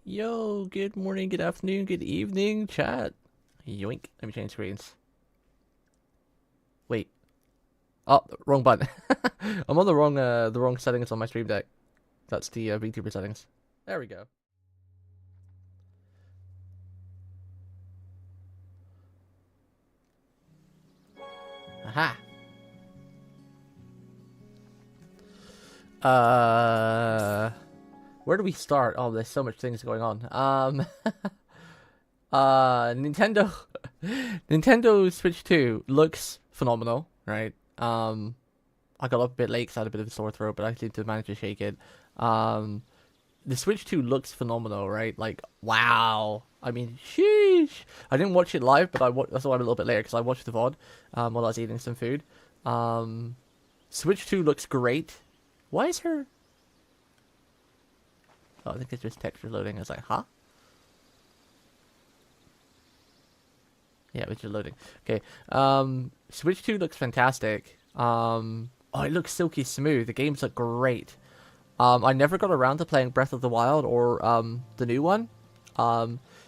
Yo, good morning, good afternoon, good evening, chat. Yoink. Let me change screens. Wait. Oh, wrong button. I'm on the wrong settings on my stream deck. That's the Vtuber settings. There we go. Aha. Where do we start? Oh, there's so much things going on. Nintendo Nintendo Switch 2 looks phenomenal, right? I got up a bit late because I had a bit of a sore throat, but I seem to manage to shake it. The Switch 2 looks phenomenal, right? Like, wow. I mean, sheesh. I didn't watch it live, but I saw it a little bit later because I watched the VOD while I was eating some food. Switch 2 looks great. Why is her... Oh, I think it's just texture loading. I was like, huh? Yeah, it's just loading. Okay. Switch 2 looks fantastic. Oh, it looks silky smooth. The games look great. I never got around to playing Breath of the Wild or the new one.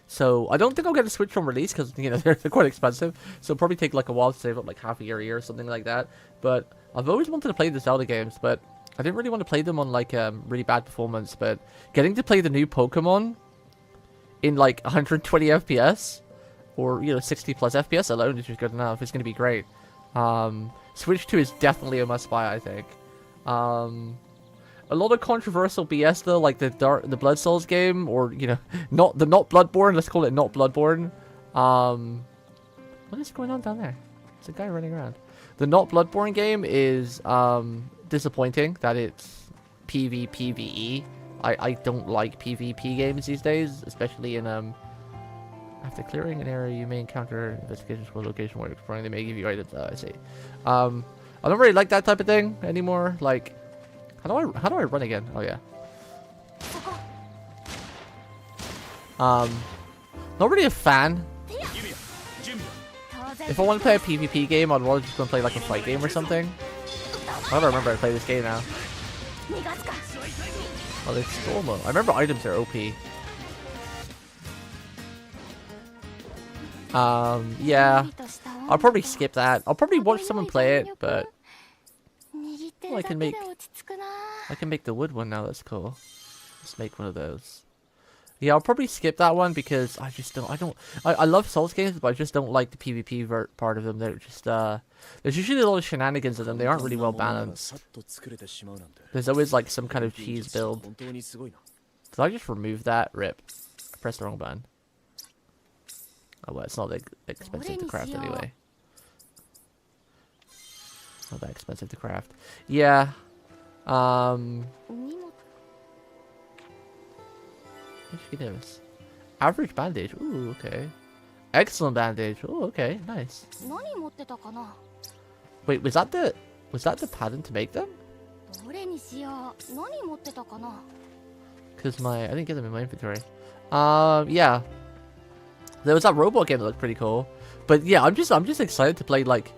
So I don't think I'll get a Switch on release because, you know, they're quite expensive. So it'll probably take like a while to save up like half a year or something like that. But I've always wanted to play the Zelda games, but I didn't really want to play them on like really bad performance. But getting to play the new Pokemon in like 120 FPS or, you know, 60 plus FPS alone is just good enough. It's going to be great. Switch 2 is definitely a must buy, I think. A lot of controversial BS though, like the Blood Souls game, or, you know, not Bloodborne. Let's call it not Bloodborne. What is going on down there? There's a guy running around. The not Bloodborne game is disappointing that it's PvPvE. I don't like PvP games these days, especially in after clearing an area you may encounter investigations for a location where exploring. They may give you items. I see. I don't really like that type of thing anymore. Like, how do I run again? Oh yeah. Not really a fan. If I want to play a PvP game, I'd rather just go and play like a fight game or something. I don't remember how to play this game now. Oh, there's Stormo. I remember items are OP. Yeah. I'll probably skip that. I'll probably watch someone play it, but oh, I can make the wood one now. That's cool. Let's make one of those. Yeah, I'll probably skip that one because I love Souls games, but I just don't like the PvP part of them. They're just there's usually a lot of shenanigans in them. They aren't really well balanced. There's always like some kind of cheese build. Did I just remove that? Rip. I pressed the wrong button. Oh well, it's not that expensive to craft anyway. Not that expensive to craft. Yeah. This. Average bandage. Ooh, okay. Excellent bandage. Ooh, okay, nice. Wait, was that the pattern to make them? Because I didn't get them in my inventory. Yeah. There was that robot game that looked pretty cool. But yeah, I'm just excited to play like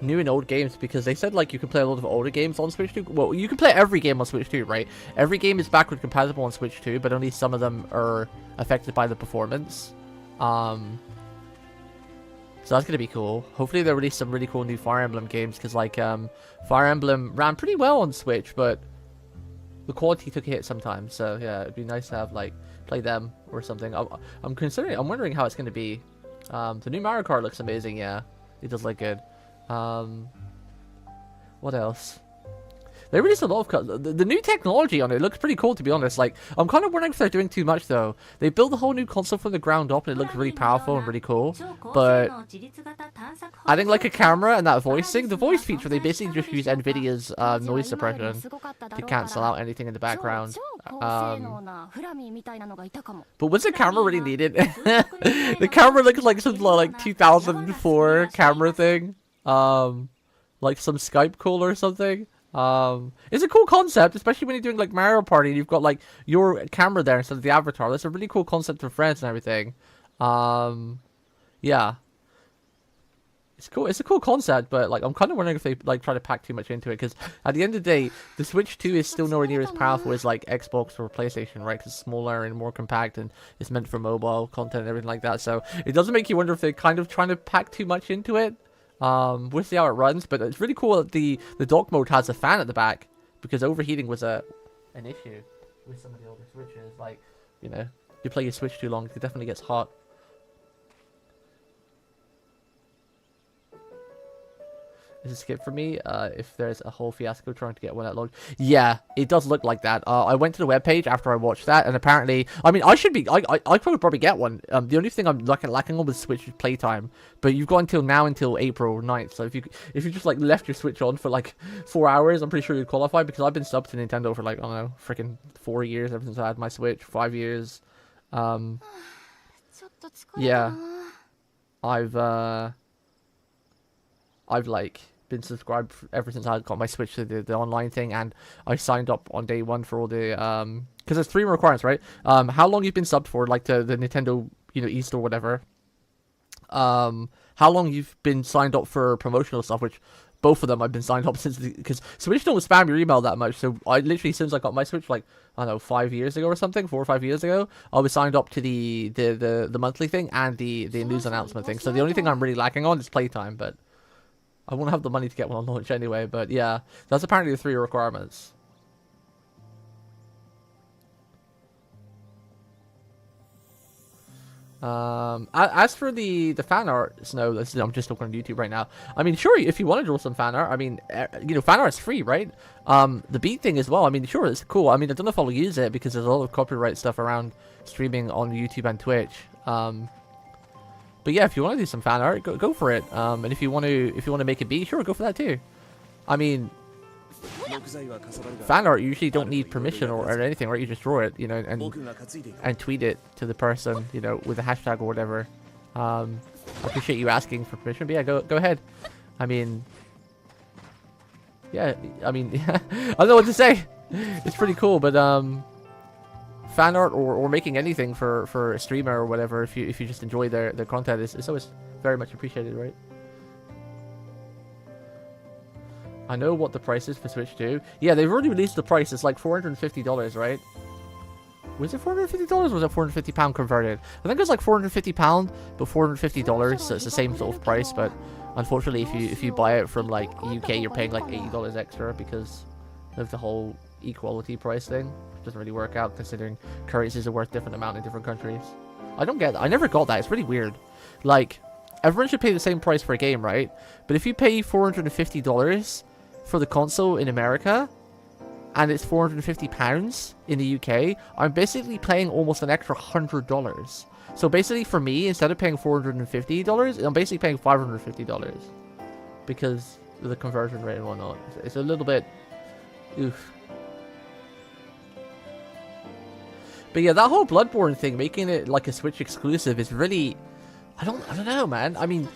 new and old games because they said like you can play a lot of older games on Switch 2. Well, you can play every game on Switch 2, right? Every game is backward compatible on Switch 2, but only some of them are affected by the performance. So that's gonna be cool. Hopefully they release some really cool new Fire Emblem games because like Fire Emblem ran pretty well on Switch, but the quality took a hit sometimes. So yeah, it'd be nice to have like play them or something. I'm wondering how it's gonna be. The new Mario Kart looks amazing. Yeah, it does look good. What else? They released a lot of the new technology on it looks pretty cool, to be honest. Like, I'm kind of wondering if they're doing too much though. They built a whole new console from the ground up and it looks really powerful and really cool. But adding like a camera and that voicing, the voice feature, they basically just use Nvidia's noise suppression to cancel out anything in the background. But was the camera really needed? The camera looks like some like 2004 camera thing. Like some Skype call or something. It's a cool concept, especially when you're doing like Mario Party and you've got like your camera there instead of the avatar. That's a really cool concept for friends and everything. Yeah. It's cool. It's a cool concept, but like I'm kind of wondering if they like try to pack too much into it, because at the end of the day, the Switch 2 is still nowhere near as powerful as like Xbox or PlayStation, right? Because it's smaller and more compact, and it's meant for mobile content and everything like that. So it doesn't make you wonder if they're kind of trying to pack too much into it. We'll see how it runs, but it's really cool that the dock mode has a fan at the back, because overheating was an issue with some of the older Switches. Like, you know, you play your Switch too long, it definitely gets hot. Is a skip for me if there's a whole fiasco trying to get one that logged. Yeah, it does look like that. I went to the webpage after I watched that, and apparently, I mean, I could probably get one. The only thing I'm lacking on with Switch is playtime, but you've got until April 9th, so if you just like left your Switch on for like 4 hours, I'm pretty sure you'd qualify, because I've been subbed to Nintendo for like, I don't know, freaking 4 years ever since I had my Switch, 5 years. Yeah, I've like been subscribed ever since I got my Switch to the online thing, and I signed up on day one for all the because there's 3 requirements, right? How long you've been subbed for, like the Nintendo, you know, East or whatever. How long you've been signed up for promotional stuff, which both of them I've been signed up since, because Switch don't spam your email that much. So I literally, since I got my Switch like, I don't know, 5 years ago or something, 4 or 5 years ago, I was signed up to the monthly thing and the news announcement thing. So the only thing I'm really lacking on is playtime, but I won't have the money to get one on launch anyway. But yeah, that's apparently the 3 requirements. As for the fan art, Snow, I'm just looking on YouTube right now. I mean, sure, if you want to draw some fan art, I mean, you know, fan art's free, right? The beat thing as well, I mean, sure, it's cool. I mean, I don't know if I'll use it because there's a lot of copyright stuff around streaming on YouTube and Twitch. But yeah, if you want to do some fan art, go for it. And if you want to make a beat, sure, go for that too. I mean, fan art usually don't need permission or anything, right? You just draw it, you know, and tweet it to the person, you know, with a hashtag or whatever. I appreciate you asking for permission, but yeah, go ahead. I mean, yeah, I mean, I don't know what to say. It's pretty cool, but fan art or making anything for a streamer or whatever, if you just enjoy their content, it's always very much appreciated, right? I know what the price is for Switch 2. Yeah, they've already released the price. It's like $450, right? Was it $450 or was it £450 converted? I think it was like £450, but $450, so it's the same sort of price, but unfortunately if you buy it from like UK, you're paying like $80 extra because of the whole equality price thing. It doesn't really work out considering currencies are worth different amount in different countries. I don't get that. I never got that. It's really weird. Like, everyone should pay the same price for a game, right? But if you pay $450 for the console in America, and it's £450 in the UK, I'm basically paying almost an extra $100. So basically for me, instead of paying $450, I'm basically paying $550 because of the conversion rate and whatnot. It's a little bit, oof. But yeah, that whole Bloodborne thing, making it like a Switch exclusive is really, I don't know, man. I mean,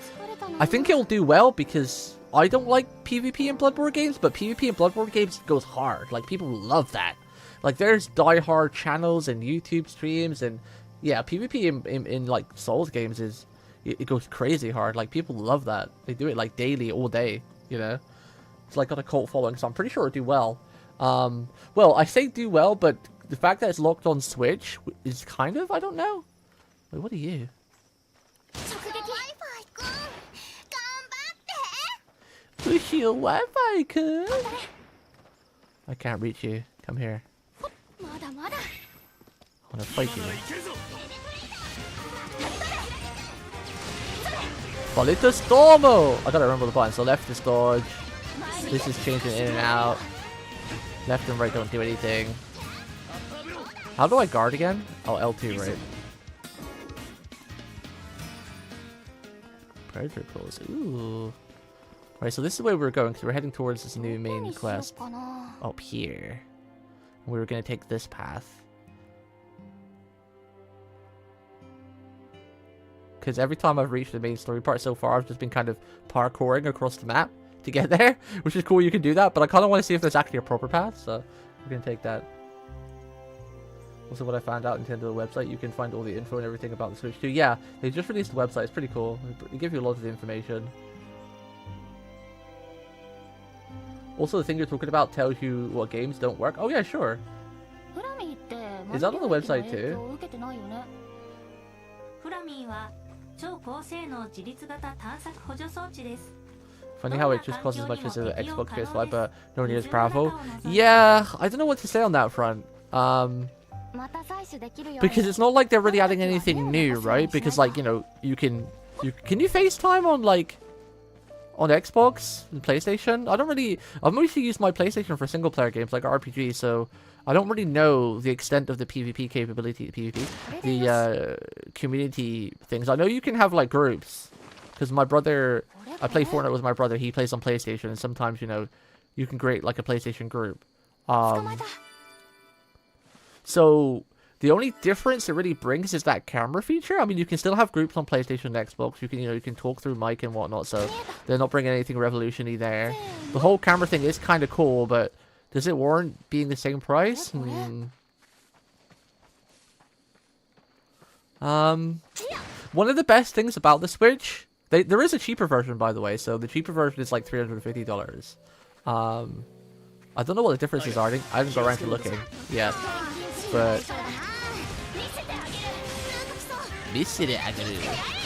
I think it'll do well because I don't like PvP in Bloodborne games, but PvP in Bloodborne games goes hard. Like, people love that. Like, there's die-hard channels and YouTube streams, and yeah, PvP in like Souls games it goes crazy hard. Like, people love that. They do it like daily, all day, you know? It's like got a cult following, so I'm pretty sure it'll do well. Well, I say do well, but the fact that it's locked on Switch is kind of, I don't know. Wait, what are you? Push your Wi-Fi, cuz. I can't reach you. Come here. I wanna fight you. Polito Stormo! I gotta remember the buttons. So left is dodge. This is changing in and out. Left and right don't do anything. How do I guard again? Oh, L2, right? Predator Claws. Ooh. Right, so this is where we're going, because we're heading towards this new main quest up here. We were going to take this path. Because every time I've reached the main story part so far, I've just been kind of parkouring across the map to get there, which is cool, you can do that, but I kind of want to see if there's actually a proper path, so we're going to take that. Also, what I found out in Nintendo website, you can find all the info and everything about the Switch 2. Yeah, they just released the website, it's pretty cool. They give you a lot of the information. Also, the thing you're talking about tells you what games don't work. Oh yeah, sure. Is that on the website too? Funny how it just costs as much as an Xbox PS5, but nowhere near as powerful. Yeah, I don't know what to say on that front. Because it's not like they're really adding anything new, right? Because, like, you know, can you FaceTime on, like, on Xbox and PlayStation? I've mostly used my PlayStation for single player games like RPG, so I don't really know the extent of the PvP capability, the community things. I know you can have like groups, because my brother, I play Fortnite with my brother, he plays on PlayStation, and sometimes, you know, you can create like a PlayStation group. So the only difference it really brings is that camera feature. I mean, you can still have groups on PlayStation and Xbox. You can, you can talk through mic and whatnot. So they're not bringing anything revolutionary there. The whole camera thing is kind of cool, but does it warrant being the same price? One of the best things about the Switch, there is a cheaper version, by the way. So the cheaper version is like $350. I don't know what the differences are. I haven't got around to looking yet. But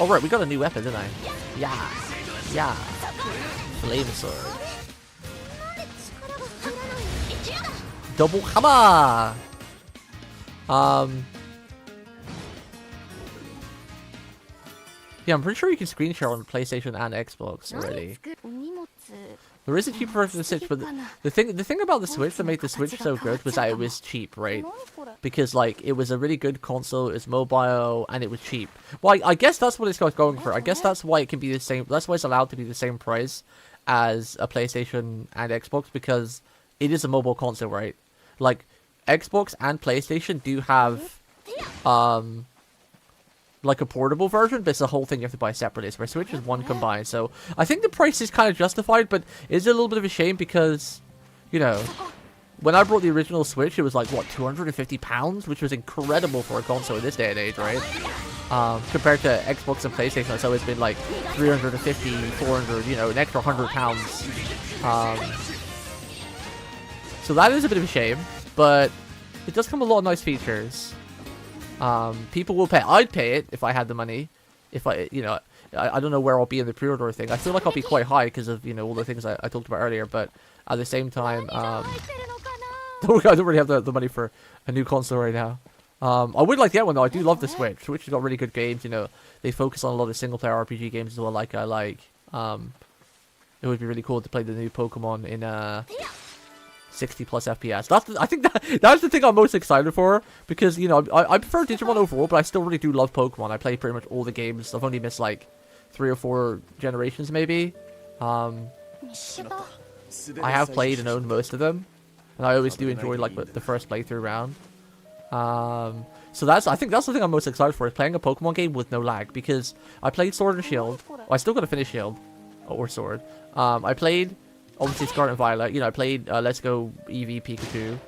oh right, we got a new weapon, didn't I? Yeah. Flame sword. Double hammer. Yeah, I'm pretty sure you can screen share on PlayStation and Xbox already. There is a cheaper version of the Switch, but the thing about the Switch that made the Switch so good was that it was cheap, right? Because, like, it was a really good console, it's mobile, and it was cheap. Well, I guess that's what it's going for. I guess that's why it can be the same. That's why it's allowed to be the same price as a PlayStation and Xbox, because it is a mobile console, right? Like, Xbox and PlayStation do have, like a portable version, but it's the whole thing you have to buy separately. So my Switch is one combined. So I think the price is kind of justified, but it's a little bit of a shame because, you know, when I brought the original Switch, it was like, what, £250? Which was incredible for a console in this day and age, right? Compared to Xbox and PlayStation, it's always been like 350, 400, you know, an extra £100. So that is a bit of a shame, but it does come with a lot of nice features. People will pay. I'd pay it if I had the money. If I, you know, I don't know where I'll be in the pre-order thing. I feel like I'll be quite high because of, you know, all the things I talked about earlier, but at the same time, I don't really have the money for a new console right now. I would like to get one though. I do love the Switch. Switch has got really good games. You know, they focus on a lot of single player RPG games as well. Like I like. It would be really cool to play the new Pokemon in 60 plus FPS. I think that's the thing I'm most excited for, because you know I prefer Digimon overall, but I still really do love Pokemon. I play pretty much all the games. I've only missed like 3 or 4 generations maybe. I have played and owned most of them, and I always do enjoy like the first playthrough round. So I think that's the thing I'm most excited for, is playing a Pokemon game with no lag, because I played Sword and Shield. Well, I still got to finish Shield or Sword. I played obviously Scarlet and Violet. You know, I played Let's Go Eevee Pikachu.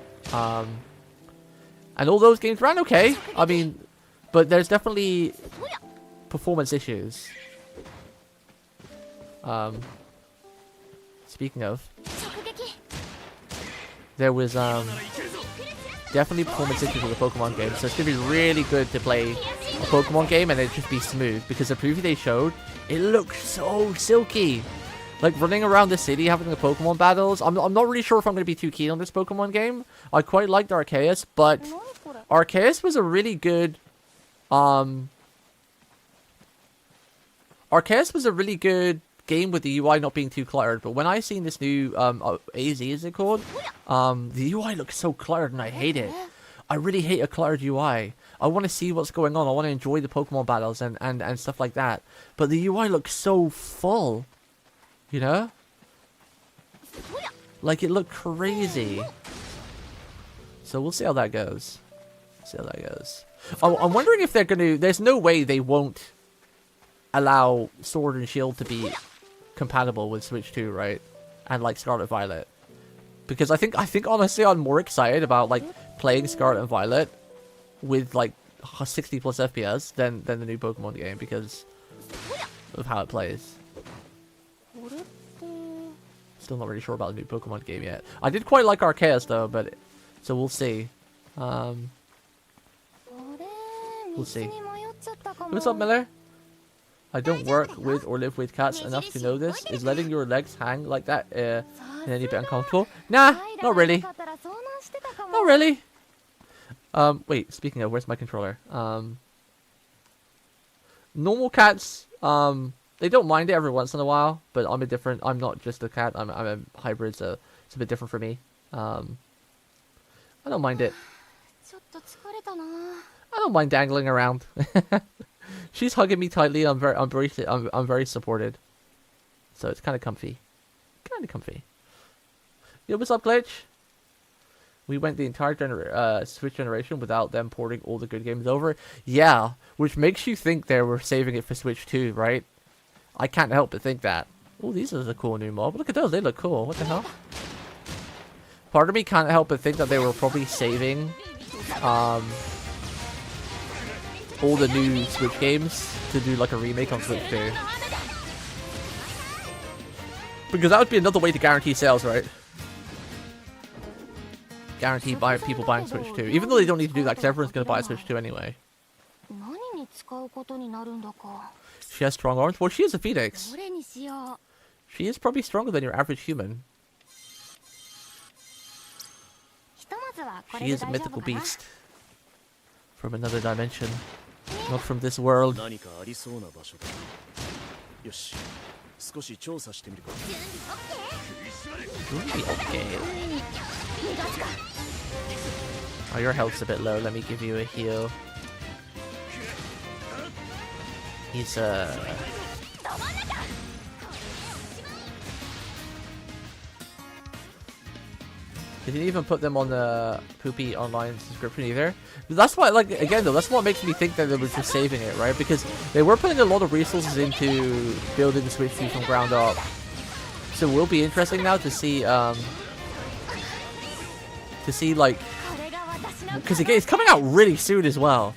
And all those games ran okay. I mean, but there's definitely performance issues. Speaking of, there was definitely performance issues with the Pokemon game, so it's gonna be really good to play a Pokemon game and it just be smooth, because the preview they showed, it looked so silky. Like running around the city having the Pokemon battles. I'm not really sure if I'm gonna be too keen on this Pokemon game. I quite liked Arceus, but Arceus was a really good Arceus was a really good game with the UI not being too cluttered, but when I seen this new AZ, is it called? The UI looks so cluttered and I hate it. I really hate a cluttered UI. I want to see what's going on. I want to enjoy the Pokemon battles and stuff like that. But the UI looks so full. You know? Like it looked crazy. So we'll see how that goes. I'm wondering if they're gonna, there's no way they won't allow Sword and Shield to be compatible with Switch 2, right? And like Scarlet Violet, because I think honestly I'm more excited about like playing Scarlet and Violet with like 60 plus FPS than the new Pokemon game, because of how it plays. Still not really sure about the new Pokemon game yet. I did quite like Arceus though, but so we'll see. We'll see. What's up, Miller? I don't work with or live with cats enough to know this. Is letting your legs hang like that in any bit uncomfortable? Nah, not really. Not really. Wait, speaking of, where's my controller? Normal cats, they don't mind it every once in a while, but I'm not just a cat, I'm a hybrid, so it's a bit different for me. I don't mind it. I don't mind dangling around. She's hugging me tightly. I'm very supported. So it's kind of comfy. Yo, what's up, Glitch? We went the entire Switch generation without them porting all the good games over. Yeah, which makes you think they were saving it for Switch 2, right? I can't help but think that. Oh, these are the cool new mob. Look at those. They look cool. What the hell? Part of me can't help but think that they were probably saving all the new Switch games to do like a remake on Switch 2. Because that would be another way to guarantee sales, right? Guarantee people buying Switch 2. Even though they don't need to do that, because everyone's going to buy a Switch 2 anyway. She has strong arms? Well, she is a phoenix. She is probably stronger than your average human. She is a mythical beast. From another dimension. Not from this world. Okay. Oh, your health's a bit low. Let me give you a heal. He's They didn't even put them on the Poopy online subscription either. But that's why, like, again though, that's what makes me think that they were just saving it, right? Because they were putting a lot of resources into building the Switch 2 from ground up. So it will be interesting now to see to see like, because it's coming out really soon as well.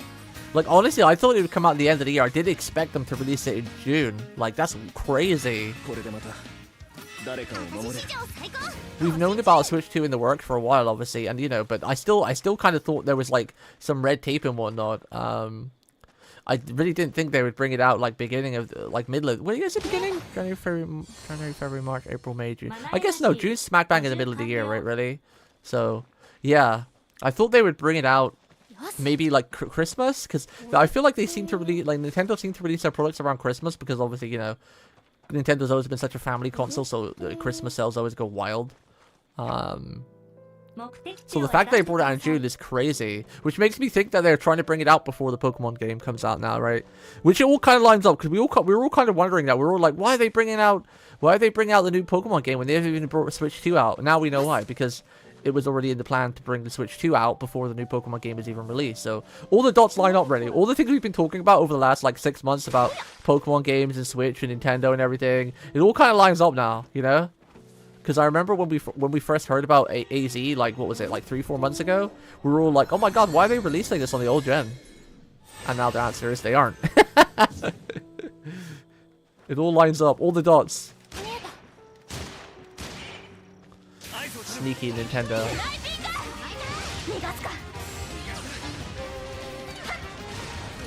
Like honestly, I thought it would come out at the end of the year. I didn't expect them to release it in June. Like that's crazy. We've known about Switch 2 in the works for a while, obviously, and you know, but I still kind of thought there was like some red tape and whatnot. I really didn't think they would bring it out like beginning of like middle of. Wait, is it beginning? January, February, March, April, May, June. I guess no, June's smack bang in the middle of the year, right? Really? So yeah, I thought they would bring it out maybe like Christmas, because I feel like they seem to really like Nintendo seem to release their products around Christmas because obviously you know Nintendo's always been such a family console, so Christmas sales always go wild. So the fact that they brought it out in June is crazy, which makes me think that they're trying to bring it out before the Pokemon game comes out now, right? Which it all kind of lines up, because we were all kind of wondering that. We were all like, why are they bringing out the new Pokemon game when they haven't even brought Switch 2 out? And now we know why, because it was already in the plan to bring the Switch 2 out before the new Pokemon game was even released. So all the dots line up really. All the things we've been talking about over the last like 6 months about Pokemon games and Switch and Nintendo and everything, it all kind of lines up now, you know? Because I remember when we first heard about AZ, like, what was it, like 3-4 months ago? We were all like, oh my god, why are they releasing this on the old gen? And now the answer is they aren't. It all lines up, all the dots. Sneaky Nintendo.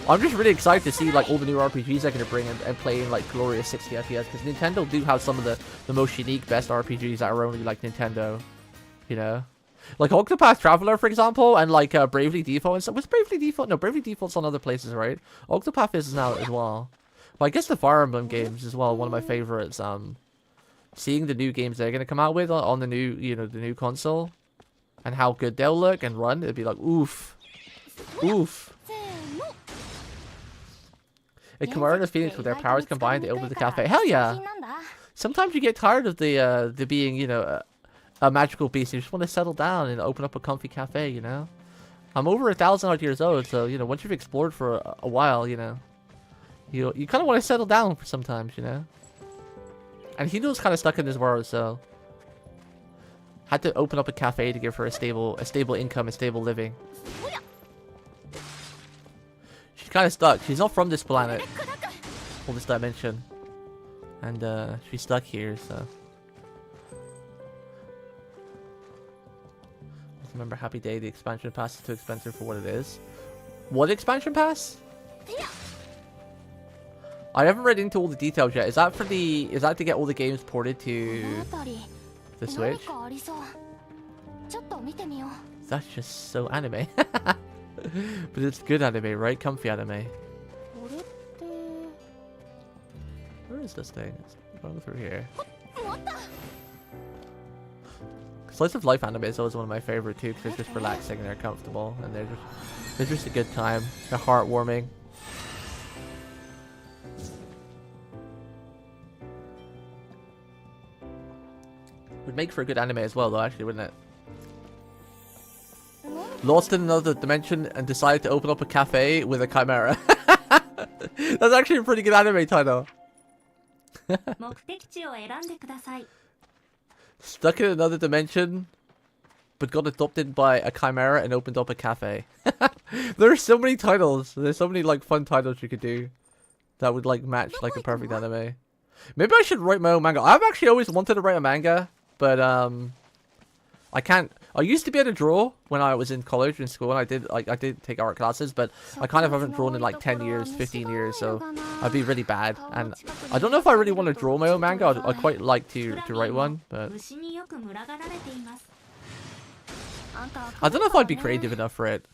I'm just really excited to see like all the new RPGs they're going to bring and play in like glorious 60 FPS, because Nintendo do have some of the most unique, best RPGs that are only like Nintendo, you know? Like Octopath Traveler, for example, and like Bravely Default and stuff. Was Bravely Default? No, Bravely Default's on other places, right? Octopath is now as well. But I guess the Fire Emblem games as well, one of my favorites. Seeing the new games they're going to come out with on the new, you know, the new console, and how good they'll look and run, it'd be like, oof. Oof. A Kamara and a Phoenix with their powers combined, they open the cafe. Hell yeah! Sometimes you get tired of the being, you know, a magical beast. You just want to settle down and open up a comfy cafe, you know? I'm over 1,000 odd years old, so, you know, once you've explored for a while, you know, you kind of want to settle down for sometimes, you know? And Hino's kind of stuck in this world, so had to open up a cafe to give her a stable income, a stable living. She's kind of stuck. She's not from this planet or this dimension, and she's stuck here. So remember, Happy Day. The expansion pass is too expensive for what it is. What expansion pass? I haven't read into all the details yet. Is that for the? Is that to get all the games ported to the Switch? That's just so anime. But it's good anime, right? Comfy anime. Where is this thing? It's going through here. Slice of life anime is always one of my favorite too, because they're just relaxing and they're comfortable and they're just a good time. They're heartwarming. Would make for a good anime as well, though, actually, wouldn't it? Lost in another dimension and decided to open up a cafe with a chimera. That's actually a pretty good anime title. Stuck in another dimension, but got adopted by a chimera and opened up a cafe. There are so many titles. There's so many like fun titles you could do that would like match like a perfect anime. Maybe I should write my own manga. I've actually always wanted to write a manga, but I can't. I used to be able to draw when I was in college and school, and I did take art classes, but I kind of haven't drawn in like 10 years, 15 years, so I'd be really bad. And I don't know if I really want to draw my own manga. I'd quite like to write one, but I don't know if I'd be creative enough for it.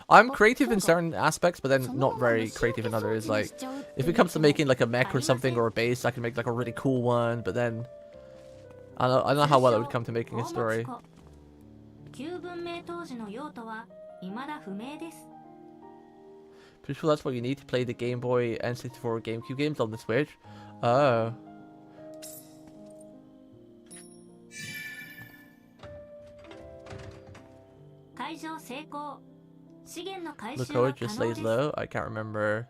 I'm creative in certain aspects, but then not very creative in others. Like, if it comes to making like a mech or something or a base, I can make like a really cool one, but then I don't know how well it would come to making a story. Pretty sure that's what you need to play the Game Boy, N64, GameCube games on the Switch. Oh. Lukoa just lays low. I can't remember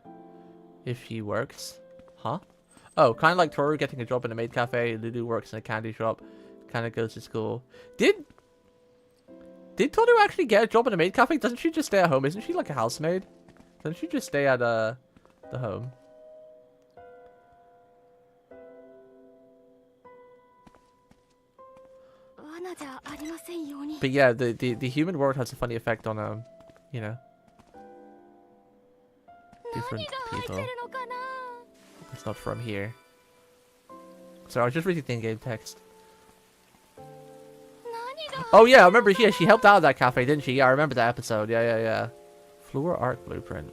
if she works. Huh? Oh, kind of like Toru getting a job in a maid cafe. Lulu works in a candy shop. Kind of goes to school. Did Toru actually get a job in a maid cafe? Doesn't she just stay at home? Isn't she like a housemaid? Doesn't she just stay at the home? But yeah, the human world has a funny effect on you know, different people. It's not from here. So I was just reading the in-game text. Oh yeah, I remember. Yeah, she helped out at that cafe, didn't she? Yeah, I remember that episode. Yeah. Floor art blueprint.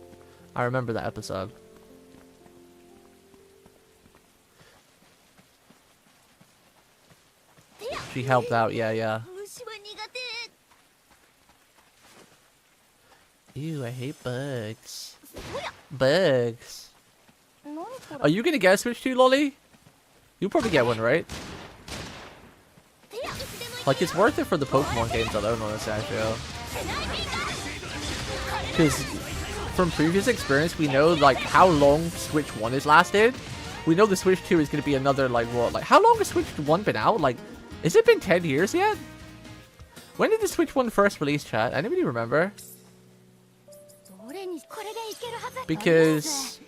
I remember that episode. She helped out. Yeah. Ew, I hate bugs. Bugs. Are you gonna get a Switch 2, Lolly? You'll probably get one, right? Like, it's worth it for the Pokemon games alone, honestly, I feel. Because from previous experience, we know, like, how long Switch 1 has lasted. We know the Switch 2 is going to be another, like, what? Like, how long has Switch 1 been out? Like, has it been 10 years yet? When did the Switch 1 first release, chat? Anybody remember? Because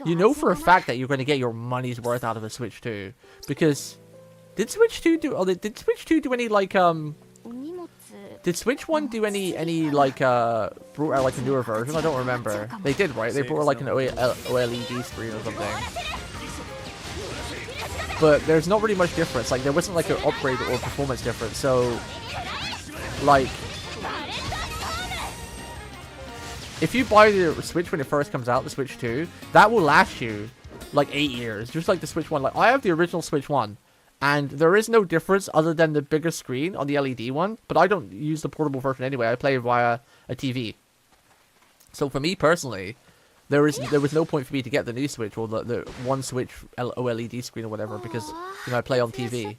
you know for a fact that you're going to get your money's worth out of a Switch 2. Because did Switch 2 do... Oh, did Switch 2 do any, like, Did Switch 1 do any like, brought out, like, a newer version? I don't remember. They did, right? They brought, like, an OLED screen or something. But there's not really much difference. Like, there wasn't, like, an upgrade or performance difference. So, like... If you buy the Switch when it first comes out, the Switch 2, that will last you, like, 8 years. Just like the Switch 1. Like, I have the original Switch 1. And there is no difference other than the bigger screen on the LED one. But I don't use the portable version anyway. I play via a TV. So for me personally, there was no point for me to get the new Switch or the one Switch OLED screen or whatever. Because, you know, I play on TV.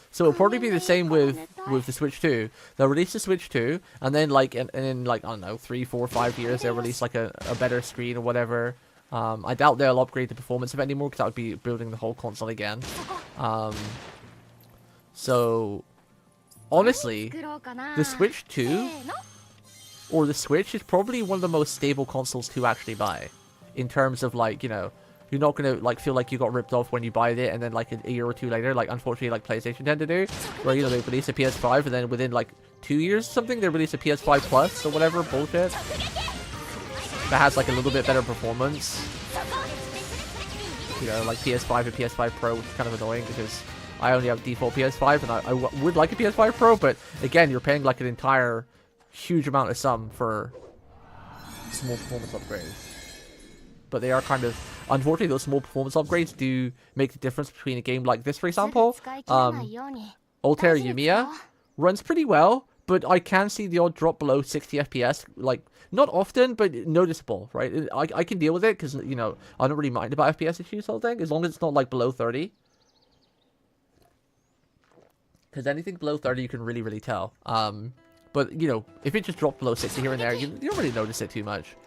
So it'll probably be the same with the Switch 2. They'll release the Switch 2, and then like in like, I don't know, 3, 4, 5 years they'll release like a better screen or whatever. I doubt they'll upgrade the performance of it anymore because that would be building the whole console again. So honestly, the Switch 2 or the Switch is probably one of the most stable consoles to actually buy, in terms of, like, you know, you're not gonna like feel like you got ripped off when you buy it and then like a year or two later, like unfortunately like PlayStation tend to do, where, you know, they release a PS5 and then within like 2 years or something they release a PS5 Plus or whatever bullshit that has like a little bit better performance. You know, like PS5 and PS5 Pro, which is kind of annoying because I only have default PS5 and I would like a PS5 Pro, but again, you're paying like an entire huge amount of sum for small performance upgrades. But they are kind of, unfortunately, those small performance upgrades do make the difference between a game like this, for example. Atelier Yumia runs pretty well, but I can see the odd drop below 60 FPS, like, not often, but noticeable, right? I can deal with it, because, you know, I don't really mind about FPS issues, whole thing, as long as it's not, like, below 30. Because anything below 30, you can really, really tell. But, you know, if it just dropped below 60 here and there, you don't really notice it too much.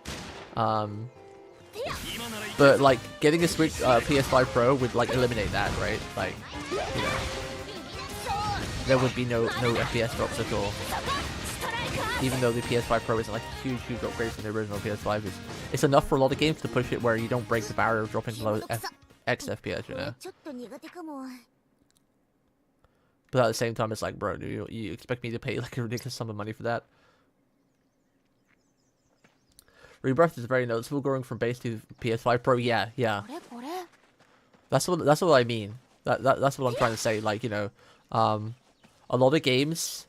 But, like, getting a Switch PS5 Pro would, like, eliminate that, right? Like, you know, there would be no FPS drops at all. Even though the PS5 Pro isn't, like, a huge upgrade from the original PS5. It's enough for a lot of games to push it where you don't break the barrier of dropping below X FPS, you know? But at the same time, it's like, bro, do you expect me to pay, like, a ridiculous sum of money for that? Rebirth is very noticeable going from base to PS5 Pro. Yeah. That's what I mean. That's what I'm trying to say. Like, you know, a lot of games,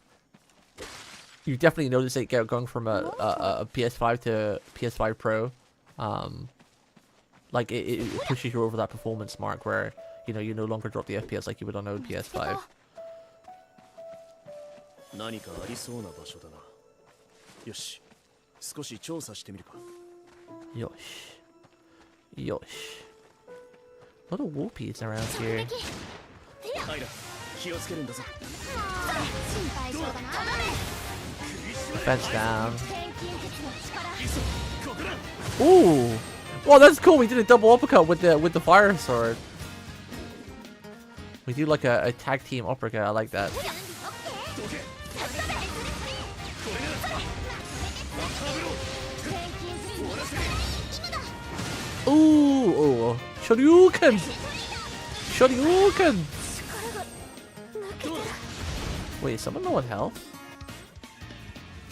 you definitely notice it going from a PS5 to PS5 Pro. Like it pushes you over that performance mark where, you know, you no longer drop the FPS like you would on an old PS5. Yosh. A lot of whoopies around here. Defense down. Ooh! Well, that's cool. We did a double uppercut with the fire sword. We do like a tag team uppercut. I like that. Ooh, Shoryuken! Shoryuken! Wait, is someone low on health?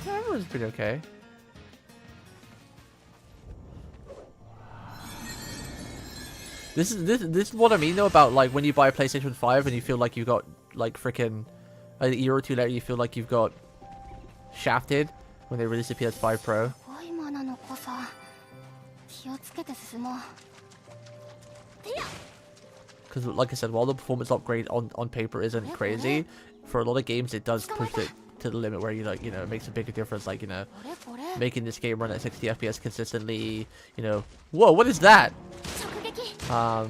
Yeah, everyone's pretty okay. This is what I mean though about like when you buy a PlayStation 5 and you feel like you got like freaking a year or two later you feel like you've got shafted when they released the PS5 Pro. Because like I said, while the performance upgrade on paper isn't crazy, for a lot of games it does push it to the limit where you like, you know, it makes a bigger difference, like, you know, making this game run at 60 FPS consistently, you know. Whoa, what is that?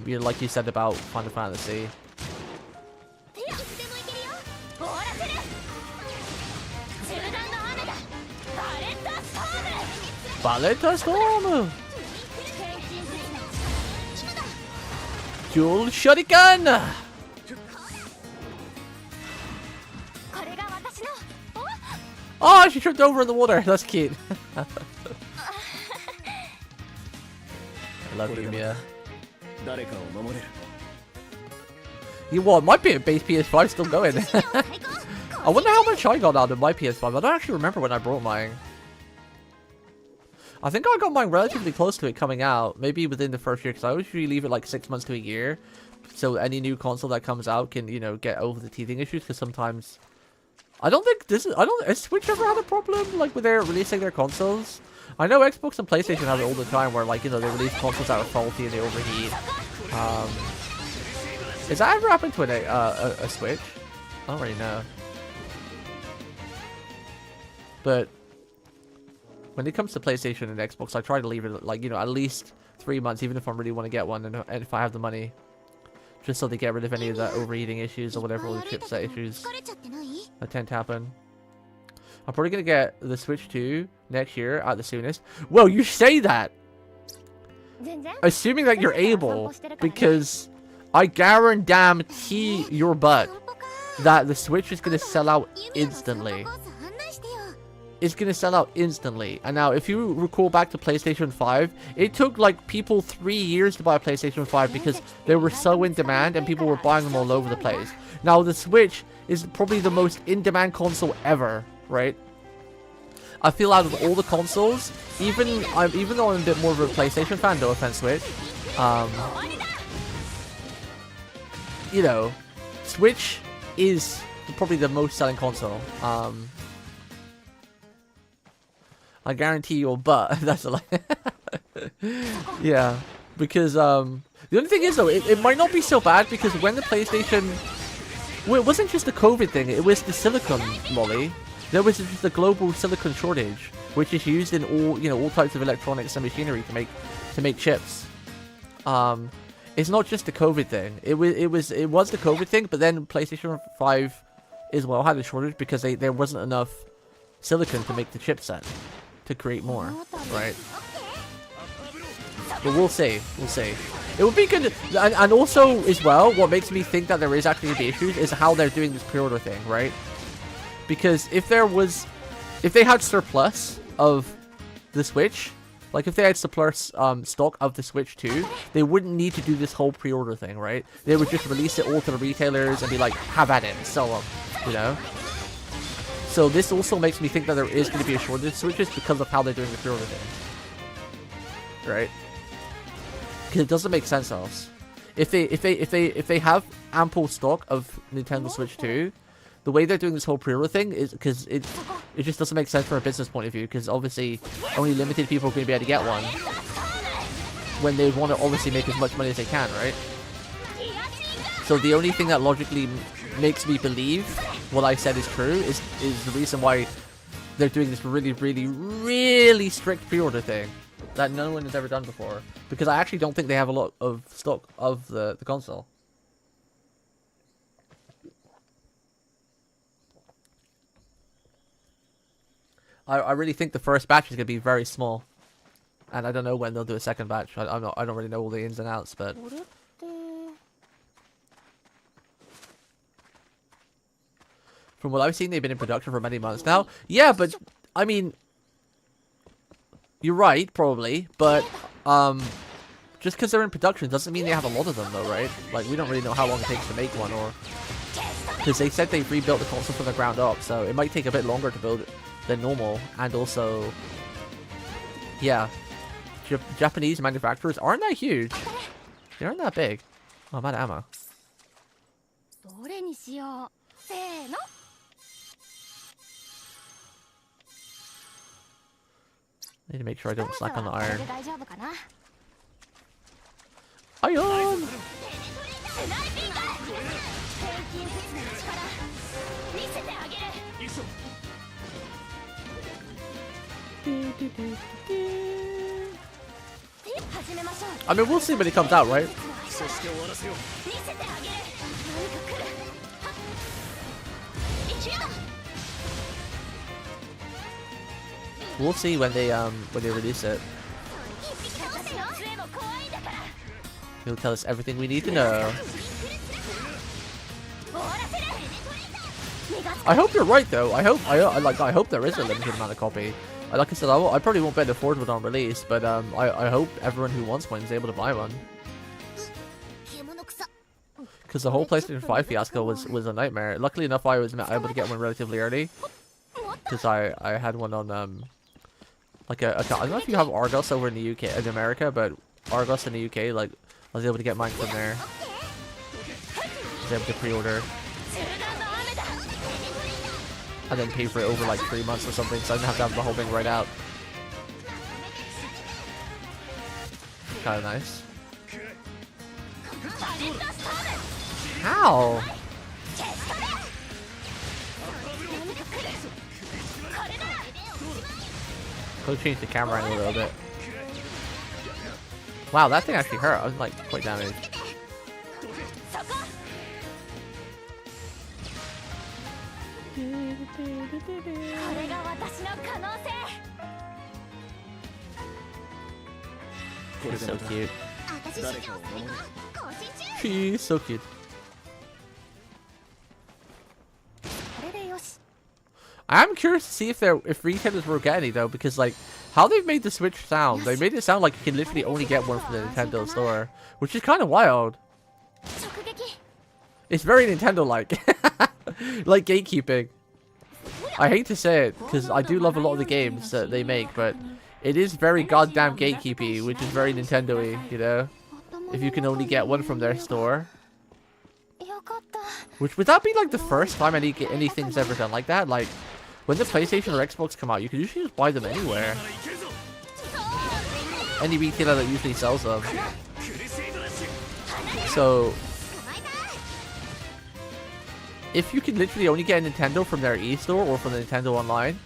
You know, like you said about Final Fantasy. Balletta Storm! Dual Shuriken! Oh, she tripped over in the water. That's cute. I love Yumia. You what? My base PS5 still going. I wonder how much I got out of my PS5. I don't actually remember when I brought mine. I think I got mine relatively close to it coming out, maybe within the first year, because I usually leave it like 6 months to a year, so any new console that comes out can, you know, get over the teething issues. Because sometimes, has Switch ever had a problem like with their releasing their consoles? I know Xbox and PlayStation have it all the time, where like, you know, they release consoles that are faulty and they overheat. Has that ever happened to a Switch? I don't really know. But when it comes to PlayStation and Xbox, I try to leave it like, you know, at least 3 months, even if I really want to get one, and if I have the money, just so they get rid of any of the overheating issues or whatever, all the chipset issues that tend to happen. I'm probably gonna get the Switch 2 next year at the soonest. Well, you say that, assuming that you're able, because I guarantee your butt that the Switch is gonna sell out instantly. It's gonna sell out instantly. And now, if you recall back to PlayStation 5, it took like people 3 years to buy a PlayStation 5 because they were so in demand and people were buying them all over the place. Now, the Switch is probably the most in-demand console ever, right? I feel out of all the consoles, even though I'm a bit more of a PlayStation fan, no offense, Switch, you know, Switch is probably the most selling console. I guarantee your butt. That's a lie. Yeah, because the only thing is though, it might not be so bad, because when the PlayStation, well, it wasn't just the COVID thing, it was the silicon, Molly. There was just a global silicon shortage, which is used in all, you know, all types of electronics and machinery to make chips. It's not just the COVID thing. It was the COVID thing, but then PlayStation 5 as well had a shortage because there wasn't enough silicon to make the chipset to create more, right? But we'll see. We'll see. It would be good, and also as well, what makes me think that there is actually going to be issues is how they're doing this pre-order thing, right? Because if they had surplus of the Switch, like if they had surplus stock of the Switch 2, they wouldn't need to do this whole pre-order thing, right? They would just release it all to the retailers and be like, have at it, sell them, you know? So this also makes me think that there is going to be a shortage of Switches because of how they're doing the pre-order thing, right? Because it doesn't make sense else. If they have ample stock of Nintendo Switch 2, the way they're doing this whole pre-order thing is because it just doesn't make sense from a business point of view, because obviously only limited people are going to be able to get one when they want to obviously make as much money as they can, right? So the only thing that logically makes me believe what I said is true is the reason why they're doing this really strict pre-order thing that no one has ever done before, because I actually don't think they have a lot of stock of the console. I really think the first batch is going to be very small, and I don't know when they'll do a second batch. I don't really know all the ins and outs, but from what I've seen, they've been in production for many months now. Yeah, but I mean, you're right, probably, but Just because they're in production doesn't mean they have a lot of them, though, right? Like, we don't really know how long it takes to make one, or... Because they said they rebuilt the console from the ground up, so it might take a bit longer to build it than normal. And also... Yeah. Japanese manufacturers aren't that huge. They aren't that big. Oh, I'm out of ammo. Need to make sure I don't slack on the iron. Iron! I mean, we'll see when it comes out, right? We'll see when they release it. He'll tell us everything we need to know. I hope you're right, though. I hope there is a limited amount of copy. Like I said, I probably won't be able to afford one on release, but I hope everyone who wants one is able to buy one. Because the whole PlayStation 5 fiasco was a nightmare. Luckily enough, I was able to get one relatively early. Because I had one on like I don't know if you have Argos over in the UK in America, but Argos in the UK, like I was able to get mine from there. I was able to pre-order. And then pay for it over like 3 months or something, so I didn't have to have the whole thing right out. Kinda nice. How? Go change the camera angle a little bit. Wow, that thing actually hurt. I was like quite damaged. She's so cute. She's so cute. I'm curious to see if retailers will get any though, because like how they've made the Switch sound, they made it sound like you can literally only get one from the Nintendo store, which is kind of wild. It's very Nintendo-like, like gatekeeping. I hate to say it because I do love a lot of the games that they make, but it is very goddamn gatekeepy, which is very Nintendo-y, you know? If you can only get one from their store. Which, would that be like the first time anything's ever done like that? Like, when the PlayStation or Xbox come out, you can usually just buy them anywhere. Any retailer that usually sells them. So, if you can literally only get a Nintendo from their e-store or from the Nintendo Online,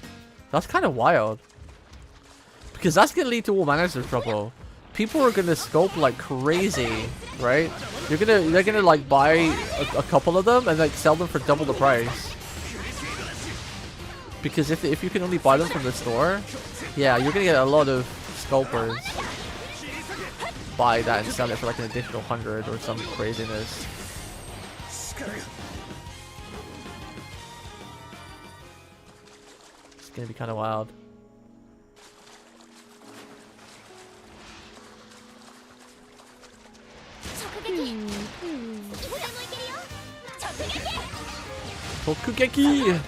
that's kind of wild. Because that's going to lead to all manners of trouble. People are going to scope like crazy, right? They're gonna like buy a couple of them and like sell them for double the price. Because if you can only buy them from the store, yeah, you're gonna get a lot of scalpers buy that and sell it for like an additional 100 or some craziness. It's gonna be kind of wild. Tokugeki!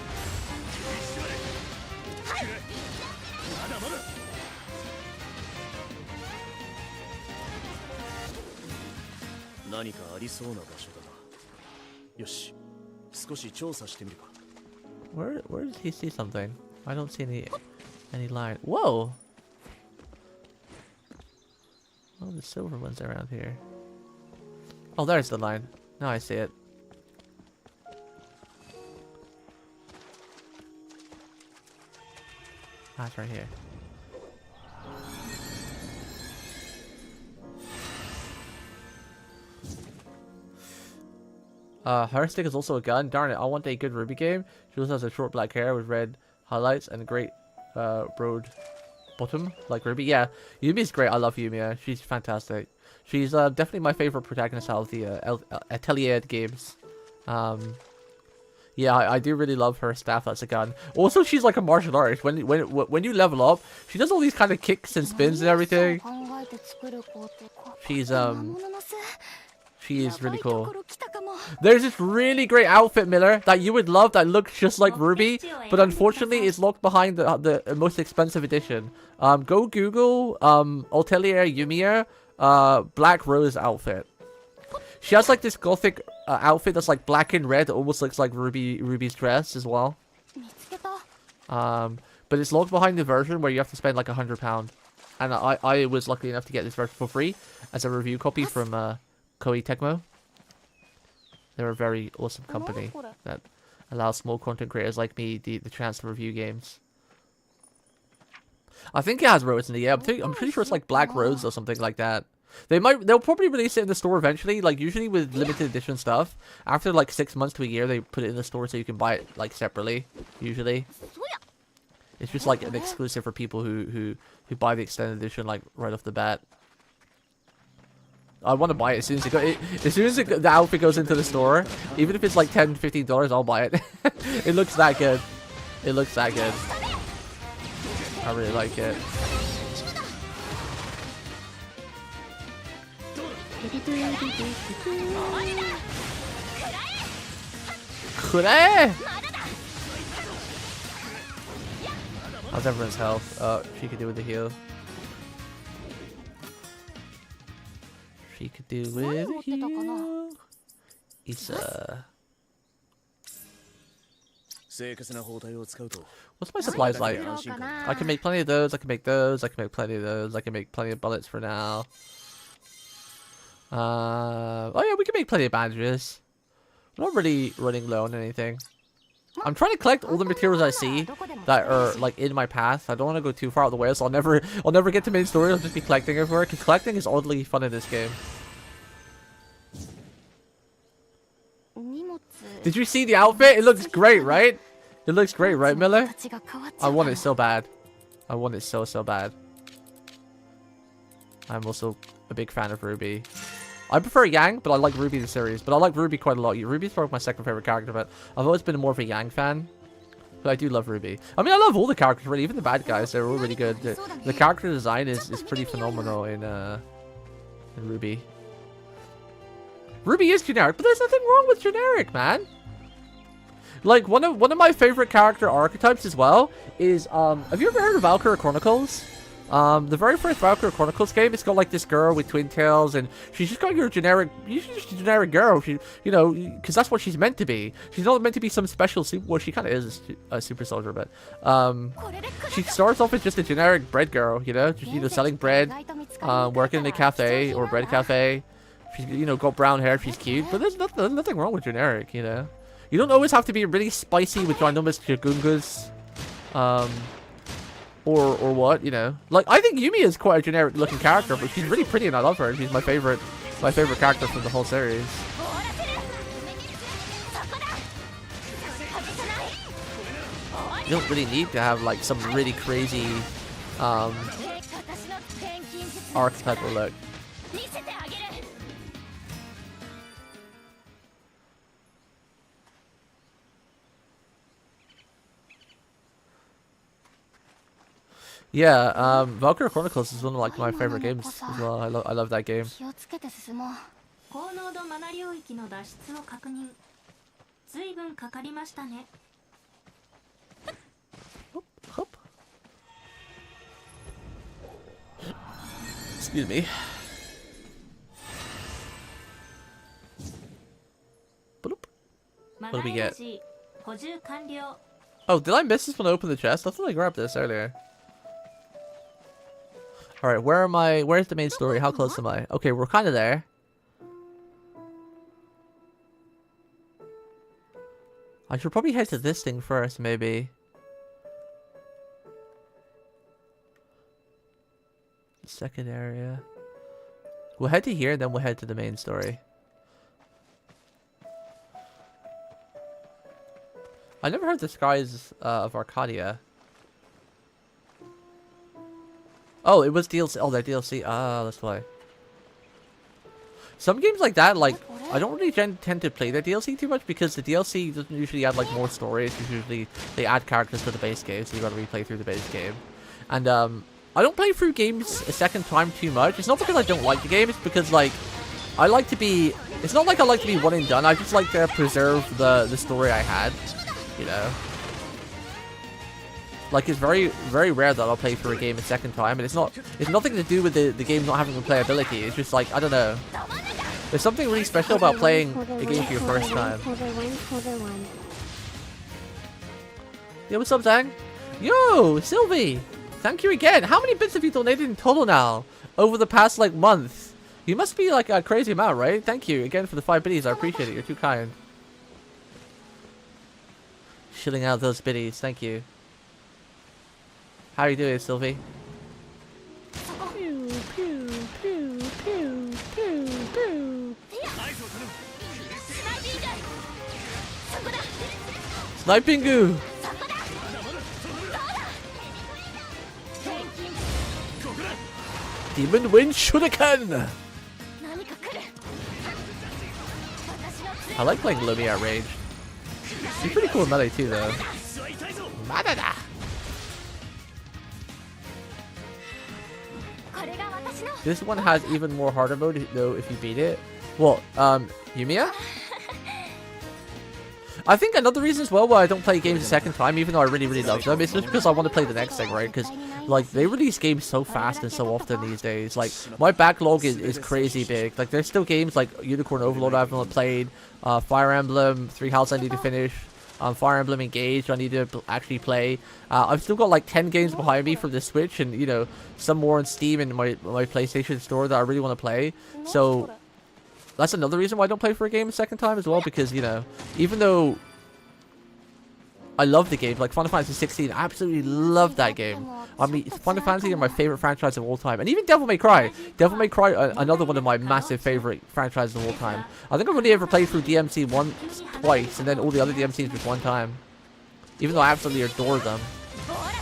Where does he see something? I don't see any line. Whoa! Oh, the silver ones around here. Oh, there's the line. Now I see it. Ah, it's right here. Her stick is also a gun. Darn it, I want a good Ruby game. She also has a short black hair with red highlights and a great broad bottom like Ruby. Yeah, Yumi's great. I love Yumia. She's fantastic. She's definitely my favorite protagonist out of the Atelier games. Yeah, I do really love her staff that's a gun. Also, she's like a martial artist. When you level up, she does all these kind of kicks and spins and everything. She's she is really cool. There's this really great outfit, Miller, that you would love that looks just like Ruby, but unfortunately it's locked behind the most expensive edition. Go Google Atelier Yumia Black Rose outfit. She has like this gothic outfit that's like black and red. It almost looks like Ruby's dress as well. But it's locked behind the version where you have to spend like £100. And I was lucky enough to get this version for free as a review copy from Koei Tecmo. They're a very awesome company that allows small content creators like me the chance to review games. I think it has rose in it. Yeah, I'm pretty sure it's like Black Rose or something like that. They'll probably release it in the store eventually. Like usually with limited edition stuff, after like 6 months to a year, they put it in the store so you can buy it like separately. Usually, it's just like an exclusive for people who buy the extended edition like right off the bat. I want to buy it as soon as the outfit goes into the store. Even if it's like $10-15, I'll buy it. It looks that good. It looks that good. I really like it. Koei! How's everyone's health? Oh, she could do with the heal. She could do with a heal. Isa. What's my supplies like? I can make plenty of those, I can make those, I can make plenty of those, I can make plenty of bullets for now. Oh yeah, we can make plenty of bandages. I'm not really running low on anything. I'm trying to collect all the materials I see that are like in my path. I don't want to go too far out of the way, so I'll never get to main story. I'll just be collecting everywhere. Because collecting is oddly fun in this game. Did you see the outfit? It looks great, right? It looks great, right, Miller? I want it so bad. I want it so bad. I'm also a big fan of Ruby. I prefer Yang, but I like Ruby the series. But I like Ruby quite a lot. Ruby's probably my second favorite character, but I've always been more of a Yang fan. But I do love Ruby. I mean, I love all the characters, really. Even the bad guys, they're all really good. The character design is pretty phenomenal in Ruby. Ruby is generic, but there's nothing wrong with generic, man. Like, one of my favorite character archetypes as well is, have you ever heard of Valkyrie Chronicles? The very first Valkyrie Chronicles game, it's got like this girl with twin tails, and she's just got your generic, she's just a generic girl. She, you know, because that's what she's meant to be. She's not meant to be some special super. Well, she kind of is a super soldier, but she starts off as just a generic bread girl. You know, just selling bread, working in a cafe or a bread cafe. She's got brown hair. She's cute, but there's nothing wrong with generic. You know, you don't always have to be really spicy with ginormous jagungas. Or what, like, I think Yumi is quite a generic looking character, but she's really pretty and I love her. She's my favorite character from the whole series. You don't really need to have like some really crazy archetypal look. Yeah, Valkyrie Chronicles is one of like my favorite games as well. I love that game. Hop. Excuse me. What do we get? Oh, did I miss this when I opened the chest? I thought I grabbed this earlier. Alright, where am I? Where's the main story? How close am I? Okay, we're kind of there. I should probably head to this thing first, maybe. The second area. We'll head to here, then we'll head to the main story. I never heard the Skies of Arcadia. Oh, it was DLC. Oh, that DLC. Ah, that's why. Some games like that, like, I don't really tend to play the DLC too much because the DLC doesn't usually add, like, more stories. Usually, they add characters to the base game, so you gotta replay through the base game. And, I don't play through games a second time too much. It's not because I don't like the game. It's because like I like to be. It's not like I like to be one and done. I just like to preserve the story I had. You know. Like it's very rare that I'll play through a game a second time, and it's nothing to do with the game not having replayability. It's just like I don't know. There's something really special about playing a game for your first time. Yo, what's up, Zang? Yo, Sylvie! Thank you again. How many bits have you donated in total now? Over the past, like, month? You must be, like, a crazy amount, right? Thank you again for the 5 biddies. I appreciate it. You're too kind. Shilling out those biddies. Thank you. How are you doing, Sylvie? Pew, pew, pew, pew, pew, pew. Sniping goo! Demon Wind Shuriken! I like playing Lumia at range. She's pretty cool in melee too, though. Madada! This one has even more harder mode, though, if you beat it. Well, Yumia? I think another reason as well why I don't play games a second time, even though I really love them, is just because I want to play the next thing, right? Because, like, they release games so fast and so often these days. Like, my backlog is crazy big. Like, there's still games like Unicorn Overlord I haven't played, Fire Emblem, 3 Houses I need to finish, Fire Emblem Engaged I need to actually play. I've still got like 10 games behind me from the Switch, and, you know, some more on Steam and my PlayStation store that I really want to play. So that's another reason why I don't play for a game a second time as well, because, you know, even though I love the game, like Final Fantasy 16, I absolutely love that game. I mean, Final Fantasy are my favorite franchise of all time, and even Devil May Cry. Devil May Cry, another one of my massive favorite franchises of all time. I think I've only ever played through DMC once, twice, and then all the other DMCs just one time. Even though I absolutely adore them.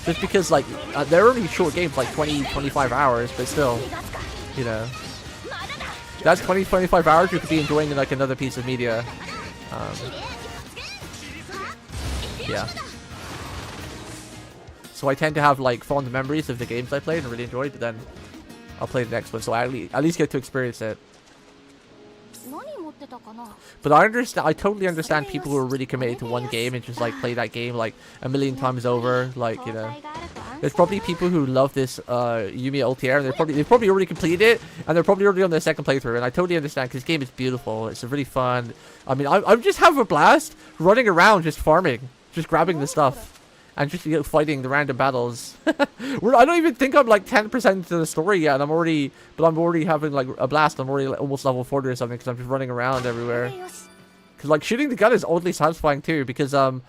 Just because, like, they're only short games, like 20-25 hours, but still, you know. That's 20-25 hours you could be enjoying in, like, another piece of media. Yeah. So I tend to have, like, fond memories of the games I played and really enjoyed, but then I'll play the next one, so I at least get to experience it. But I totally understand people who are really committed to one game and just, like, play that game, like, a million times over, like, you know. There's probably people who love this Yumia Ultier, and they've probably already completed it, and they're probably already on their second playthrough, and I totally understand, because this game is beautiful. It's really fun. I mean, I just have a blast running around just farming, just grabbing the stuff, and just, you know, fighting the random battles. I don't even think I'm like 10% into the story yet, and I'm already having like a blast. I'm already like, almost level 40 or something, because I'm just running around everywhere. Because like shooting the gun is oddly satisfying too, because on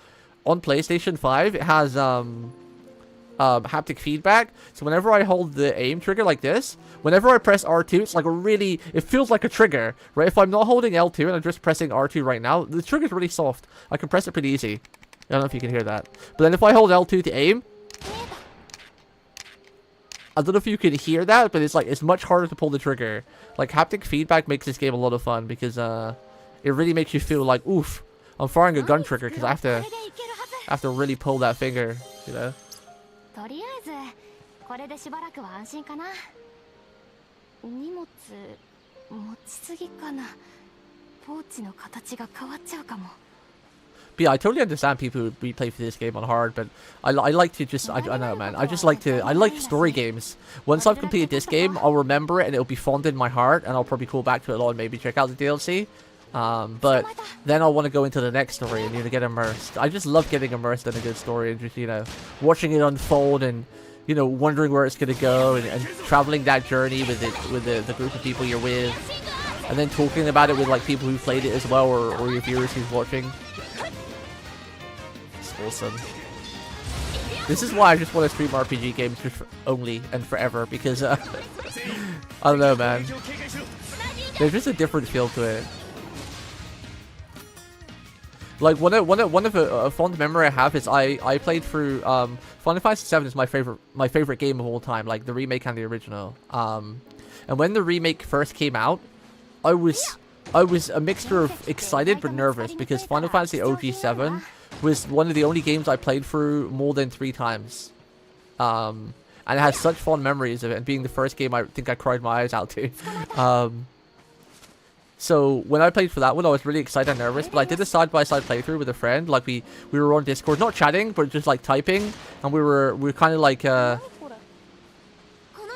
PlayStation 5 it has haptic feedback. So whenever I hold the aim trigger like this, whenever I press R2, it's like it feels like a trigger, right? If I'm not holding L2 and I'm just pressing R2 right now, the trigger's really soft. I can press it pretty easy. I don't know if you can hear that. But then if I hold L2 to aim, I don't know if you can hear that, but it's much harder to pull the trigger. Like, haptic feedback makes this game a lot of fun, because it really makes you feel like, oof, I'm firing a gun trigger, because I have to really pull that finger, you know? But yeah, I totally understand people who replay for this game on hard, but I like to just, I don't know, man. I like story games. Once I've completed this game, I'll remember it and it'll be fond in my heart, and I'll probably call back to it a lot and maybe check out the DLC. But then I'll want to go into the next story and, you know, get immersed. I just love getting immersed in a good story and just, you know, watching it unfold and, you know, wondering where it's going to go, and traveling that journey with the group of people you're with. And then talking about it with, like, people who played it as well, or your viewers who's watching. Awesome. This is why I just want to stream RPG games just only and forever, because I don't know, man. There's just a different feel to it. Like one of a fond memory I have is I played through Final Fantasy VII is my favorite game of all time, like the remake and the original. And when the remake first came out, I was a mixture of excited but nervous, because Final Fantasy OG 7 was one of the only games I played through more than 3 times. And and I had such fond memories of it. And being the first game, I think I cried my eyes out to. So when I played for that one, I was really excited and nervous. But I did a side-by-side playthrough with a friend. Like we were on Discord, not chatting, but just like typing, and we were kind of like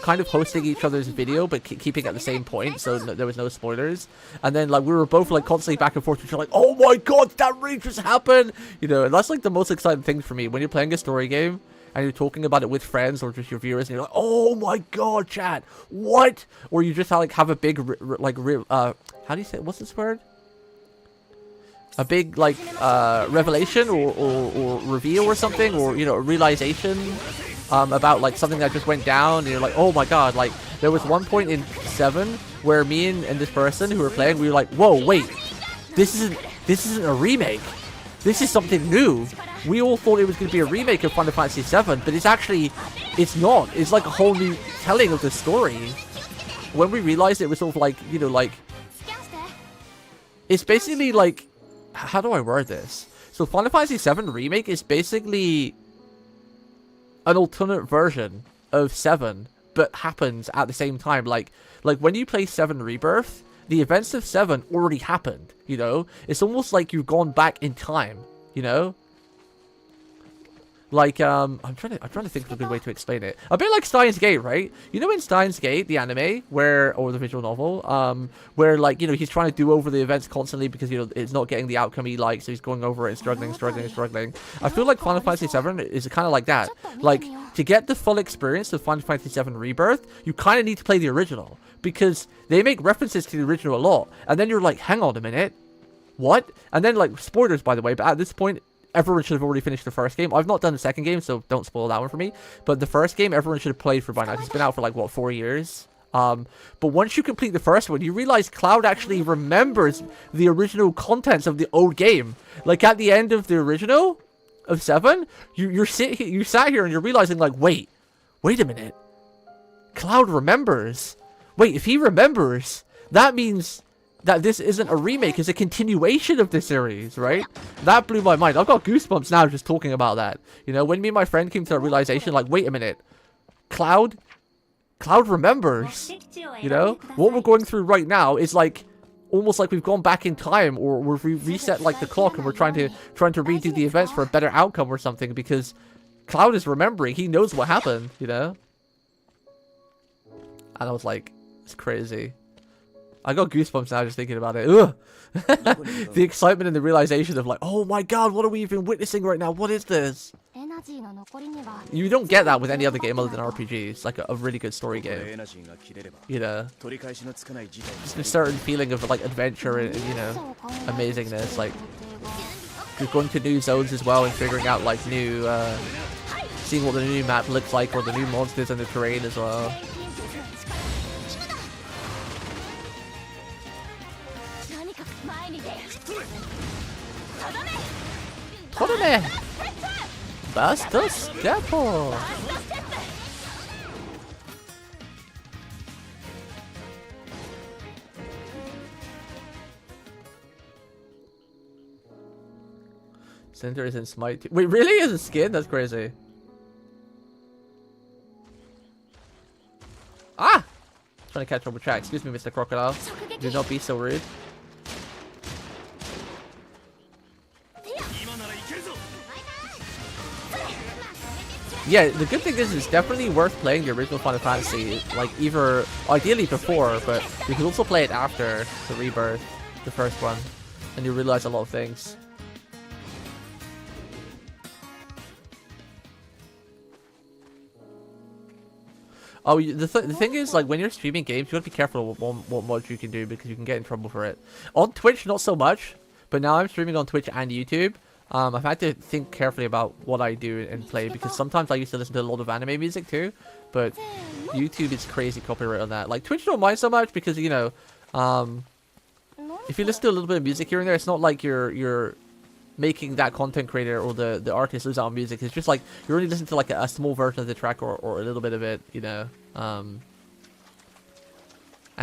kind of hosting each other's video, but keeping at the same point, so there was no spoilers. And then like we were both like constantly back and forth, like, oh my god, that really just happened, you know. And that's like the most exciting thing for me when you're playing a story game and you're talking about it with friends or just your viewers, and you're like, oh my god, chat, what? Or you just like have a big how do you say, what's this word? A big like revelation or reveal or something, or you know, a realization about like something that just went down, and you're like, oh my god. Like there was one point in 7 where me and this person who were playing, we were like, whoa, wait, this isn't a remake, this is something new. We all thought it was going to be a remake of Final Fantasy 7, but it's not. It's like a whole new telling of the story. When we realized it was sort of like, you know, like, it's basically like, how do I word this? So Final Fantasy 7 Remake is basically an alternate version of 7, but happens at the same time. Like when you play 7 Rebirth, the events of 7 already happened, you know? It's almost like you've gone back in time, you know? Like, I'm trying to think of a good way to explain it. A bit like Steins Gate, right? You know in Steins Gate, the anime, or the visual novel, where, like, you know, he's trying to do over the events constantly because, you know, it's not getting the outcome he likes, so he's going over it and struggling. I feel like Final Fantasy 7 is kind of like that. Like, to get the full experience of Final Fantasy 7 Rebirth, you kind of need to play the original, because they make references to the original a lot, and then you're like, hang on a minute, what? And then, like, spoilers, by the way, but at this point, everyone should have already finished the first game. I've not done the second game, so don't spoil that one for me. But the first game, everyone should have played for by now. It's been out for like, what, 4 years? But once you complete the first one, you realize Cloud actually remembers the original contents of the old game. Like at the end of the original of 7, you sat here and you're realizing like, wait a minute. Cloud remembers. Wait, if he remembers, that means that this isn't a remake, it's a continuation of the series, right? That blew my mind. I've got goosebumps now just talking about that. You know, when me and my friend came to that realization, like, wait a minute. Cloud remembers. You know? What we're going through right now is like, almost like we've gone back in time, or we've reset like the clock and we're trying to redo the events for a better outcome or something, because Cloud is remembering. He knows what happened, you know? And I was like, it's crazy. I got goosebumps now just thinking about it. Ugh. The excitement and the realization of like, oh my god, what are we even witnessing right now? What is this? You don't get that with any other game other than RPGs. Like a really good story game. You know? Just a certain feeling of like adventure and, you know, amazingness. Like, you're going to new zones as well and figuring out like new, seeing what the new map looks like or the new monsters and the terrain as well. Basta Steppo! Center is in Smite. Wait, really? Is a skin? That's crazy. Ah! Trying to catch up with track. Excuse me, Mr. Crocodile. Do not be so rude. Yeah, the good thing is it's definitely worth playing the original Final Fantasy, like either ideally before, but you can also play it after the Rebirth, the first one, and you realize a lot of things. Oh, the thing is, like, when you're streaming games, you gotta be careful with what mods you can do, because you can get in trouble for it. On Twitch, not so much, but now I'm streaming on Twitch and YouTube. I've had to think carefully about what I do and play, because sometimes I used to listen to a lot of anime music too, but YouTube is crazy copyright on that. Like, Twitch don't mind so much because, you know, if you listen to a little bit of music here and there, it's not like you're making that content creator or the artist lose out on music. It's just like you're only listening to like a small version of the track or a little bit of it, you know. And,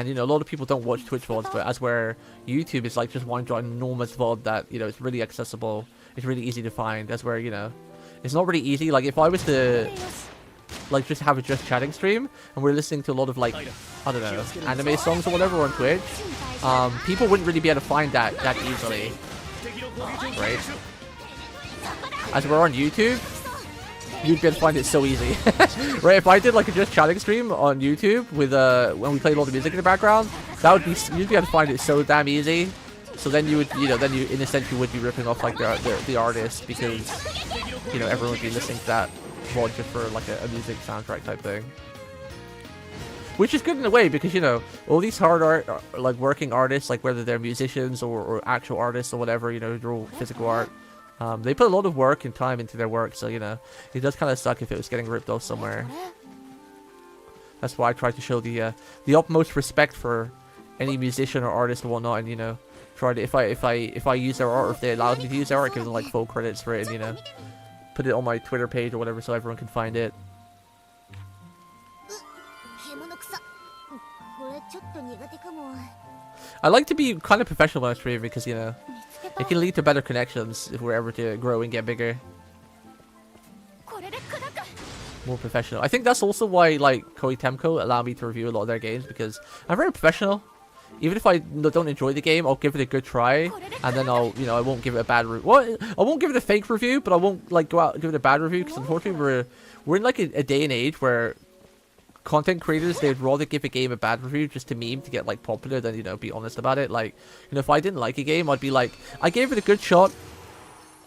you know, a lot of people don't watch Twitch VODs, but as where YouTube is like just one ginormous VOD that, you know, it's really accessible. It's really easy to find. That's where, you know, it's not really easy. Like, if I was to like just have a just chatting stream, and we're listening to a lot of like, I don't know, anime songs or whatever on Twitch, people wouldn't really be able to find that easily, right? As we're on YouTube, you'd be able to find it so easy, right? If I did like a just chatting stream on YouTube with when we played a lot of music in the background, that would be, you'd be able to find it so damn easy. So then you would, then you in a sense you would be ripping off like the artist, because everyone would be listening to that VOD just for like a music soundtrack type thing. Which is good in a way, because all these hard like working artists, like whether they're musicians or actual artists or whatever, draw physical art, they put a lot of work and time into their work. So it does kind of suck if it was getting ripped off somewhere. That's why I try to show the utmost respect for any musician or artist and whatnot, and try to, if I use their art, or if they allow me to use their art, give them like full credits for it, and put it on my Twitter page or whatever so everyone can find it. I like to be kind of professional when I stream, because it can lead to better connections if we're ever to grow and get bigger. More professional. I think that's also why like Koei Tecmo allow me to review a lot of their games, because I'm very professional. Even if I don't enjoy the game, I'll give it a good try, and then I won't give it a bad review. Well, I won't give it a fake review, but I won't like go out and give it a bad review, because unfortunately we're in like a day and age where content creators, they'd rather give a game a bad review just to meme to get like popular than be honest about it. Like if I didn't like a game, I'd be like, I gave it a good shot.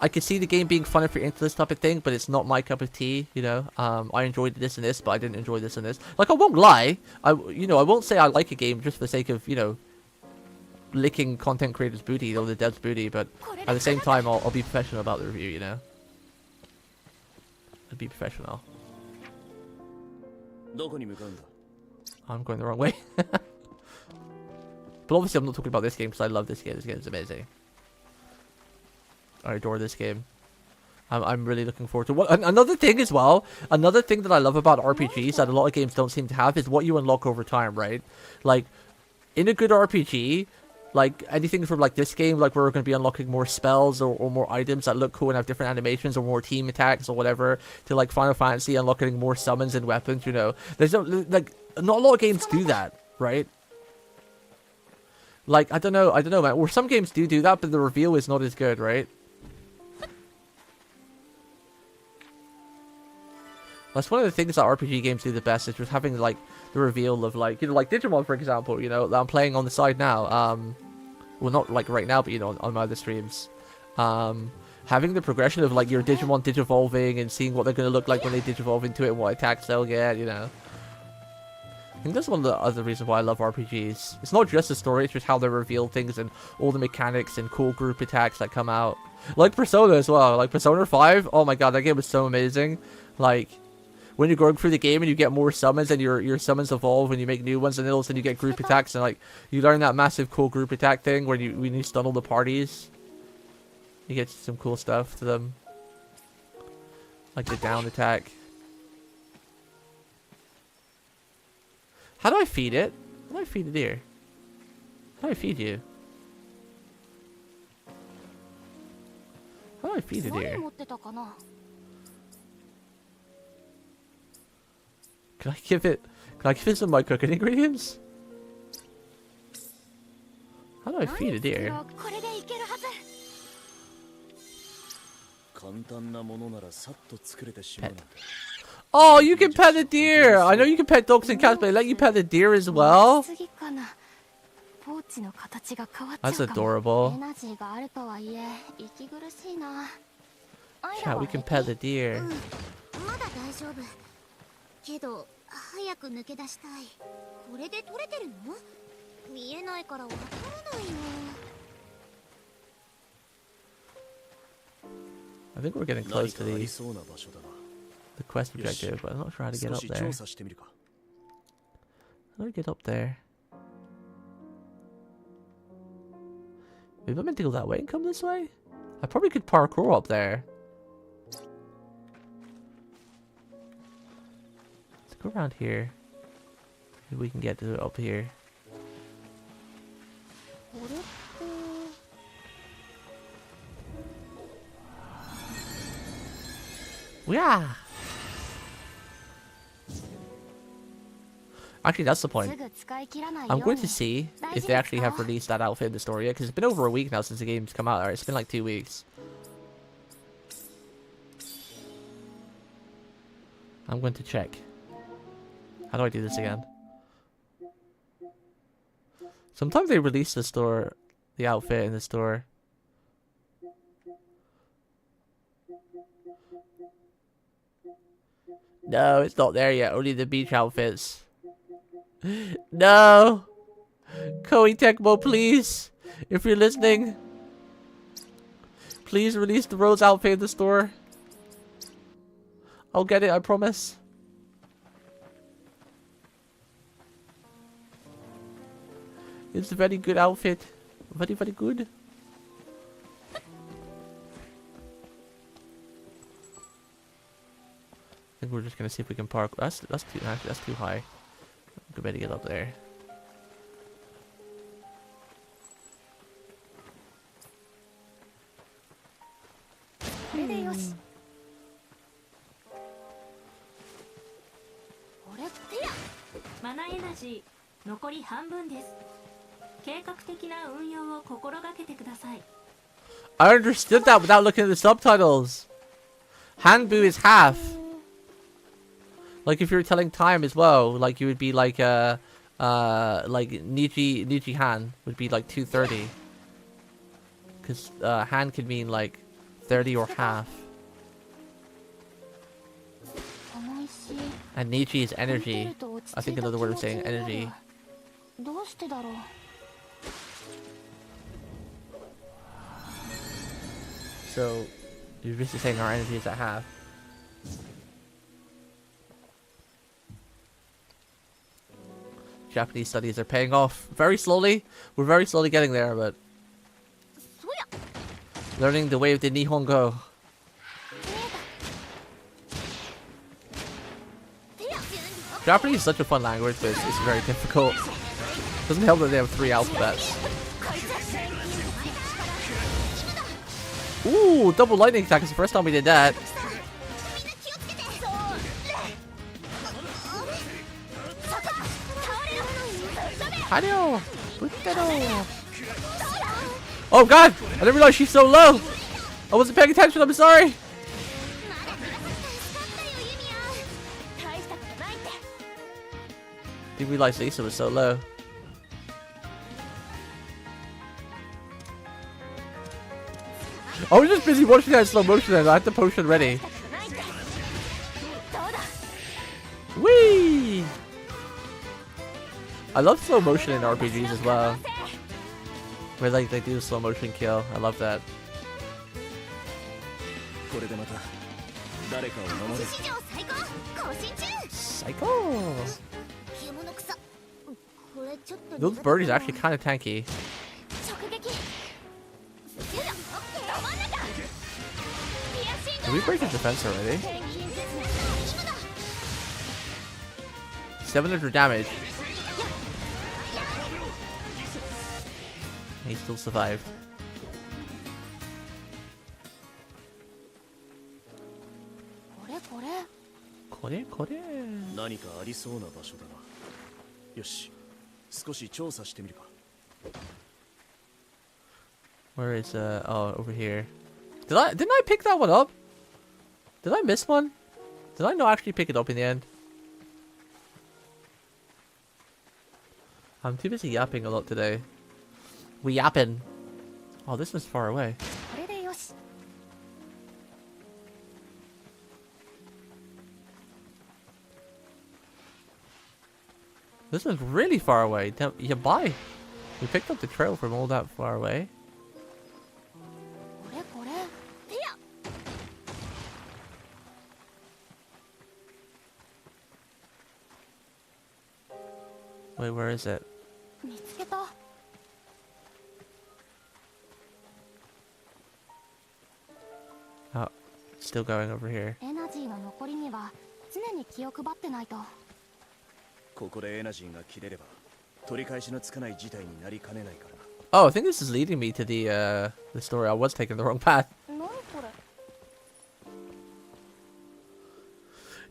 I could see the game being fun if you're into this type of thing, but it's not my cup of tea, I enjoyed this and this, but I didn't enjoy this and this. Like, I won't lie. I won't say I like a game just for the sake of, licking content creators' booty or the devs' booty, but at the same time, I'll be professional about the review, I'll be professional. I'm going the wrong way. But obviously, I'm not talking about this game, because I love this game. This game is amazing. I adore this game. I'm really looking forward to what. Another thing as well, another thing that I love about RPGs that a lot of games don't seem to have is what you unlock over time, right? Like, in a good RPG, like anything from like this game, like we're going to be unlocking more spells or more items that look cool and have different animations, or more team attacks or whatever, to like Final Fantasy unlocking more summons and weapons, There's no, like, not a lot of games do that, right? Like, I don't know, man. Or some games do that, but the reveal is not as good, right? That's one of the things that RPG games do the best, is just having like the reveal of like like Digimon, for example, that I'm playing on the side now. Well, not like right now, but on my other streams. Having the progression of like your Digimon digivolving and seeing what they're gonna look like when they digivolve into it and what attacks they'll get, I think that's one of the other reasons why I love RPGs. It's not just the story, it's just how they reveal things and all the mechanics and cool group attacks that come out. Like Persona as well. Like Persona 5, oh my god, that game was so amazing. Like, when you're going through the game and you get more summons and your summons evolve and you make new ones, and then all of a sudden you get group attacks, and like you learn that massive cool group attack thing when you stun all the parties. You get some cool stuff to them. Like the down attack. How do I feed it? How do I feed it here? How do I feed you? How do I feed it here? Can I give it some of my cooking ingredients? How do I feed it here? Pet. Oh, you can pet a deer! I know you can pet dogs and cats, but they let you pet a deer as well? That's adorable. Yeah, we can pet the deer. I think we're getting close to the quest objective, but I'm not sure how to get up there. How do I get up there? Maybe I'm meant to go that way and come this way? I probably could parkour up there. Go around here. Maybe we can get to it up here. Yeah. Actually, that's the point. I'm going to see if they actually have released that outfit in the store yet, because it's been over a week now since the game's come out. Or it's been like 2 weeks. I'm going to check. How do I do this again? Sometimes they release the outfit in the store. No, it's not there yet. Only the beach outfits. No! Koei Tecmo, please! If you're listening, please release the Rose outfit in the store. I'll get it, I promise. It's a very good outfit. Very, very good. I think we're just gonna see if we can park. That's too high. We better get up there. I understood that without looking at the subtitles. Hanbu is half. Like if you were telling time as well, like you would be like like Niji Han would be like 2:30. Cause Han could mean like 30 or half. And Niji is energy. I think another word of saying energy. So you're basically saying our energy is at half. Japanese studies are paying off very slowly. We're very slowly getting there, but learning the way of the Nihongo. Japanese is such a fun language, but it's very difficult. Doesn't help that they have 3 alphabets. Ooh, double lightning attack is the first time we did that. Hadio! Oh god! I didn't realize she's so low! I wasn't paying attention, I'm sorry! Didn't realize Lisa was so low. I was just busy watching that in slow motion and I had the potion ready. Whee! I love slow motion in RPGs as well. Where like they do a slow motion kill. I love that. Psycho! Those birdies are actually kind of tanky. Did we break the defense already? 700 damage. He still survived. Where is oh, over here. Didn't I pick that one up? Did I miss one? Did I not actually pick it up in the end? I'm too busy yapping a lot today. We yapping. Oh, this one's far away. This one's really far away. Yeah, bye. We picked up the trail from all that far away. Wait, where is it? Oh, still going over here. Oh, I think this is leading me to the story. I was taking the wrong path.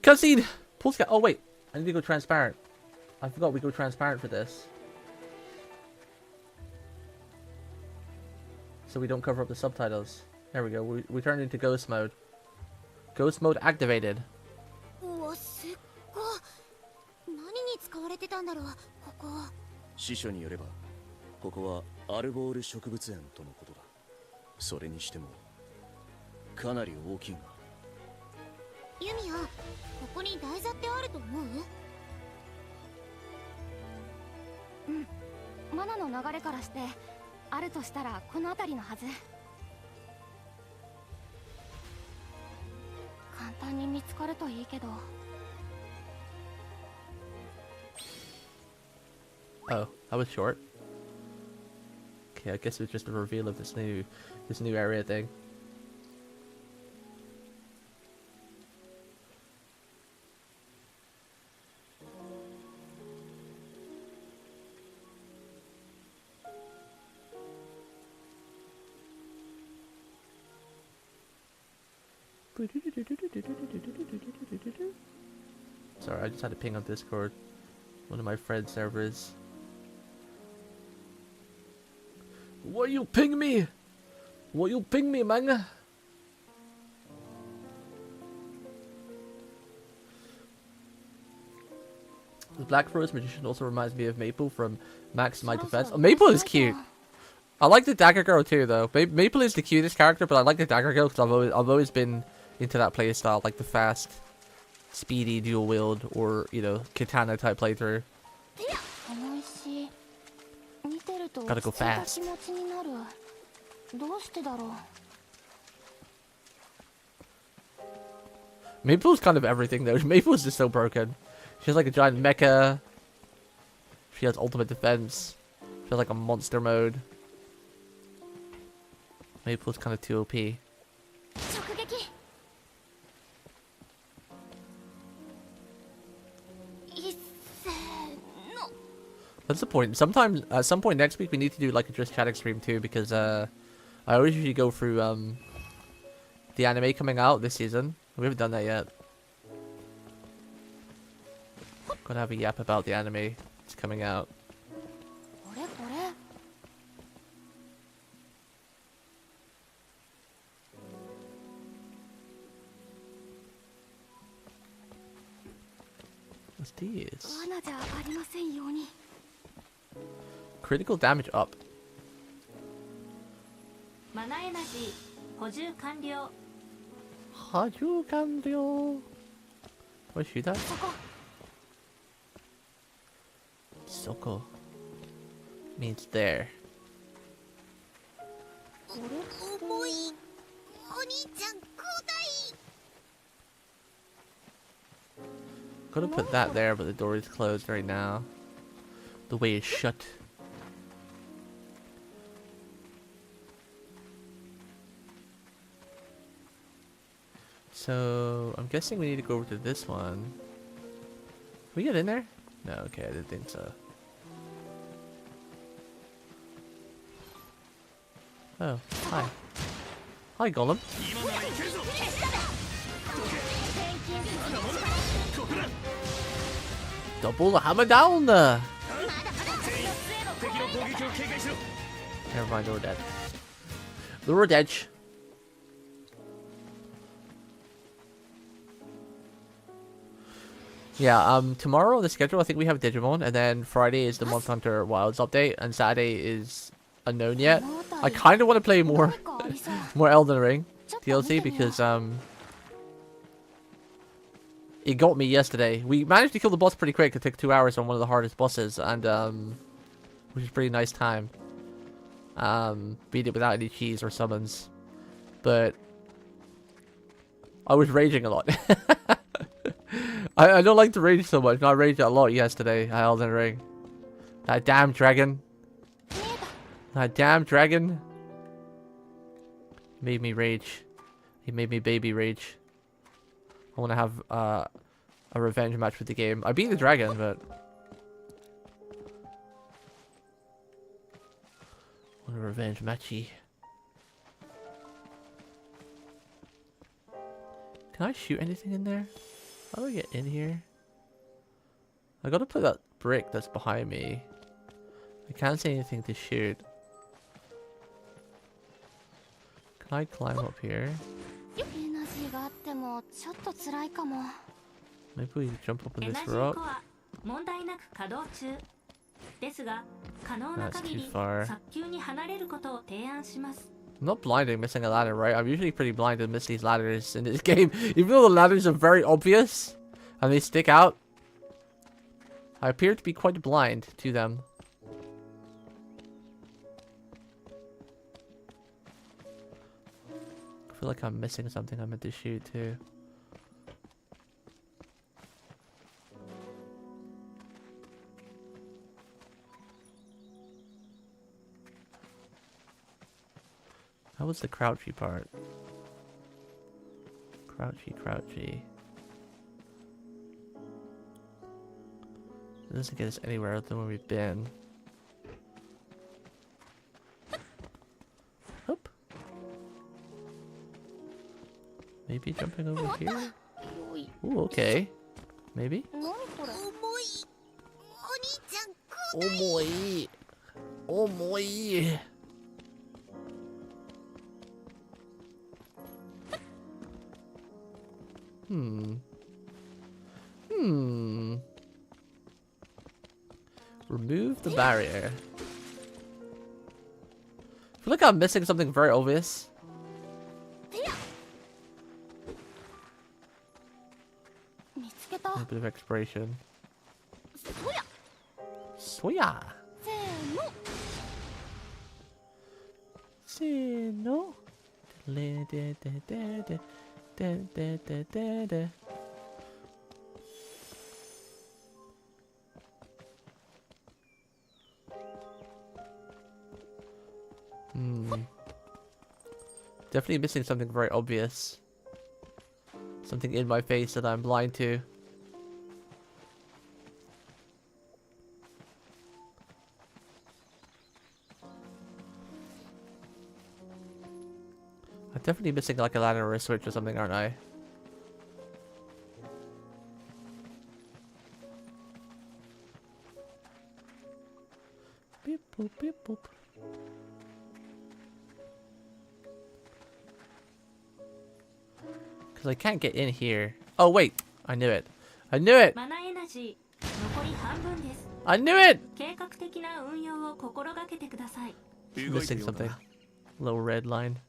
Cutscene! Pull scout. Oh wait, I need to go transparent. I forgot we go transparent for this. So we don't cover up the subtitles. There we go. We turn into ghost mode. Ghost mode activated. うわ、すっご。何に使われてたんだろう、ここ。司書によれば、ここはアルボール植物園とのことだ。それにしても、かなり大きいが。ユミヤ、ここに台座ってあると思う？うん。マナの流れからして、あるとしたらこの辺りのはず。簡単に見つかるといいけど。Oh, that was short. Okay, I guess it was just a reveal of this new area thing. Sorry, I just had a ping on Discord. One of my friend's servers. Why you ping me? Why you ping me, man? The Black Forest Magician also reminds me of Maple from Max My Defense. Oh, Maple is cute. I like the Dagger Girl too, though. Maple is the cutest character, but I like the Dagger Girl because I've always been into that playstyle, like the fast, speedy dual wield or katana type playthrough. Gotta go fast. Maple's kind of everything though. Maple's just so broken. She has like a giant mecha. She has ultimate defense. She has like a monster mode. Maple's kind of too OP. What's the point? Sometimes, at some point next week, we need to do like a Just Chatting stream too, because I always usually go through the anime coming out this season. We haven't done that yet. Gotta have a yap about the anime that's coming out. What's this? Critical damage up. Mana energy 補充完了. 補充完了. What should that? Soko means there. Could have put that there, but the door is closed right now. The way is shut. So I'm guessing we need to go over to this one. Can we get in there? No, okay, I didn't think so. Oh, hi. Hi, Golem. Double the hammer down! Never mind, they were dead. They were dead. Yeah, tomorrow on the schedule, I think we have Digimon, and then Friday is the Monster Hunter Wilds update, and Saturday is unknown yet. I kind of want to play more, more Elden Ring DLC because it got me yesterday. We managed to kill the boss pretty quick. It took 2 hours on one of the hardest bosses, and which is a pretty nice time. Beat it without any cheese or summons, but I was raging a lot. I don't like to rage so much, and I raged a lot yesterday at Elden Ring. That damn dragon. That damn dragon. Made me rage. He made me baby rage. I want to have a revenge match with the game. I beat the dragon, but... I want a revenge matchy. Can I shoot anything in there? How do I get in here? I gotta put that brick that's behind me. I can't see anything to shoot. Can I climb up here? エナジーがあってもちょっと辛いかも。 Maybe we jump up エ on ナ this ジー rock? コア問題なく稼働中ですが可能な That's 限 too り far. 早急に離れることを提案します I'm not blind at missing a ladder, right? I'm usually pretty blind to miss these ladders in this game. Even though the ladders are very obvious and they stick out, I appear to be quite blind to them. I feel like I'm missing something I meant to shoot too. How was the crouchy part? Crouchy, crouchy. It doesn't get us anywhere other than where we've been. Oop. Maybe jumping over here? Ooh, okay. Maybe? 何これ。 Omoi. Omoi. Remove the barrier. I feel like I'm missing something very obvious. A bit of exploration. Soya. Seno. Definitely missing something very obvious. Something in my face that I'm blind to. I'm definitely missing like a ladder or a switch or something, aren't I? Beep boop beep boop. Because I can't get in here. Oh wait, I knew it. I knew it! マナエナジー残り半分です I knew it! 計画的な運用を心がけてください Missing something. Little red line.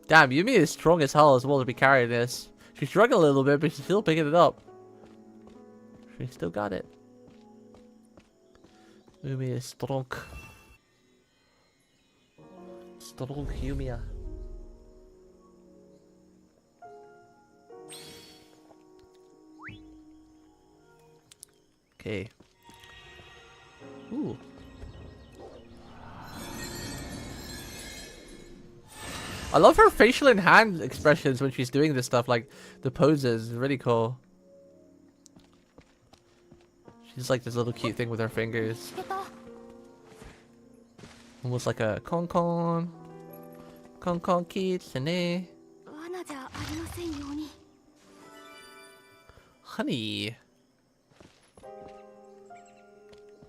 Damn, Yumi is strong as hell as well to be carrying this. She's struggling a little bit, but she's still picking it up. She still got it. Yumi is strong. Strong Yumia. Okay. Ooh. I love her facial and hand expressions when she's doing this stuff, like the poses. Really cool. She's like this little cute thing with her fingers. Almost like a con kitsune. 罠じゃありませんように。 Honey.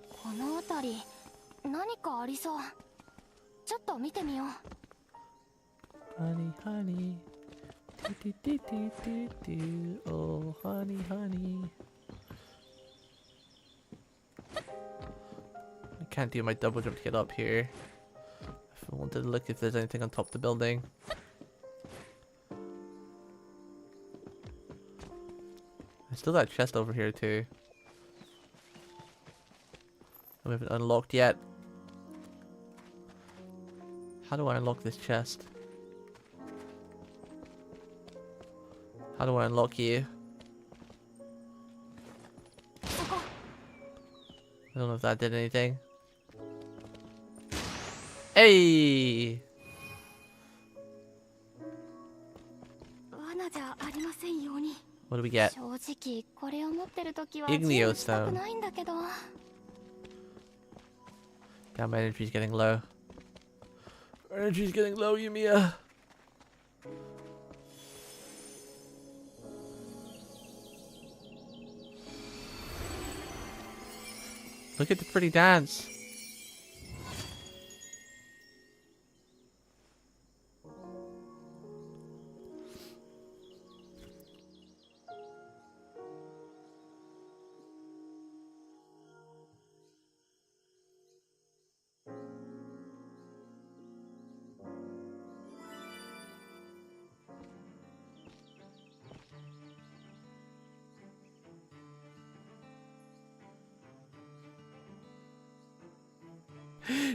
この辺り何かありそう。ちょっと見てみよう。 Honey, honey. Do, do, do, do, do, do. Oh, honey, honey. I can't do my double jump to get up here. If I wanted to look if there's anything on top of the building. There's still that chest over here too. We haven't unlocked yet. How do I unlock this chest? How do I unlock you? I don't know if that did anything. Hey! 罠じゃありませんように。 What do we get? 正直これを持ってるときは Igneo したく stone. ないんだけど。 Damn, my energy's getting low. Energy's getting low, Yumia. Look at the pretty dance.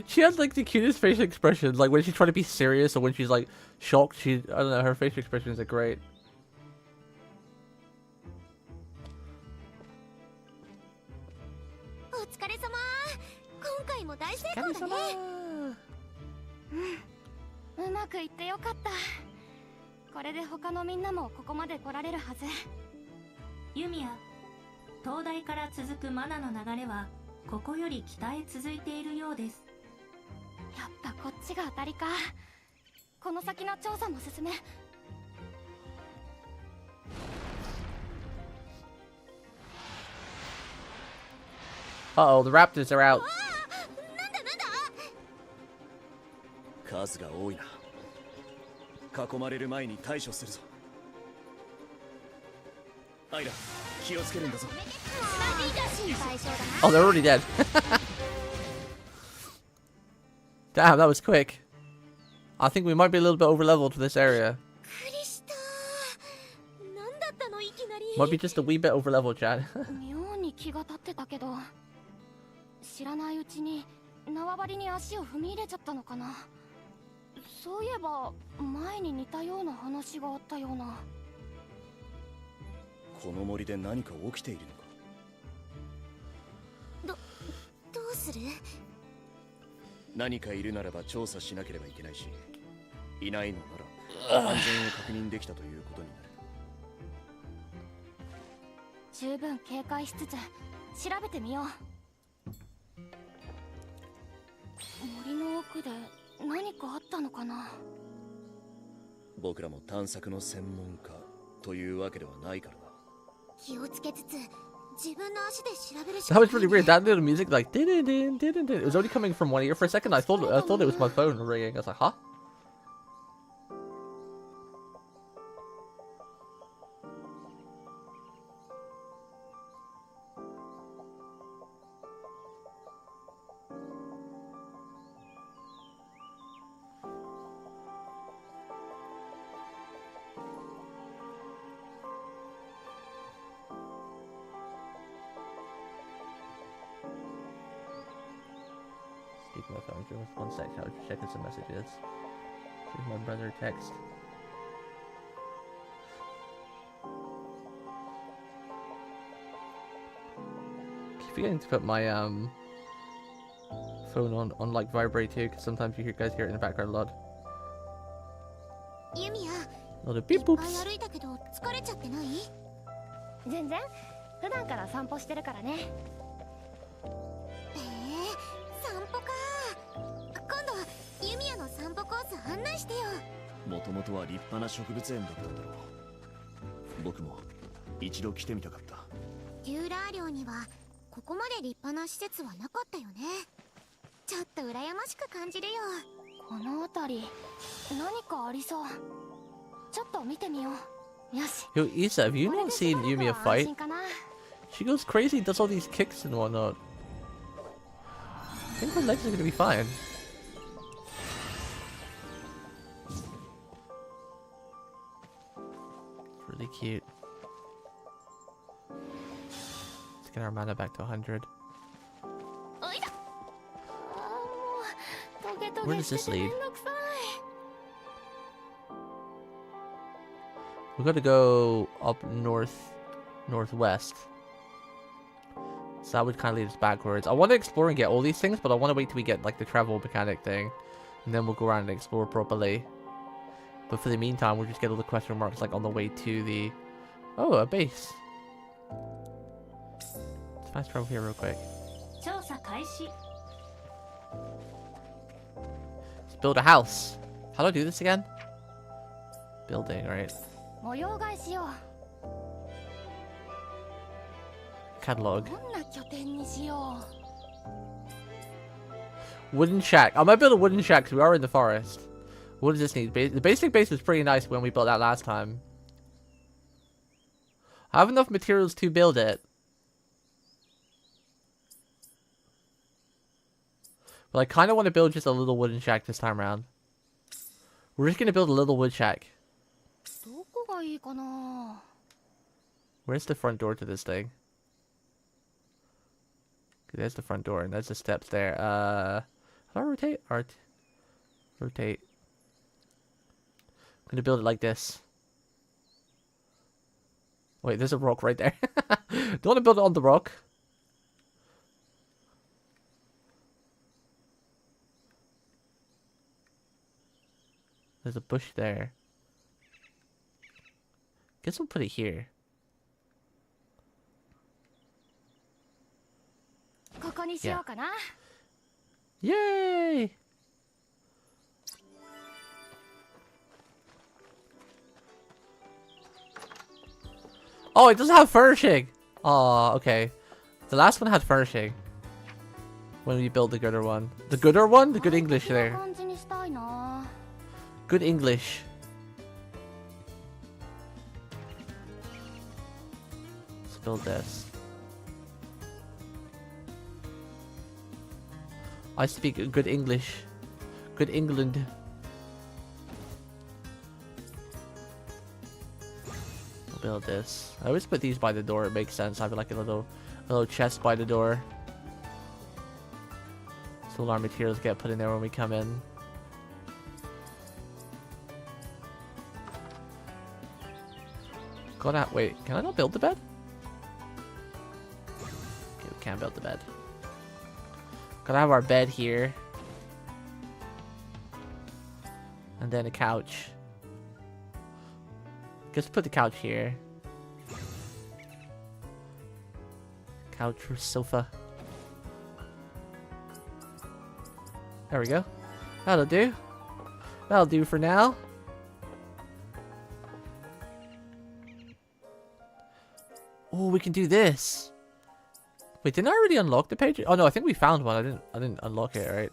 She has like the cutest facial expressions, like when she's trying to be serious or when she's like shocked. I don't know, her facial expressions are great. お疲れ様。今回も大成功だね。うまくいってよかった。これで他のみんなもここまで来られるはず。ユミヤ、東大から続くマナの流れはここより北へ続いているようです。やっぱこっちが当たりか。この先の調査も進め。Uh-oh, the raptors are out. なんだなんだ。数が多いな。囲まれる前に対処するぞ。アイラ、気をつけるんだぞ。心配性だな。 Oh, they're already dead. Damn, that was quick. I think we might be a little bit over-leveled for this area. びっくりした。なんだったのいきなり。 Might be just a wee bit over-leveled, Chad. 妙に気が立ってたけど、知らないうちに縄張りに足を踏み入れちゃったのかな。そういえば前に似たような話があったような。この森で何か起きているのか。どうする？何かいるならば調査しなければいけないし、いないのなら安全を確認できたということになる。十分警戒しつつ調べてみよう。森の奥で何かあったのかな。僕らも探索の専門家というわけではないからな。気をつけつつ自分の足で調べるし That was really weird. That little music, like, din-din-din, din-din-din. It was only coming from one ear. For a second, I thought it was my phone ringing. I was like, huh? Speaking of phone, just 1 sec. I was checking some messages. Here's my brother text. Keep forgetting to put my phone on like vibrate too, because sometimes you guys hear it in the background a lot. ユミヤ、 A lot of beep いっぱい boops. 歩いたけど疲れちゃってない？全然。普段から散歩してるからね。散歩か。今度はユミヤの散歩コース案内してよ。もともとは立派な植物園だったんだろう。僕も一度来てみたかった。デューラー寮にはここまで立派な施設はなかったよね。ちょっと羨ましく感じるよ。この辺り何かありそう。ちょっと見てみよう。よし。 Yo, Isa, have you not seen Yumia fight? She goes crazy, does all these kicks and whatnot. I think her legs are gonna be fine. Really cute. Let's get our mana back to 100. Where does this lead? We gotta go up northwest. So that would kind of lead us backwards. I want to explore and get all these things, but I want to wait till we get like the travel mechanic thing, and then we'll go around and explore properly. But for the meantime, we'll just get all the question marks like on the way to the... Oh, a base. Let's fast travel here real quick. 調査開始。 Let's build a house. How do I do this again? Building, right? 模様替えしよう。 Catalog. どんな拠点にしよ Wooden shack. I might build a wooden shack because we are in the forest. What does this need? The basic base was pretty nice when we built that last time. I have enough materials to build it. But I kind of want to build just a little wooden shack this time around. We're just going to build a little wood shack. Where's the front door to this thing? Okay, there's the front door, and there's the steps there. How do I rotate? Rotate. I'm going to build it like this. Wait, there's a rock right there. Don't want to build it on the rock. There's a bush there. Guess we'll put it here. Yeah. Yay! Oh, it doesn't have furnishing. Oh, okay. The last one had furnishing. When we built the gooder one. The gooder one? The good English there. Good English. Let's build this. I speak good English. Good England. I'll build this. I always put these by the door. It makes sense. I have like a little chest by the door. So all our materials get put in there when we come in. Wait, can I not build the bed? Okay, we can't build the bed. Gotta have our bed here. And then a couch. Just put the couch here. Couch or sofa. There we go. That'll do. That'll do for now. Oh, we can do this. Wait, didn't I already unlock the page? Oh no, I think we found one. I didn't unlock it, right?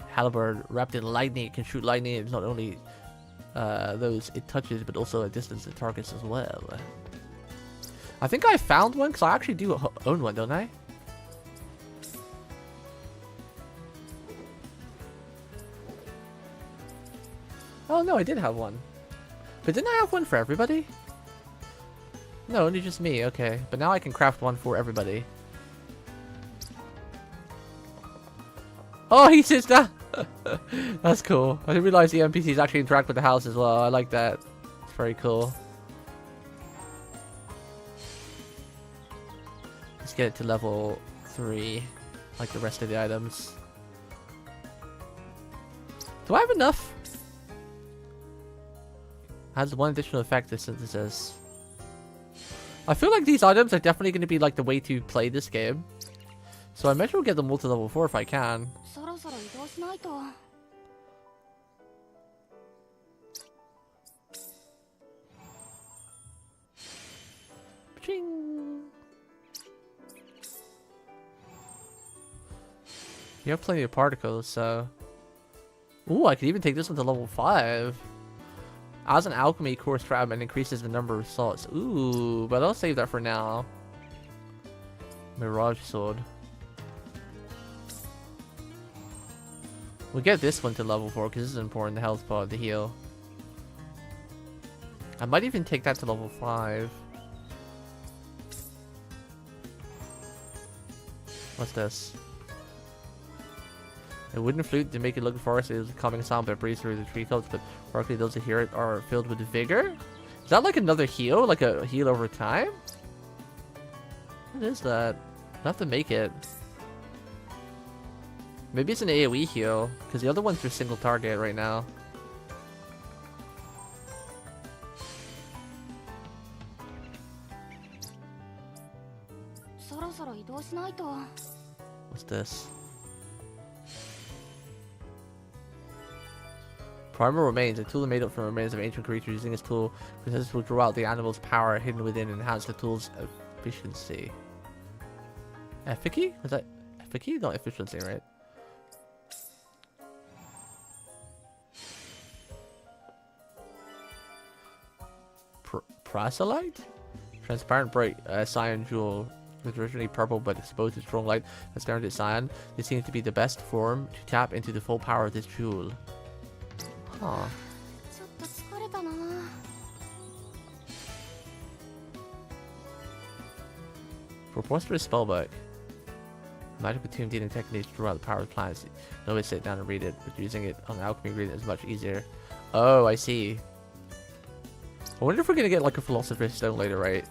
Halberd wrapped in lightning. It can shoot lightning. It's not only those it touches, but also at distance it targets as well. I think I found one because I actually do own one, don't I? Oh no, I did have one. But didn't I have one for everybody? No, only just me. Okay, but now I can craft one for everybody. Oh, he sits down. That's cool. I didn't realize the NPCs actually interact with the house as well. I like that. It's very cool. Let's get it to level 3, like the rest of the items. Do I have enough? Has one additional effect to synthesis. I feel like these items are definitely going to be like the way to play this game. So I might as well get them all to level 4 if I can. Ching. You have plenty of particles, so... Ooh, I could even take this one to level 5. As an alchemy course fragment increases the number of salts. Ooh, but I'll save that for now. Mirage sword. We'll get this one to level 4 because this is important, the health pod, the heal. I might even take that to level 5. What's this? A wooden flute to make it look forest is a calming sound that breathes through the tree tops, but partly those who hear it are filled with vigor. Is that like another heal? Like a heal over time? What is that? I have to make it. Maybe it's an AoE heal, because the other one's just single target right now. What's this? Primal remains. A tool made up from remains of ancient creatures. Using this tool, possessors will draw out the animal's power hidden within and enhance the tool's efficiency. Efficacy? Was that efficacy? Not efficiency, right? Prasolite? Transparent bright cyan jewel. It's originally purple but exposed to strong light that's turned it cyan. This seems to be the best form to tap into the full power of this jewel. Huh. Preposterous spellbook. Magical tomb dealing techniques to draw out the power of plants. Nobody sit down and read it, but using it on the alchemy ingredient is much easier. Oh, I see. I wonder if we're gonna get like a philosopher's stone later, right?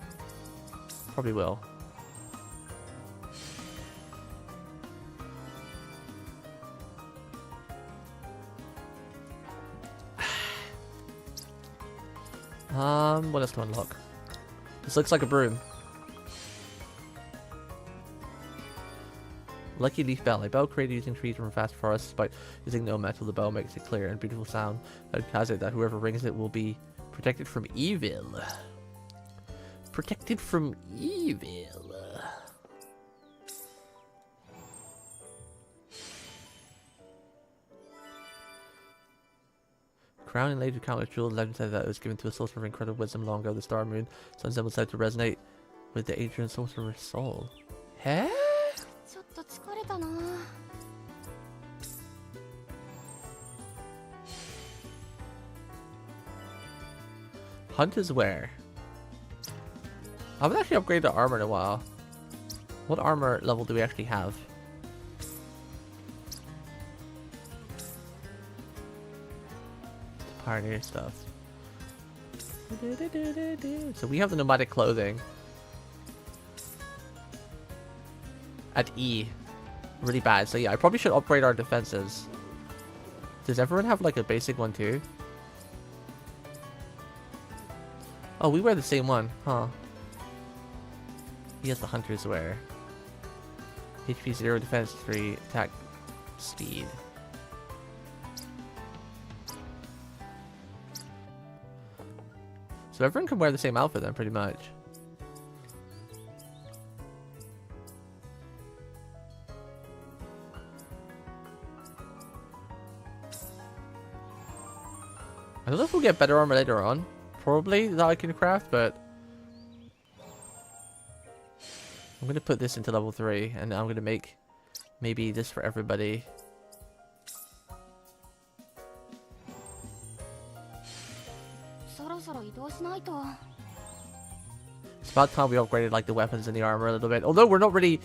Probably will. What else to unlock? This looks like a broom. Lucky leaf bell. A bell created using trees from vast forests. By using no metal, the bell makes a clear and beautiful sound that has it that whoever rings it will be protected from evil. Protected from evil. Crown inlaid with countless jewels. Legend said that it was given to a sorcerer of incredible wisdom long ago. The star moon. Sun symbol said to resonate with the ancient sorcerer's soul. Huh? Hunter's wear. I haven't actually upgraded the armor in a while. What armor level do we actually have? Pioneer stuff. So we have the nomadic clothing. At E. Really bad. So yeah, I probably should upgrade our defenses. Does everyone have like a basic one too? Oh, we wear the same one, huh? He has the hunter's wear. HP 0, defense 3, attack speed. So everyone can wear the same outfit then, pretty much. I don't know if we'll get better armor later on. Probably that I can craft, but I'm gonna put this into level 3, and I'm gonna make maybe this for everybody. It's about time we upgraded like the weapons and the armor a little bit. Although we're not really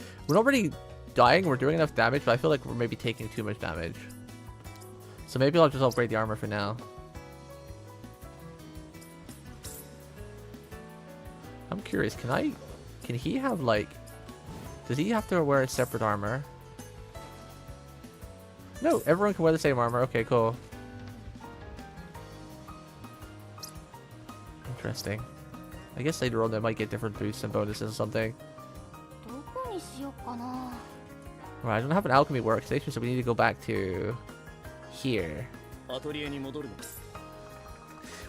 dying. We're doing enough damage, but I feel like we're maybe taking too much damage. So maybe I'll just upgrade the armor for now. I'm curious, can he have like, does he have to wear a separate armor? No, everyone can wear the same armor. Okay, cool. Interesting. I guess later on they might get different boosts and bonuses or something. Right, I don't have an alchemy workstation, so we need to go back to here. We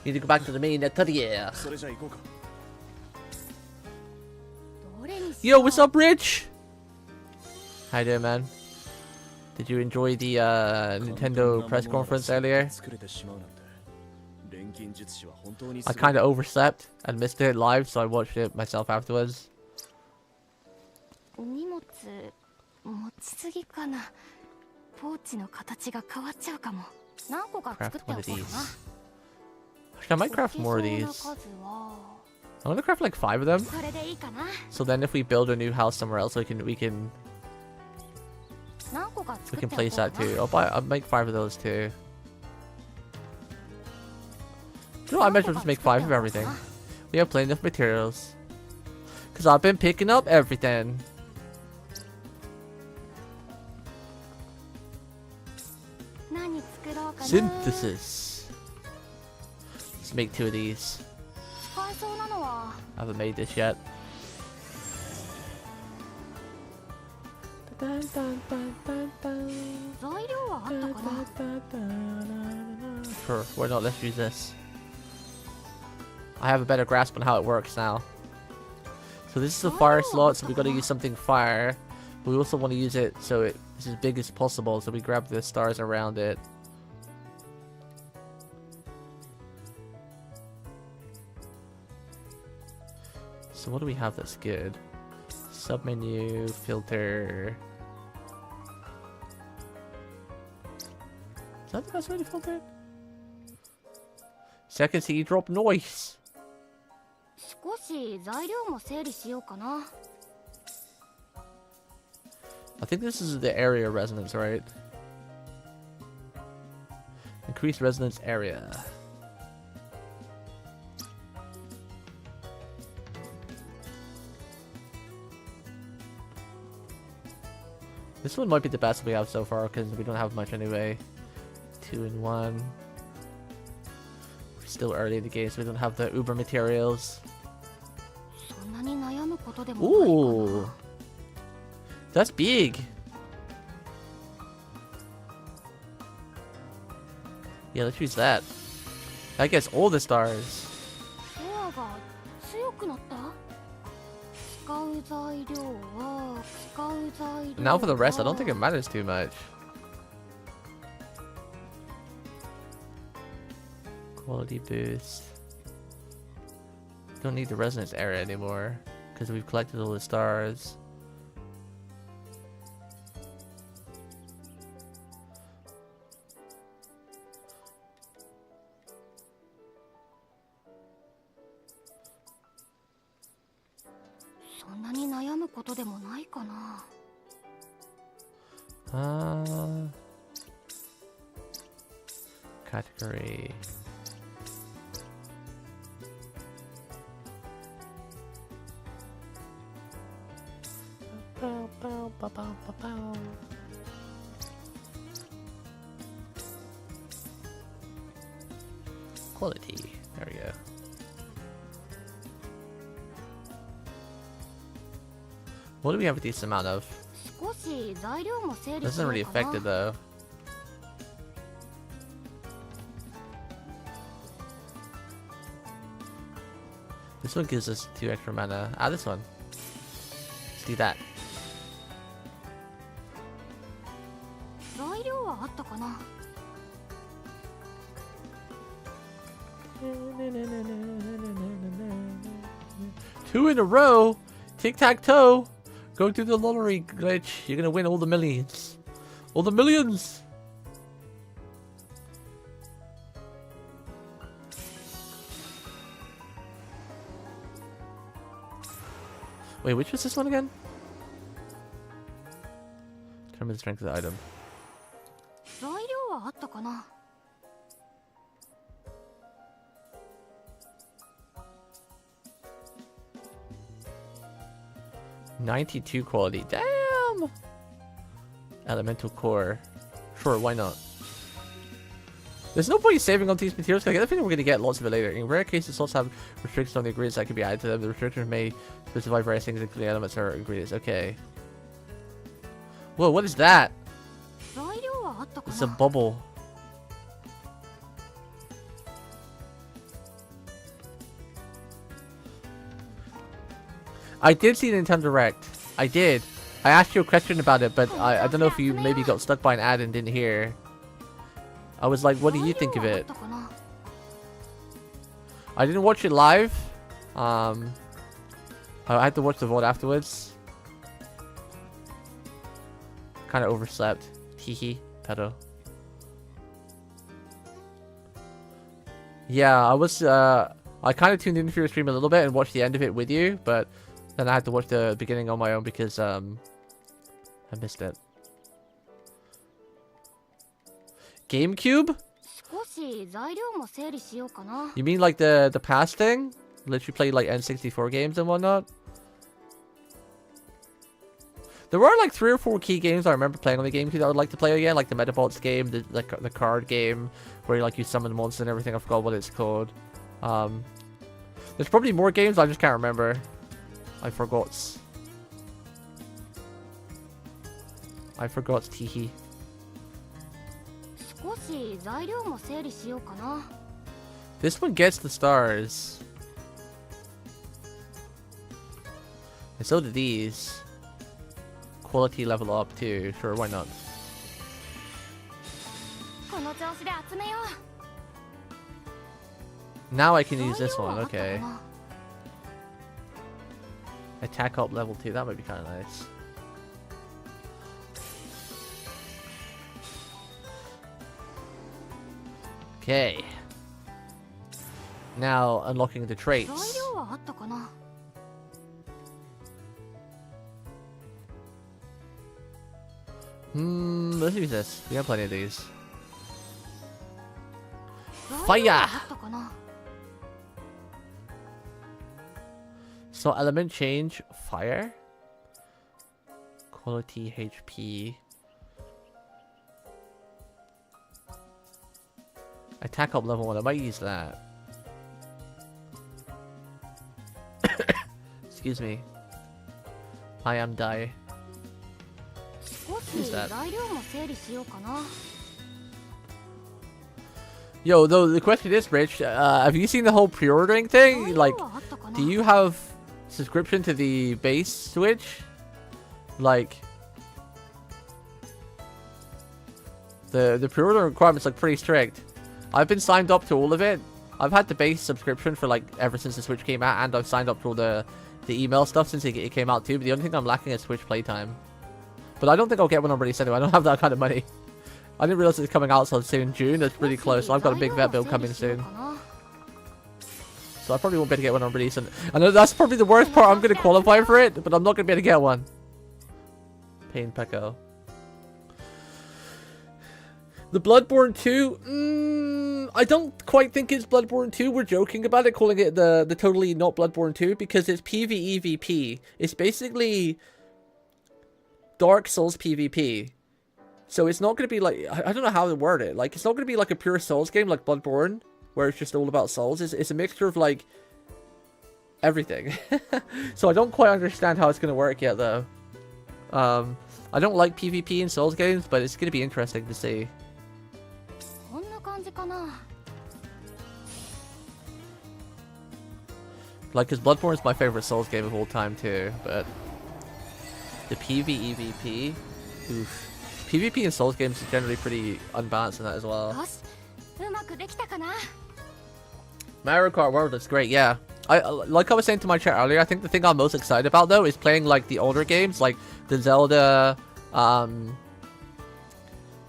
need to go back to the main atelier. Yo, what's up, Rich? How you doing, man? Did you enjoy the Nintendo press conference earlier? I kind of overslept and missed it live, so I watched it myself afterwards. Craft one of these. Actually, I might craft more of these. I'm gonna craft like 5 of them. So then if we build a new house somewhere else, we can place that too. I'll make 5 of those too. You know, I might as well just make 5 of everything. We have plenty of materials. Cause I've been picking up everything. Synthesis. Let's make 2 of these. I haven't made this yet. Sure, why not? Let's use this. I have a better grasp on how it works now. So this is a fire slot, so we got to use something fire. But we also want to use it so it's as big as possible, so we grab the stars around it. So what do we have that's good? Submenu, filter. Is that the best way to filter it? Second C drop noise. 少し材料も整理しようかな。 I think this is the area resonance, right? Increase resonance area. This one might be the best we have so far because we don't have much anyway. 2 in 1. We're still early in the game, so we don't have the uber materials. そんなに悩むことでもないかな。 Ooh! That's big! Yeah, let's use that. That gets all the stars. ペアが強くなった？使う材料は使う材料。 Now for the rest, I don't think it matters too much. Quality boost. Don't need the resonance area anymore because we've collected all the stars. Category. Quality. There we go. What do we have a decent amount of? Doesn't really affect it though. This one gives us 2 extra mana. Ah, this one. Let's do that. Two in a row. Tic-tac-toe. Go through the lottery glitch. You're gonna win all the millions. All the millions. Wait, which was this one again? Determine the strength of the item. 材料はあったかな? $92 quality. Damn! Elemental core. Sure, why not? There's no point saving on these materials because I think we're going to get lots of it later. In rare cases, slots have restrictions on the ingredients that can be added to them. The restrictions may specify various things, including elements or ingredients. Okay. Whoa, what is that? It's a bubble. I did see Nintendo Direct. I did. I asked you a question about it, but I don't know if you maybe got stuck by an ad and didn't hear. I was like, what do you think of it? I didn't watch it live. I had to watch the VOD afterwards. Kind of overslept. Hehe. Pedo. Yeah, I was, I kind of tuned in for your stream a little bit and watched the end of it with you, but then I had to watch the beginning on my own because, I missed it. GameCube? You mean like the past thing? Literally play like N64 games and whatnot? There were like 3 or 4 key games I remember playing on the GameCube that I would like to play again, like the Metabots game, the card game, where like you summon monsters and everything. I forgot what it's called. There's probably more games I just can't remember. I forgot. I forgot Teehee. 少し材料も整理しようかな。 This one gets the stars. And so do these. Quality level up too. Sure, why not? この調子で集めよう。 Now I can use this 材料は one, あったか okay. な。 Attack up level 2, that might be kind of nice. Okay. Now unlocking the 材 traits. 料はあったかな。 Let's use this. We have plenty of these. 材料はあったかな。 So element change, fire. Quality HP. Attack up level 1, I might use that. Excuse me. I am die. 少し材料も整理しようかな。 Yo, though the question is, Rich, have you seen the whole pre-ordering 材 thing? 料 Like, はあったかな。 do you have subscription to the base Switch? Like, the pre-order requirements look pretty strict. I've been signed up to all of it. I've had the base subscription for like ever since the Switch came out, and I've signed up to all the email stuff since it came out too. But the only thing I'm lacking is Switch playtime. But I don't think I'll get one on release anyway. I don't have that kind of money. I didn't realize it's coming out so soon. June. That's really close. So I've got a big vet build coming soon. So I probably won't be able to get one on release. And I know that's probably the worst part. I'm going to qualify for it, but I'm not going to be able to get one. Pain Pecco. The Bloodborne 2, I don't quite think it's Bloodborne 2. We're joking about it, calling it the totally not Bloodborne 2, because it's PvEVP. It's basically Dark Souls PvP. So it's not going to be like, I don't know how to word it. Like, it's not going to be like a pure Souls game like Bloodborne, where it's just all about Souls. It's a mixture of like everything. So I don't quite understand how it's going to work yet, though. I don't like PvP in Souls games, but it's going to be interesting to see. こんな感じかな。 Like, because Bloodborne is my favorite Souls game of all time, too, but the PvEVP, oof. PvP in Souls games is generally pretty unbalanced in that as well. よし、うまくできたかな。 Mario Kart World is great, yeah. Like I was saying to my chat earlier, I think the thing I'm most excited about, though, is playing, like, the older games, like the Zelda,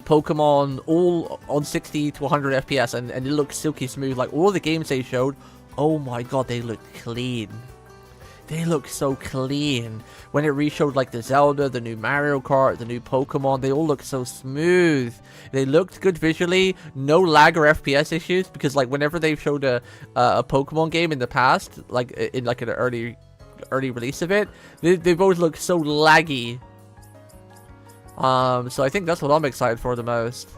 Pokemon, all on 60 to 100 FPS, and it looks silky smooth. Like, all the games they showed, oh my god, they look clean. They look so clean. When it re-showed, like, the Zelda, the new Mario Kart, the new Pokemon, they all look so smooth. They looked good visually, no lag or FPS issues, because, like, whenever they've showed a Pokemon game in the past, like, in, like, an early release of it, they've always looked so laggy. So I think that's what I'm excited for the most,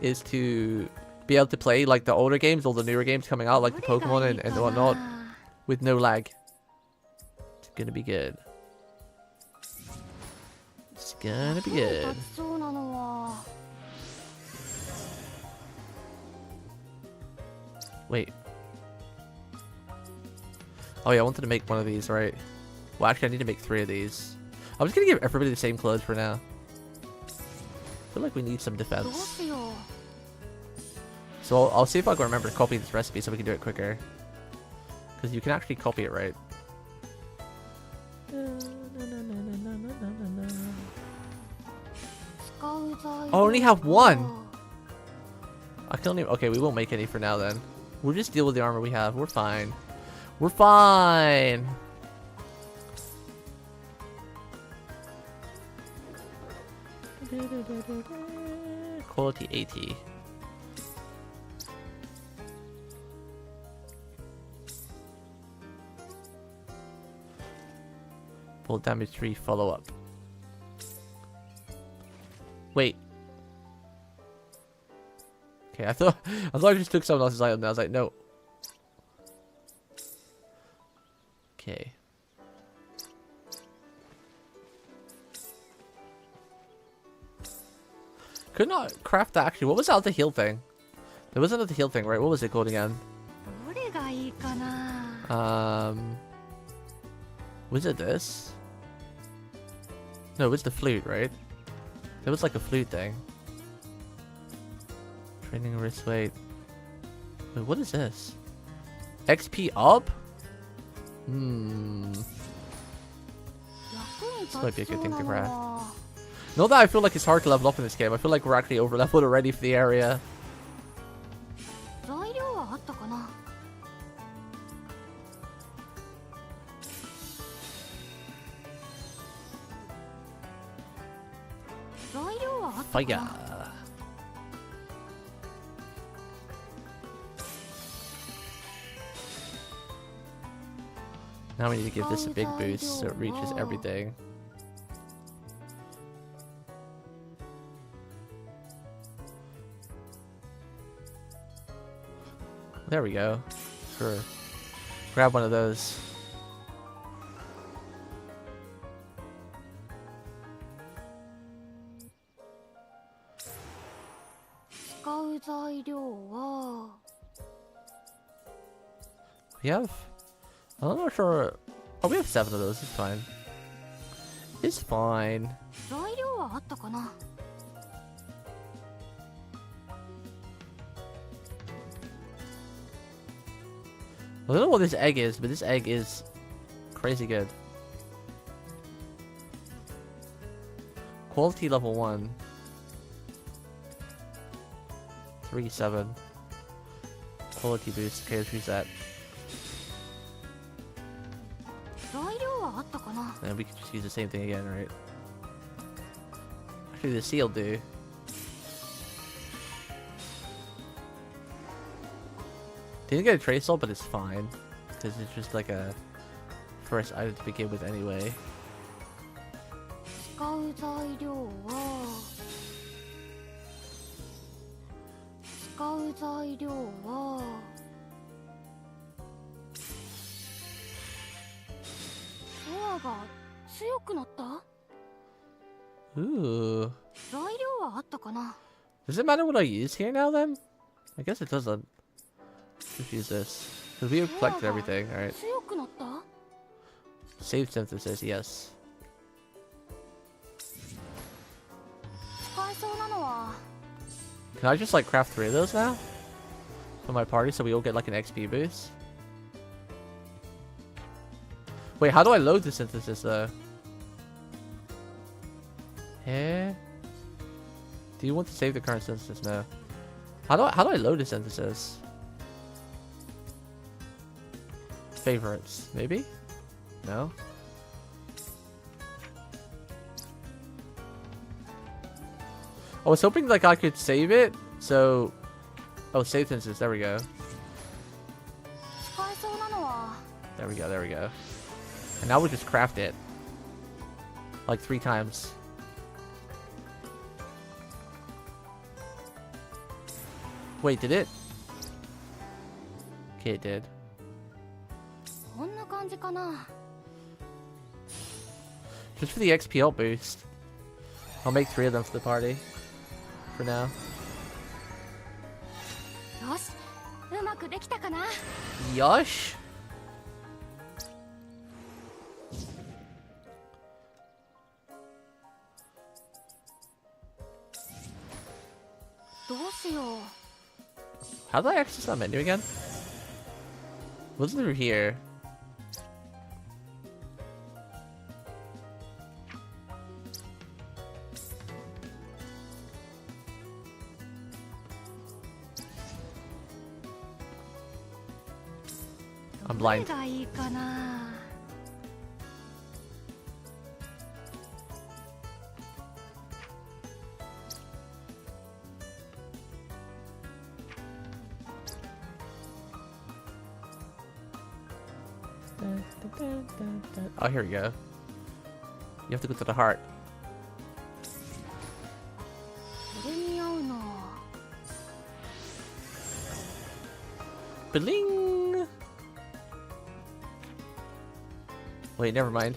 is to be able to play, like, the older games, all the newer games coming out, like the Pokemon and whatnot, with no lag. It's gonna be good. It's gonna be good. そうなのは。 Wait. Oh yeah, I wanted to make one of these, right? Well, actually, I need to make 3 of these. I'm just gonna give everybody the same clothes for now. I feel like we need some どう defense. しよう。 So I'll see if I can remember to copy this recipe so we can do it quicker. Because you can actually copy it right. I only have 1! I can only... Okay, we won't make any for now then. We'll just deal with the armor we have. We're fine. We're fine! Quality 80. Full damage 3 follow up. Wait. Okay, I thought I just took someone else's item and I was like, no. Okay. Could not craft that actually. What was that other heal thing? There was another heal thing, right? What was it called again? どれがいいかな。 Was it this? No, it was the flute, right? There was like a flute thing. Training wrist weight. Wait, what is this? XP up? This might be a good thing to craft. Not that I feel like it's hard to level up in this game. I feel like we're actually over leveled already for the area. 材料はあったかな。材料はあったか Fire. な。 Now we need to give this a big boost so it reaches everything. There we go. Sure. Grab one of those. We have... I'm not sure... Oh, we have 7 of those. It's fine. It's fine. 材料はあったかな。 I don't know what this egg is, but this egg is crazy good. Quality level 1. 3-7. Quality boost. Okay, let's use that. 材料はあったかな。 And we can just use the same thing again, right? Actually, the seal do. Didn't get a trace all, but it's fine. Because it's just like a first item to begin with anyway. 使う材料は。使う材料は。ソアが強くなった？ Ooh. 材料はあったかな。 Does it matter what I use here now then? I guess it doesn't. Let's use this. Because we have collected everything, alright. 強くなった？ Save synthesis, yes. 使えそうなのは。 Can I just like craft 3 of those now? For my party so we all get like an XP boost? Wait, how do I load the synthesis though? Eh? Do you want to save the current synthesis? No. How do I load the synthesis? Favorites, maybe? No? I was hoping like I could save it, so... Oh, save synthesis, there we go. 使えそうなのは。 There we go, there we go. And now we'll just craft it. Like 3 times. Wait, did it? Okay, it did. こんな感じかな。 Just for the XP ult boost. I'll make 3 of them for the party. For now. よし、うまくできたかな。 Yosh! どうしよう。 How did I access that menu again? Wasn't through here. I'm どれ blind. がいいかな。 Oh, here we go. You have to go to the heart. これに合うの。 Bling! Wait, never mind.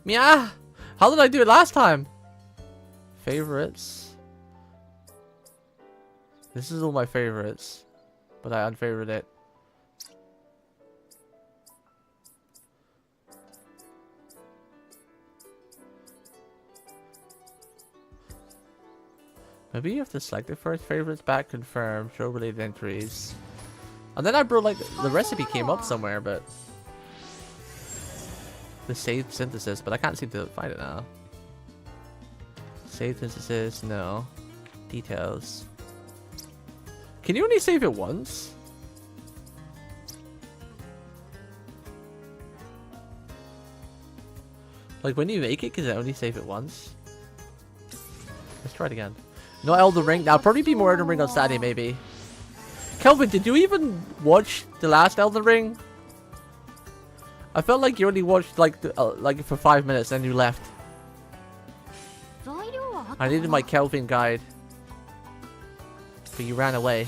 Yeah. How did I do it last time? Favorites. This is all my favorites, but I unfavored it. Maybe you have to select the first favorites back, confirm, show related entries. And then I brought like the recipe came up somewhere, but the saved synthesis, but I can't seem to find it now. Save synthesis, no. Details. Can you only save it once? Like when you make it, can it only save it once? Let's try it again. No Elden Ring. Now probably be more Elden Ring on Saturday, maybe. Kelvin, did you even watch the last Elden Ring? I felt like you only watched like for 5 minutes and you left. I needed my Kelvin guide, but you ran away.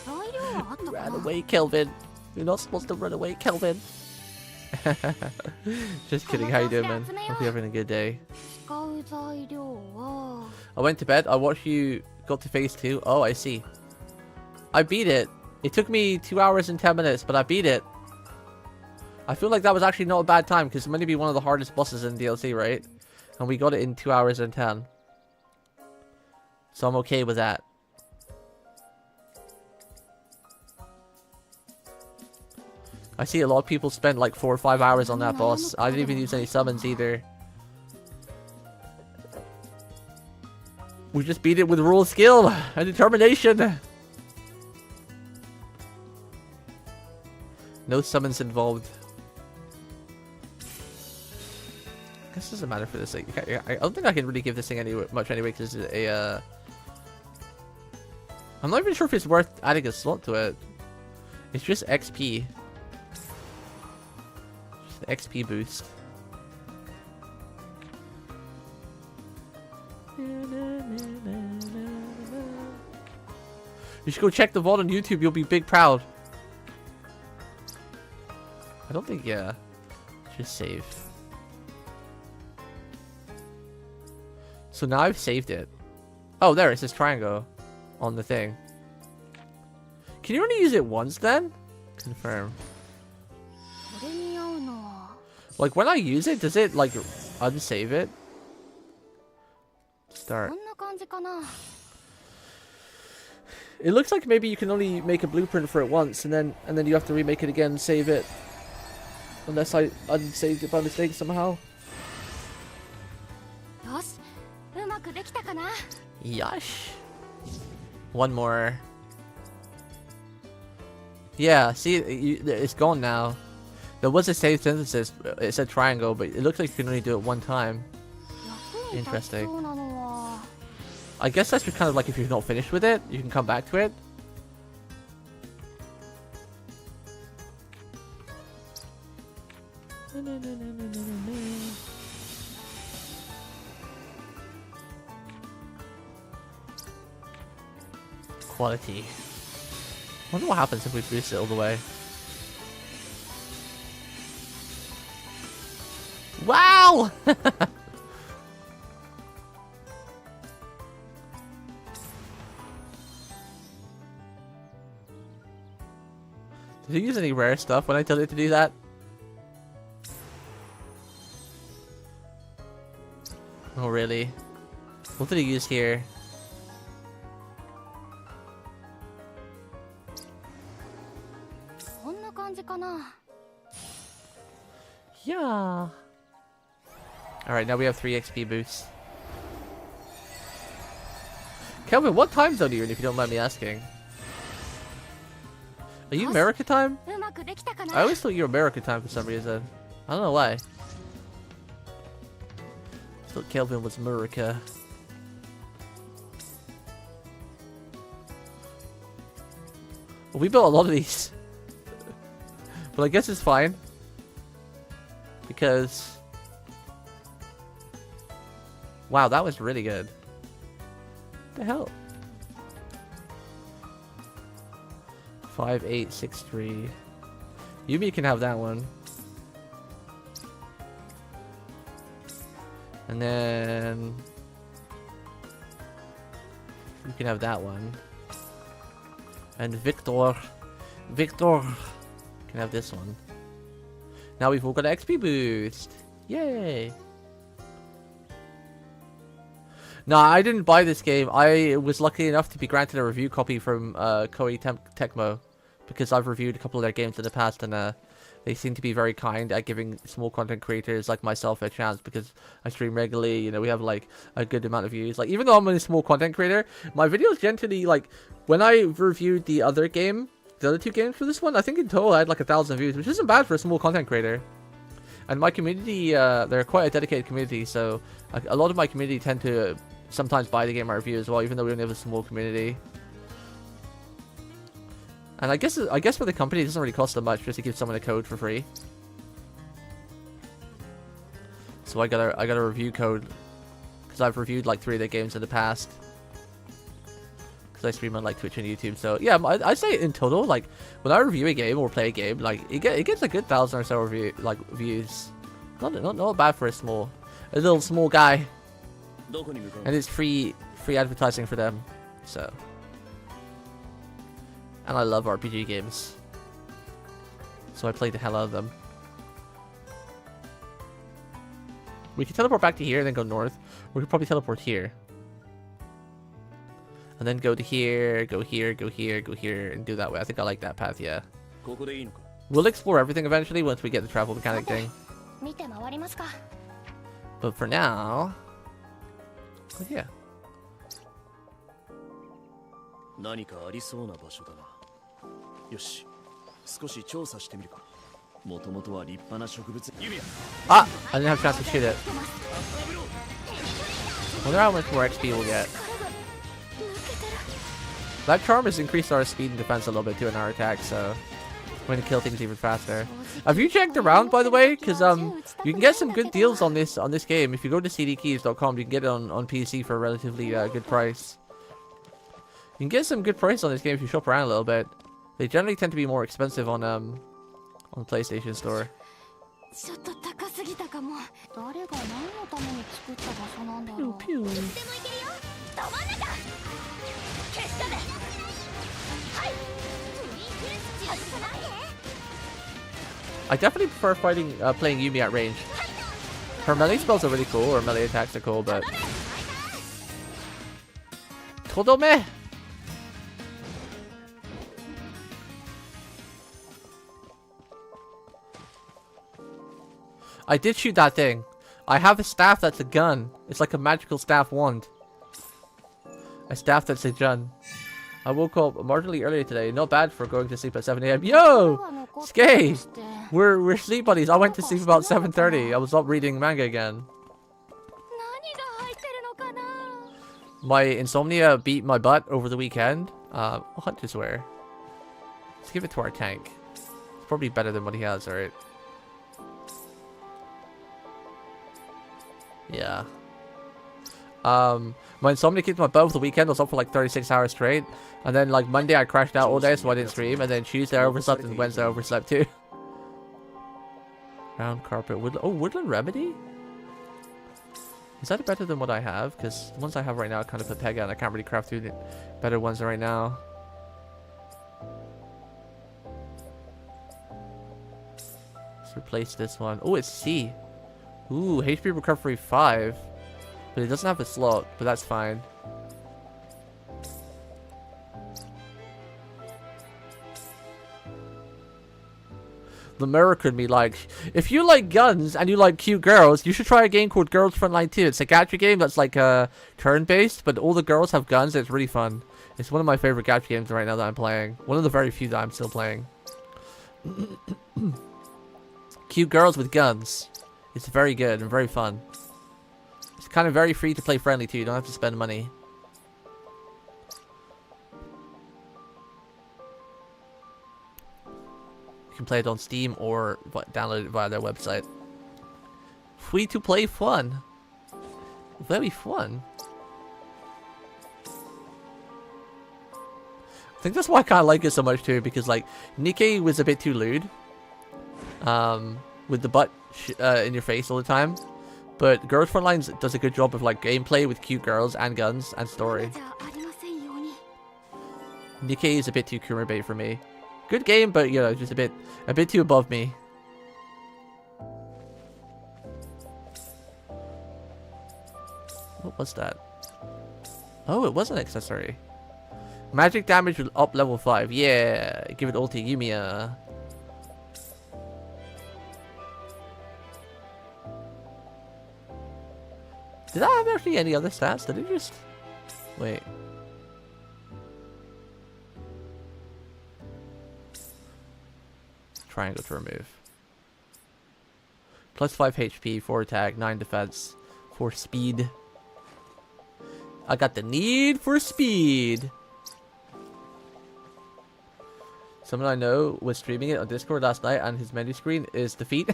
You ran away, Kelvin. You're not supposed to run away, Kelvin. Just kidding. How you doing, man? Hope you're having a good day. I went to bed. I watched you got to phase 2. Oh, I see. I beat it. It took me 2 hours and 10 minutes, but I beat it. I feel like that was actually not a bad time because it might be one of the hardest bosses in DLC, right? And we got it in 2 hours and 10. So I'm okay with that. I see a lot of people spend like 4 or 5 hours on that boss. I didn't even use any summons either. We just beat it with raw skill and determination. No summons involved. I guess it doesn't matter for this thing. I don't think I can really give this thing much anyway because it's a... I'm not even sure if it's worth adding a slot to it. It's just XP. Just an XP boost. You should go check the vault on YouTube. You'll be big proud. I don't think, yeah. Just save. So now I've saved it. Oh, there it says triangle on the thing. Can you only use it once then? Confirm. Like when I use it, does it like unsave it? Start. It looks like maybe you can only make a blueprint for it once and then you have to remake it again and save it. Unless I unsaved it by mistake somehow. Yosh. One more. Yeah, see, it's gone now. There was a save synthesis. It said triangle, but it looks like you can only do it one time. Interesting. I guess that's just kind of like if you're not finished with it, you can come back to it. Quality. I wonder what happens if we boost it all the way. Wow! Did you use any rare stuff when I told it to do that? Oh really? What did he use here? Yeah. Alright, now we have 3 XP boosts. Kelvin, what time zone are you in if you don't mind me asking? Are you America time? I always thought you were America time for some reason. I don't know why. I thought Kelvin was America. Well, we built a lot of these. But I guess it's fine. Because... Wow, that was really good. What the hell? 5863. Yumi can have that one. And then you can have that one. And Victor can have this one. Now we've all got XP boost. Yay! No, I didn't buy this game. I was lucky enough to be granted a review copy from Koei Tecmo, because I've reviewed a couple of their games in the past, and they seem to be very kind at giving small content creators like myself a chance, because I stream regularly. You know, we have like a good amount of views. Like, even though I'm a small content creator, my videos generally, like, when I reviewed the other game, the other two games for this one, I think in total I had like 1,000 views, which isn't bad for a small content creator. And my community, they're quite a dedicated community, so a lot of my community tend to sometimes buy the game I review as well, even though we only have a small community. And I guess for the company, it doesn't really cost them much just to give someone a code for free. So I got a review code because I've reviewed like 3 of their games in the past. Because I stream on like Twitch and YouTube. So yeah, I'd say in total, like when I review a game or play a game, like it gets a good 1,000 or so views. Not bad for a little small guy. And it's free advertising for them. So. And I love RPG games. So I played the hell out of them. We can teleport back to here and then go north. We could probably teleport here. And then go to here, go here, go here, go here, and do that way. I think I like that path, yeah. We'll explore everything eventually once we get the travel mechanic thing. But for now... Oh, yeah. 何かありそうな場所だな。よし、少し調査してみるか。もともとは立派な植物。弓矢。Ah! I didn't have a chance to shoot it. Wonder how much more XP we'll get. That charm has increased our speed and defense a little bit too in our attack, so we're gonna kill things even faster. Have you checked around, by the way? Because you can get some good deals on this game. If you go to cdkeys.com, you can get it on PC for a relatively good price. You can get some good price on this game if you shop around a little bit. They generally tend to be more expensive on the PlayStation Store. Pew pew. I definitely prefer playing Yumi at range. Her melee spells are really cool, or melee attacks are cool, but... Todome! I did shoot that thing. I have a staff that's a gun. It's like a magical staff wand. A staff that's a gun. I woke up marginally earlier today. Not bad for going to sleep at 7 AM. Yo! Skay! We're sleep buddies. I went to sleep about 7:30. I was up reading manga again. My insomnia beat my butt over the weekend. Hunter's wear. Let's give it to our tank. It's probably better than what he has, right? Yeah. My insomnia kicked my butt over the weekend. I was up for like 36 hours straight. And then like Monday I crashed out all day, so I didn't stream. And then Tuesday I overslept and Wednesday I overslept too. Round carpet. Woodland Remedy? Is that better than what I have? Because the ones I have right now are kind of Pepega and I can't really craft through the better ones right now. Let's replace this one. Oh, it's C. Ooh, HP recovery 5. But it doesn't have a slot, but that's fine. The mirror could be like, if you like guns and you like cute girls, you should try a game called Girls Frontline 2. It's a gacha game that's like turn-based, but all the girls have guns. And it's really fun. It's one of my favorite gacha games right now that I'm playing. One of the very few that I'm still playing. Cute girls with guns. It's very good and very fun. It's kind of very free to play friendly too. You don't have to spend money. You can play it on Steam or download it via their website. Free to play fun. Very fun. I think that's why I kind of like it so much too, because like Nikkei was a bit too lewd. With the butt in your face all the time. But Girls Frontlines does a good job of like gameplay with cute girls and guns and story. じゃありませんように。 Nikkei is a bit too Kuma bait for me. Good game, but you know, just a bit too above me. What was that? Oh, it was an accessory. Magic damage will up level 5. Yeah, give it ulti Yumia. Did that have actually any other stats? Did it just... Wait. Triangle to remove. Plus 5 HP, 4 attack, 9 defense, 4 speed. I got the need for speed. Someone I know was streaming it on Discord last night, and his menu screen is defeat.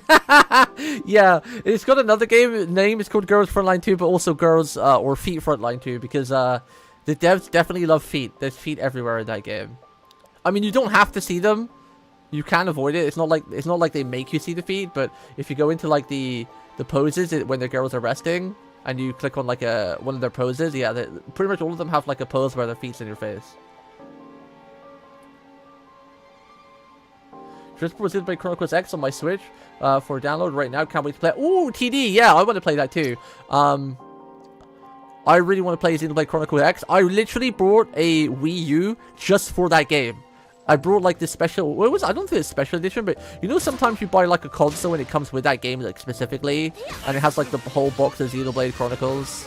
Yeah, it's got another game name. It's called Girls Frontline 2, but also Girls or Feet Frontline 2, because the devs definitely love feet. There's feet everywhere in that game. I mean, you don't have to see them. You can avoid it. It's not like they make you see the feet, but if you go into like the poses when the girls are resting, and you click on like one of their poses, yeah, pretty much all of them have like a pose where their feet's in your face. Just proceeded by Chrono Cross X on my Switch for download right now. Can't wait to play. Ooh, TD, yeah, I want to play that too. I really want to play Xenoblade Chronicles X. I literally brought a Wii U just for that game. I brought like this special, what was, I don't think it's special edition, but you know sometimes you buy like a console and it comes with that game like specifically, and it has like the whole box of Xenoblade Chronicles.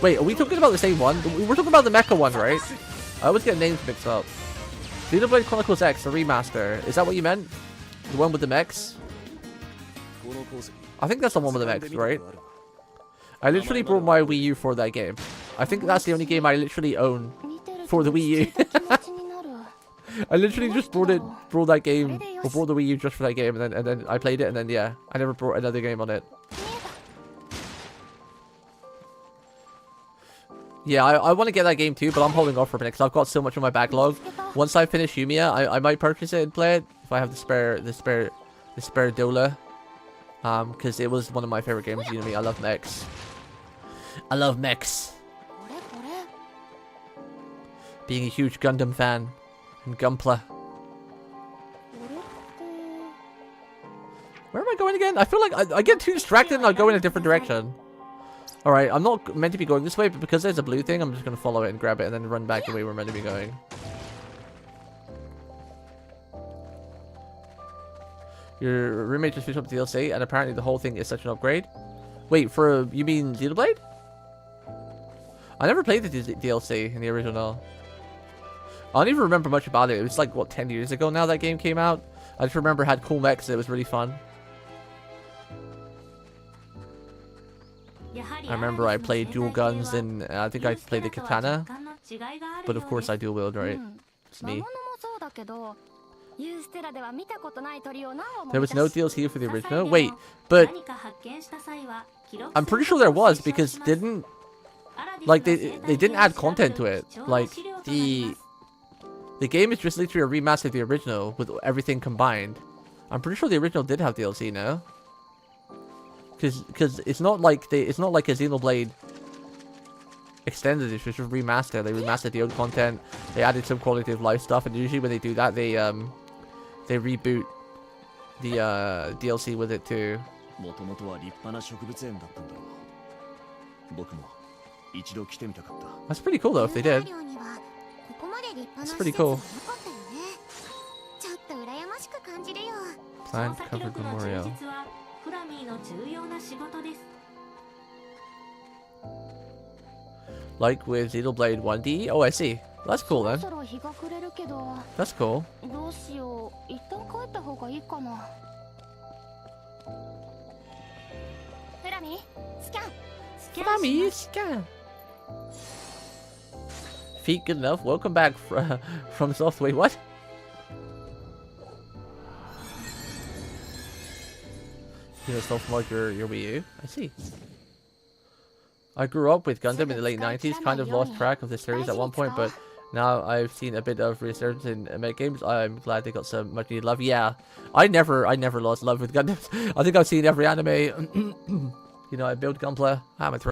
Wait, are we talking about the same one? We're talking about the mecha one, right? I always get names mixed up. Xenoblade Chronicles X, the remaster. Is that what you meant? The one with the mechs? I think that's the one with the mechs, right? I literally brought my Wii U for that game. I think that's the only game I literally own for the Wii U. I literally just brought that game, or brought the Wii U just for that game, and then I played it, and then yeah, I never brought another game on it. Yeah, I want to get that game too, but I'm holding off for a minute because I've got so much on my backlog. Once I finish Yumia, I might purchase it and play it if I have the spare dollar. Because it was one of my favorite games. You know me, I love mechs. I love mechs. Being a huge Gundam fan and Gunpla. Where am I going again? I feel like I get too distracted and I go in a different direction. Alright, I'm not meant to be going this way, but because there's a blue thing, I'm just going to follow it and grab it and then run back the way we're meant to be going. Your roommate just finished up the DLC, and apparently the whole thing is such an upgrade. Wait, you mean Xenoblade? I never played the DLC in the original. I don't even remember much about it. It was like, what, 10 years ago now that game came out? I just remember it had cool mechs, it was really fun. I remember I played dual guns and I think I played the katana. But of course I dual wield, right? It's me. There was no DLC for the original? Wait, but I'm pretty sure there was, because didn't... Like, they didn't add content to it. Like, the game is just literally a remaster of the original with everything combined. I'm pretty sure the original did have DLC, no? Because it's not like a Xenoblade extended edition, it's just remaster. They remastered the old content, they added some quality of life stuff, and usually when they do that, they reboot the DLC with it too. That's pretty cool though if they did. That's pretty cool. Plant covered memorial. Like with Xenoblade 1D? Oh, I see. That's cool then. That's cool. Furami, scan. Feet good enough. Welcome back from Software. What? You know, self-mod your Wii U. I see. I grew up with Gundam in the late 90s, kind of lost track of the series at one point, but Now I've seen a bit of resurgence in anime games. I'm glad they got some much needed love. Yeah, I never lost love with Gundams. I think I've seen every anime. You know, I build Gunpla. I'm a throw.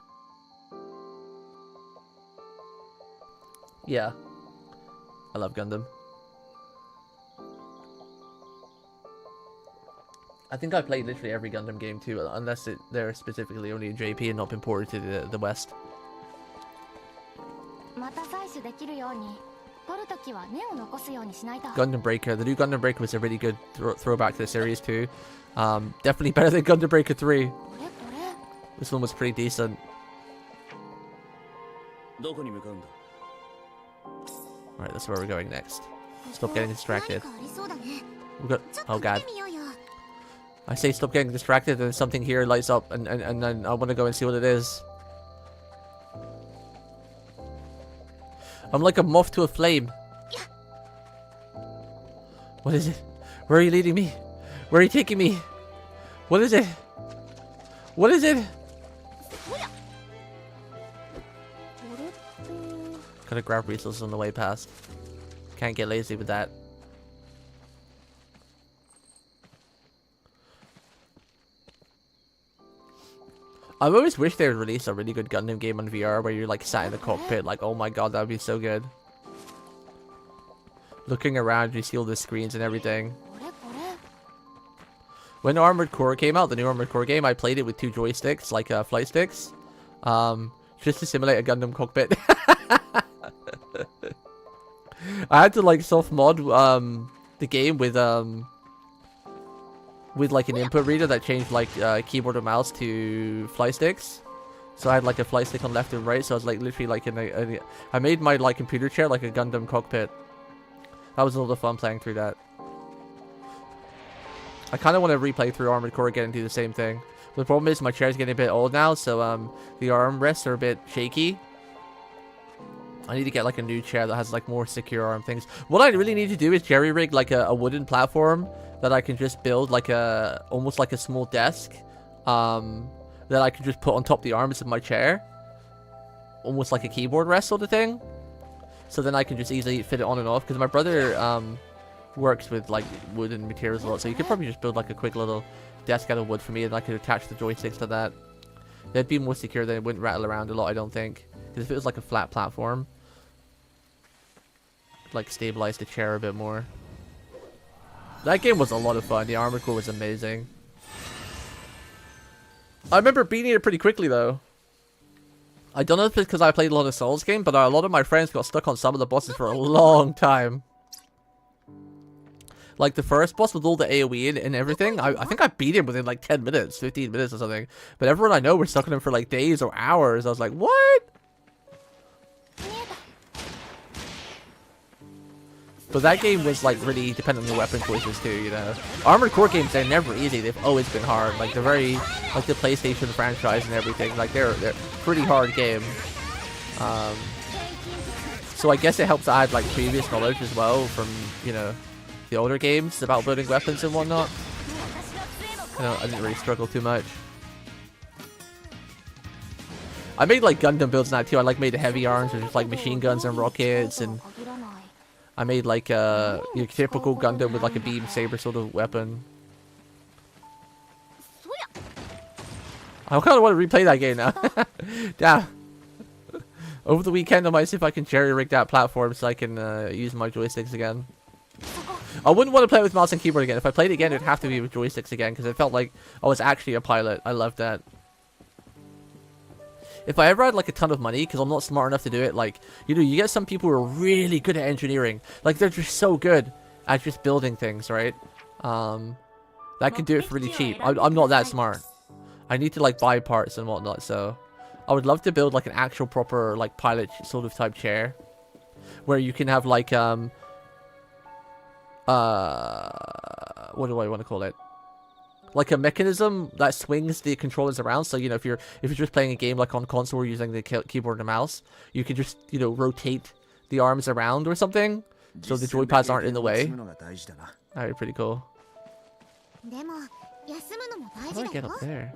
Yeah, I love Gundam. I think I played literally every Gundam game too, unless they're specifically only in JP and not been ported to the West. Gundam Breaker. The new Gundam Breaker was a really good throwback to the series too. Definitely better than Gundam Breaker 3. This one was pretty decent. Alright, that's where we're going next. Stop getting distracted. We got... Oh god. I say stop getting distracted and something here lights up and then I want to go and see what it is. I'm like a moth to a flame. What is it? Where are you leading me? Where are you taking me? What is it? What is it? Gotta grab resources on the way past. Can't get lazy with that. I've always wished they would release a really good Gundam game on VR where you're like sat in the cockpit, like, oh my god, that would be so good. Looking around, you see all the screens and everything. When Armored Core came out, the new Armored Core game, I played it with 2 joysticks, like flight sticks. Just to simulate a Gundam cockpit. I had to like soft mod the game with like an input reader that changed like keyboard and mouse to fly sticks. So I had like a flight stick on left and right, so I was like literally like in I made my like computer chair like a Gundam cockpit. That was a lot of fun playing through that. I kind of want to replay through Armored Core again and do the same thing. The problem is my chair's getting a bit old now, so the armrests are a bit shaky. I need to get like a new chair that has like more secure arm things. What I really need to do is jerry rig like a wooden platform that I can just build like almost like a small desk that I can just put on top the arms of my chair, almost like a keyboard rest sort of thing, so then I can just easily fit it on and off, because my brother works with like wooden materials a lot, so you could probably just build like a quick little desk out of wood for me, and I could attach the joysticks to that. They'd be more secure, then it wouldn't rattle around a lot, I don't think, because if it was like a flat platform, like stabilize the chair a bit more. That game was a lot of fun. The Armored Core was amazing. I remember beating it pretty quickly though. I don't know if it's because I played a lot of Souls games, but a lot of my friends got stuck on some of the bosses for a long time. Like the first boss with all the AoE and everything, I think I beat him within like 10 minutes, 15 minutes or something. But everyone I know were stuck on him for like days or hours. I was like, what? But that game was like really dependent on your weapon choices too, you know. Armored Core games, they're never easy. They've always been hard. Like they're very, like the PlayStation franchise and everything. Like they're pretty hard game. So I guess it helps add like previous knowledge as well from, you know, the older games about building weapons and whatnot. I didn't really struggle too much. I made like Gundam builds now too. I like made the heavy arms with just like machine guns and rockets, and I made like your typical Gundam with like a beam saber sort of weapon. I kind of want to replay that game now. Damn. Over the weekend I might see if I can jerry rig that platform so I can use my joysticks again. I wouldn't want to play it with mouse and keyboard again. If I played it again, it'd have to be with joysticks again, because it felt like I was actually a pilot. I loved that. If I ever had like a ton of money, because I'm not smart enough to do it, like, you know, you get some people who are really good at engineering. Like, they're just so good at just building things, right? That can do it for really cheap. I'm not that smart. I need to like buy parts and whatnot, so I would love to build like an actual proper like pilot sort of type chair, where you can have like what do I want to call it? Like a mechanism that swings the controllers around. So, you know, if you're just playing a game like on console using the keyboard and mouse, you can just, you know, rotate the arms around or something, so the joypads aren't in the way. That'd be pretty cool. How do I get up there?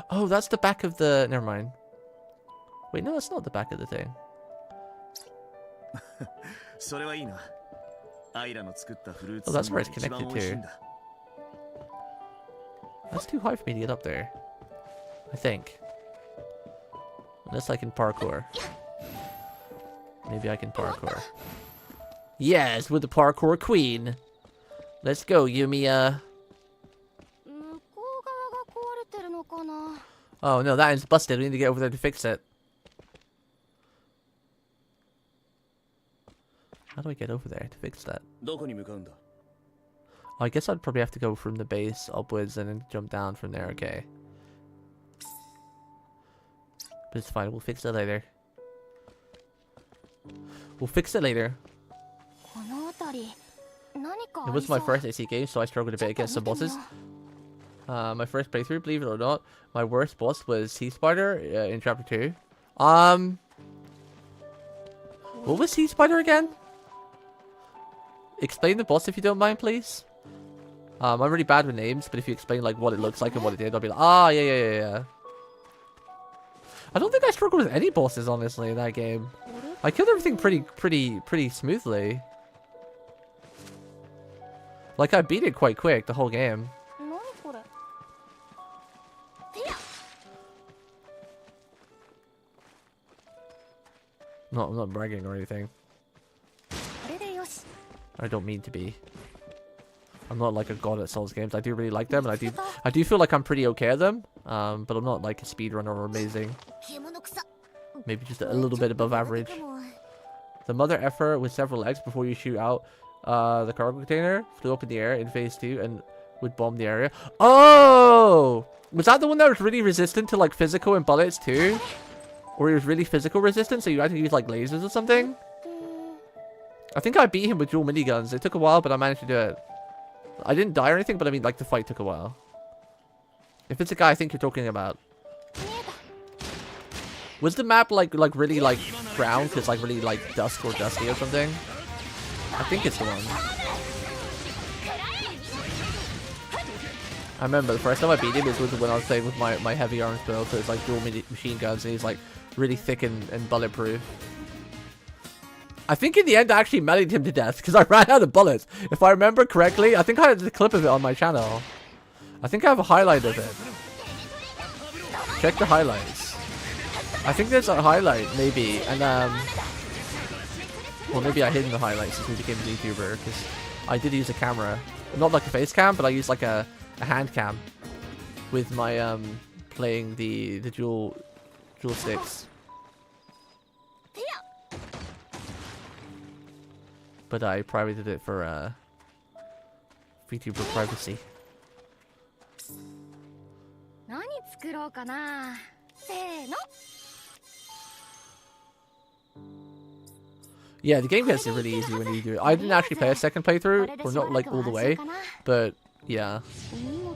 Oh, that's the back of the... Never mind. Wait, no, that's not the back of the thing. それはいいな。アイラの作ったフルー Oh, ツ that's サン where ド it's が一番 connected 美味しい to. んだ。That's too high for me to get up there. I think. Unless I can parkour. Maybe I can parkour. Yes, with the parkour queen. Let's go, Yumia. 向こう側が壊れてるのかな。 Oh no, that is busted. We need to get over there to fix it. How do I get over there to fix that? どこに向かうんだ。 I guess I'd probably have to go from the base upwards and then jump down from there, okay. But it's fine, we'll fix it later. We'll fix it later. この辺り何か It あり was そう。 my first AC game, so I struggled a bit against some bosses. My first playthrough, believe it or not, my worst boss was Sea Spider in Chapter 2. What was Sea Spider again? Explain the boss if you don't mind, please. I'm really bad with names, but if you explain like what it looks like and what it did, I'll be like, ah, yeah. I don't think I struggled with any bosses, honestly, in that game. I killed everything pretty smoothly. Like, I beat it quite quick, the whole game. 何これ。てや。 I'm not bragging or anything. これでよし。 I don't mean to be. I'm not like a god at Souls games. I do really like them, and I do feel like I'm pretty okay at them. But I'm not like a speedrunner or amazing. 獣草。 Maybe just a little bit above average. The mother effer with several legs before you shoot out the cargo container flew up in the air in phase 2 and would bomb the area. Oh! Was that the one that was really resistant to like physical and bullets too? Or he was really physical resistant, so you had to use like lasers or something? I think I beat him with dual miniguns. It took a while, but I managed to do it. I didn't die or anything, but I mean like the fight took a while. If it's the guy I think you're talking about. Was the map like really like brown because like really like dusk or dusty or something? I think it's the one. I remember the first time I beat him was when I was playing with my heavy arms build, so it's like dual machine guns and he's like really thick and bulletproof. I think in the end I actually melee him to death because I ran out of bullets. If I remember correctly, I think I had a clip of it on my channel. I think I have a highlight of it. Check the highlights. I think there's a highlight, maybe, and well, maybe I hid the highlights since we became a Vtuber, because I did use a camera, not like a face cam, but I used like a hand cam with my playing the dual sticks. But I probably did it for Vtuber privacy. 何作ろうかな。せーの。 Yeah, the game gets really easy when you do it. I didn't actually play a second playthrough, or not like all the way, but yeah. 荷物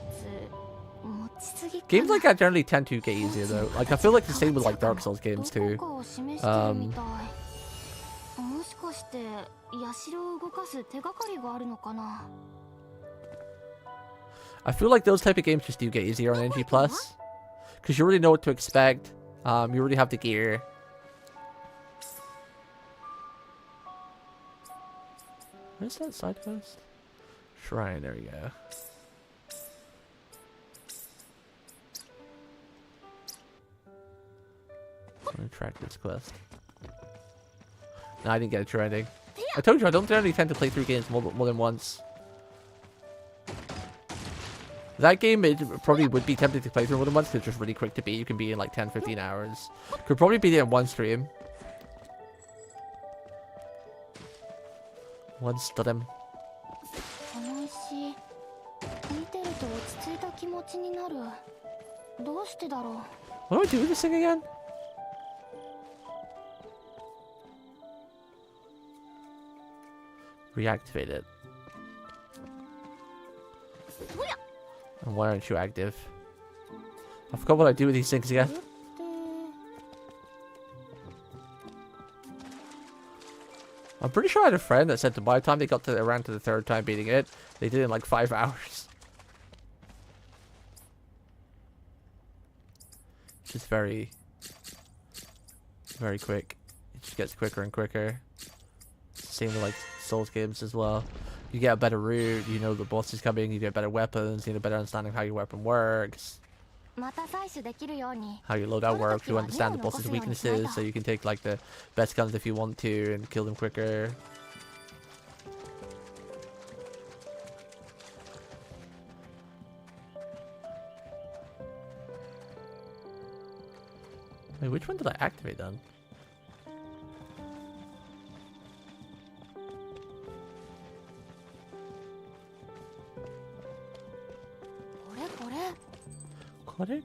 持ちすぎかな。 Games like that generally tend to get easier though. Like I feel like the same with like Dark Souls games ど too. こかを示してるみたい。もしかして社を動かす手がかりがあるのかな。 I feel like those type of games just do get easier on NG Plus, because you already know what to expect. You already have the gear. Where's that side quest? Shrine, there we go. I'm gonna track this quest. No, I didn't get a trending. I told you I don't generally tend to play through games more than once. That game, it probably would be tempted to play through more than once because it's just really quick to beat. You can beat in like 10-15 hours. Could probably beat it in one stream. One stud. この石見てると落ち着いた気持ちになる。どうしてだろう。 What do I do with this thing again? Reactivate it. And why aren't you active? I forgot what I do with these things again. I'm pretty sure I had a friend that said that by the time they got to around to the third time beating it, they did it in like 5 hours. Which is very very quick. It just gets quicker and quicker. Same with like Souls games as well. You get a better route, you know the boss is coming, you get better weapons, you get a better understanding of how your weapon works. また採取できるように How your loadout works, you understand the boss's weaknesses, so you can take like the best guns if you want to and kill them quicker. Wait, which one did I activate then? Kore.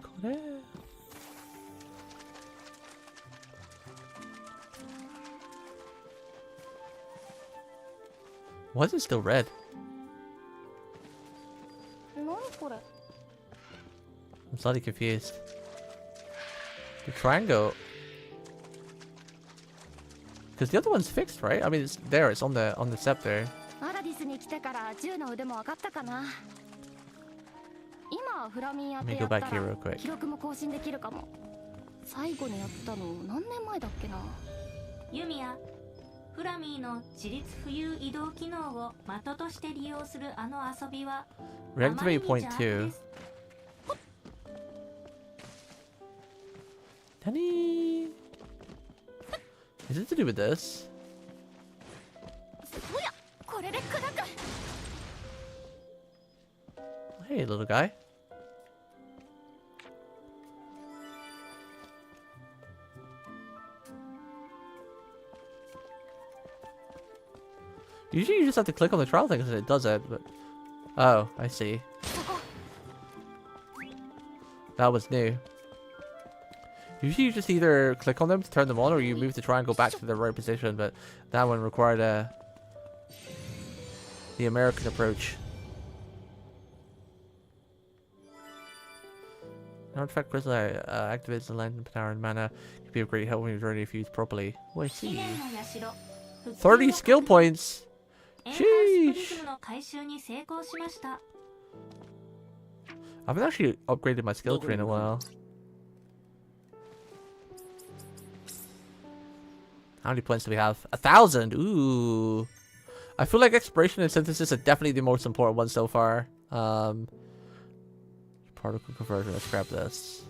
Why is it still red? 何これ I'm slightly confused. The triangle. Because the other one's fixed, right? I mean, it's there. It's on the scepter. アラディスに来てから銃の腕も上がったかな。今フラミンやってやったら Let me go back here real quick. 記録も更新できるかも。最後にやったの何年前だっけな。ユミヤ、フラミーの自立浮遊移動機能を的として利用するあの遊びは Reactivate point 2. Danny! Is it to do with this? そうや、これで砕く。 Hey, little guy. Usually you just have to click on the trial thing and it does it, but... Oh, I see. That was new. Usually you just either click on them to turn them on or you move the triangle back to the right position, but that one required the American approach. Artifact crystal activates the land power and mana. Could be of great help when you're ready if used properly. Oh, I see. 30 skill points! エンハウスプリ Sheesh! ズムの回収に成功しました。 I haven't actually upgraded my skill tree in a while. How many points do we have? 1,000! Ooh! I feel like exploration and synthesis are definitely the most important ones so far. Particle conversion, let's grab this.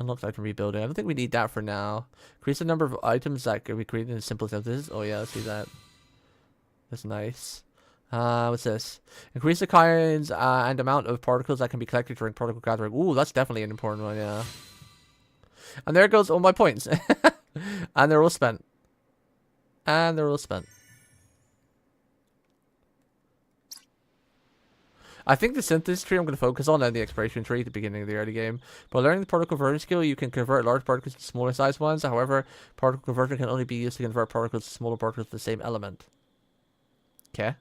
Unlocked item rebuilding. I don't think we need that for now. Increase the number of items that can be created in simple synthesis. Oh yeah, let's see that. That's nice. What's this? Increase the kinds and amount of particles that can be collected during particle gathering. Ooh, that's definitely an important one, yeah. And there goes all my points. And they're all spent. And they're all spent. I think the synthesis tree I'm going to focus on and the exploration tree at the beginning of the early game. By learning the particle conversion skill, you can convert large particles to smaller sized ones. However, particle conversion can only be used to convert particles to smaller particles of the same element. Okay.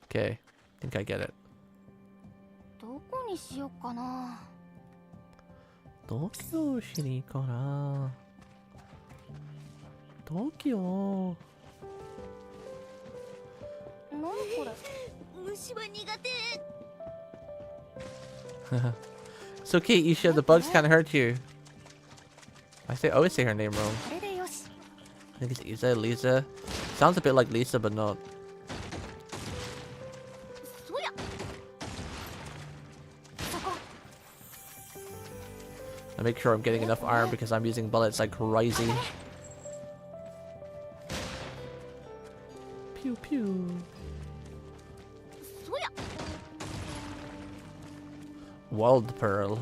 Okay. I think I get it. どこにしようかな。東京しに行こうな。東京。何これ。 It's okay, Isha, the bugs can't hurt you. I always say her name wrong. I think it's Isa, Lisa. Sounds a bit like Lisa, but not. I make sure I'm getting enough iron because I'm using bullets like crazy. Pew pew. Wild Pearl.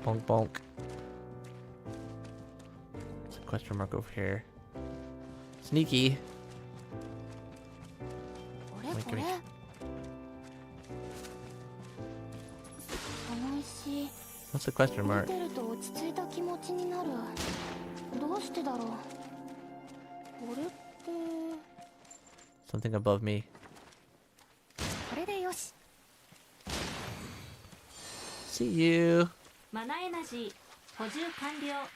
Bonk bonk. There's a question mark over here. Sneaky. Wait, wait. What's the question mark? Something above me. See you. マナエナジー補充完了。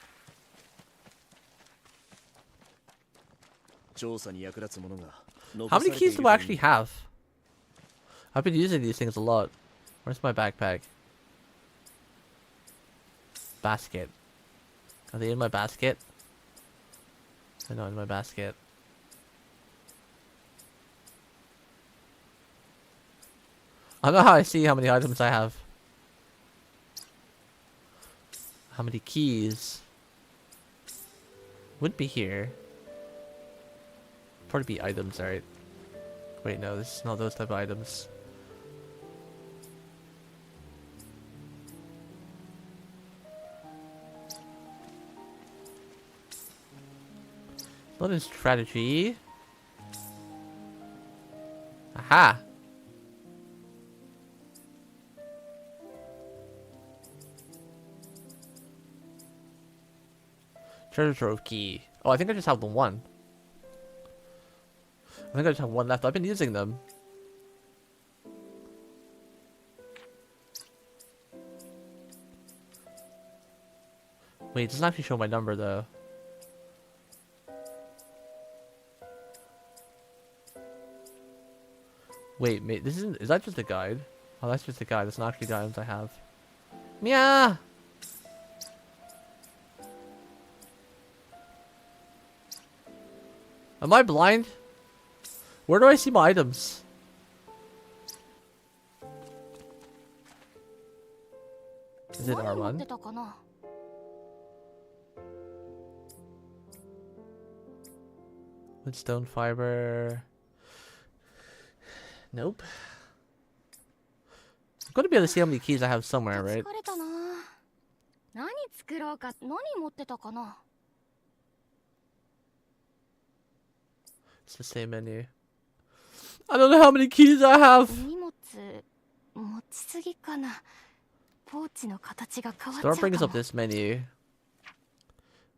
How many keys do I actually have? I've been using these things a lot. Where's my backpack? Basket. Are they in my basket? They're not in my basket. I don't know how I see how many items I have. How many keys? Would be here. Probably be items, right? Wait, no, this is not those type of items. Not in strategy. Aha! Treasure trove key. Oh, I think I just have the one. I think I just have one left. I've been using them. Wait, it doesn't actually show my number though. Wait, mate, this isn't. Is that just a guide? Oh, that's just a guide. That's not actually the items I have. Meow! Am I blind? Where do I see my items? Is it R1? With stone fiber. Nope. I'm gonna be able to see how many keys I have somewhere, right? It's the same menu. I don't know how many keys I have. Store brings up this menu.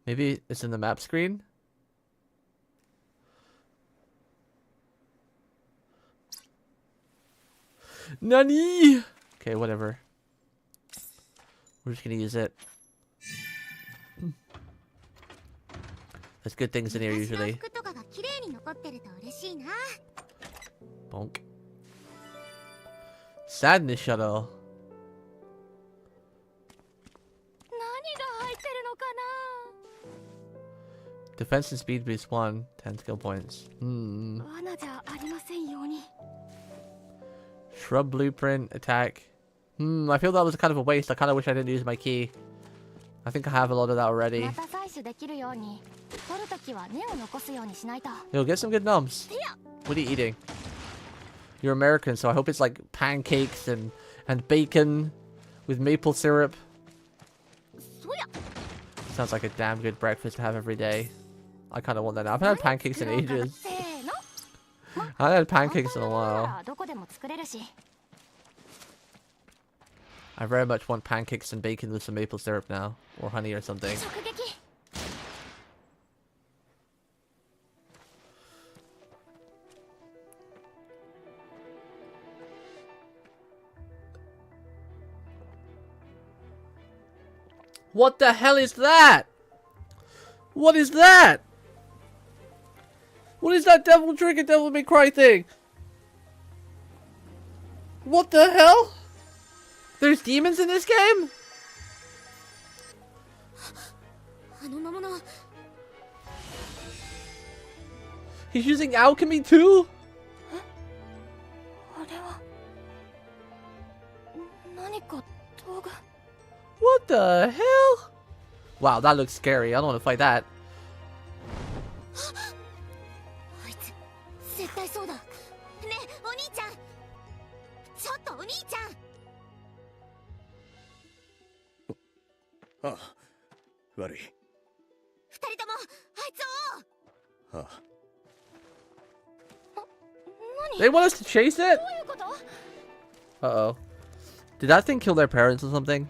Maybe it's in the map screen? Nani? Okay, whatever. We're just gonna use it. There's good things in here usually. Bonk. Sadness shuttle. Defense and speed boost 1, 10 skill points. Shrub blueprint, attack. I feel that was kind of a waste. I kind of wish I didn't use my key. I think I have a lot of that already. Yo, get some good noms. What are you eating? You're American, so I hope it's like pancakes and bacon with maple syrup. Sounds like a damn good breakfast to have every day. I kind of want that now. I haven't had pancakes in ages. I haven't had pancakes in a while. I very much want pancakes and bacon with some maple syrup now. Or honey or something. What the hell is that? What is that? What is that Devil Drink Devil May Cry thing? What the hell? There's demons in this game? He's using alchemy too? What the hell? Wow, that looks scary. I don't want to fight that. They want us to chase it? Uh-oh. Did that thing kill their parents or something?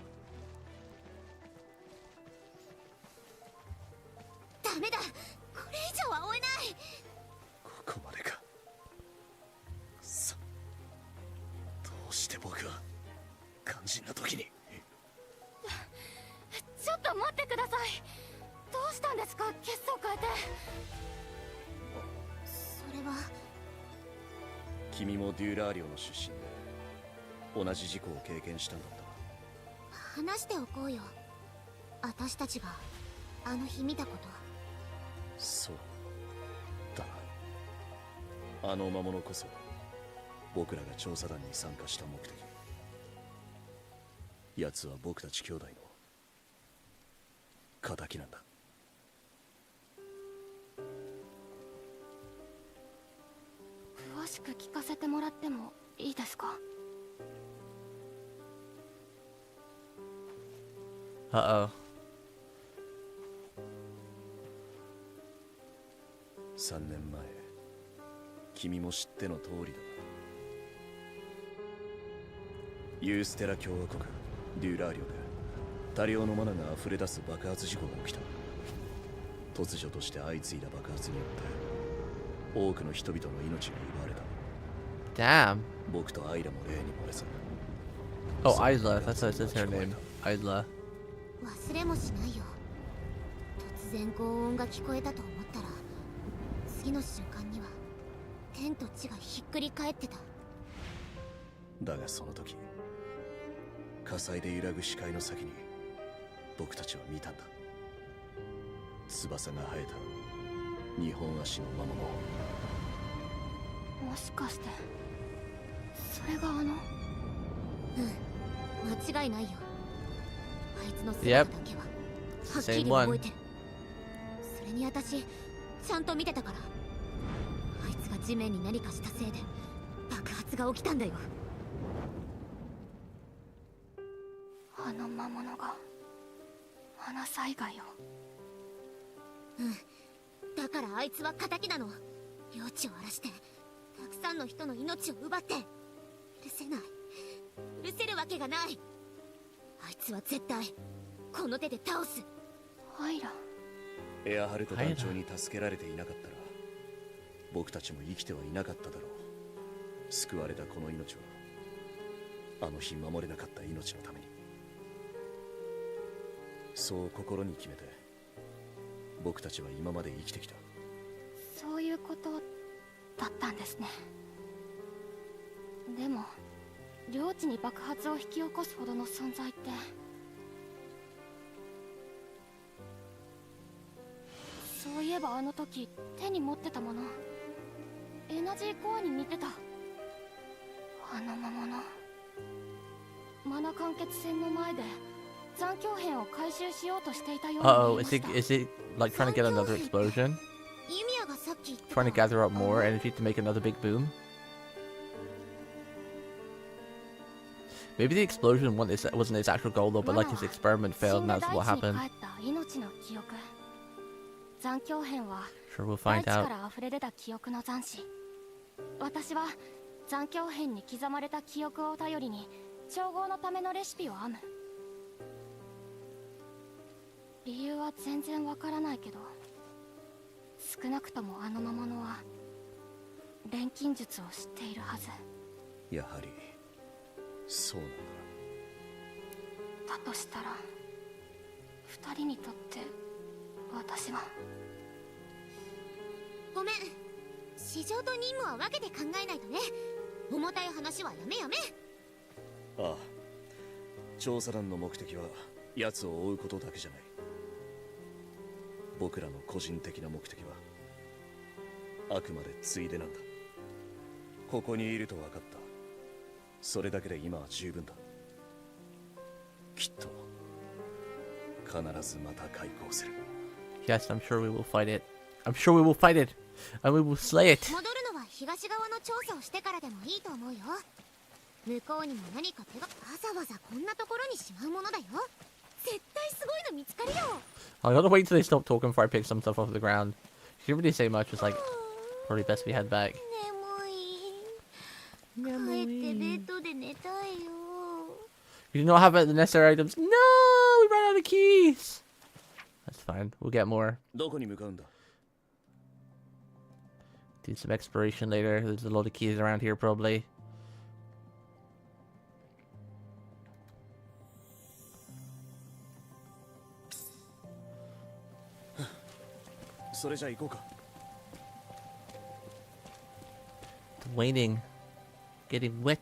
君もデューラー寮の出身で同じ事故を経験したんだった。話しておこうよ。私たちがあの日見たこと。そうだな。あの魔物こそ僕らが調査団に参加した目的。奴は僕たち兄弟の仇なんだ。詳しく聞かせてもらってもいいですか？ Uh-oh. 3年前、君も知っての通りだな。ユーステラ共和国デューラー寮で多量のマナが溢れ出す爆発事故が起きた。突如として相次いだ爆発によって多くの人々の命が奪われた。 Damn. 僕とアイラも例に漏れず。 Oh, Isla. That's her name. Isla. 忘れもしないよ。突然轟音が聞こえたと思ったら、次の瞬間には天と地がひっくり返ってた。だがその時、火災で揺らぐ視界の先に僕たちは見たんだ。翼が生えた2本足の魔物を。もしかしてそれがあの。うん、間違いないよ。あいつの姿だけははっきり覚えてる。それに私ちゃんと見てたから。あいつが地面に何かしたせいで爆発が起きたんだよ。あの魔物が花災害を。うん、だからあいつは仇なの。領地を荒らしてたくさんの人の命を奪って。許せない、許せるわけがない。あいつは絶対この手で倒す。アイラ、エアハルト団長に助けられていなかったら僕たちも生きてはいなかっただろう。救われたこの命はあの日守れなかった命のために。そう心に決めて僕たちは今まで生きてきた。そういうことだったんですね。でも領地に爆発を引き起こすほどの存在って。そういえばあの時手に持ってたもの、エナジーコアに似てた。あの魔物、マナ完結戦の前で残響片を回収しようとしていたように見えました。Uh-oh, is it like trying to get another explosion? ユミヤがさっき言ってた Trying to gather up more energy to make another big boom? Maybe the explosion wasn't his actual goal though, but like his experiment failed and that's what happened. Sure, we'll find out. 私は残響片に刻まれた記憶を頼りに調合のためのレシピを編む。理由は全然わからないけど、少なくともあの魔物は錬金術を知っているはず。やはりそうなんだ。だとしたら二人にとって私は。ごめん、市場と任務は分けて考えないとね。重たい話はやめやめ。ああ、調査団の目的は奴を追うことだけじゃない。僕らの個人的な目的はあくまでついでなんだ。ここにいると分かった。それだけで今は十分だ。きっと必ずまた開口する。 Yes, I'm sure we will fight it. I'm sure we will fight it. And we will slay it. 戻るのは東側の調査をしてからでもいいと思うよ。向こうにも何か手がわざわざこんなところにしまうものだよ。絶対すごいの見つかるよ。I gotta wait till they stop talking before I pick some stuff off the ground. She didn't really say much. It's like probably best we head back. 眠い。帰ってベッドで寝たいよ。 You do not have the necessary items. No, we ran out of keys. That's fine. We'll get more. どこに向かうんだ。 Do some exploration later. There's a lot of keys around here probably. それじゃ行こうか。 Waiting. Getting wet.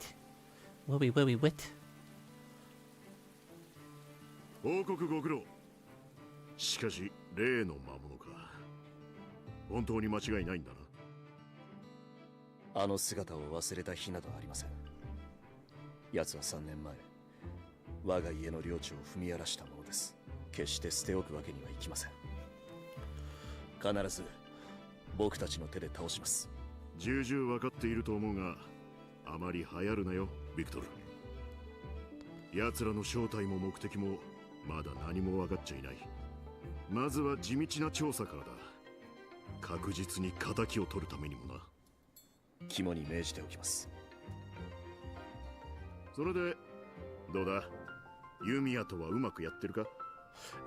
Wowie wet. 報告ご苦労。しかし例の魔物か。本当に間違いないんだな。あの姿を忘れた日などありません。奴は3年前、我が家の領地を踏み荒らしたものです。決して捨て置くわけにはいきません。必ず僕たちの手で倒します。重々分かっていると思うが、あまり流行るなよ、ビクトル。奴らの正体も目的もまだ何も分かっちゃいない。まずは地道な調査からだ。確実に仇を取るためにもな。肝に銘じておきます。それでどうだ、ユミヤとはうまくやってるか？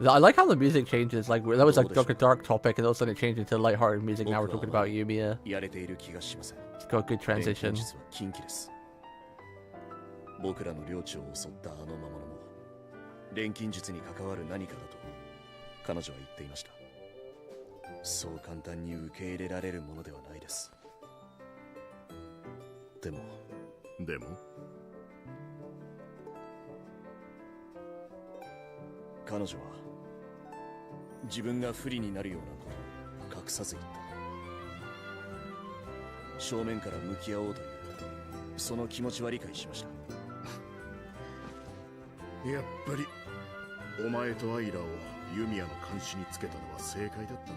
I like how the music changes. Like that was like a dark topic, and all of a sudden it changed into lighthearted music. Now we're talking about Yumia. やれている気がしません。 It's got a good transition. 実は禁忌です。僕らの領地を襲ったあの魔物も錬金術に関わる何かだと彼女は言っていました。そう簡単に受け入れられるものではないです。でも彼女は自分が不利になるようなことを隠さず言った。正面から向き合おうというその気持ちは理解しました。やっぱりお前とアイラをユミヤの監視につけたのは正解だったな。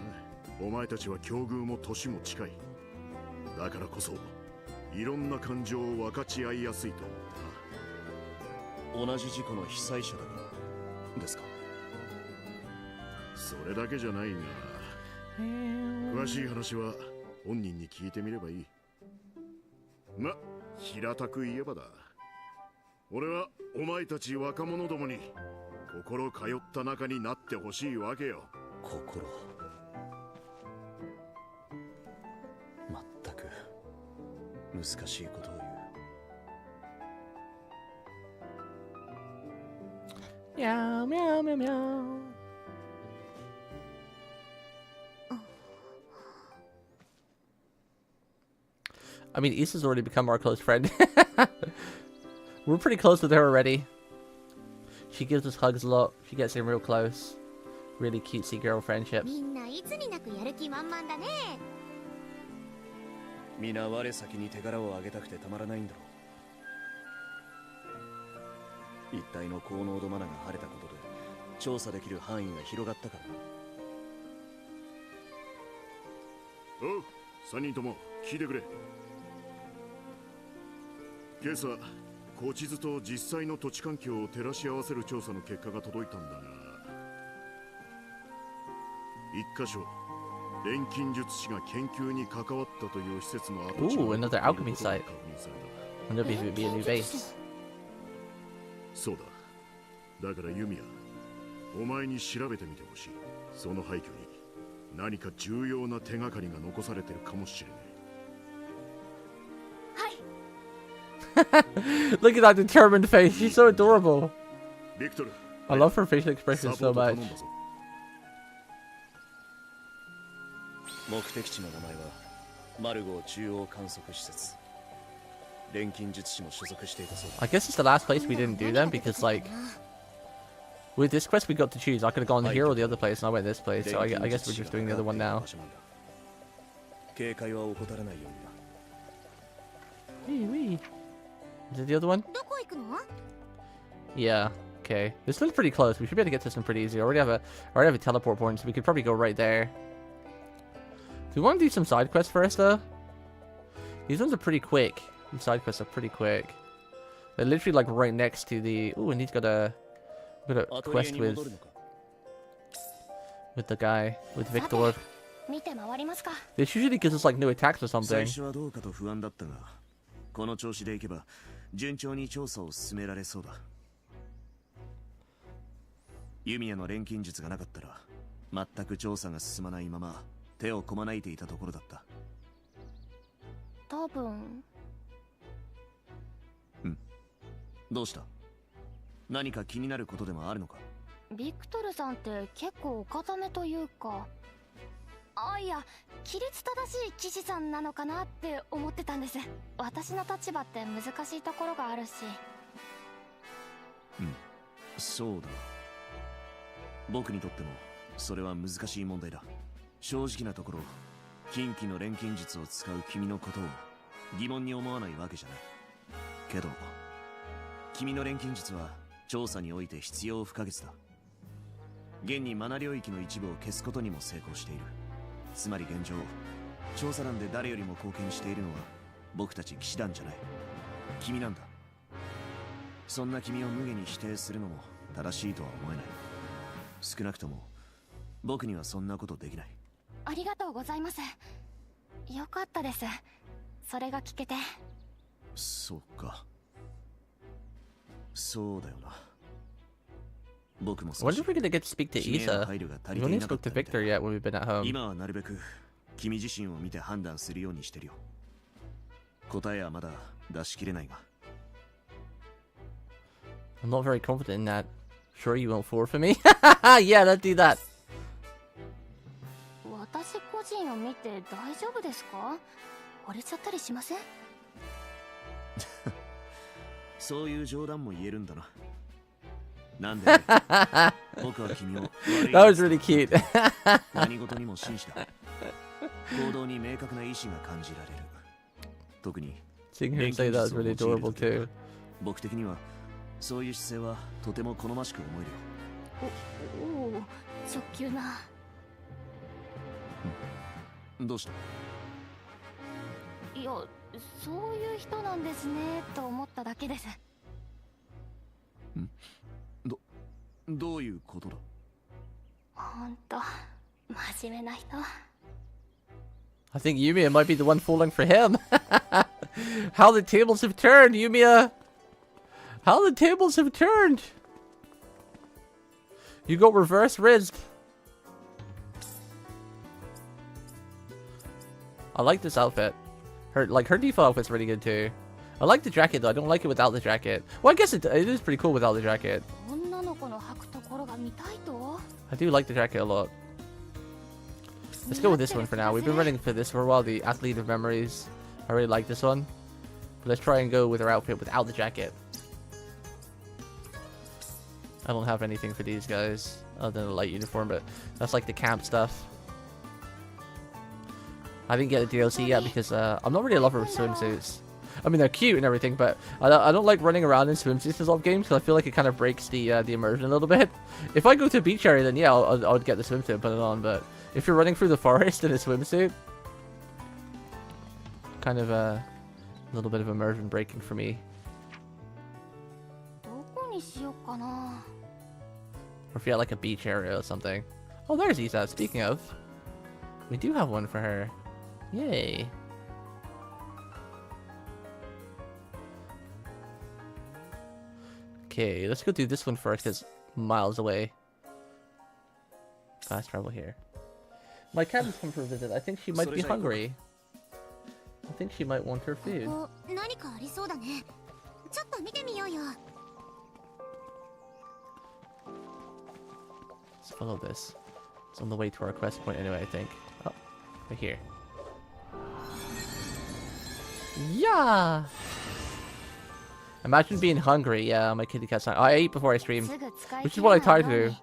お前たちは境遇も年も近い。だからこそいろんな感情を分かち合いやすいと思ってな。同じ事故の被災者だからですか？それだけじゃないが、詳しい話は本人に聞いてみればいい。ま、平たく言えばだ。俺はお前たち若者どもに心通った仲になってほしいわけよ。心。まったく難しいことを言う。Meow meow meow meow. I mean, Issa's already become our close friend. We're pretty close with her already. She gives us hugs a lot. She gets in real close. Really cutesy girl friendship. みんないつになくやる気満々だね。皆我先に手柄をあげたくてたまらないんだろう。一体の高濃度マナが晴れたことで調査できる範囲が広がったからな。おう、3人とも聞いてくれ。今朝古地図と実際の土地環境を照らし合わせる調査の結果が届いたんだが、一箇所錬金術師が研究に関わったという施設の跡地が Ooh, another alchemy site. 確認された。 Wonder if it would be a new base. そうだ。だからユミヤ、お前に調べてみてほしい。その廃墟に何か重要な手がかりが残されてるかもしれない。 Look at that determined face. She's so adorable. ビクトル、 I love her facial expression so much. 目的地の名前はマルゴー中央観測施設。錬金術師も所属していたそうだ。 I guess it's the last place we didn't do them because, like, with this quest we got to choose. I could have gone here or the other place, and I went this place. So I guess we're just doing the other one now. 警戒は怠らないようにな。 Wee wee. Is it the other one? どこ行くの？ Yeah. Okay. This one's pretty close. We should be able to get to this one pretty easy. I already have a teleport point, so we could probably go right there. Do we want to do some side quests first, though? These ones are pretty quick. These side quests are pretty quick. They're literally like right next to the. Ooh, and he's got a quest with the guy with Victor. 見て回りますか。 This usually gives us like new attacks or 最 something. 初はどうかと不安だったが、この調子でいけば順調に調査を進められそうだ。ユミヤの錬金術がなかったら全く調査が進まないまま手をこまないていたところだった。多分。どうした？何か気になることでもあるのか？ビクトルさんって結構お固めというか。あ、いや、規律正しい騎士さんなのかなって思ってたんです。私の立場って難しいところがあるし。うん、そうだな。僕にとってもそれは難しい問題だ。正直なところ、近畿の錬金術を使う君のことを疑問に思わないわけじゃない。けど君の錬金術は調査において必要不可欠だ。現にマナ領域の一部を消すことにも成功している。つまり現状、調査団で誰よりも貢献しているのは僕たち騎士団じゃない、君なんだ。そんな君を無下に否定するのも正しいとは思えない。少なくとも僕にはそんなことできない。ありがとうございます。よかったです、それが聞けて。そうか、そうだよな。僕も I wonder if we're gonna get to speak to Isa. We only spoke to Victor yet when we've been at home. 今はなるべく君自身を見て判断するようにしてるよ。答えはまだ出しきれないが。I'm not very confident in that. Sure you won't fall for me? Yeah, let's do that. 私個人を見て大丈夫ですか？惚れちゃったりしません？そういう冗談も言えるんだな。なんで僕は君を That was really cute. 何事にも真摯だ。行動に明確な意志が感じられる。特に Seeing him say that was really adorable too. 僕的にはそういう姿勢はとても好ましく思えるよ。おお、直球な。どうした？いや、そういう人なんですねと思っただけです。どういうことだ？ほんと真面目な人。I think Yumia might be the one falling for him. How the tables have turned, Yumia. How the tables have turned. You got reverse rizzed. I like this outfit. Her default outfit's really good too. I like the jacket though. I don't like it without the jacket. Well, I guess it is pretty cool without the jacket. I do like the jacket a lot. Let's go with this one for now. We've been running for this for a while, the Athlete of Memories. I really like this one. But let's try and go with her outfit without the jacket. I don't have anything for these guys other than a light uniform, but that's like the camp stuff. I didn't get the DLC yet because I'm not really a lover of swimsuits. I mean, they're cute and everything, but I don't like running around in swimsuits in a lot of games because I feel like it kind of breaks the immersion a little bit. If I go to a beach area, then yeah, I would get the swimsuit and put it on, but if you're running through the forest in a swimsuit, kind of a little bit of immersion breaking for me. Or if you had like a beach area or something. Oh, there's Isa. Speaking of, we do have one for her. Yay. Okay, let's go do this one first because miles away. Fast travel here. My cat has come for a visit. I think she might be hungry. I think she might want her food. Let's follow this. It's on the way to our quest point anyway, I think. Oh, right here. Yeah! Imagine being hungry. Yeah, my kitty cat's not. I ate before I streamed, which is what I try to do.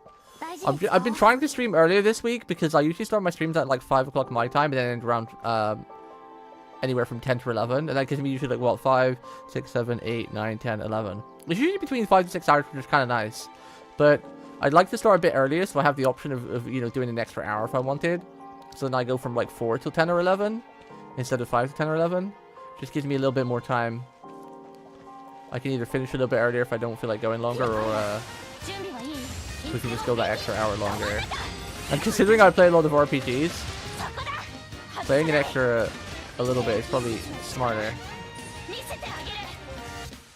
I've been trying to stream earlier this week because I usually start my streams at like 5 o'clock my time and then end around anywhere from 10 to 11. And that gives me usually like, what, 5, 6, 7, 8, 9, 10, 11. It's usually between 5 to 6 hours, which is kind of nice. But I'd like to start a bit earlier so I have the option of you know, doing an extra hour if I wanted. So then I go from like 4 till 10 or 11 instead of 5 to 10 or 11. Just gives me a little bit more time. I can either finish a little bit earlier if I don't feel like going longer, or we can just go that extra hour longer. And considering I play a lot of RPGs, playing an extra a little bit is probably smarter.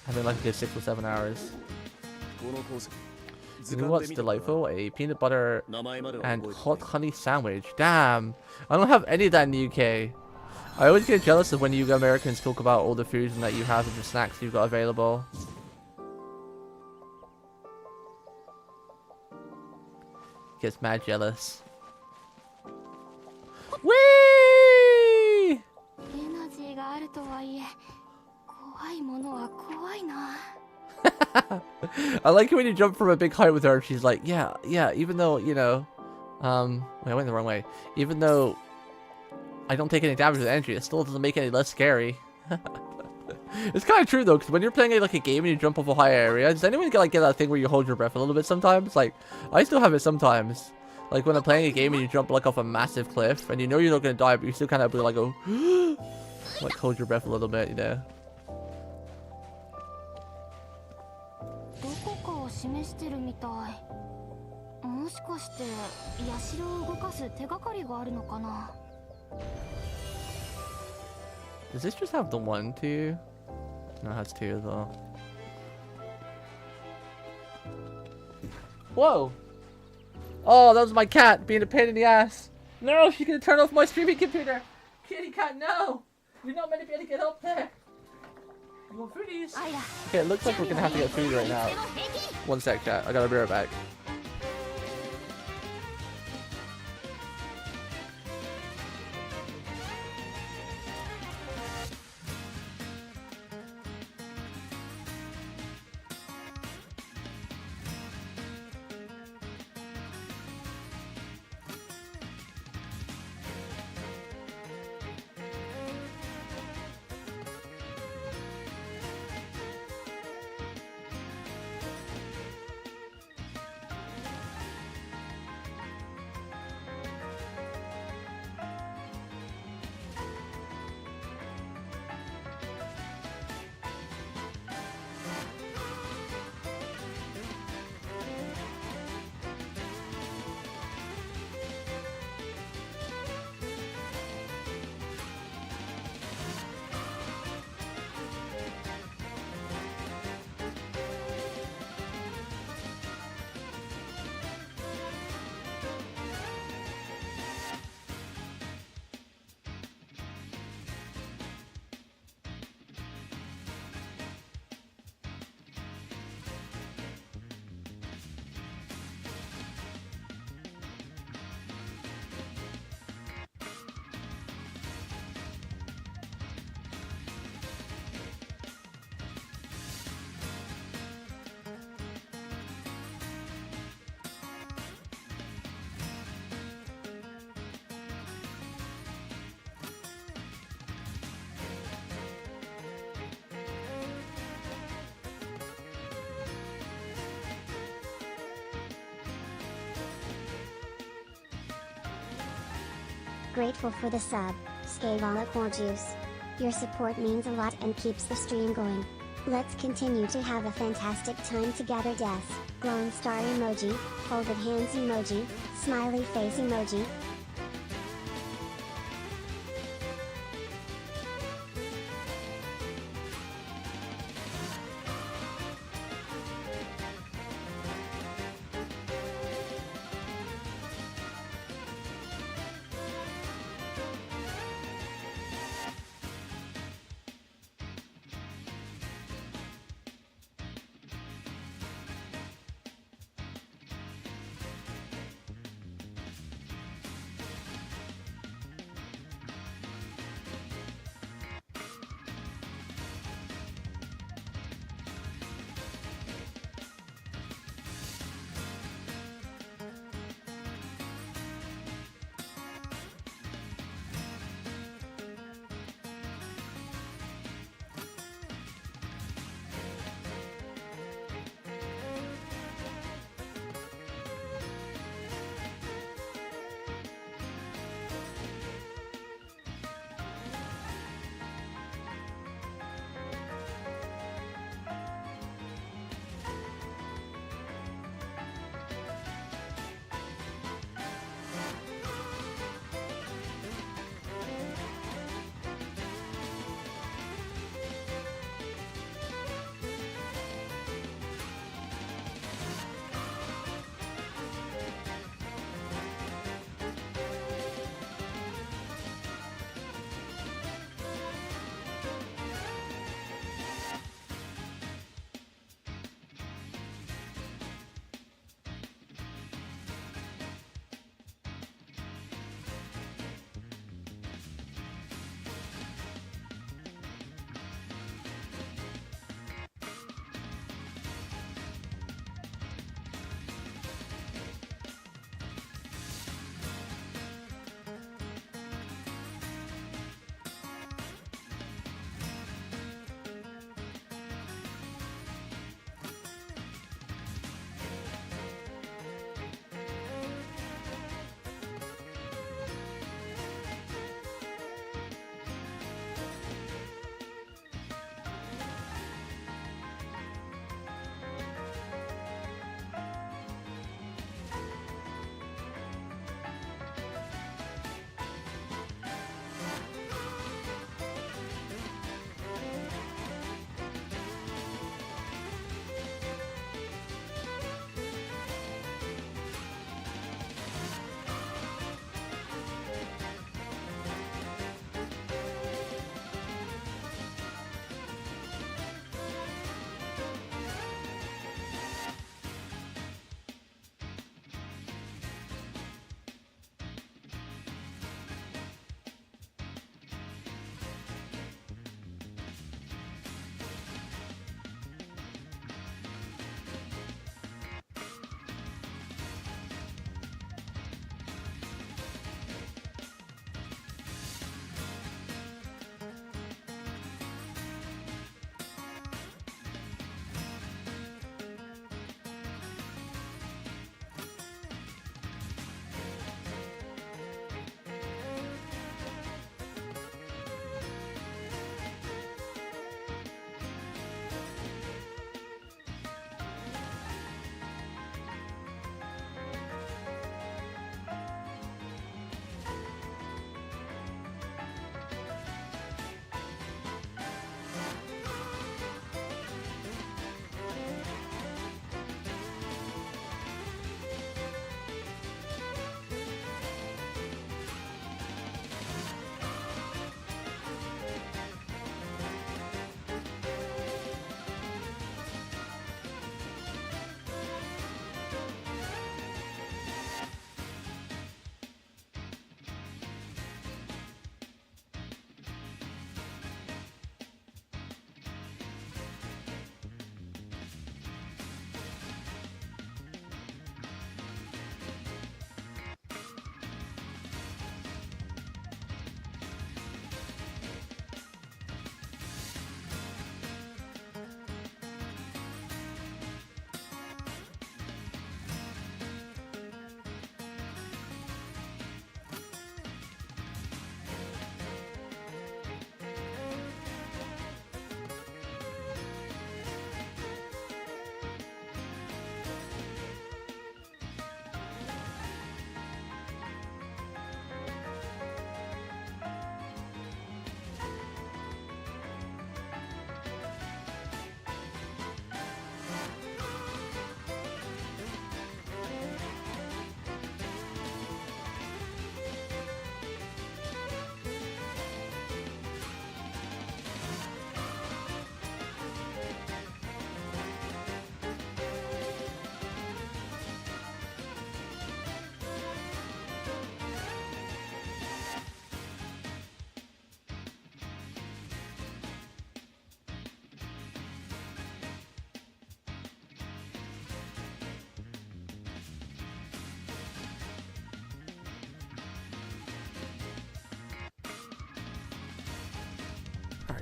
Having like a good 6 or 7 hours. You know what's delightful? A peanut butter and hot honey sandwich. Damn, I don't have any of that in the UK. I always get jealous of when you Americans talk about all the foods and that you have and the snacks you've got available. Gets mad jealous. Whee! エナジーがあるとはいえ怖いものは怖いな。 I like it when you jump from a big height with her and she's like, yeah, even though, you know, wait, I went the wrong way. Even though I don't take any damage with energy, it still doesn't make it any less scary. It's kind of true though, because when you're playing like a game and you jump off a high area, does anyone get that thing where you hold your breath a little bit sometimes? Like, I still have it sometimes. Like when I'm playing a game and you jump like off a massive cliff and you know you're not gonna die, but you still kind of like go, like hold your breath a little bit, you know. どこかを示してるみたい。もしかして社を動かす手がかりがあるのかな。 Does this just have the one too? No, it has two though. Whoa! Oh, that was my cat being a pain in the ass. No, she's gonna turn off my streaming computer. Kitty cat, no! You're not meant to be able to get up there. You want foodies? Okay, it looks like we're gonna have to get food right now. One sec, chat. I gotta be right back. Grateful for the sub, Scavala Core Juice. Your support means a lot and keeps the stream going. Let's continue to have a fantastic time together. Death, glowing star emoji, folded hands emoji, smiley face emoji.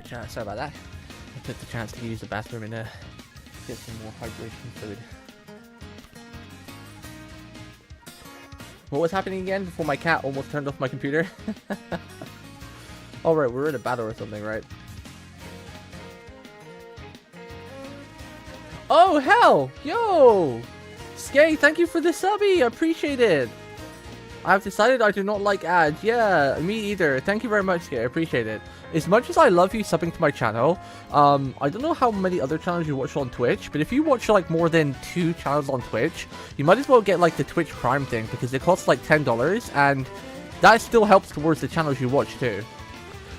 Sorry about that. I took the chance to use the bathroom and get some more hydration food. What was happening again before my cat almost turned off my computer? Alright, we're in a battle or something, right? Oh, hell! Yo! Skay, thank you for the subby! I appreciate it! I've decided I do not like ads. Yeah, me either. Thank you very much, Skay. I appreciate it. As much as I love you subbing to my channel, I don't know how many other channels you watch on Twitch, but if you watch like more than 2 channels on Twitch, you might as well get like the Twitch Prime thing, because it costs like $10, and that still helps towards the channels you watch too.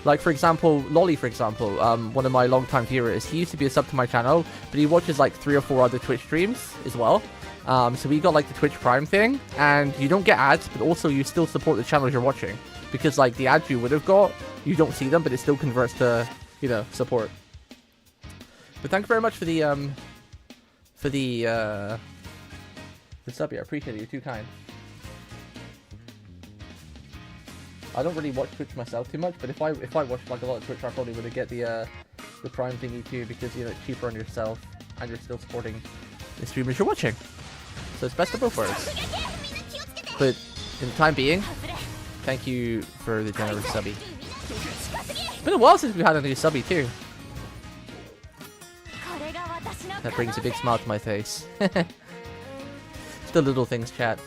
Like, for example, Lolly, for example, one of my longtime viewers, he used to be a sub to my channel, but he watches like 3 or 4 other Twitch streams as well. So we got like the Twitch Prime thing, and you don't get ads, but also you still support the channels you're watching. Because like the ads you would have got, you don't see them, but it still converts to, you know, support. But thank you very much for the sub here. I appreciate it. You're too kind. I don't really watch Twitch myself too much, but if I watched like a lot of Twitch, I probably would get the Prime thingy too, because you know it's cheaper on yourself, and you're still supporting the streamers you're watching. So it's best of both worlds. But in the time being, thank you for the generous subby. It's been a while since we had a new subby too. That brings a big smile to my face. It's the little things, chat.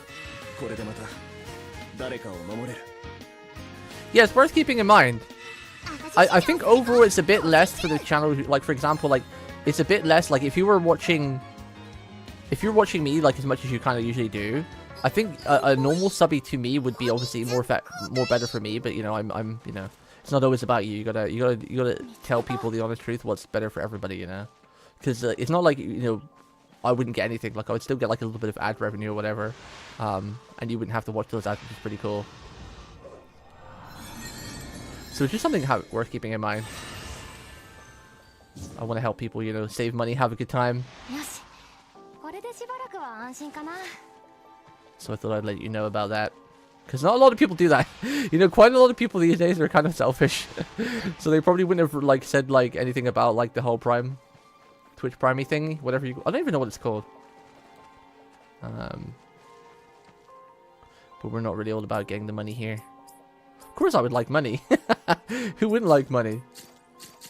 Yeah, it's worth keeping in mind. I think overall it's a bit less for the channel. Like, for example, like it's a bit less. Like if you're watching me like as much as you kind of usually do, I think a normal subby to me would be obviously more better for me. But you know, I'm you know, it's not always about you. You gotta tell people the honest truth. What's better for everybody, you know? Because it's not like, you know, I wouldn't get anything. Like I would still get like a little bit of ad revenue or whatever, and you wouldn't have to watch those ads, which is pretty cool. So it's just something worth keeping in mind. I want to help people, you know, save money, have a good time. So I thought I'd let you know about that. Because not a lot of people do that. You know, quite a lot of people these days are kind of selfish. So they probably wouldn't have like said like anything about like the whole Prime, Twitch Primey thing, whatever you... I don't even know what it's called. But we're not really all about getting the money here. Of course I would like money. Who wouldn't like money?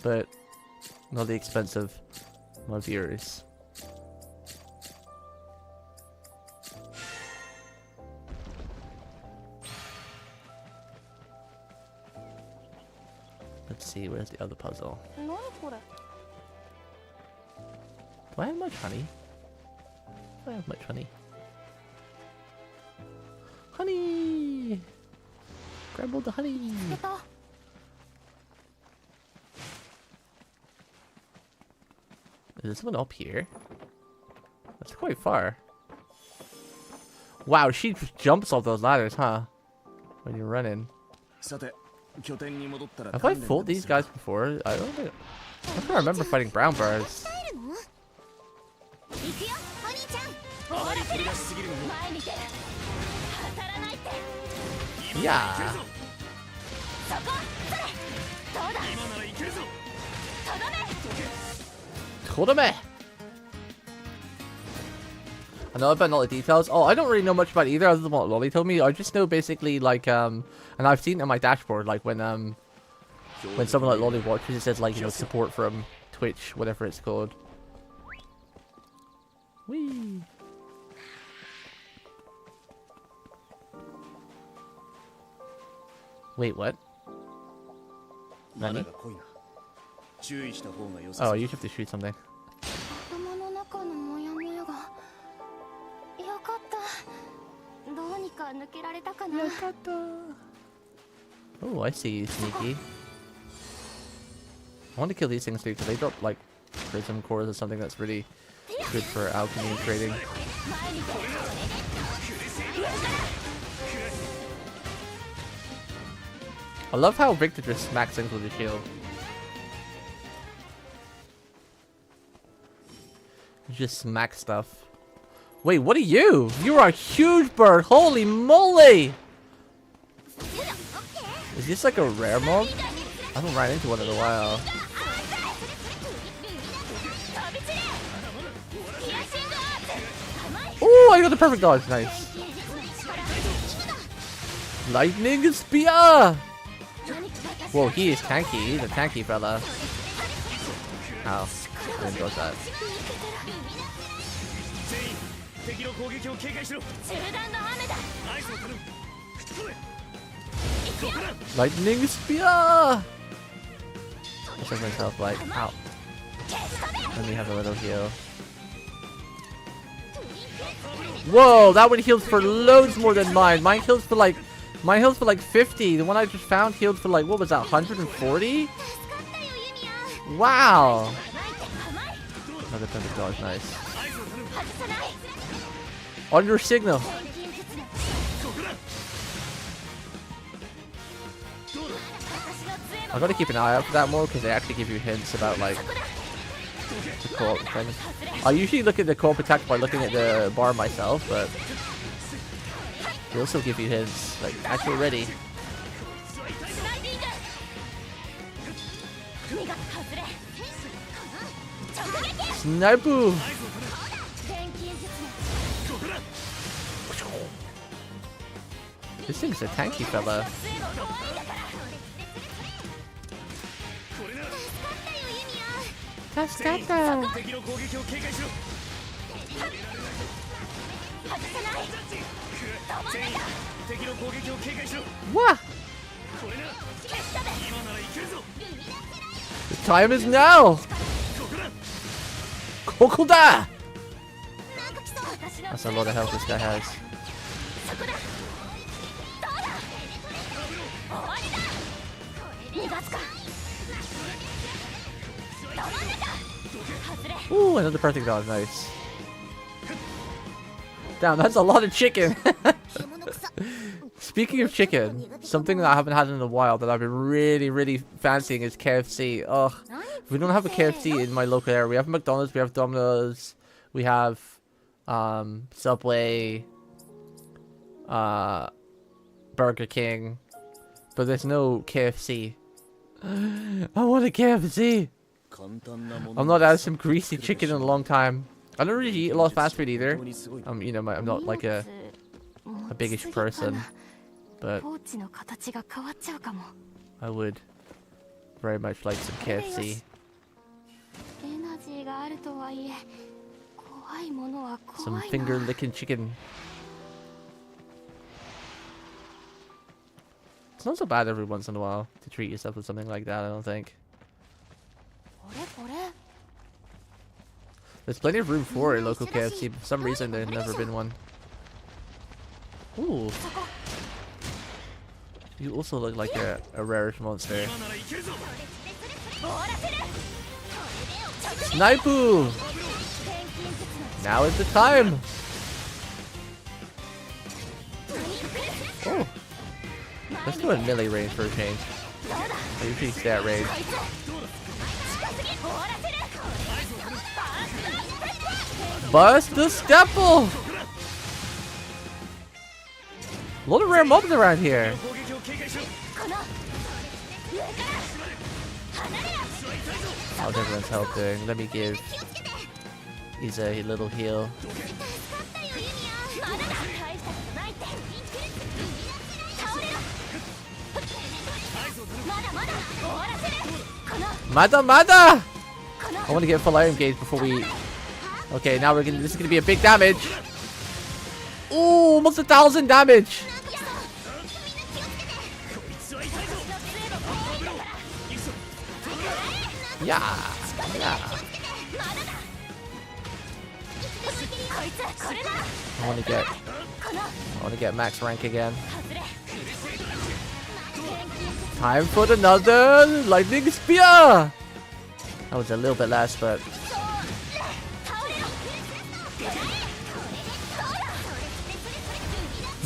But not at the expense of my viewers. Let's see, where's the other puzzle? Do I have much honey? Do I have much honey? Honey! Grab all the honey! Is there someone up here? That's quite far. Wow, she just jumps off those ladders, huh? When you're running. Have I fought these guys before? I don't think... I don't remember fighting brown bars. Yeah. Todome. I know about all the details. Oh, I don't really know much about either other than what Lolly told me. I just know basically like and I've seen it on my dashboard like when someone like Lolly watches, it says like, you know, support from Twitch, whatever it's called. Whee. Wait, what? Nani? Oh, you have to shoot something. Oh, I see you, sneaky. I want to kill these things too, because they drop like prism cores or something that's really good for alchemy and trading. I love how Victor just smacks into the shield. You just smack stuff. Wait, what are you? You're a huge bird! Holy moly! Is this like a rare mob? I haven't ran into one in a while. Ooh, I got the perfect dodge. Nice. Lightning spear. Whoa, he is tanky. He's a tanky fella. Ow. I didn't dodge that. Lightning spear. Let's make myself like, ow. Let me have a little heal. Whoa, that one heals for loads more than mine. Mine heals for like 50. The one I just found healed for like, what was that, 140? Wow. Another perfect dodge, nice. On your signal. I gotta keep an eye out for that more because they actually give you hints about like the co-op things. I usually look at the co-op attack by looking at the bar myself, but they also give you hints like actually ready. Sniper! This thing's a tanky fella. Cascata! What? The time is now! Kokoda! That's a lot of health this guy has. Ooh, another perfect dodge, nice. Damn, that's a lot of chicken. Speaking of chicken, something that I haven't had in a while that I've been really fancying is KFC. Ugh, we don't have a KFC in my local area. We have McDonald's, we have Domino's, we have Subway, Burger King, but there's no KFC. I want a KFC. I'm not had some greasy chicken in a long time. I don't really eat a lot of fast food either. You know, I'm not like a biggish person, but I would very much like some KFC. Some finger licking chicken. It's not so bad every once in a while to treat yourself with something like that, I don't think. There's plenty of room for a local KFC, but for some reason there's never been one. Ooh. You also look like a rarish monster. Sniper! Now is the time! Oh! Let's do a melee range for a change. I usually stay at range. Bust the stepple! A lot of rare mobs around here. How's everyone's health doing? Let me give Iza a little heal. Mada! I want to get full iron gauge before we... Okay, now we're gonna... This is gonna be a big damage. Ooh, almost 1,000 damage. Yeah. I want to get max rank again. Time for another lightning spear. That was a little bit less, but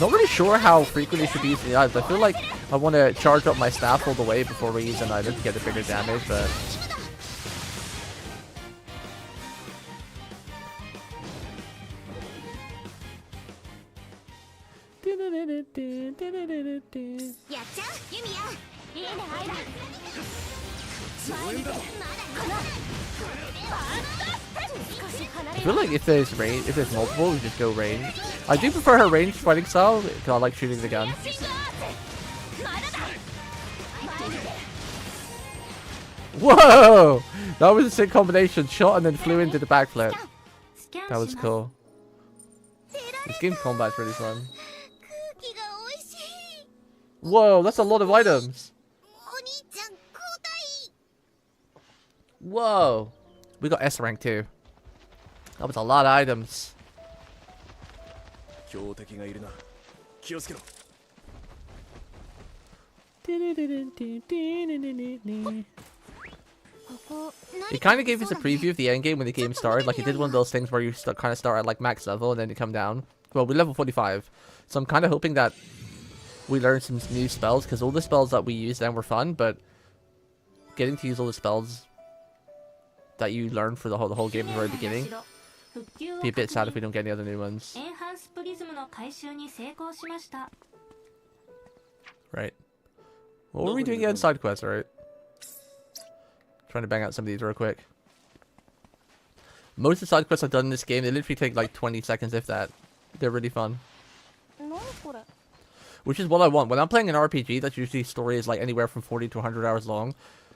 not really sure how frequently should be using the items. I feel like I want to charge up my staff all the way before we use an item to get the bigger damage, but I feel like if there's range, if there's multiple, we just go range. I do prefer her ranged fighting style because I like shooting the gun. Whoa! That was a sick combination. Shot and then flew into the backflip. That was cool. This game combat's really fun. Whoa, that's a lot of items. Whoa. We got S rank too. That was a lot of items. It kind of gave us a preview of the endgame when the game started. Like, it did one of those things where you kind of start at like max level and then you come down. Well, we're level 45. So I'm kind of hoping that we learn some new spells, because all the spells that we used then were fun, but getting to use all the spells that you learn for the whole game at the very beginning, be a bit sad if we don't get any other new ones. Right. What were we doing again? Side quests, right? Trying to bang out some of these real quick. Most of the side quests I've done in this game, they literally take like 20 seconds, if that. They're really fun. Which is what I want. When I'm playing an RPG, that's usually story is like anywhere from 40 to 100 hours long.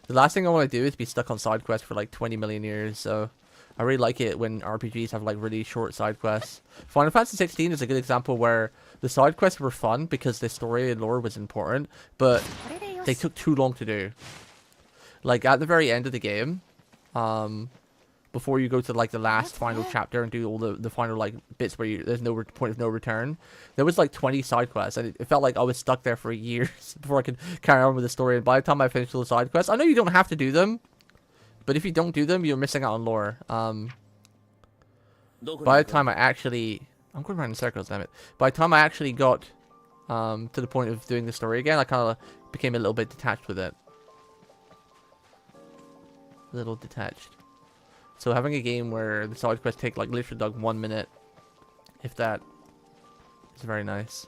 The last thing I want to do is be stuck on side quests for like 20 million years. So I really like it when RPGs have like really short side quests. Final Fantasy 16 is a good example where the side quests were fun because the story and lore was important, but they took too long to do. Like at the very end of the game, before you go to like the last final chapter and do all the final like bits where there's no point of no return, there was like 20 side quests, and it felt like I was stuck there for years before I could carry on with the story. And by the time I finished all the side quests, I know you don't have to do them, but if you don't do them, you're missing out on lore. By the time I actually, I'm going around in circles, damn it. By the time I actually got to the point of doing the story again, I kind of became a little bit detached with it. A little detached. So having a game where the side quests take like literally like 1 minute, if that, is very nice.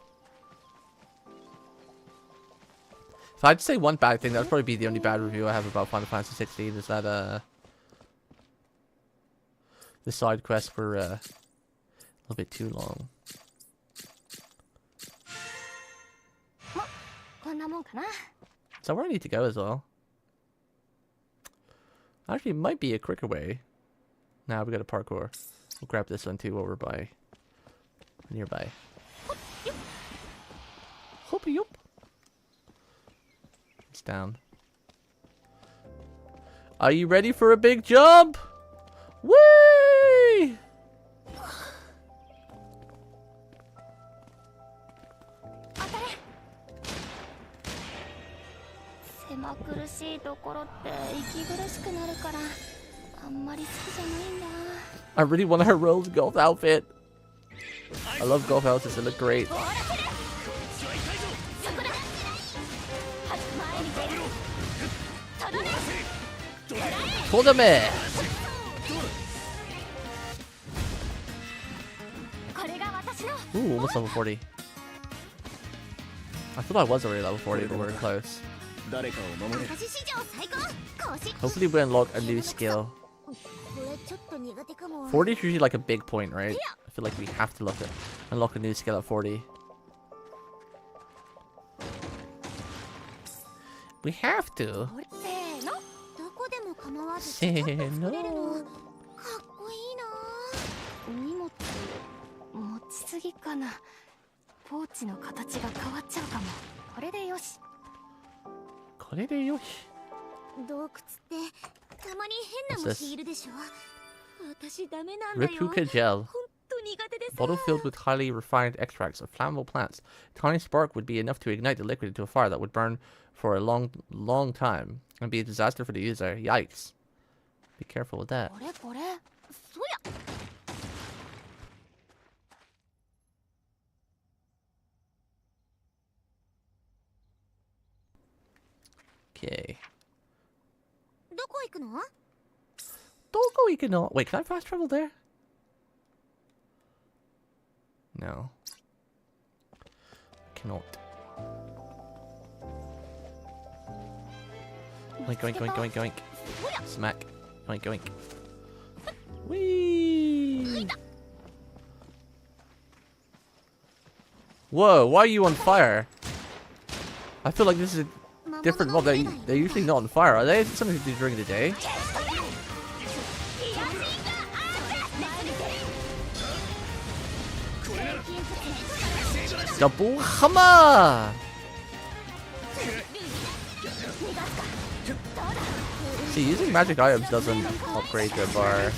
If I had to say one bad thing, that would probably be the only bad review I have about Final Fantasy 16, is that the side quests were a little bit too long. Is that where I need to go as well? Actually, it might be a quicker way. Now we got a parkour. We'll grab this one too while we're nearby. Hoppy up. It's down. Are you ready for a big jump? Whee! I really want her Rose golf outfit. I love golf outfits, they look great. Kodame! Ooh, almost level 40. I thought I was already level 40, but we're close. Hopefully we unlock a new skill. 40 is usually like a big point, right? I feel like we have to unlock a new skill at 40. We have to. What's this? Repuka gel. Bottle filled with highly refined extracts of flammable plants. A tiny spark would be enough to ignite the liquid into a fire that would burn for a long time and be a disaster for the user. Yikes. Be careful with that. Okay. Wait, can I fast travel there? No. Cannot. Oink, oink, oink, oink, oink. Smack. Oink, oink. Whee! Whoa, why are you on fire? I feel like this is a different mob. They're usually not on fire, are they? Is it something to do during the day? Double hammer! See, using magic items doesn't upgrade their bar.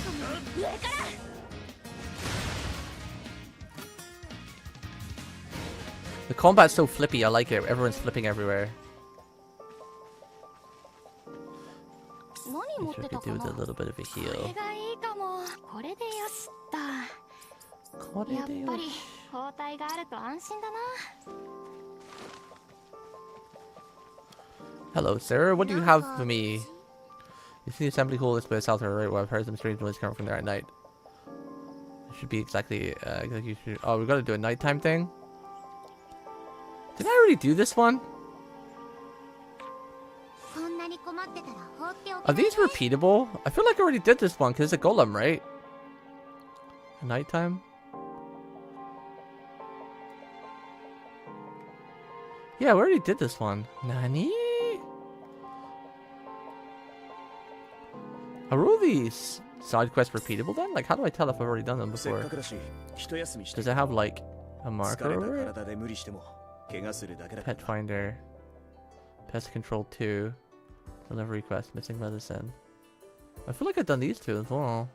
The combat's so flippy, I like it. Everyone's flipping everywhere. Wish I could do with a little bit of a heal. Hello, sir. What do you have for me? You see the assembly hall this place south or right? Well, I've heard some strange noise coming from there at night. It should be exactly execution. Oh, we got to do a nighttime thing. Did I already do this one? Are these repeatable? I feel like I already did this one because it's a golem, right? Nighttime. Yeah, we already did this one. Nani? Are all these side quests repeatable then? Like, how do I tell if I've already done them before? Does it have, like, a marker over it? Pet Finder. Pest Control 2. Delivery Quest. Missing Medicine. I feel like I've done these two as well.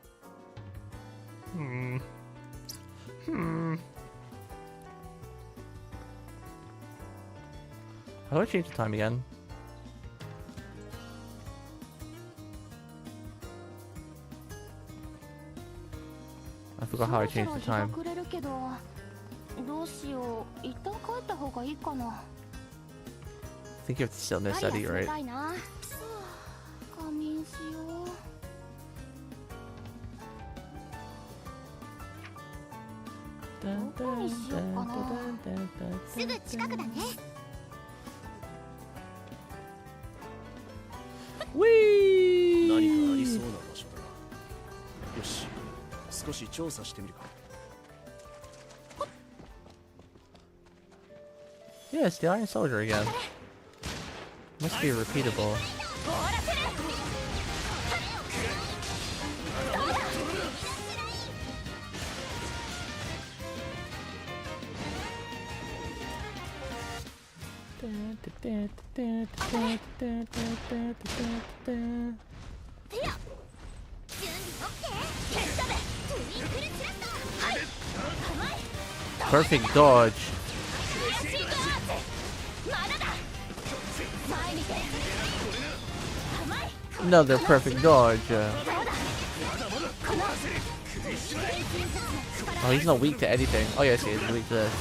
How do I change the time again? I forgot how I changed the time. I think you have to sit on this study, right? Whee! Yeah, it's the Iron Soldier again. Must be repeatable. Perfect dodge. Another perfect dodge. Oh, he's not weak to anything. Oh yes, he is weak to this.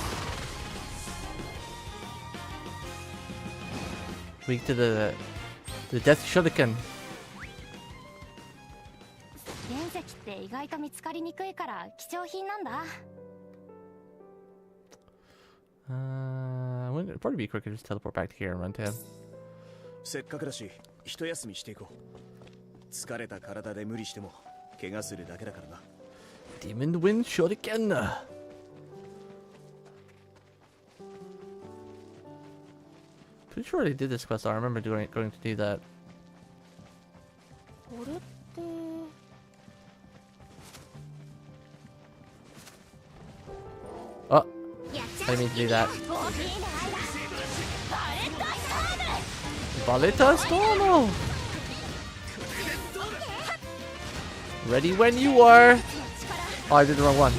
Weak to the death shuriken. It'd probably be quicker to just teleport back to here and run to him. Demon Wind Shuriken. Pretty sure I did this quest. I remember going to do that. Oh, I didn't mean to do that. Baleta Stormo! Ready when you are! Oh, I did the wrong one.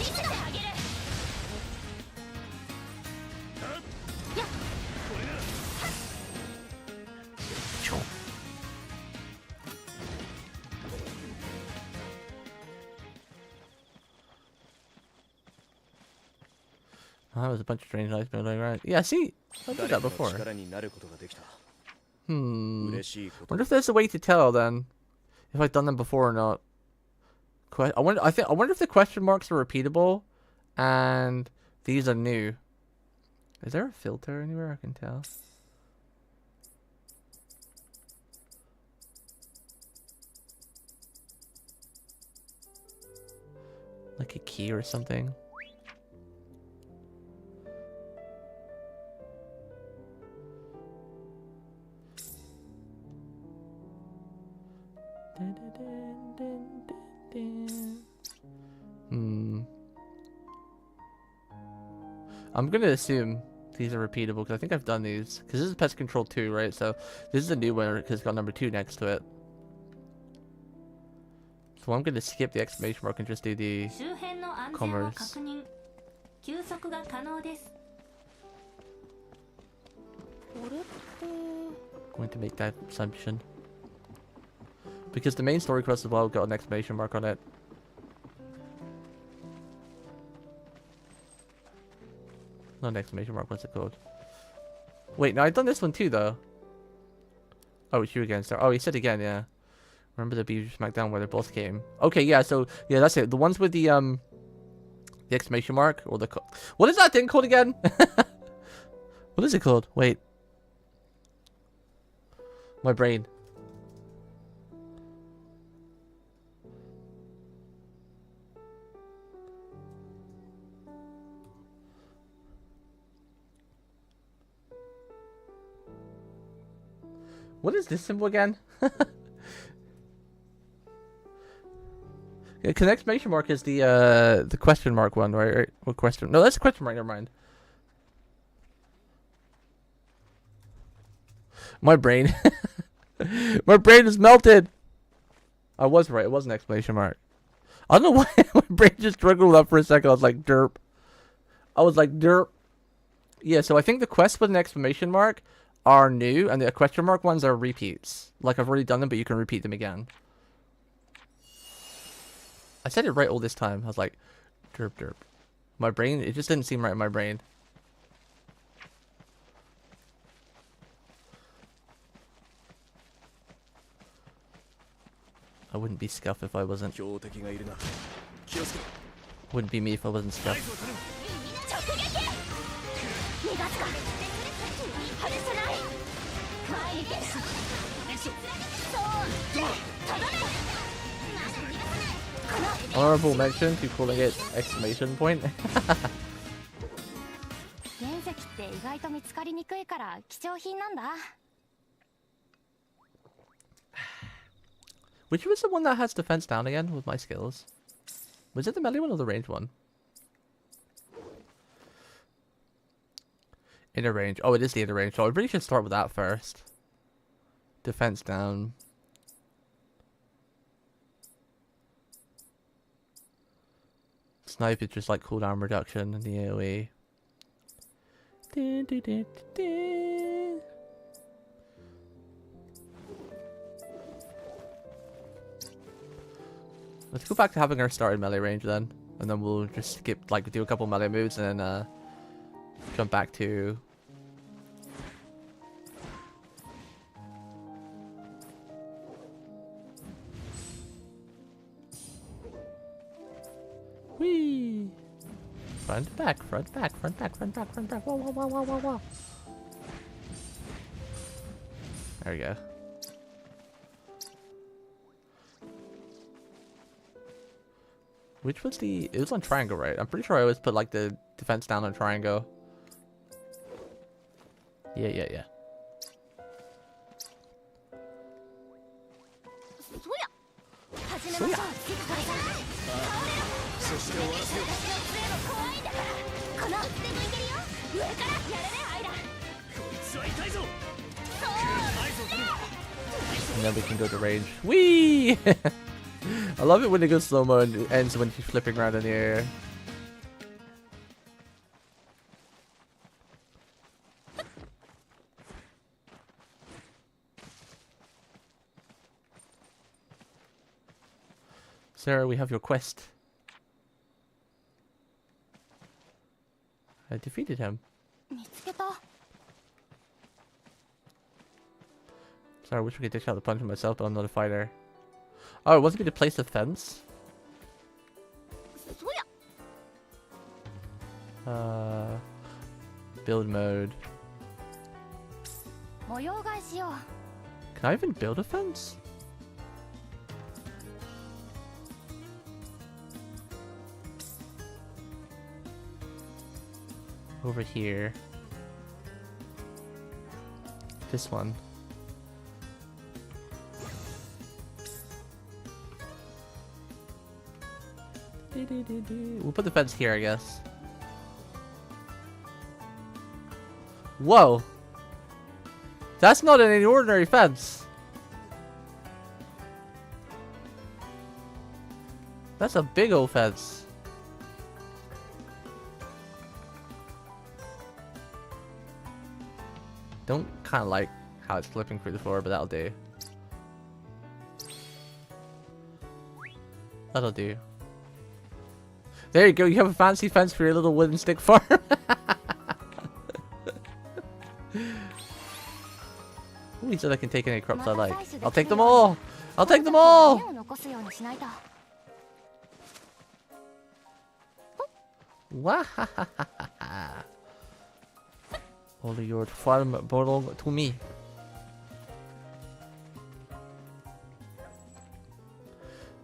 Oh, that was a bunch of strange lights going around. Yeah, see? I did that before. Wonder if there's a way to tell then if I've done them before or not. I wonder if the question marks are repeatable and these are new. Is there a filter anywhere I can tell? Like a key or something. I'm gonna assume these are repeatable because I think I've done these. Because this is Pest Control 2, right? So this is a new one because it's got number 2 next to it. So I'm gonna skip the exclamation mark and just do the commerce. Going to make that assumption. Because the main story quest as well got an exclamation mark on it. Not an exclamation mark, what's it called? Wait, no, I've done this one too, though. Oh, it's you again, sir. Oh, he said again, yeah. Remember the Beaver Smackdown where they both came? Okay, yeah, so, yeah, that's it. The ones with the exclamation mark, or the... What is that thing called again? What is it called? Wait. My brain. What is this symbol again? Yeah, cause exclamation mark is the question mark one, right? What question? No, that's a question mark. Never mind. My brain. My brain is melted. I was right. It was an exclamation mark. I don't know why my brain just struggled up for a second. I was like, derp. I was like, derp. Yeah, so I think the quest with an exclamation mark are new, and the question mark ones are repeats. Like, I've already done them, but you can repeat them again. I said it right all this time. I was like, derp, derp. My brain, it just didn't seem right in my brain. I wouldn't be Scuff if I wasn't. Wouldn't be me if I wasn't Scuff. Honorable mention to calling it exclamation point. Which was the one that has defense down again with my skills? Was it the melee one or the range one? Inner range. Oh, it is the inner range. So I really should start with that first. Defense down. Snipe is just like cooldown reduction in the AoE. Let's go back to having our starting melee range then. And then we'll just skip, like, do a couple melee moves and then jump back to... Whee! Front, back, front, back, front, back, front, back, front, back. Whoa, whoa, whoa, whoa, whoa, whoa. There we go. Which was the... It was on triangle, right? I'm pretty sure I always put, like, the defense down on triangle. Yeah. Suya. And then we can go to range. Whee! I love it when it goes slow-mo and it ends when she's flipping around in the air. Sarah, we have your quest. I defeated him. Sorry, I wish we could dish out the punch myself, but I'm not a fighter. Oh, it wasn't me to place a fence? Build mode. Can I even build a fence? over here. This one. We'll put the fence here, I guess. Whoa! That's not an ordinary fence. That's a big old fence. Don't kind of like how it's flipping through the floor, but that'll do. That'll do. There you go, you have a fancy fence for your little wooden stick farm. Ooh, he said I can take any crops I like. I'll take them all! I'll take them all! Wahahaha. All of your farm belong to me.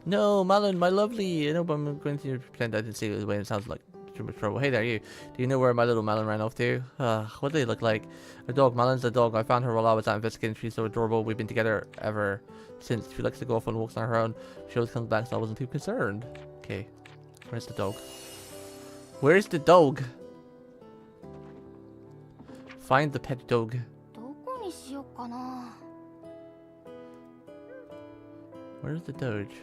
No, Malin, my lovely. I know, but I'm going to pretend I didn't see it the way it sounds like too much trouble. Hey there, you. Do you know where my little Malin ran off to? What do they look like? A dog. Malin's a dog. I found her while I was out investigating. She's so adorable. We've been together ever since. She likes to go off on walks on her own. She always comes back, so I wasn't too concerned. Okay. Where's the dog? Where's the dog? Find the pet dog. Where's the doge?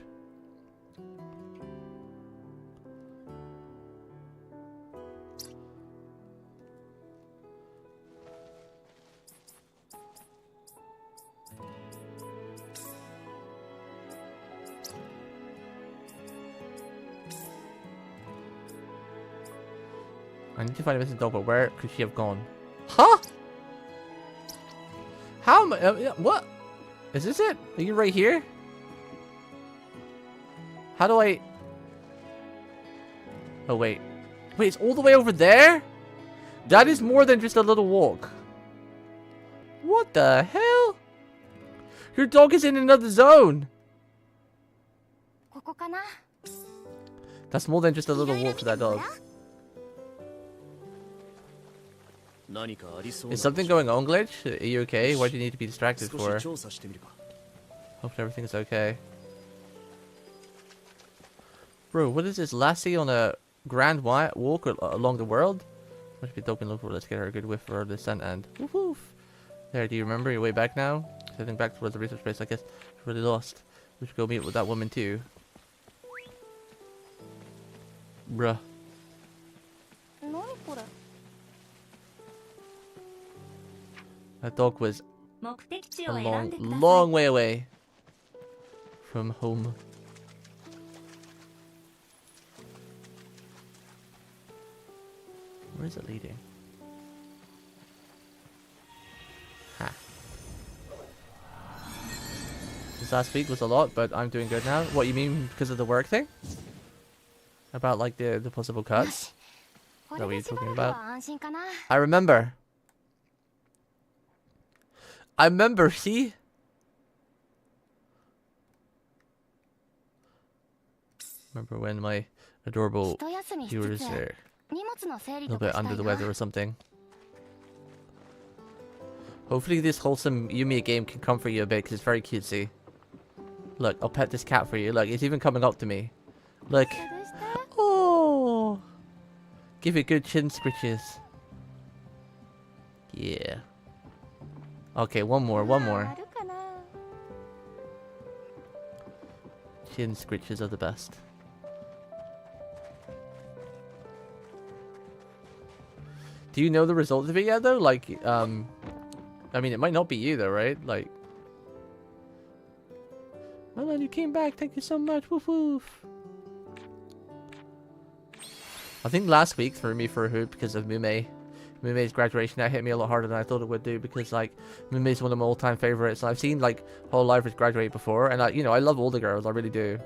I need to find a missing dog, but where could she have gone? Huh? How am I? What? Is this it? Are you right here? How do I... Oh, wait. Wait, it's all the way over there? That is more than just a little walk. What the hell? Your dog is in another zone. That's more than just a little walk for that dog. Is something going on, Glitch? Are you okay? What do you need to be distracted for? Hopefully everything's okay. Bro, what is this? Lassie on a grand walk along the world? Must be doping local. Let's get her a good whiff for the sun and woof woof. There, do you remember your way back now? Heading back towards the research base, I guess. We're really lost. We should go meet with that woman too. Bruh. That dog was a long way away from home. Where is it leading? Ha. This last week was a lot, but I'm doing good now. What, you mean because of the work thing? About like the possible cuts? Is that what you're talking about? I remember. I remember, see? Remember when my adorable viewers are a little bit under the weather or something. Hopefully this wholesome Yumia game can comfort you a bit because it's very cutesy. Look, I'll pet this cat for you. Look, it's even coming up to me. Look. Oh! Give it good chin scritches. Yeah. Okay, one more. Chin scritches are the best. Do you know the results of it yet, though? Like, I mean, it might not be you, though, right? Like... Melon, you came back. Thank you so much. Woof woof. I think last week threw me for a hoop because of Mume. Mume's graduation. That hit me a lot harder than I thought it would do because, like, Mume's one of my all-time favorites. I've seen, like, Hololivers graduate before. And, you know, I love all the girls. I really do.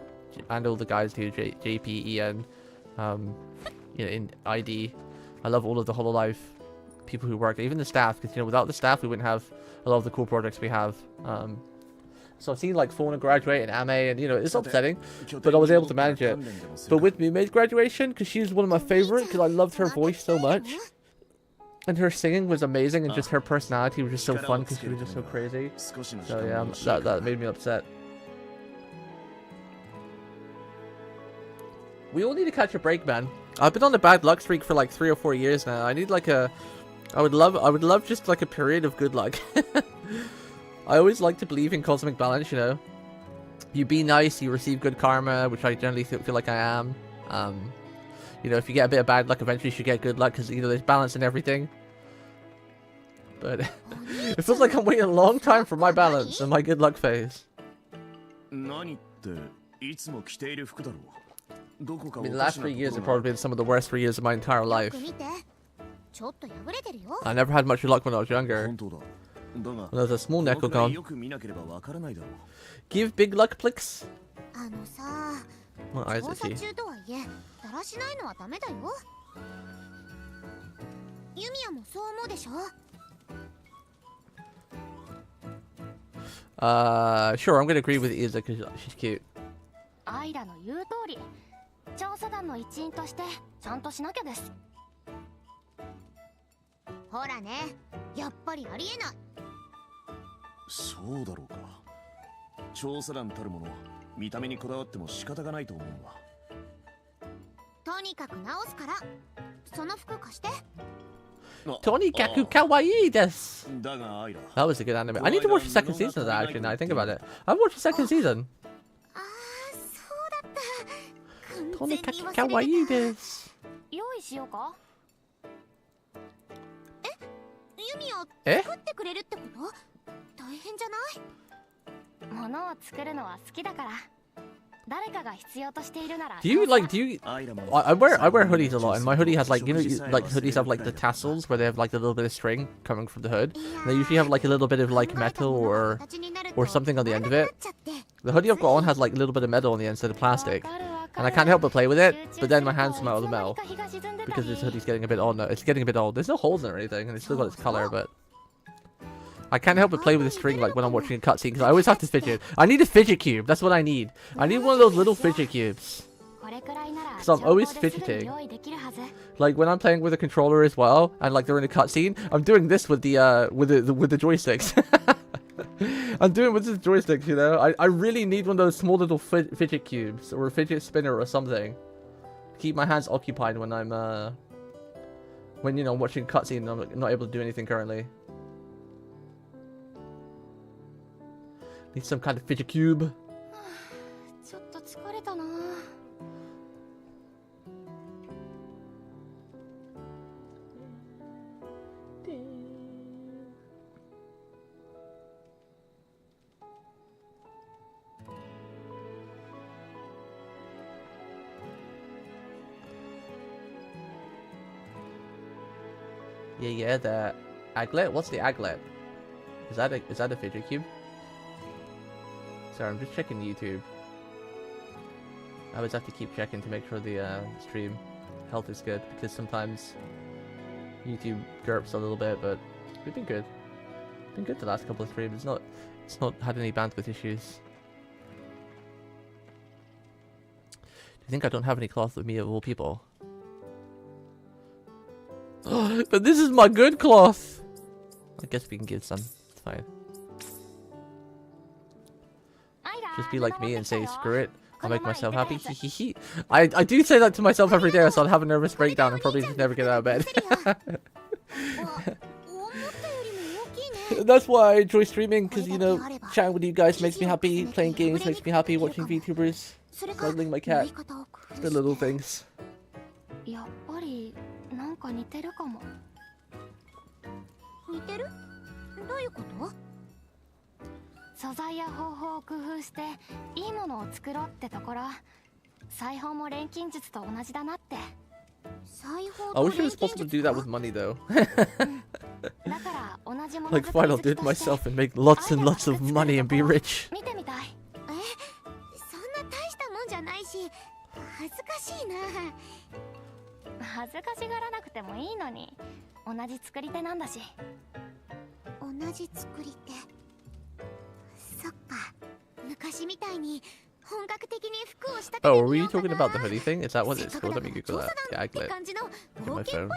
And all the guys too. JP, Ian, you know, in ID. I love all of the Hololive people who work, even the staff, because, you know, without the staff, we wouldn't have a lot of the cool projects we have. So I've seen, like, Fauna graduate and Ame, and, you know, it's upsetting, but I was able to manage it. But with Mume's graduation, because she's one of my favorites, because I loved her voice so much, And her singing was amazing, and just her personality was just so fun because she was just so crazy. So yeah, that made me upset. We all need to catch a break, man. I've been on a bad luck streak for like 3 or 4 years now. I need like a... I would love just like a period of good luck. I always like to believe in cosmic balance, you know. You be nice, you receive good karma, which I generally feel like I am. You know, if you get a bit of bad luck, eventually you should get good luck because, you know, there's balance in everything. But it feels like I'm waiting a long time for my balance and my good luck phase. I mean, the last 3 years have probably been some of the worst 3 years of my entire life. I never had much luck when I was younger. When there's a small Nekogon. Give big luck, please. What eyes is he? Sure, I'm gonna agree with Iza because she's cute. Tonikaku kawaii desu. That was a good anime. I need to watch the second season of that actually now I think about it. I've watched the second season. Tonikaku kawaii desu. Eh? Do you I wear hoodies a lot, and my hoodie has like, you know, like hoodies have like the tassels where they have like a little bit of string coming from the hood. And they usually have like a little bit of like metal or something on the end of it. The hoodie I've got on has like a little bit of metal on the end instead of plastic. And I can't help but play with it, but then my hands smell the metal. Because this hoodie's getting a bit old now. It's getting a bit old. There's no holes in it or anything, and it's still got its color, but... I can't help but play with the string like when I'm watching a cutscene, because I always have to fidget. I need a fidget cube, that's what I need. I need one of those little fidget cubes. Because I'm always fidgeting. Like when I'm playing with a controller as well, and like they're in a cutscene, I'm doing this with the joysticks. I'm doing it with the joysticks, you know? I really need one of those small little fidget cubes, or a fidget spinner or something. Keep my hands occupied when I'm, when, you know, watching a cutscene and I'm not able to do anything currently. Need some kind of fidget cube. Yeah, the aglet? What's the aglet? Is that a fidget cube? Sorry, I'm just checking YouTube. I always have to keep checking to make sure the stream health is good, because sometimes YouTube derps a little bit, but we've been good. Been good the last couple of streams. It's not had any bandwidth issues. Do you think I don't have any cloth with me of all people? But this is my good cloth! I guess we can give some. It's fine. Just be like me and say, screw it. I'll make myself happy. I do say that to myself every day, so I'll have a nervous breakdown and probably just never get out of bed. That's why I enjoy streaming, because, you know, chatting with you guys makes me happy, playing games makes me happy, watching VTubers, cuddling my cat. The little things. I wish it was possible to do that with money though. Like fine, I'll do it myself and make lots and lots of money and be rich. Oh, were you talking about the hoodie thing? Is that what it's called? Let me Google that. The aglet. Get my phone.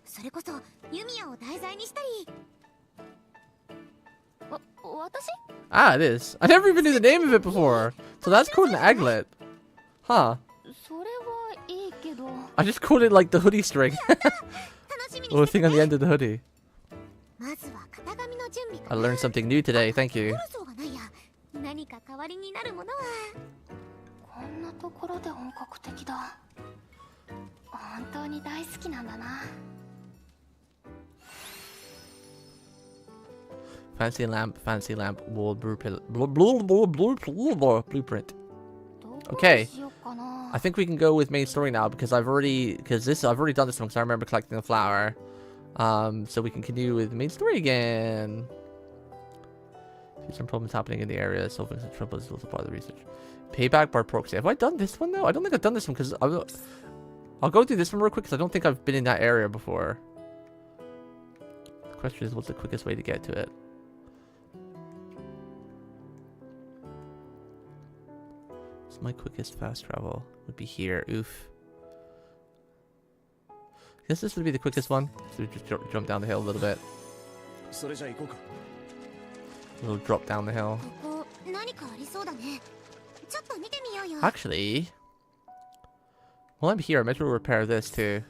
それこそユミヤを題材にしたり。私？ Ah, it is. I never even knew the name of it before. So that's called an aglet. Huh. それはいいけど。 I just called it like the hoodie string. 楽しみに Or して the thing on the end of the hoodie. まずは型紙の準備か I な。 learned something new today. Thank コ you. ルソーがないや。何か代わりになるものは。こんなところで本格的だ。本当に大好きなんだな。 Fancy lamp, wall blueprint. Blueprint. どこ Okay. にしようかな。 I think we can go with main story now because I've already done this one because I remember collecting a flower. So we can continue with main story again. See some problems happening in the area. Solving some troubles is also part of the research. Payback by proxy. Have I done this one though? I don't think I've done this one because I'll go through this one real quick because I don't think I've been in that area before. The question is, what's the quickest way to get to it? So my quickest fast travel would be here. Oof. I guess this would be the quickest one. So we just jump down the hill a little bit. それじゃ行こうか。 A little drop down the hill. ここ何かありそうだね。ちょっと見てみようよ。 Actually, while I'm here, I might as well repair this too.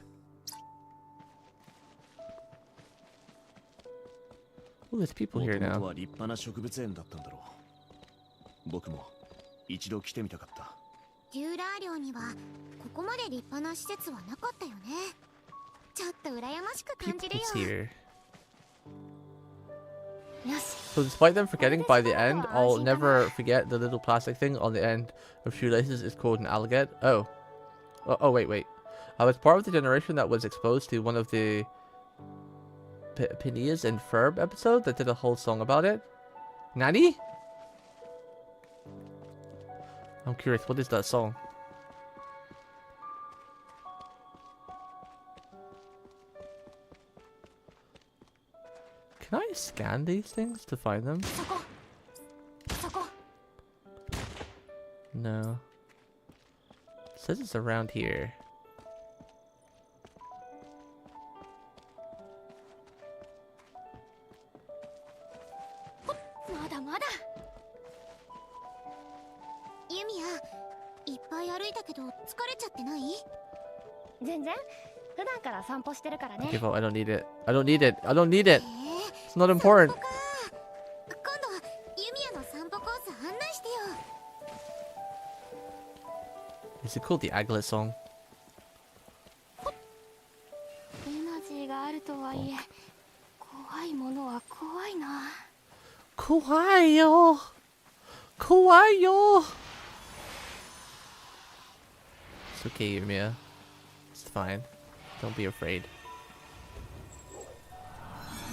Oh, there's people here 元々 now. は立派な植物園だったんだろう。僕も一度来てみたかった。デューラー寮にはここまで立派な施設はなかったよね。ちょっと羨ましく感じる People's よ。 here. よし。 So despite them forgetting by the end, I'll never forget the little plastic thing on the end of shoelaces is called an alligator. Oh. Oh, wait. I was part of the generation that was exposed to one of the Phineas and Ferb episode that did a whole song about it. Nani? I'm curious, what is that song? Can I scan these things to find them? そこ。そこ。 No. It says it's around here. まだまだ。ユミヤ、いっぱい歩いたけど疲れちゃってない？全然。普段から散歩してるからね。 Give up, I don't need it. I don't need it. I don't need it. It's not important. 今度はユミヤの散歩コース案内してよ。 Is it called the Aglet song? エナジーがあるとはいえ、怖いものは怖いな。 Kawaii-yo. Kawaii-yo. It's okay, Yumia. It's fine. Don't be afraid.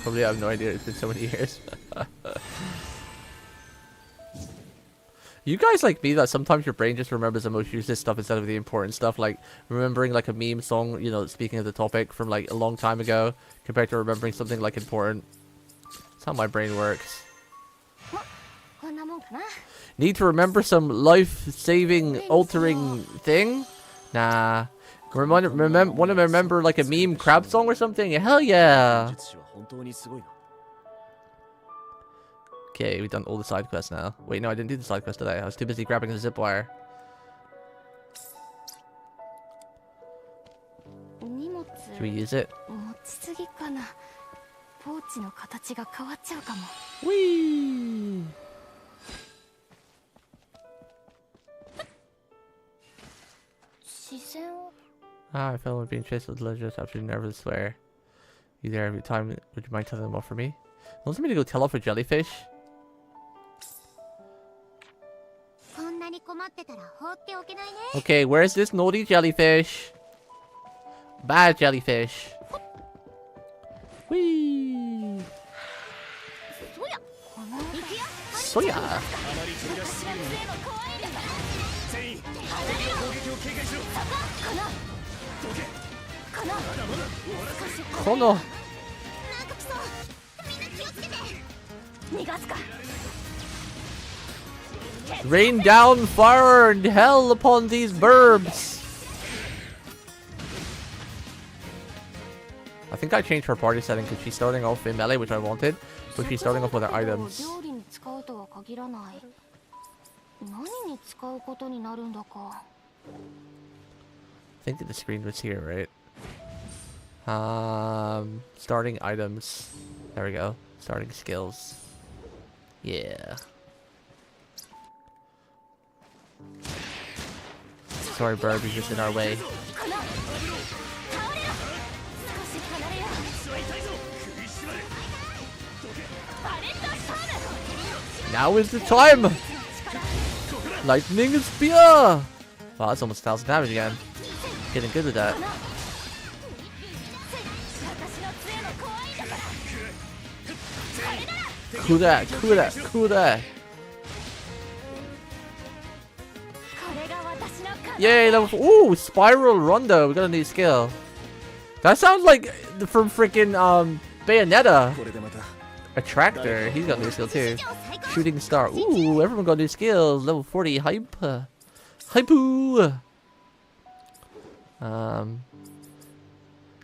Probably have no idea. It's been so many years. You guys like me that sometimes your brain just remembers the most useless stuff instead of the important stuff, like remembering like a meme song, you know, speaking of the topic from like a long time ago compared to remembering something like important. That's how my brain works. こんなもんかな。 Need to remember some life-saving, altering thing? Nah. Want to remember like a meme crab song or something? Hell yeah! 術師は本当にすごいな。 Okay, we've done all the side quests now. Wait, no, I didn't do the side quest today. I was too busy grabbing the zip wire. 荷物 Should we use it? 持ちすぎかな。ポーチの形が変わっちゃうかも。 Whee! Ah, I fell on being chased with legends after you never swear. You there every time. Would you mind telling them off for me? Want me to go tell off a jellyfish? こんなに困ってたら放っておけないね。 Okay, where's this naughty jellyfish? Bad jellyfish. Whee! そや、この行くよ。 Soya! あまり飛び出しすぎるな。全員、敵の攻撃を警戒しろ。どけ。まだまだ終わらせる。 Kono! なんか来そう。みんな気をつけて。逃がすか。 Rain down fire and hell upon these burbs! think I changed her party setting because she's starting off in melee, which I wanted, but she's starting off with her items. 料理に使うとは限らない。何に使うことになるんだか。I think the screen was here, right? Starting items. There we go. Starting skills. Yeah. Sorry, bird, you're just in our way. Now is the time! Lightning spear! Wow, that's almost 1,000 damage again. Getting good with that. Kuda, kuda, kuda. Yay, level 4. Ooh, Spiral Rondo. We got a new skill. That sounds like from freaking Bayonetta. Attractor. He's got a new skill too. Shooting Star. Ooh, everyone got new skills. Level 40. Hype. Hypoo.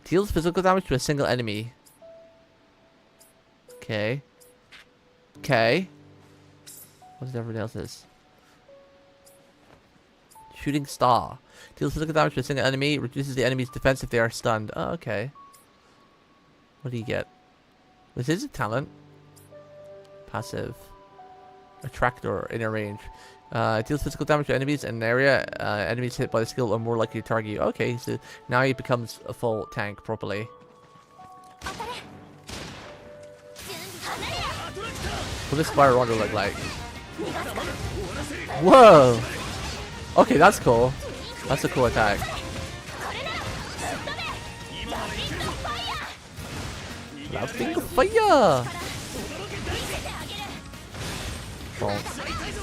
Deals physical damage to a single enemy. Okay. Okay. What does everyone else's? Shooting Star. Deals physical damage to a single enemy. Reduces the enemy's defense if they are stunned. Oh, okay. What do you get? This is a talent. Passive. Attractor. Inner range. Deals physical damage to enemies in an area. Enemies hit by the skill are more likely to target you. Okay, so now he becomes a full tank properly. What does Spiral Rondo look like? Whoa! Okay, that's cool. That's a cool attack. Laughing fire! Oh.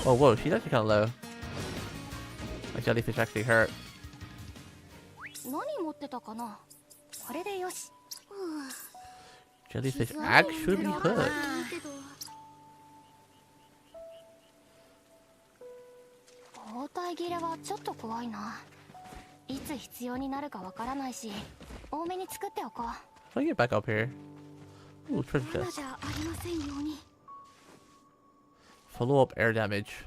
Oh, whoa, she's actually kind of low. My jellyfish actually hurt. Jellyfish actually hurt. How do I get back up here? Ooh, treasure chest. Follow up air damage.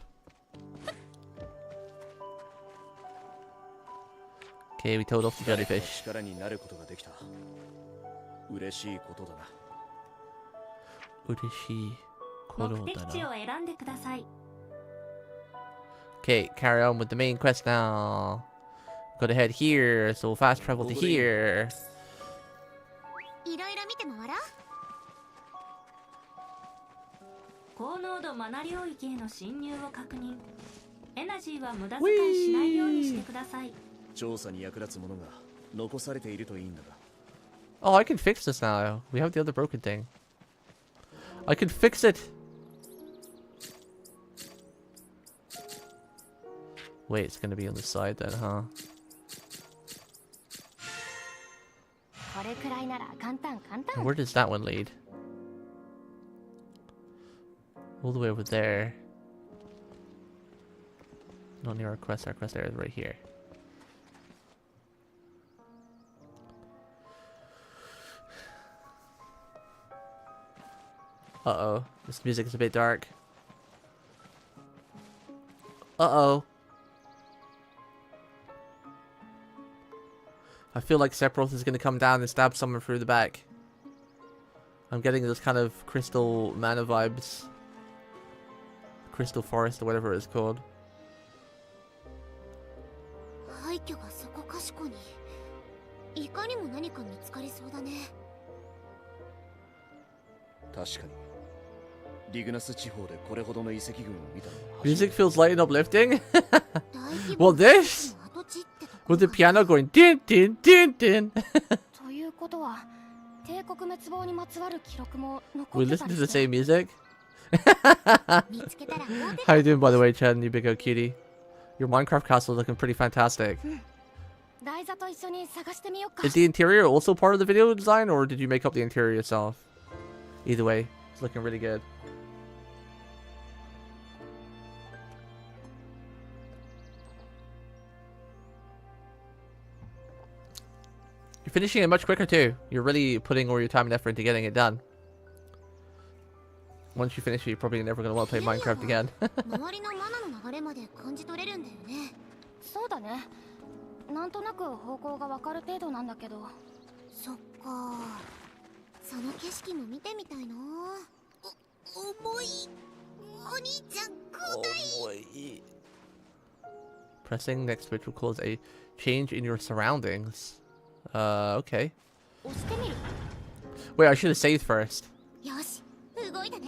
Okay, we told off the jellyfish. Ureshi kodo dana. Okay, carry on with the main quest now. Gotta head here, so we'll fast travel to here. Oh, I can fix this now. We have the other broken thing. I can fix it. Wait, it's gonna be on the side then, huh? Where does that one lead? All the way over there. Not near our quest area is right here. Uh-oh. This music is a bit dark. Uh-oh. I feel like Sephiroth is going to come down and stab someone through the back. I'm getting those kind of crystal mana vibes. Crystal forest or whatever it's called. Music feels light and uplifting. Well, this with the piano going din din din din. We listen to the same music. How you doing, by the way, Chad? You big old cutie. Your Minecraft castle is looking pretty fantastic. Is the interior also part of the video design, or did you make up the interior yourself? Either way, it's looking really good. You're finishing it much quicker too. You're really putting all your time and effort into getting it done. Once you finish it, you're probably never going to want to play Minecraft again. 周りのマナの流れまで感じ取れるんだよね。そうだね。なんとなく方向がわかる程度なんだけど。そっか。その景色も見てみたいな。重い。お兄ちゃん、交代。Pressing next switch will cause a change in your surroundings. Okay. 押してみる。Wait, I should have saved first. よし、動いたね。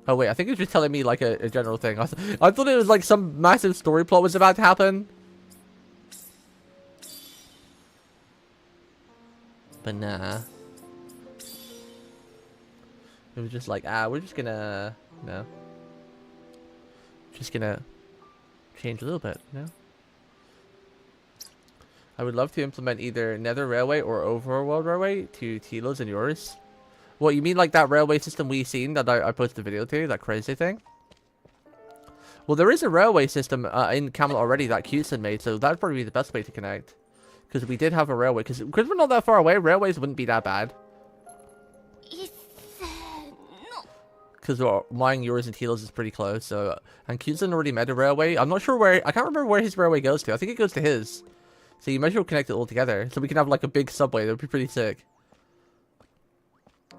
Oh wait, I think it was just telling me like a general thing. I thought it was like some massive story plot was about to happen. But nah. It was just like, we're just gonna... No. Just gonna change a little bit, you know? I would love to implement either Nether Railway or Overworld Railway to Tilo's and yours. What, you mean like that railway system we seen that I posted a video to? That crazy thing? Well, there is a railway system in Camelot already that Cuson made, so that'd probably be the best way to connect. Because we did have a railway. Because we're not that far away, railways wouldn't be that bad. Because mine, yours, and Tilo's is pretty close, so... And Cuson already made a railway. I'm not sure where... I can't remember where his railway goes to. I think it goes to his. So you might as well connect it all together. So we can have like a big subway. That would be pretty sick.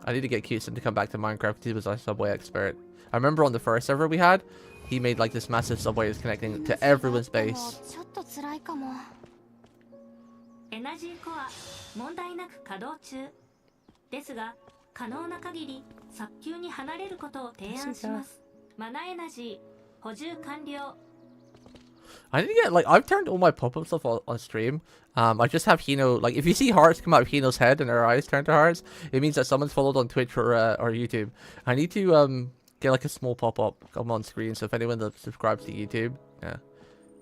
I need to get Cuson to come back to Minecraft because he was our subway expert. I remember on the first server we had, he made like this massive subway that's connecting to everyone's base. エナジーコア問題なく稼働中ですが可能な限り早急に離れることを提案します。マナエナジー補充完了。 I need to get, like, I've turned all my pop-up stuff on stream. I just have Hino, like, if you see hearts come out of Hino's head and her eyes turn to hearts, it means that someone's followed on Twitch or YouTube. I need to, get, like, a small pop-up come on screen, so if anyone that subscribes to YouTube, yeah.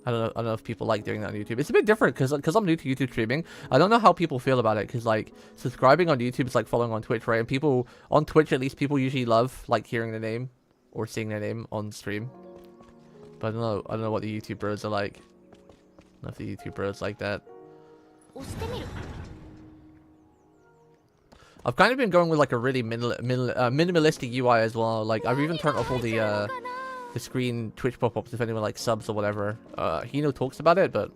I don't know if people like doing that on YouTube. It's a bit different, because I'm new to YouTube streaming. I don't know how people feel about it, because, like, subscribing on YouTube is like following on Twitch, right? And people, on Twitch at least, people usually love, like, hearing the name, or seeing their name on stream. But I don't know what the YouTube bros are like. I don't know if the YouTube bros like that. I've kind of been going with like a really minimalistic UI as well. Like I've even turned off all the screen Twitch pop-ups if anyone like subs or whatever. Hino talks about it, but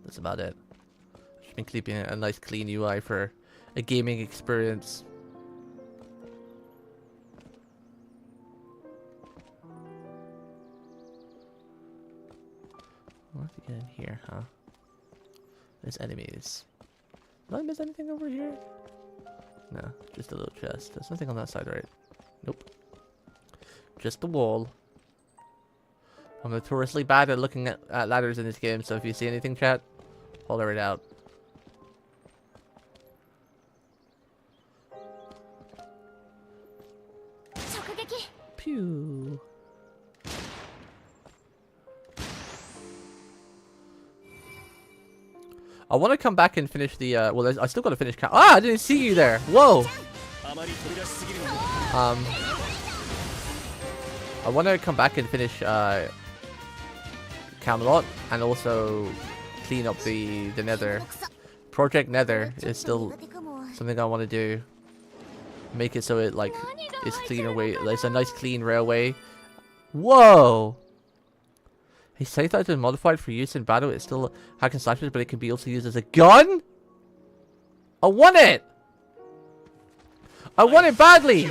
that's about it. Just been keeping a nice clean UI for a gaming experience. I'll have to get in here, huh? There's enemies. Did I miss anything over here? No, just a little chest. There's nothing on that side, right? Nope. Just the wall. I'm notoriously bad at looking at ladders in this game, so if you see anything, chat, holler it out. Pew. I want to come back and finish the, well, I still got to finish I didn't see you there. Whoa. I want to come back and finish, Camelot and also clean up the Nether. Project Nether is still something I want to do. Make it so it, like, is cleaner way. It's a nice clean railway. Whoa. His scythe has been modified for use in battle. It's still hack and slashes, but it can be also used as a gun? I want it! I want it badly!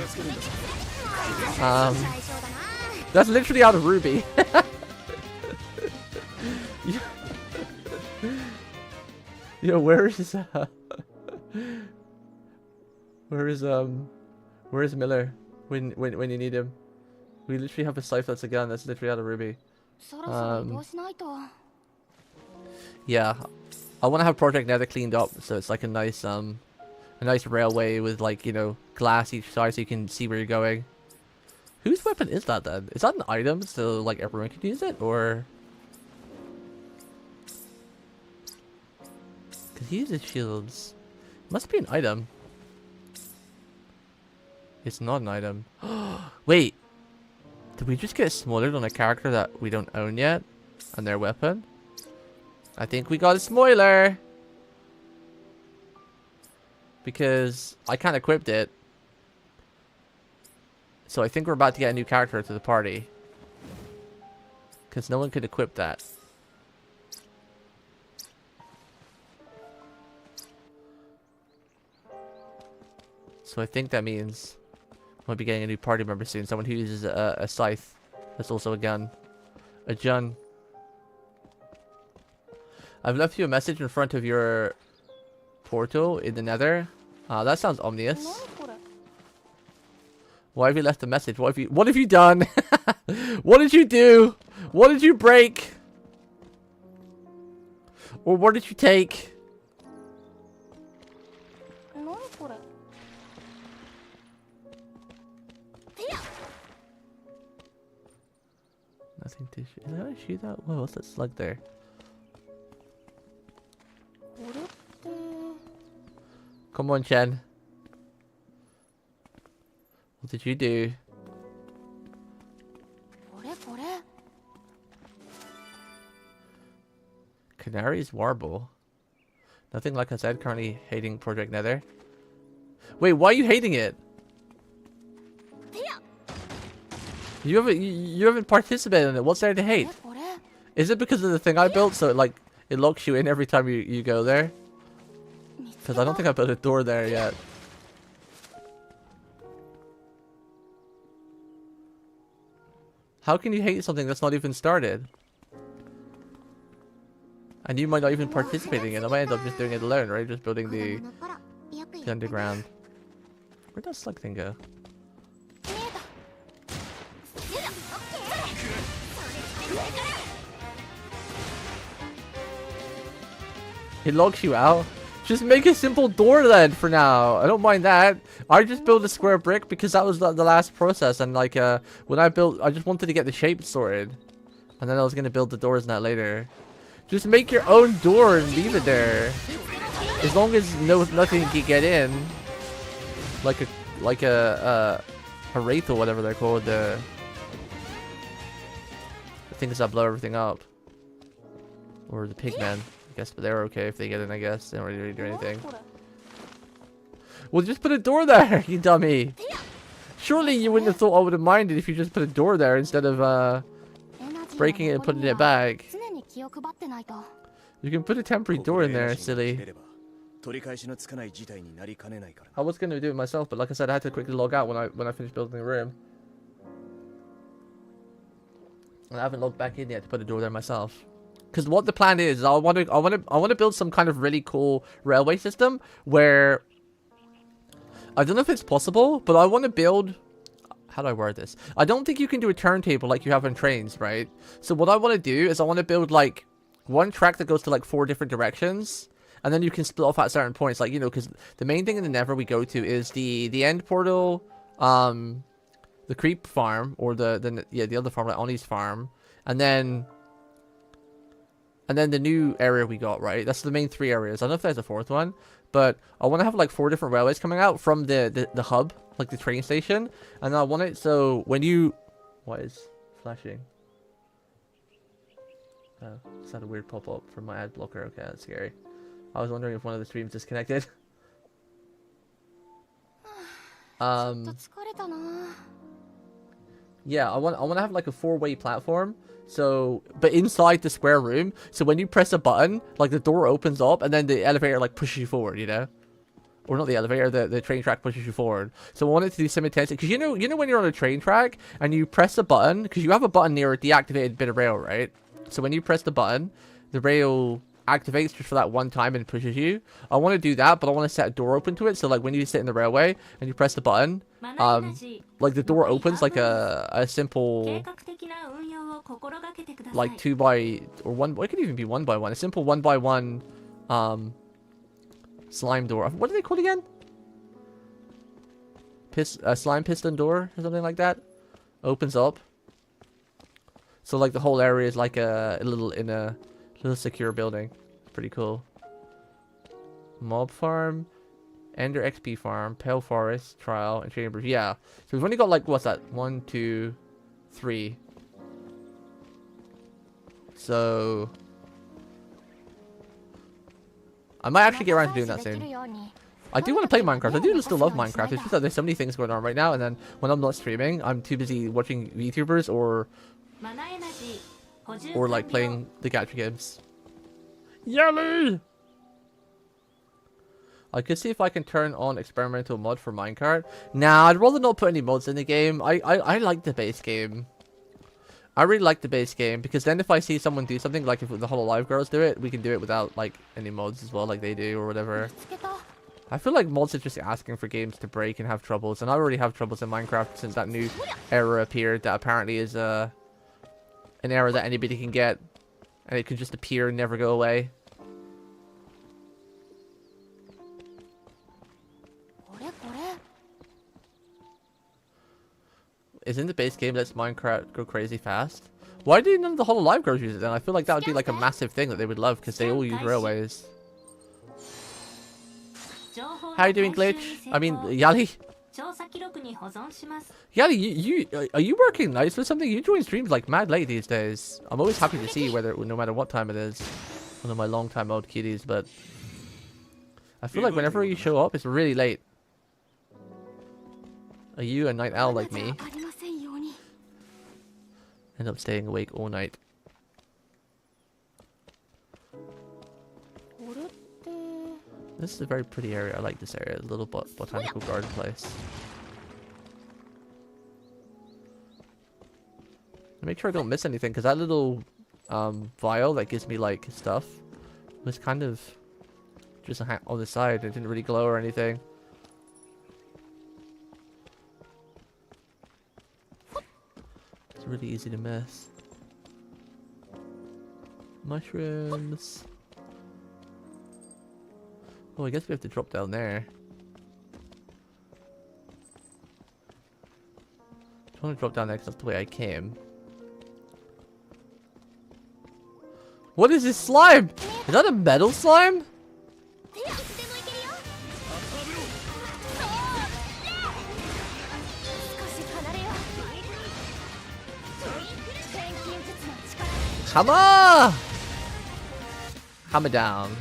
That's literally out of Ruby. Yo, where is Miller when you need him? We literally have a scythe that's a gun. That's literally out of Ruby. Yeah, I want to have Project Nether cleaned up so it's like a nice railway with, like, you know, glass each side so you can see where you're going. Whose weapon is that then? Is that an item so like everyone can use it, or? Because he uses shields. Must be an item. It's not an item. Wait. Did we just get smothered on a character that we don't own yet? And their weapon? I think we got a spoiler! because I can't equip it. So I think we're about to get a new character to the party. Because no one could equip that. So I think that means we'll be getting a new party member soon. Someone who uses a scythe. That's also a gun. A Jun. I've left you a message in front of your portal in the nether. That sounds ominous. Why have you left a message? What have you done? What did you do? What did you break? Or what did you take? Nothing to shoot. Is that how I shoot that? Whoa, what's that slug there? Come on, Chen. What did you do? Canary's Warble. Nothing like I said, currently hating Project Nether. Wait, why are you hating it? You haven't participated in it. What's there to hate? Is it because of the thing I built, so it locks you in every time you go there? Because I don't think I built a door there yet. How can you hate something that's not even started? And you might not even participating in it. I might end up just doing it alone, right? Just building the underground. Where'd that slug thing go? It locks you out. Just make a simple door then for now. I don't mind that. I just built a square brick because that was the last process. And when I built, I just wanted to get the shape sorted. And then I was going to build the doors and that later. Just make your own door and leave it there. As long as nothing can get in. Like a wraith or whatever they're called. The things that blow everything up. Or the pigmen. I guess, but they're okay if they get in, I guess. They don't really do anything. Well, just put a door there, you dummy. Surely you wouldn't have thought I would have minded if you just put a door there instead of breaking it and putting it back. You can put a temporary door in there, silly. I was going to do it myself, but like I said, I had to quickly log out when I finished building the room. And I haven't logged back in yet to put a door there myself. Because what the plan is, I want to build some kind of really cool railway system where I don't know if it's possible, but I want to build. How do I word this? I don't think you can do a turntable like you have in trains, right? So what I want to do is I want to build one track that goes to 4 different directions, and then you can split off at certain points, because the main thing in the Nether we go to is the end portal, the creep farm, or the other farm, like Oni's farm, and then the new area we got, right? That's the main 3 areas. I don't know if there's a 4th one, but I want to have 4 different railways coming out from the hub, like the train station. And I want it so when you... What is flashing? Oh, just had a weird pop-up from my ad blocker. Okay, that's scary. I was wondering if one of the streams disconnected. Yeah, I want to have a 4-way platform. So, but inside the square room, so when you press a button, the door opens up and then the elevator pushes you forward, or not the elevator, the train track pushes you forward. So I want it to do simultaneously, because you know when you're on a train track and you press a button, because you have a button near a deactivated bit of rail, right? So when you press the button, the rail activates just for that one time and pushes you. I want to do that, but I want to set a door open to it. So when you sit in the railway and you press the button, the door opens a simple 2 by or 1. It could even be 1 by 1. A simple 1 by 1 slime door. What are they called again? Slime piston door or something like that. Opens up. So the whole area is a little secure building. Pretty cool. Mob farm, Ender XP farm, Pale Forest, Trial, and Chambers. Yeah. So we've only got what's that? 1, 2, 3. So I might actually get around to doing that soon. I do want to play Minecraft. I do still love Minecraft. It's just that there's so many things going on right now, and then when I'm not streaming, I'm too busy watching VTubers or like playing the gacha games. Yelly! I could see if I can turn on experimental mod for minecart. Nah, I'd rather not put any mods in the game. I like the base game. I really like the base game because then if I see someone do something, like if the Hololive girls do it, we can do it without like any mods as well, like they do or whatever. I feel like mods are just asking for games to break and have troubles, and I already have troubles in Minecraft since that new error appeared that apparently is an error that anybody can get, and it can just appear and never go away. Isn't the base game lets Minecraft go crazy fast? Why do none of the Hololive girls use it then? I feel like that would be like a massive thing that they would love because they all use railways. How you doing, Glitch? I mean, Yali? Yali, are you working nights for something? You join streams like mad late these days. I'm always happy to see whether, no matter what time it is. One of my long time old kitties, but I feel like whenever you show up, it's really late. Are you a night owl like me? End up staying awake all night. This is a very pretty area. I like this area. A little botanical garden place. Make sure I don't miss anything, because that little vial that gives me like stuff was kind of just on the side. It didn't really glow or anything. It's really easy to miss. Mushrooms. Oh, I guess we have to drop down there. I want to drop down there because that's the way I came. What is this slime? Is that a metal slime? Hammer! Hammer down.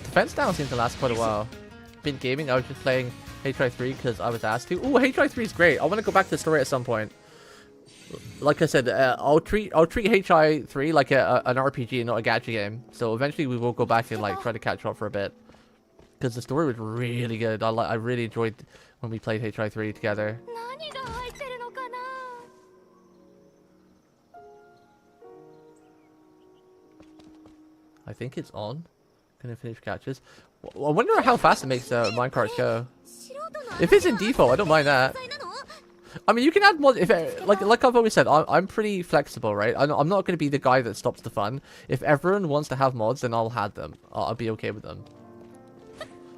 Defense down seems to last quite a while. Been gaming, I was just playing HI3 because I was asked to. Ooh, HI3 is great. I want to go back to the story at some point. Like I said, I'll treat HI3 like an RPG and not a gacha game. So eventually we will go back and like try to catch up for a bit. Because the story was really good. I really enjoyed when we played HI3 together. I think it's on. Gonna finish catches. I wonder how fast it makes minecarts go. If it's in default, I don't mind that. I mean, you can add mods. If like I've always said, I'm pretty flexible, right? I'm not gonna be the guy that stops the fun. If everyone wants to have mods, then I'll add them. I'll be okay with them.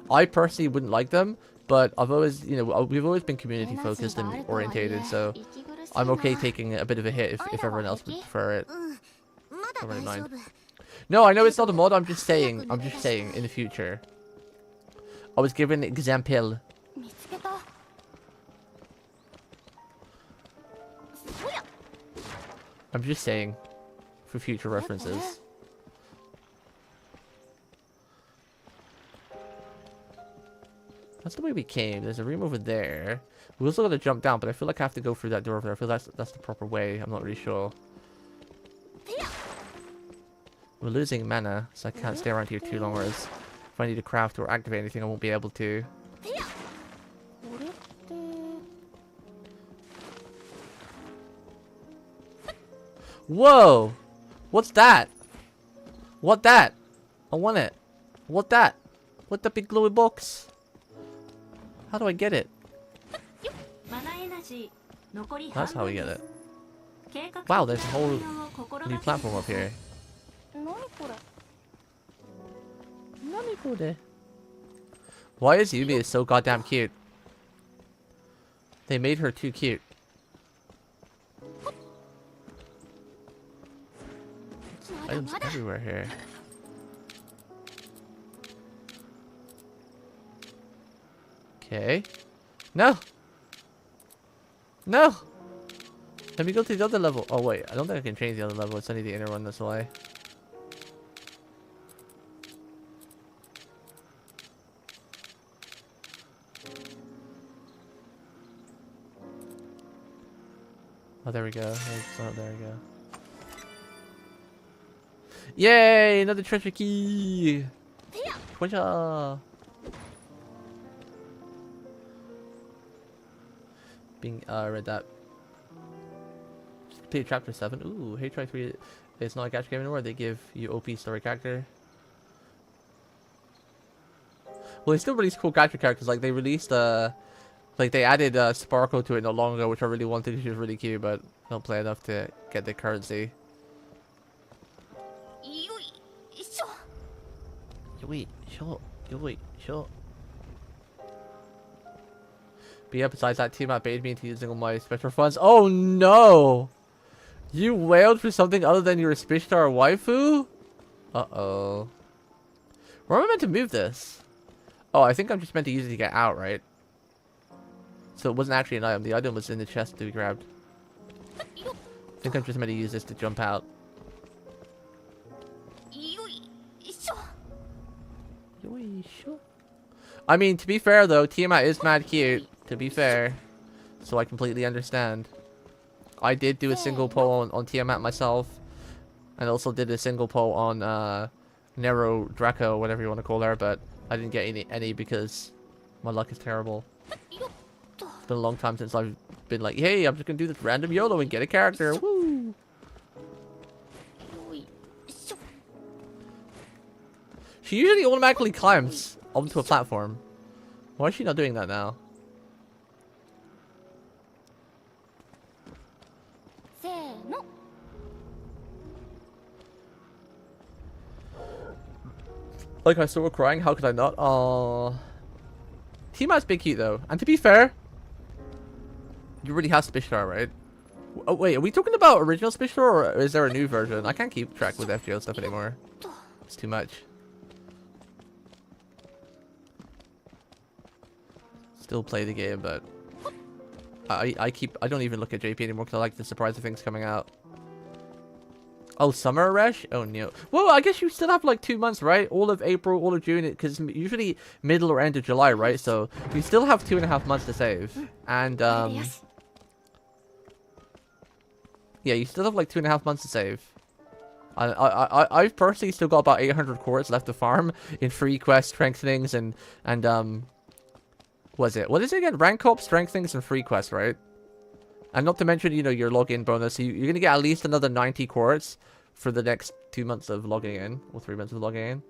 I personally wouldn't like them, but I've always, we've always been community focused and orientated, so I'm okay taking a bit of a hit if everyone else would prefer it. I don't really mind. No, I know it's not a mod. I'm just saying in the future. I was given an example. I'm just saying for future references. That's the way we came. There's a room over there. We also got to jump down, but I feel like I have to go through that door over there. I feel that's the proper way. I'm not really sure. We're losing mana, so I can't stay around here too long, whereas if I need to craft or activate anything, I won't be able to. Whoa! What's that? What that? I want it. What that? What the big glowy box? How do I get it? That's how we get it. Wow, there's a whole new platform up here. Why is Yumi so goddamn cute? They made her too cute. Items everywhere here. Okay. No! No! Let me go to the other level. Oh wait, I don't think I can change the other level. It's only the inner one, that's why. Oh, there we go. Oh, there we go. Yay! Another treasure key! Treasure! Read that. Play chapter 7. Ooh, Hinotori 3 is not a gacha game anymore. They give you OP story character. Well, they still release cool gacha characters. Like, they released, like, they added Sparkle to it not long ago, which I really wanted. She was really cute, but I don't play enough to get the currency. Sure. But yeah, besides that, Team baited me into using all my special funds. Oh no! You wailed for something other than your Spishtar waifu? Uh-oh. Where am I meant to move this? Oh, I think I'm just meant to use it to get out, right? So it wasn't actually an item. The item was in the chest to be grabbed. I think I'm just meant to use this to jump out. I mean, to be fair though, Tiamat is mad cute, to be fair. So I completely understand. I did do a single poll on Tiamat myself. And also did a single poll on Nero Draco, whatever you want to call her, but I didn't get any because my luck is terrible. It's been a long time since I've been like, hey, I'm just gonna do this random YOLO and get a character. Woo! She usually automatically climbs onto a platform. Why is she not doing that now? Like I saw her crying, how could I not? Aww. Tiamat's big cute though. And to be fair, you already have Spishtar, right? Oh wait, are we talking about original Spishtar or is there a new version? I can't keep track with FGO stuff anymore. It's too much. Still play the game, but I don't even look at JP anymore because I like the surprise of things coming out. Oh, Summer Rush? Oh no. Well, I guess you still have like 2 months, right? All of April, all of June, because usually middle or end of July, right? So you still have 2.5 months to save. And yeah, you still have like 2.5 months to save. I've personally still got about 800 cores left to farm in free quest strengthenings and what is it again? Rank up, strengthenings, and free quests, right? And not to mention, you know, your login bonus. So you're gonna get at least another 90 quartz for the next 2 months of logging in, or 3 months of logging in.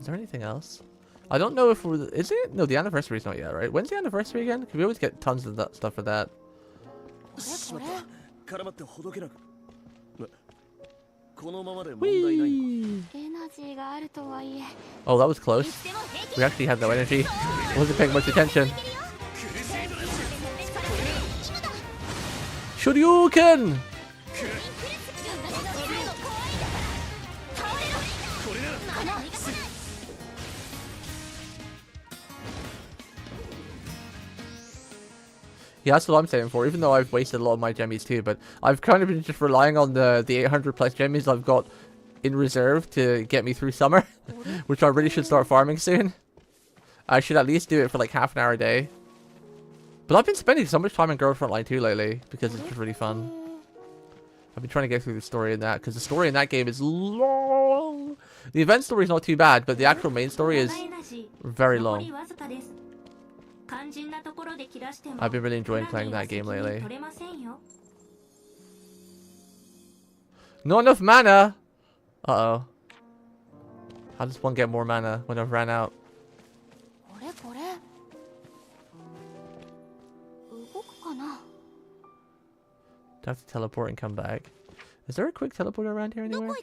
Is there anything else? I don't know if we're... Is it? No, the anniversary's not yet, right? When's the anniversary again? Because we always get tons of that stuff for that. Whee! Oh, that was close. We actually had no energy. I wasn't paying much attention. Shoryuken! Yeah, that's what I'm saying for, even though I've wasted a lot of my gemmies too, but I've kind of been just relying on the 800 plus gemmies I've got in reserve to get me through summer, which I really should start farming soon. I should at least do it for like half an hour a day. But I've been spending so much time in Girl Frontline too lately, because it's just really fun. I've been trying to get through the story in that, because the story in that game is long. The event story is not too bad, but the actual main story is very long. I've been really enjoying playing that game lately. Not enough mana! Uh-oh. How does one get more mana when I've ran out? Do I have to teleport and come back? Is there a quick teleporter around here anywhere?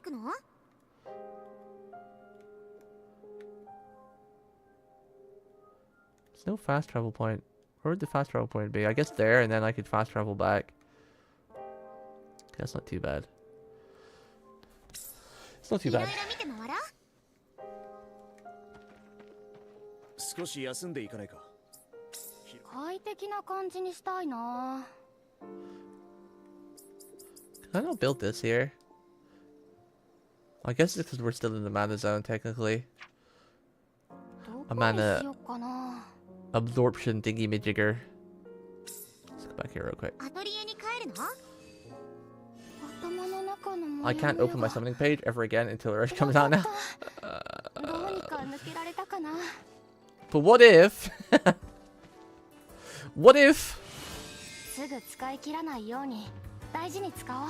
There's no fast travel point. Where would the fast travel point be? I guess there, and then I could fast travel back. That's not too bad. It's not too bad. Can I not build this here? I guess it's because we're still in the mana zone, technically. A mana どこにしようかな。 absorption thingy majigger. Let's go back here real quick. アトリエに帰るの？頭の中のモ I ヤ can't モヤ open my が summoning page ever again until Rush comes out now. どうにか抜けられたかな。 But what if? What if? すぐ使い切らないように大事に使おう。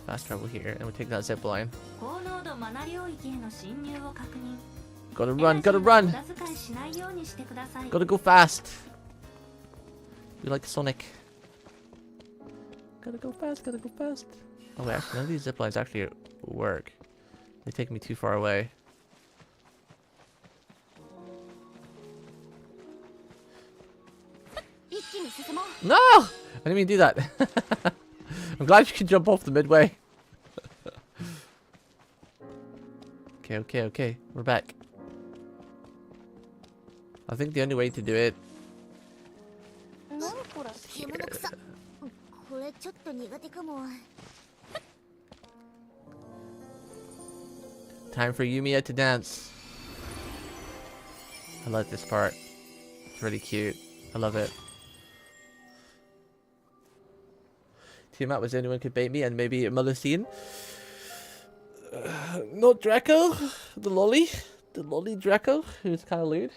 Fast travel here, and we take that zip line. 高濃度マナ領域への侵入を確認。 Gotta run, gotta エナジーは run! 無駄遣いしないようにしてください。 Gotta go fast! We like Sonic. Gotta go fast, gotta go fast. Oh wait, actually, none of these zip lines actually work. They take me too far away. No! I didn't mean to do that. I'm glad you can jump off the midway. Okay, okay, okay. We're back. I think the only way to do it. 何これ？獣草。これちょっと苦手かも。 Time for Yumia to dance. I like this part. It's really cute. I love it. Tiamat was the only one who could bait me, and maybe Melusine. Not Draco. The lolly. The lolly Draco, who's kind of lewd.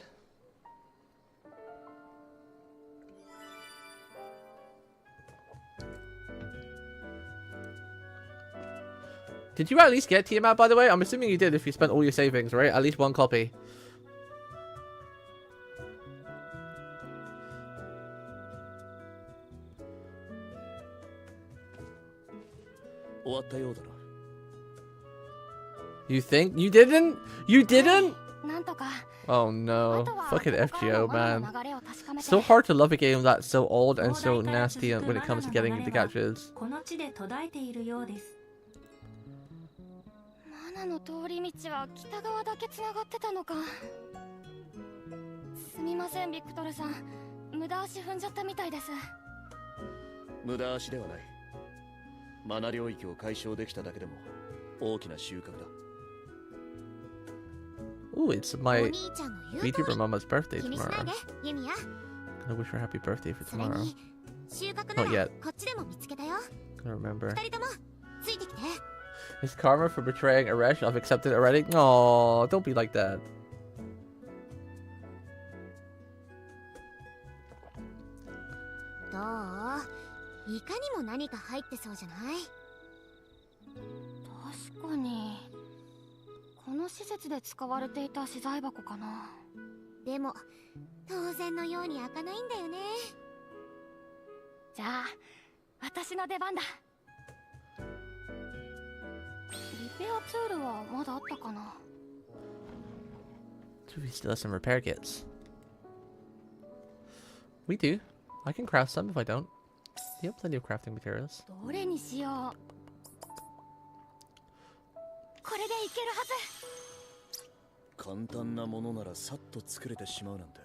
Did you at least get Tiamat, by the way? I'm assuming you did if you spent all your savings, right? At least one copy. 終わったようだな。 You think? You didn't? You didn't? なんとか。 Oh no. あとは Fucking ここからの FGO, 罠 man. の流れを確かめて。 So hard to love a game that's so old and so nasty when it comes to getting the gachas. この地で途絶えているようです。 マナの通り道は北側だけつながってたのか。すみませんビクトルさん、無駄足踏んじゃったみたいです。無駄足ではない。マナ領域を解消できただけでも大きな収穫だ。 Ooh, it's お my 兄ちゃんの言う通 VTuber り。 mama's birthday 気にしない tomorrow. で、ユミヤ。 Gonna wish her happy birthday for それ tomorrow. に収穫 Not な yet. らこっちでも見つけたよ。 Gonna remember. 二人ともついてきて。 Is karma for betraying Aresh? I've accepted it already. No, don't be like that. どう？いかにも何か入ってそうじゃない？確かに。この施設で使われていた資材箱かな。でも当然のように開かないんだよね。じゃあ私の出番だ。リペアツールはまだあったかな。 So we still have some repair kits. We do. I can craft some if I don't. You have plenty of crafting materials. どれにしよう。これでいけるはず。簡単なものならさっと作れてしまうなんて。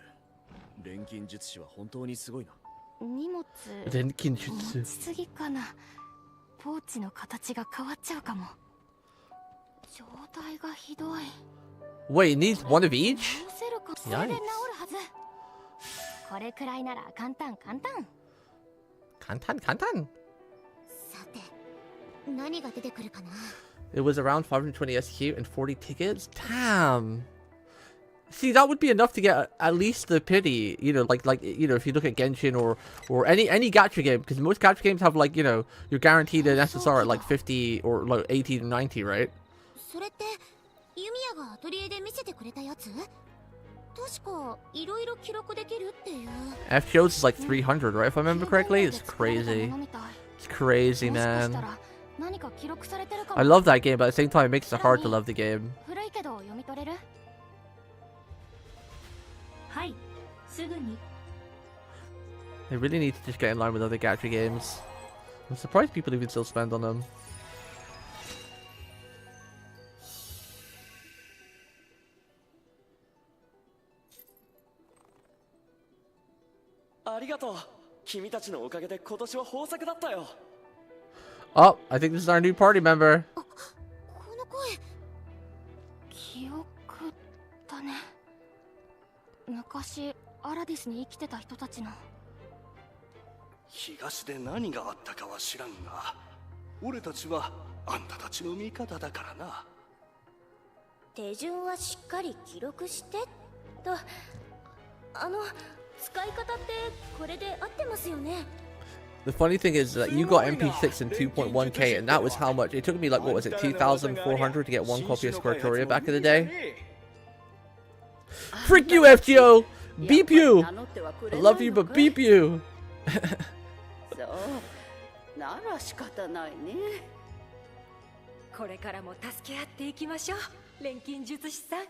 錬金術師は本当にすごいな。荷物 Renkinjutsu. 持ちすぎかな。ポーチの形が変わっちゃうかも。状態がひどい。 Wait, it needs one of each? 直せるか。それで治るはず。これくらいなら簡単簡単。 Kantan, kantan. さて、何が出てくるかな。 It was around 520 SQ and 40 tickets. Damn. See, that would be enough to get at least the pity, you know, like you know, if you look at Genshin or any gacha game, because most gacha games have like, you know, you're guaranteed an SSR at like 50 or like 80 to 90, right? それってユミヤがアトリエで見せてくれたやつ？確かいろいろ記録できるっていう。 FGOs is like 300, right? If I remember correctly, it's crazy. It's crazy, man. 何か記録されてるかも。 I love that game, but at the same time, it makes it hard to love the game. 古いけど読み取れる？はい、すぐに。 They really need to just get in line with other gacha games. I'm surprised people even still spend on them. ありがとう。君たちのおかげで今年は豊作だったよ。 Oh, I think this is our new party member. この声、記憶だね。昔アラディスに生きてた人たちの。東で何があったかは知らんが、俺たちはあんたたちの味方だからな。手順はしっかり記録してと。使い方ってこれで合ってますよね。 The funny thing is that you got MP6 in 2.1K, and that was how much? It took me like, what was it, 2,400 to get one copy of Squirtoria back in the day? Freak you, FGO! Beep you! I love you, but beep you! そうなら仕方ないね。これからも助け合っていきましょう、錬金術師さん。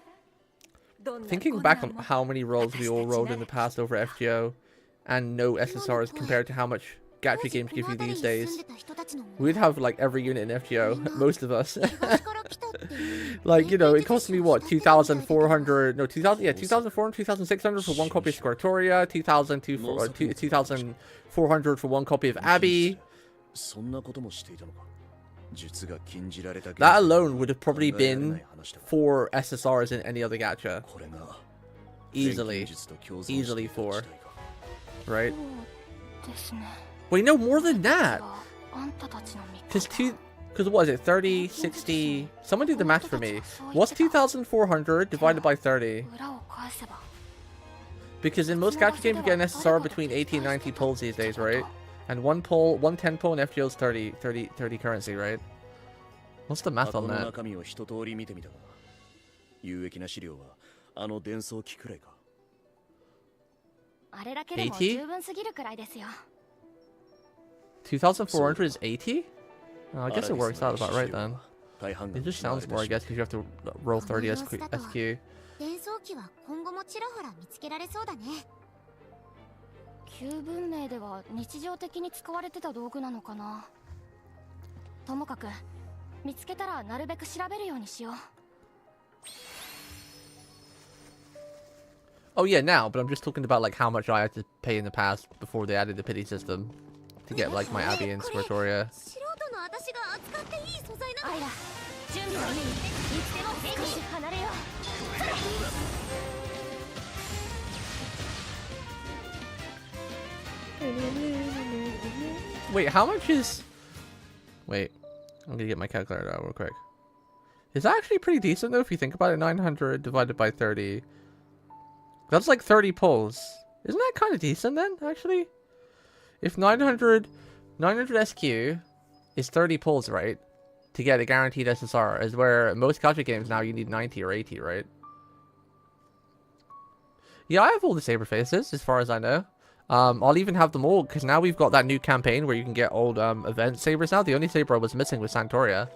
Thinking back on how many rolls we all rolled in the past over FGO, and no SSRs compared to how much gacha games give you these days, we'd have like every unit in FGO, most of us. Like, you know, it cost me what, 2,400, no, 2,000, yeah, 2,400, 2,600 for one copy of Squirtoria, 2,400 for one copy of Abby. That alone would have probably been 4 SSRs in any other gacha. Easily. Easily 4. Right? Wait, no, more than that! Because what is it, 30, 60... Someone do the math for me. What's 2,400 divided by 30? Because in most gacha games you get an SSR between 80 and 90 pulls these days, right? And one 10 pull in FGO is 30 currency, right? What's the math on that? 2,400 is 80? Oh, I guess it works out about right then. It just sounds more, I guess, because you have to roll 30 SQ. 伝送機は今後もちらほら見つけられそうだね。旧文明では日常的に使われてた道具なのかな。ともかく見つけたらなるべく調べるようにしよう。Oh yeah, now, but I'm just talking about like how much I had to pay in the past before they added the pity system to get like my Abby and Squirtoria. 素人の私が扱っていい素材なの。アイラ、準備はいい。いつでも少し離れよう。 Wait, how much is... Wait, I'm gonna get my calculator out real quick. Is that actually pretty decent though if you think about it? 900 divided by 30. That's like 30 pulls. Isn't that kind of decent then, actually? If 900 SQ is 30 pulls, right? To get a guaranteed SSR, is where most gacha games now you need 90 or 80, right? Yeah, I have all the saber faces, as far as I know. I'll even have them all, because now we've got that new campaign where you can get old event sabers now. The only saber I was missing was Santoria.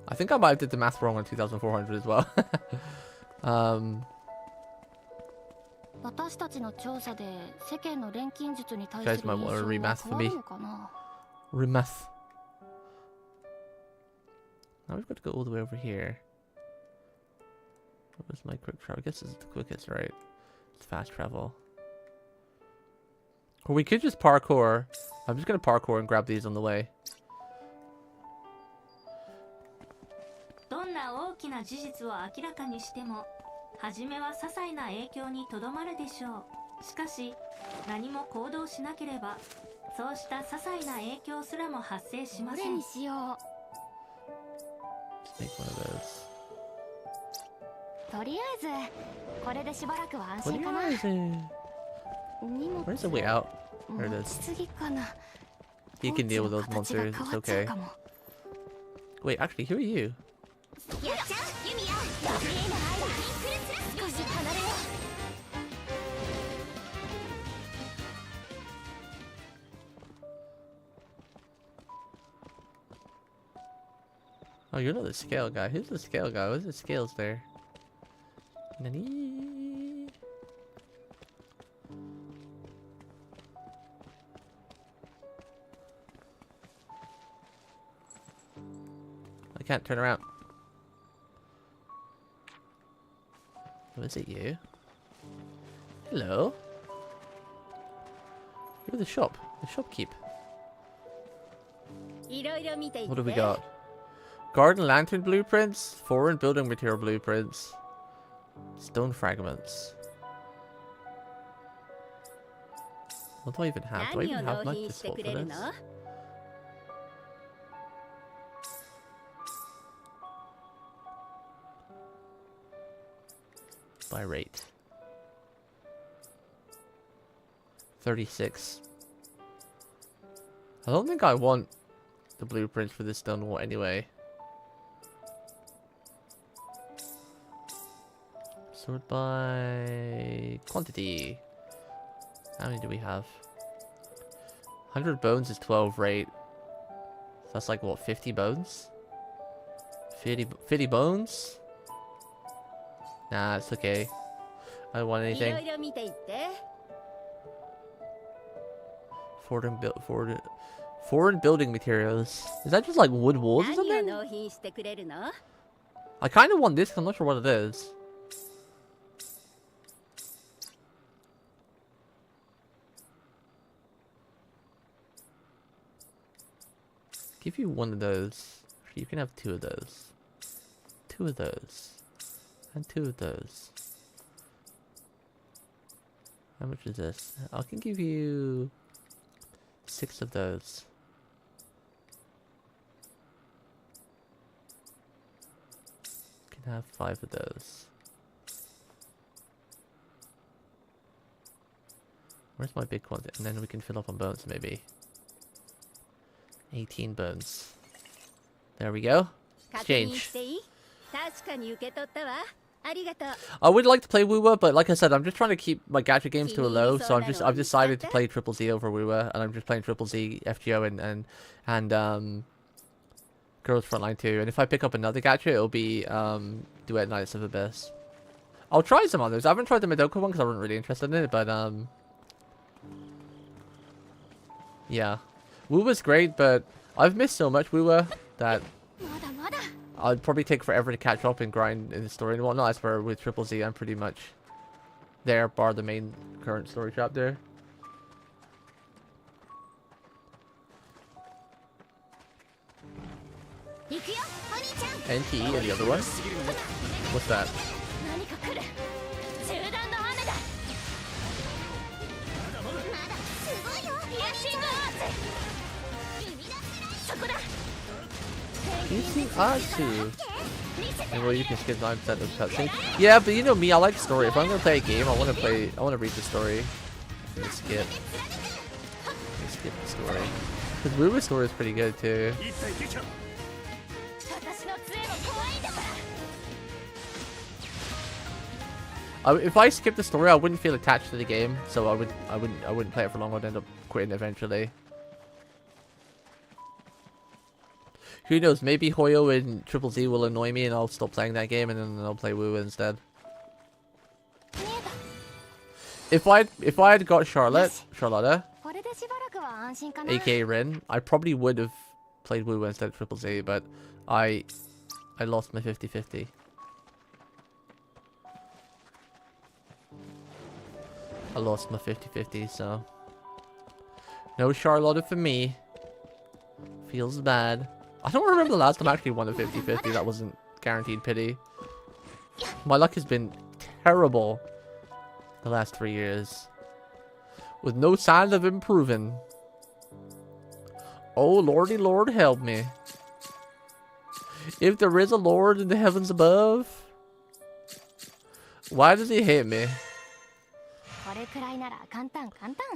I think I might have did the math wrong on 2,400 as well. 私たちの調査で世間の錬金術に対す You る guys might 印 want 象 to は remath 変 for わ me. るのかな。 Remath. Now we've got to go all the way over here. What was my quick travel? I guess this is the quickest, right? It's fast travel. Or we could just parkour. I'm just going to parkour and grab these on the way. どんな大きな事実を明らかにしても、初めは些細な影響にとどまるでしょう。しかし、何も行動しなければ、そうした些細な影響すらも発生しません。どれにしよう。 Let's make one of those. とりあえずこれでしばらくは安 What 心か do な。 you guys? 荷物 Where's the way out? There it 持 is. ちすぎかな。 You can deal with those ポーチの monsters. 形が It's 変わっちゃう okay. かも。 Wait, actually, who are you? やっちゃうユミヤ。綺麗なアイラ。少し離れよう。 Oh, you're not the scale guy. Who's the scale guy? What's the scales there? Nani? I can't turn around. Oh, is it you? Hello. You're the shop. The shopkeep. What do we got? Garden lantern blueprints, foreign building material blueprints, stone fragments. What do I even have? Do I even have much to swap for this? By rate. 36. I don't think I want the blueprints for this stone wall anyway. Sort by quantity. How many do we have? 100 bones is 12 rate. So that's like what, 50 bones? 50 bones? Nah, it's okay. I don't want anything. Foreign building materials. Is that just like wood walls or something? I kind of want this, 'cause I'm not sure what it is. Give you one of those. You can have two of those. Two of those. And two of those. How much is this? I can give you 6 of those. You can have 5 of those. Where's my big quantity? And then we can fill up on bones maybe. 18 bones. There we go. Exchange. I would like to play Wuwa, but like I said, I'm just trying to keep my gacha games to a low, so I've decided to play Triple Z over Wuwa, and I'm just playing Triple Z, FGO, and Girls Frontline 2. And if I pick up another gacha, it'll be Duet Knights of Abyss. I'll try some others. I haven't tried the Madoka one because I wasn't really interested in it, but yeah. Wuwa's great, but I've missed so much Wuwa that I'd probably take forever to catch up and grind in the story and whatnot. As for with Triple Z, I'm pretty much there, bar the main current story chapter. NT and the other one? What's that? You see Atsu. And well, you can skip 9% of the cutscene. Yeah, but you know me, I like story. If I'm gonna play a game, I wanna read the story. I'm gonna skip. Skip the story. Because Wuwa's story is pretty good too. If I skip the story, I wouldn't feel attached to the game, so I wouldn't play it for long. I'd end up quitting eventually. Who knows? Maybe Hoyo and Triple Z will annoy me, and I'll stop playing that game, and then I'll play Wuwa instead. If I had got Charlotta, aka Rin, I probably would have played Wuwa instead of Triple Z, but I lost my 50-50. I lost my 50-50, so no Charlotta for me. Feels bad. I don't remember the last time I actually won a 50-50 that wasn't guaranteed pity. My luck has been terrible the last 3 years, with no signs of improving. Oh lordy lord, help me. If there is a lord in the heavens above, why does he hate me?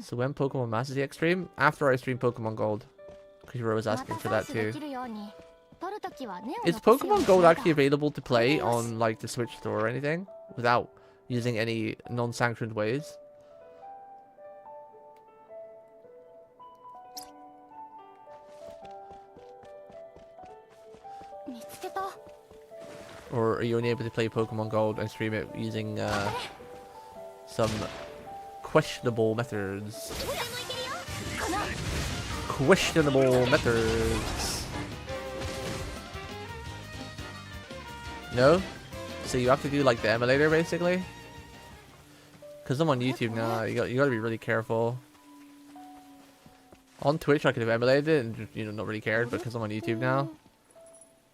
So when Pokemon Masters EX stream? After I stream Pokemon Gold. Because you were always asking for that too. Is Pokemon Gold actually available to play on like the Switch store or anything? Without using any non-sanctioned ways? Or are you only able to play Pokemon Gold and stream it using some questionable methods? Questionable methods. No? So you have to do like the emulator basically. Cause I'm on YouTube now. You gotta be really careful. On Twitch I could have emulated it and just, you know, not really cared, but because I'm on YouTube now,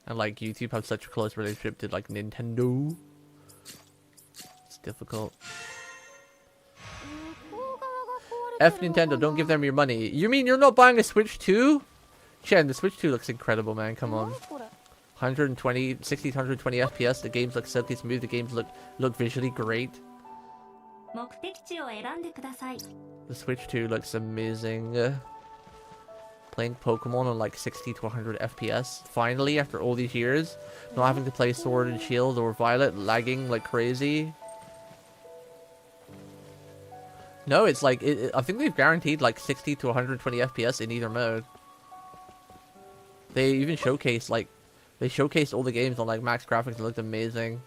and like YouTube has such a close relationship to like Nintendo, it's difficult. F Nintendo, don't give them your money. You mean you're not buying a Switch 2? Chen, the Switch 2 looks incredible, man. Come on. 120, 60 to 120 FPS. The games look silky smooth. The games look visually great. 目的地を選んでください。 The Switch 2 looks amazing. Playing Pokemon on like 60 to 100 FPS. Finally, after all these years, not having to play Sword and Shield or Violet, lagging like crazy. No, it's like I think they've guaranteed like 60 to 120 FPS in either mode. They even showcased all the games on like max graphics. It looked amazing,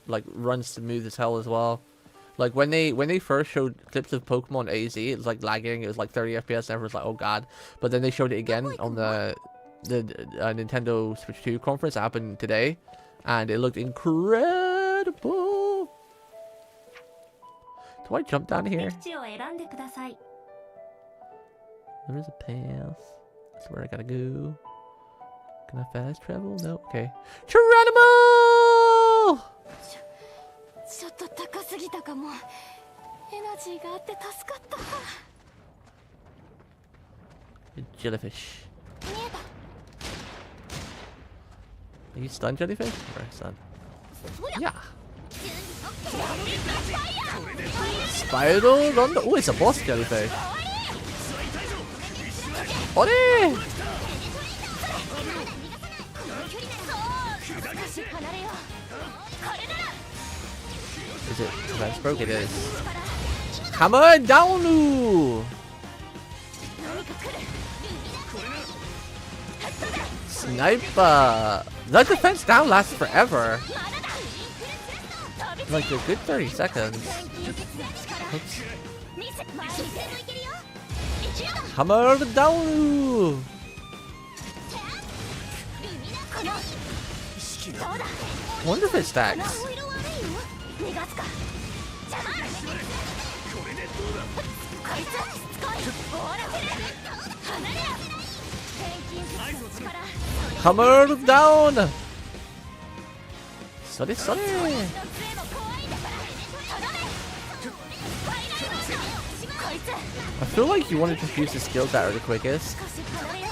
like runs smooth as hell as well. Like when they first showed clips of Pokemon AZ, it was like lagging. It was like 30 FPS, and everyone's like, "Oh God!" But then they showed it again on the Nintendo Switch 2 conference that happened today, and it looked incredible. Do I jump down here? 目的地を選んでください。 There is a path. That's where I gotta go. Can I fast travel? No. Okay. Geronimo! ちょっと高すぎたかも。エナジーがあって助かった。 Jellyfish. 見えた。 Are you stunned, jellyfish? Or stunned? Yeah. Spiral Rondo. Oh, it's a boss jellyfish. Ore! Is it? That's broke. It is. Hammer down! Sniper! That defense down lasts forever. Like a good 30 seconds. Oops. Hammer down! Wonder if it stacks. Hammer down! Sorry, sorry. I feel like you want to just use the skills that are the quickest,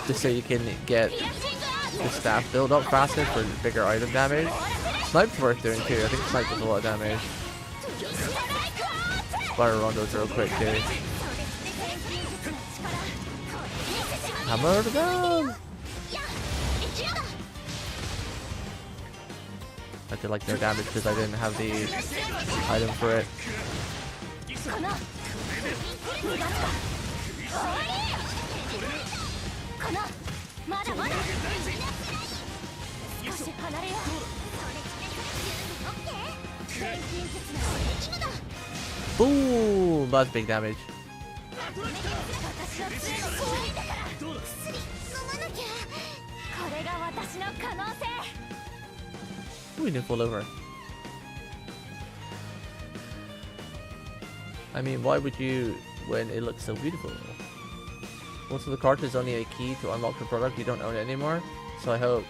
just so you can get the staff build up faster for bigger item damage. Snipe's worth doing too. I think Snipe does a lot of damage. Spiral Rondo's real quick too. Hammer down! I did like no damage because I didn't have the item for it. Boom! That's big damage. Ooh, he didn't fall over. I mean, why would you when it looks so beautiful? Also, the cartridge is only a key to unlock the product. You don't own it anymore. So I hope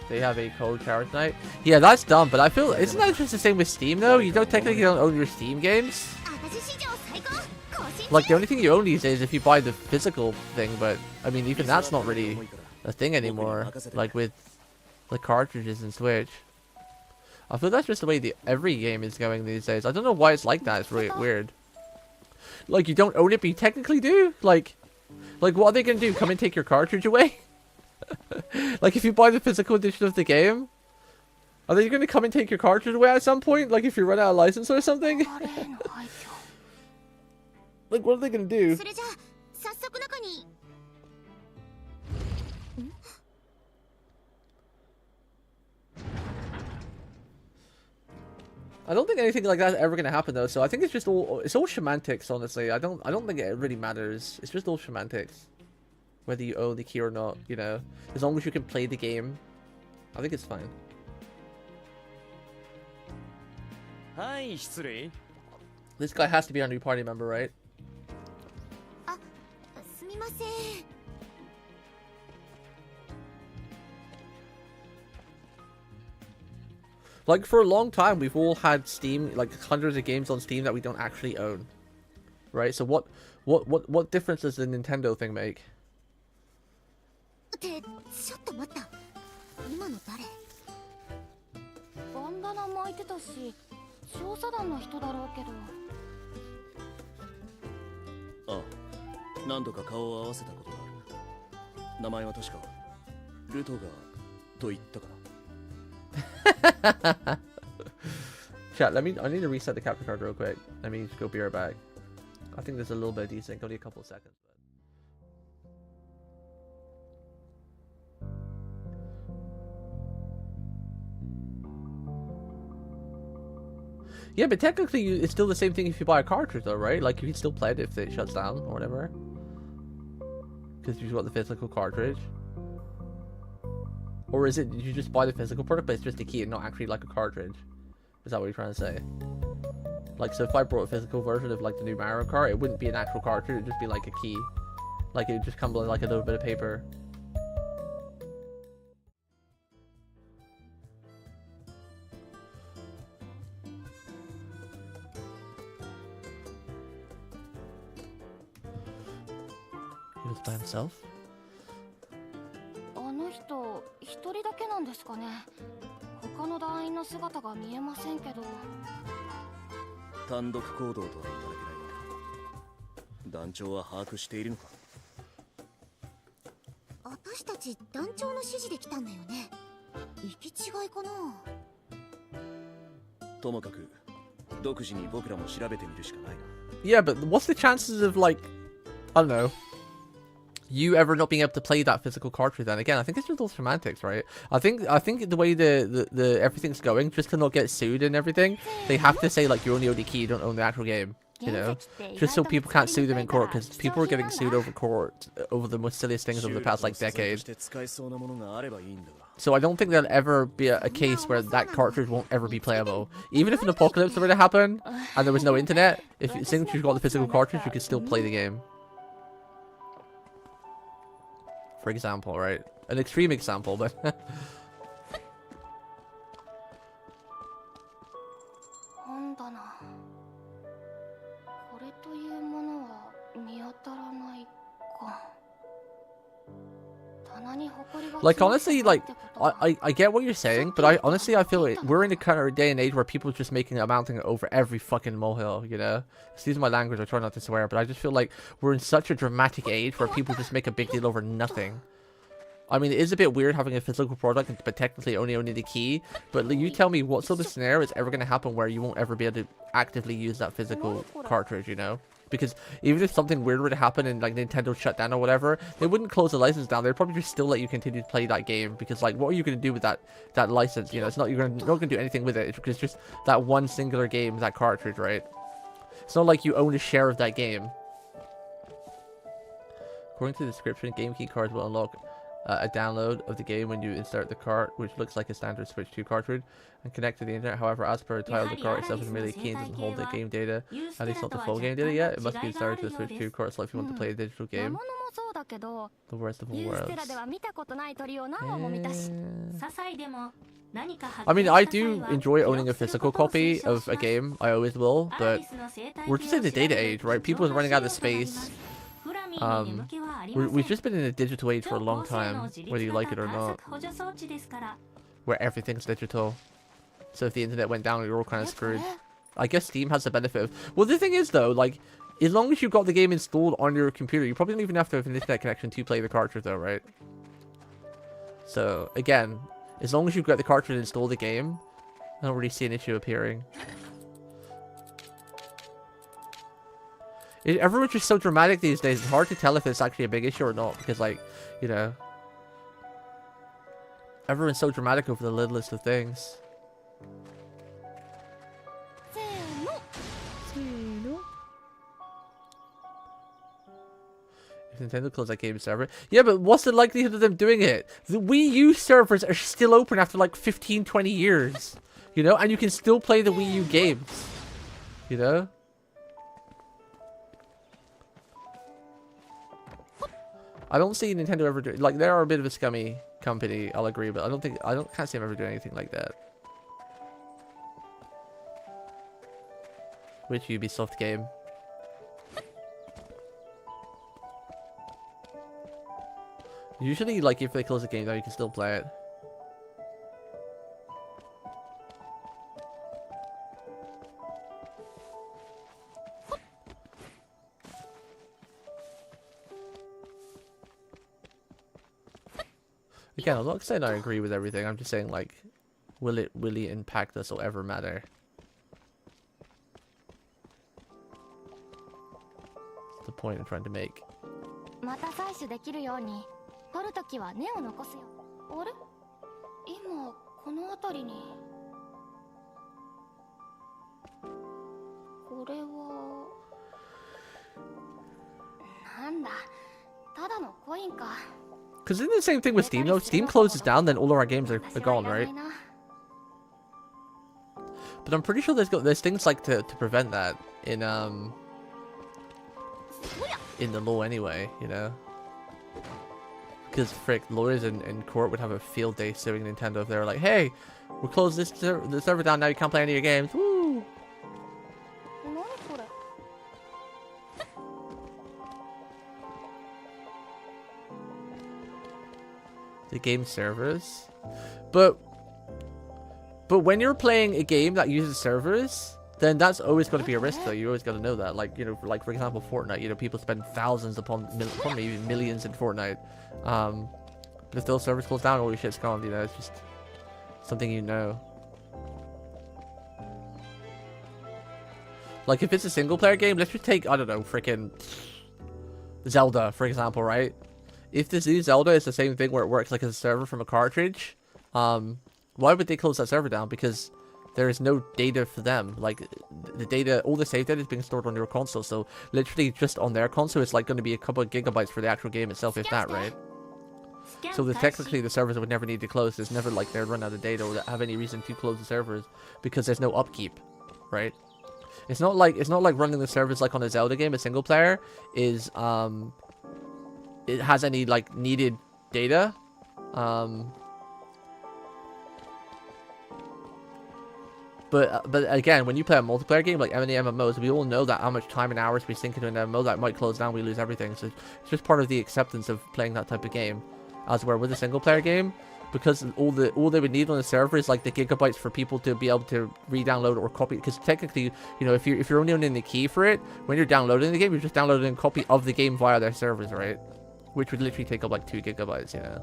they have a code charge night. Yeah, that's dumb, but I feel... Isn't that just the same with Steam, though? You don't technically don't own your Steam games. Like, the only thing you own these days is if you buy the physical thing, but, I mean, even that's not really a thing anymore. Like, with the cartridges and Switch. I feel that's just the way every game is going these days. I don't know why it's like that. It's really weird. Like, you don't own it, but you technically do? Like, what are they gonna do? Come and take your cartridge away? Like, if you buy the physical edition of the game, are they gonna come and take your cartridge away at some point? Like, if you run out of license or something? Like, what are they gonna do? I don't think anything like that's ever gonna happen though, so I think it's just all semantics, honestly. I don't think it really matters. It's just all semantics. Whether you own the key or not, you know. As long as you can play the game, I think it's fine. はい失礼 This guy has to be our new party member, right? すみません。 Like, for a long time, we've all had Steam, like, hundreds of games on Steam that we don't actually own. Right? So what difference does the Nintendo thing make? ってちょっと待った。今の誰？バンダナ巻いてたし、調査団の人だろうけど。ああ何度か顔を合わせたことがある名前は確かルトガーと言ったかな Chat, I need to reset the capture card real quick. Let me just go be right back. I think there's a little bit of desync, only a couple of seconds. Yeah, but technically it's still the same thing if you buy a cartridge though, right? Like you can still play it if it shuts down or whatever. Because you've got the physical cartridge. Or is it you just buy the physical product but it's just a key and not actually like a cartridge? Is that what you're trying to say? Like, so if I brought a physical version of like the new Mario Kart, it wouldn't be an actual cartridge, it'd just be like a key. Like it would just come with like a little bit of paper. He was by himself? あの人、一人だけなんですかね。他の団員の姿が見えませんけど。単独行動とは言っただけだが団長は把握しているのか私たち団長の指示で来たんだよね。行き違いかな。ともかく独自に僕らも調べてみるしかないな Yeah, but what's the chances of like, I don't know, you ever not being able to play that physical cartridge then? Again, I think it's just all semantics, right? I think the way the everything's going, just to not get sued and everything, they have to say like you only own the key, you don't own the actual game. You know, just so people can't sue them in court, because people are getting sued over court over the most silliest things over the past like decade. So I don't think there'll ever be a case where that cartridge won't ever be playable. Even if an apocalypse were to happen and there was no internet, if since you've got the physical cartridge, you could still play the game. For example, right? An extreme example, but 本棚。これというものは見当たらないか。棚に埃が like honestly, like I get what you're saying, but I feel like we're in a kind of day and age where people are just making a mountain over every fucking molehill, you know? Excuse my language, I try not to swear, but I just feel like we're in such a dramatic age where people just make a big deal over nothing. I mean, it is a bit weird having a physical product, but technically only owning the key. But you tell me what sort of scenario is ever going to happen where you won't ever be able to actively use that physical cartridge, you know? Because even if something weird were to happen and like Nintendo shut down or whatever, they wouldn't close the license down. They'd probably just still let you continue to play that game. Because like, what are you going to do with that license? You know, it's not you're not going to do anything with it. It's just that one singular game, that cartridge, right? It's not like you own a share of that game. According to the description, game key cards will unlock a download of the game when you insert the cart, which looks like a standard Switch 2 cartridge, and connect to the internet. However, as per the title, the cart itself is merely key and doesn't hold the game data. At least not the full game data yet. It must be inserted to the Switch 2 cart slot if you want to play a digital game. The worst of all worlds. I mean, I do enjoy owning a physical copy of a game. I always will, but we're just in the data age, right? People are running out of space. We've just been in a digital age for a long time, whether you like it or not, where everything's digital. So if the internet went down, you're all kind of screwed. I guess Steam has the benefit of... Well, the thing is, though, like, as long as you've got the game installed on your computer, you probably don't even have to have an internet connection to play the cartridge, though, right? So, again, as long as you've got the cartridge and install the game, I don't really see an issue appearing. Everyone's just so dramatic these days, it's hard to tell if it's actually a big issue or not, because, like, you know, everyone's so dramatic over the littlest of things. If Nintendo closed that game server, yeah, but what's the likelihood of them doing it? The Wii U servers are still open after like 15-20 years. You know, and you can still play the Wii U games. You know? I don't see Nintendo ever do, like, they are a bit of a scummy company, I'll agree, but can't see them ever doing anything like that. Which Ubisoft game? Usually, like, if they close the game down, you can still play it. Again, I'm not saying I agree with everything. I'm just saying, like, will it impact us or ever matter? That's the point I'm trying to make. また採取できるように取るときは根を残すよ。あれ？今この辺りにこれはなんだ？ただのコインか。Because isn't the same thing with Steam though? Steam closes down, then all of our games are gone, right? But I'm pretty sure there's things like to prevent that in the law anyway, you know? Because frick, lawyers in court would have a field day suing Nintendo if they were like, hey, we'll close the server down now, you can't play any of your games. Woo! The game servers, but when you're playing a game that uses servers, then that's always going to be a risk though. You always got to know that, like, you know, like for example Fortnite, you know, people spend thousands upon maybe even millions in Fortnite, but if those servers close down, all your shit's gone, you know. It's just something, you know. Like if it's a single player game, let's just take, I don't know, freaking Zelda for example, right? If this new Zelda is the same thing where it works like as a server from a cartridge, why would they close that server down? Because there is no data for them. Like, the data, all the save data is being stored on your console, so literally just on their console, it's like going to be a couple of gigabytes for the actual game itself, if that, right? So technically the servers would never need to close. There's never like they'd run out of data or have any reason to close the servers because there's no upkeep, right? It's not like running the servers like on a Zelda game, a single player is it has any like needed data. But again, when you play a multiplayer game like any MMOs, we all know that how much time and hours we sink into an MMO that might close down, we lose everything. So it's just part of the acceptance of playing that type of game. As where with a single player game, because all they would need on the server is like the gigabytes for people to be able to re-download or copy. Because technically, you know, if you're only owning the key for it, when you're downloading the game, you're just downloading a copy of the game via their servers, right? Which would literally take up like 2 gigabytes, you know.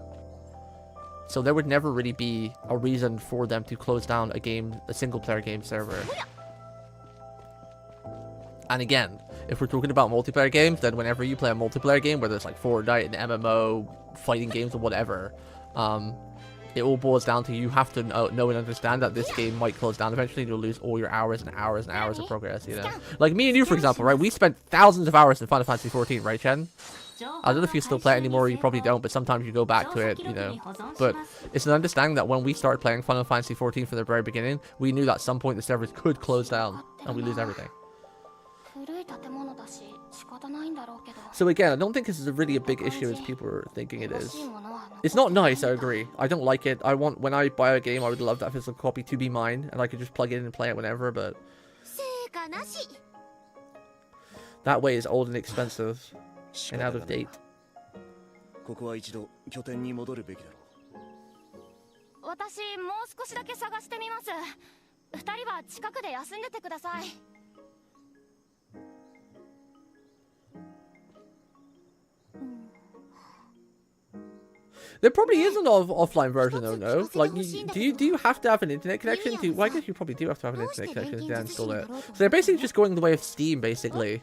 So there would never really be a reason for them to close down a single player game server. And again, if we're talking about multiplayer games, then whenever you play a multiplayer game, whether it's like Fortnite, an MMO, fighting games or whatever, it all boils down to you have to know and understand that this game might close down eventually. You'll lose all your hours and hours and hours of progress, you know. Like me and you, for example, right? We spent thousands of hours in Final Fantasy 14, right, Chen? I don't know if you still play it anymore, or you probably don't, but sometimes you go back to it, you know. But it's an understanding that when we started playing Final Fantasy 14 from the very beginning, we knew that at some point the servers could close down, and we lose everything. So again, I don't think this is really a big issue as people are thinking it is. It's not nice, I agree. I don't like it. When I buy a game, I would love that physical copy to be mine, and I could just plug it in and play it whenever, but that way is old and expensive. And out of date. ここは一度拠点に戻るべきだろう。私もう少しだけ探してみます。2人は近くで休んでてください。There probably is an offline version though, no? Like, do you have to have an internet connection to? Well, I guess you probably do have to have an internet connection to install it. So they're basically just going the way of Steam, basically.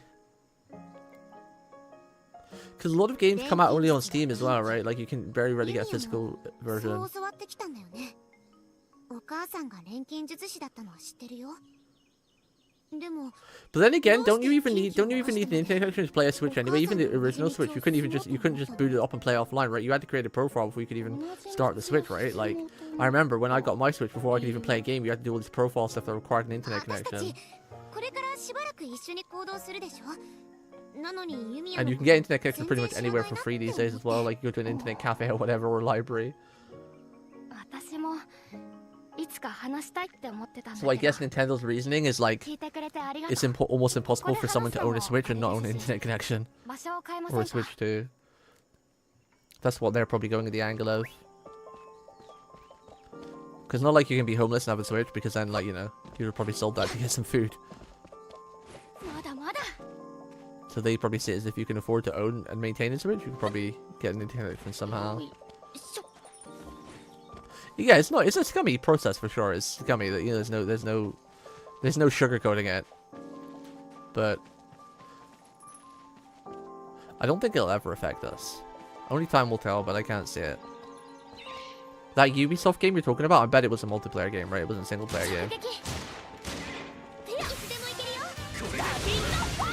Because a lot of games come out only on Steam as well, right? Like, you can very rarely get a physical version. But then again, don't you even need an internet connection to play a Switch anyway? Even the original Switch, you couldn't just boot it up and play offline, right? You had to create a profile before you could even start the Switch, right? Like, I remember when I got my Switch, before I could even play a game, you had to do all this profile stuff that required an internet 私た connection. ちこれからしばらく一緒に行動するでしょ。なのにユミヤ And の you can get internet connection pretty much anywhere for free these days as well. Like you go to an internet cafe or whatever, or library. 私もいつか話したいって思ってたんだ So I けど guess Nintendo's reasoning is like 聞いてくれてありがとう it's almost impossible for someone to own a Switch and not own an internet connection 場所を変えま or a せんか Switch too. That's what they're probably going at the angle of. Because not like you can be homeless and have a Switch, because then, like, you know, you would have probably sold that to get some food. まだまだ So they probably see it as if you can afford to own and maintain a Switch, you could probably get an internet connection somehow. よいしょ。 Yeah, it's a scummy process for sure. It's scummy that, you know, there's no sugarcoating it. But I don't think it'll ever affect us. Only time will tell, but I can't see it. That Ubisoft game you're talking about, I bet it was a multiplayer game, right? It wasn't a single player game. 撃。いつでもいけるよ。これでおしまい。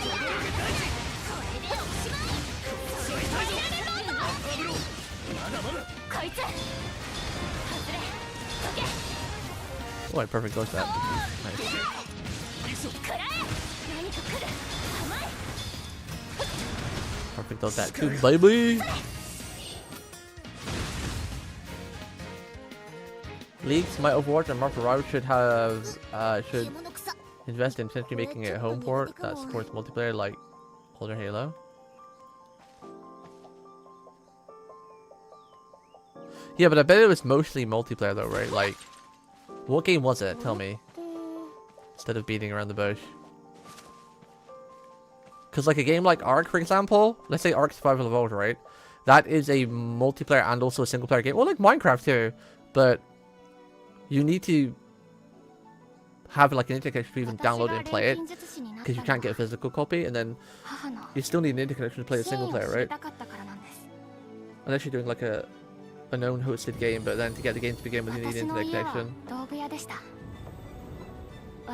こいつ外れどけ Oh, I perfect dodged that. Nice. 食らえ何か来る甘い Perfect dodged that too, baby! Leagues, my Overwatch and Marvel Rivals should獣草。 invest in potentially making it a home port that supports multiplayer like older Halo. Yeah, but I bet it was mostly multiplayer though, right? Like, what game was it? Tell me. Instead of beating around the bush. Because like a game like Ark, for example, let's say Ark Survival Evolved, right? That is a multiplayer and also a single player game. Well, like Minecraft too, but you need to have like an internet connection to even download it and play it, because you can't get a physical copy, and then you still need an internet connection to play a single player, right? Unless you're doing like a known hosted game, but then to get the game to begin with, you need an internet connection.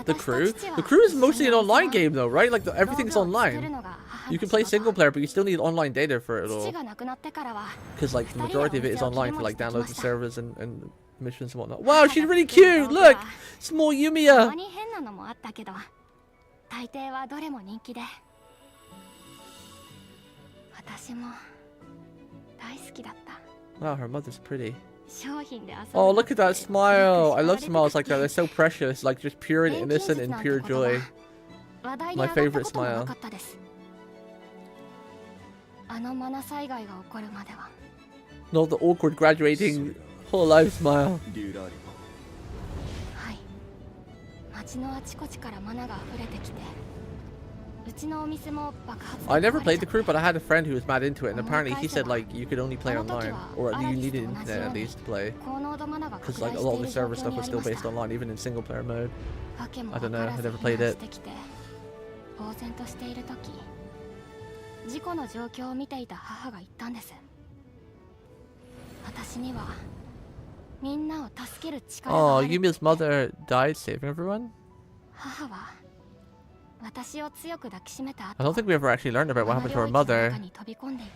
The crew is mostly an online game though, right? Like everything's online. You can play single player, but you still need online data for it all. Because like the majority of it is online to like download the servers and missions and whatnot. Wow, she's really cute! Look! Small Yumia! 変なのもあったけど大抵はどれも人気で私も大好きだった Wow, her mother's pretty. 商品で遊ぶ Oh, look at that smile! I love smiles like that. They're so precious, like just pure and innocent and pure joy. My favorite smile. あのマナ災害が起こるまでは Not the awkward graduating whole life smile. はい街のあちこちからマナが溢れてきてうちのお店も爆発 I never played the crew, but I had a friend who was mad into it, and apparently he said like you could only play online, or you needed internet at least to play, 高濃度マナが because 拡 like 大 a し lot て of い the る server 状況 stuff に was あり still まし based た online, even in single player mode. わけも I 分 don't か know, ら I ず never 避 played 難 it. してきて呆然としている時事故の状況を見ていた母が言ったんです私にはみんなを助ける力が Oh, ある Yumi's mother died saving everyone? 母は私を強く抱きしめた I don't think we ever actually learned about what happened to her mother. 中に飛び込んでいって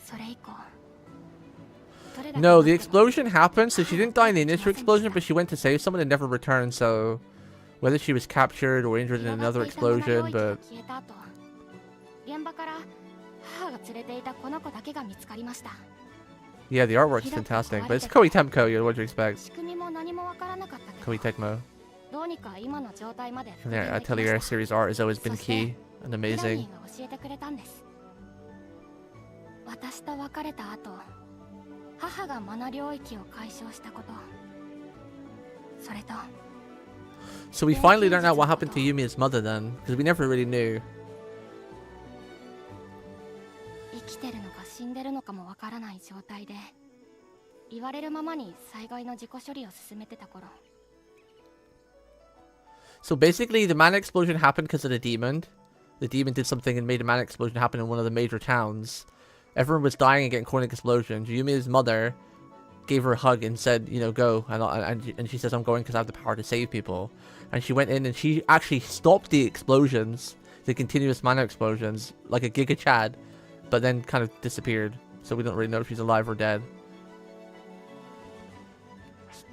それ以降 No, the explosion happened, so she didn't die in the initial explosion, but she went to save someone and never returned, so whether she was captured or injured in another explosion, but 現場から母が連れていたこの子だけが見つかりました yeah, the artwork's fantastic. But it's Koei Tecmo, you know, what do you expect? 仕組みも何もわからなかったけ Koei ど Tecmo. どうにか今の状態まで And their Atelier series art has always been key and ミラニ amazing. ーが教えてくれたんです私と別れた後母がマナ領域を解消したことそれと So we finally learned out what happened to Yumi's mother then, because we never really knew. 生きてるのか死んでるのかもわからない状態で言われるままに災害の自己処理を進めてた頃 So basically, the mana explosion happened because of the demon. The demon did something and made a mana explosion happen in one of the major towns. Everyone was dying and getting caught in explosions. Yumi's mother gave her a hug and said, you know, go. And she says, I'm going because I have the power to save people. And she went in and she actually stopped the explosions, the continuous mana explosions, like a Giga Chad, but then kind of disappeared. so we don't really know if she's alive or dead.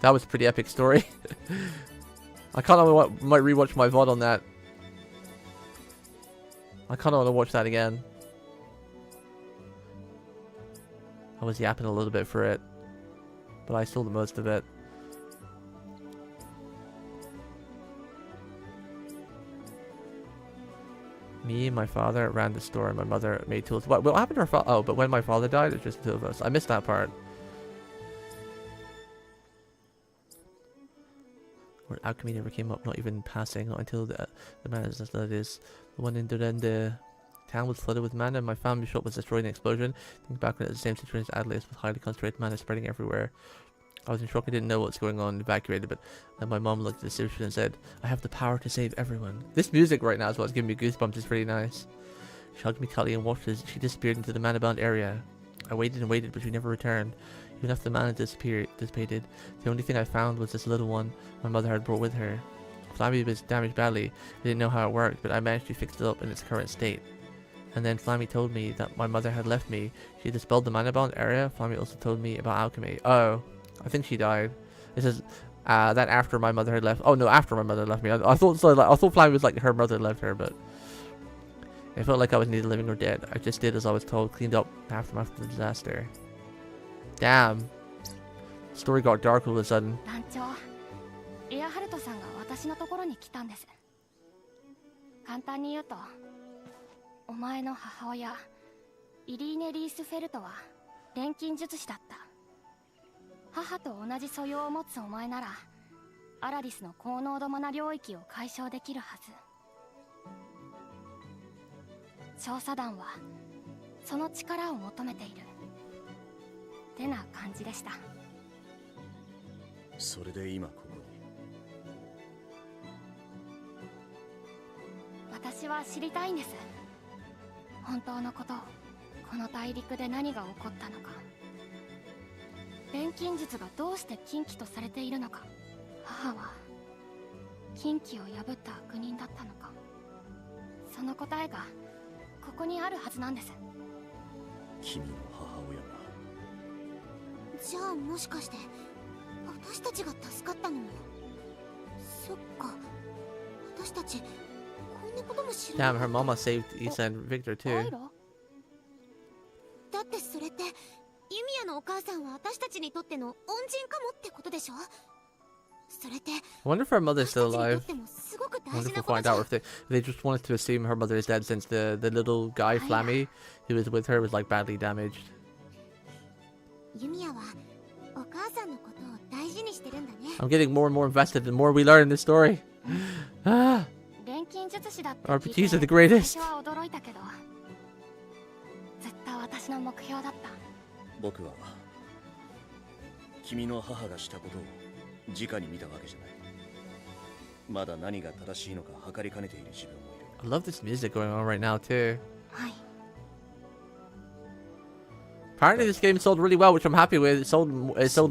That was a pretty epic story. I kind of might rewatch my VOD on that. I kind of want to watch that again. I was yapping a little bit for it, but I saw the most of it. Me and my father ran the store, and my mother made tools. What happened to her father? Oh, but when my father died, it's just the two of us. I missed that part. Where alchemy never came up, not even passing, not until the mana, that is. The one in the town was flooded with mana, and my family shop was destroyed in an explosion. Think back when it was the same situation as Adelaide, with highly concentrated mana spreading everywhere. I was in shock, I didn't know what's going on, evacuated, but then my mom looked at the situation and said, I have the power to save everyone. This music right now is what's giving me goosebumps, it's pretty nice. She hugged me tightly and watched as she disappeared into the mana-bound area. I waited and waited, but she never returned. Even after the mana dissipated, the only thing I found was this little one my mother had brought with her. Flammy was damaged badly. I didn't know how it worked, but I managed to fix it up in its current state. And then Flammy told me that my mother had left me. She dispelled the mana-bound area. Flammy also told me about alchemy. Oh, I think she died. It says that after my mother had left. Oh no, after my mother left me. I thought so. I thought Flammy was like her mother left her, but it felt like I was neither living or dead. I just did as I was told. Cleaned up after the disaster. Damn. Story got dark all of a sudden. 団長、エアハルトさんが私のところに来たんです。簡単に言うと、お前の母親、イリーネ・リースフェルトは錬金術師だった。母と同じ素養を持つお前なら、アラディスの高濃度マナ領域を解消できるはず。調査団はその力を求めている。ってな感じでした。それで今ここに。私は知りたいんです。本当のことを、この大陸で何が起こったのか。錬金術がどうして禁忌とされているのか。母は禁忌を破った悪人だったのか。その答えがここにあるはずなんです。君の母親が。じゃあもしかして私たちが助かったのも。そっか、私たちこんなことも知ら Damn, な her かった。 mama saved Issa and Victor ア too. イロ？だってそれってユミヤのお母さんは私たちにとっての恩人かもってことでしょ。それって I wonder if her mother's 私た still ちにとっ alive. てもすごく I 大 wonder 事 if な we'll こと find じゃ out ん。 or if they just wanted to assume her mother is dead since the little guy Flammy who was with her was like badly damaged. ユミヤはお母さんのことを大事にしてるんだね。 I'm getting more and more invested the more we learn in this story. Ah, 錬金術師だって RPGs are the greatest. 最初は驚いたけど、ずっと私の目標だった。僕は君の母がしたことを直に見たわけじゃない。まだ何が正しいのか測りかねている自分もいる。 I love this music going on right now too. はい。 Apparently this game sold really well, which I'm happy with. It sold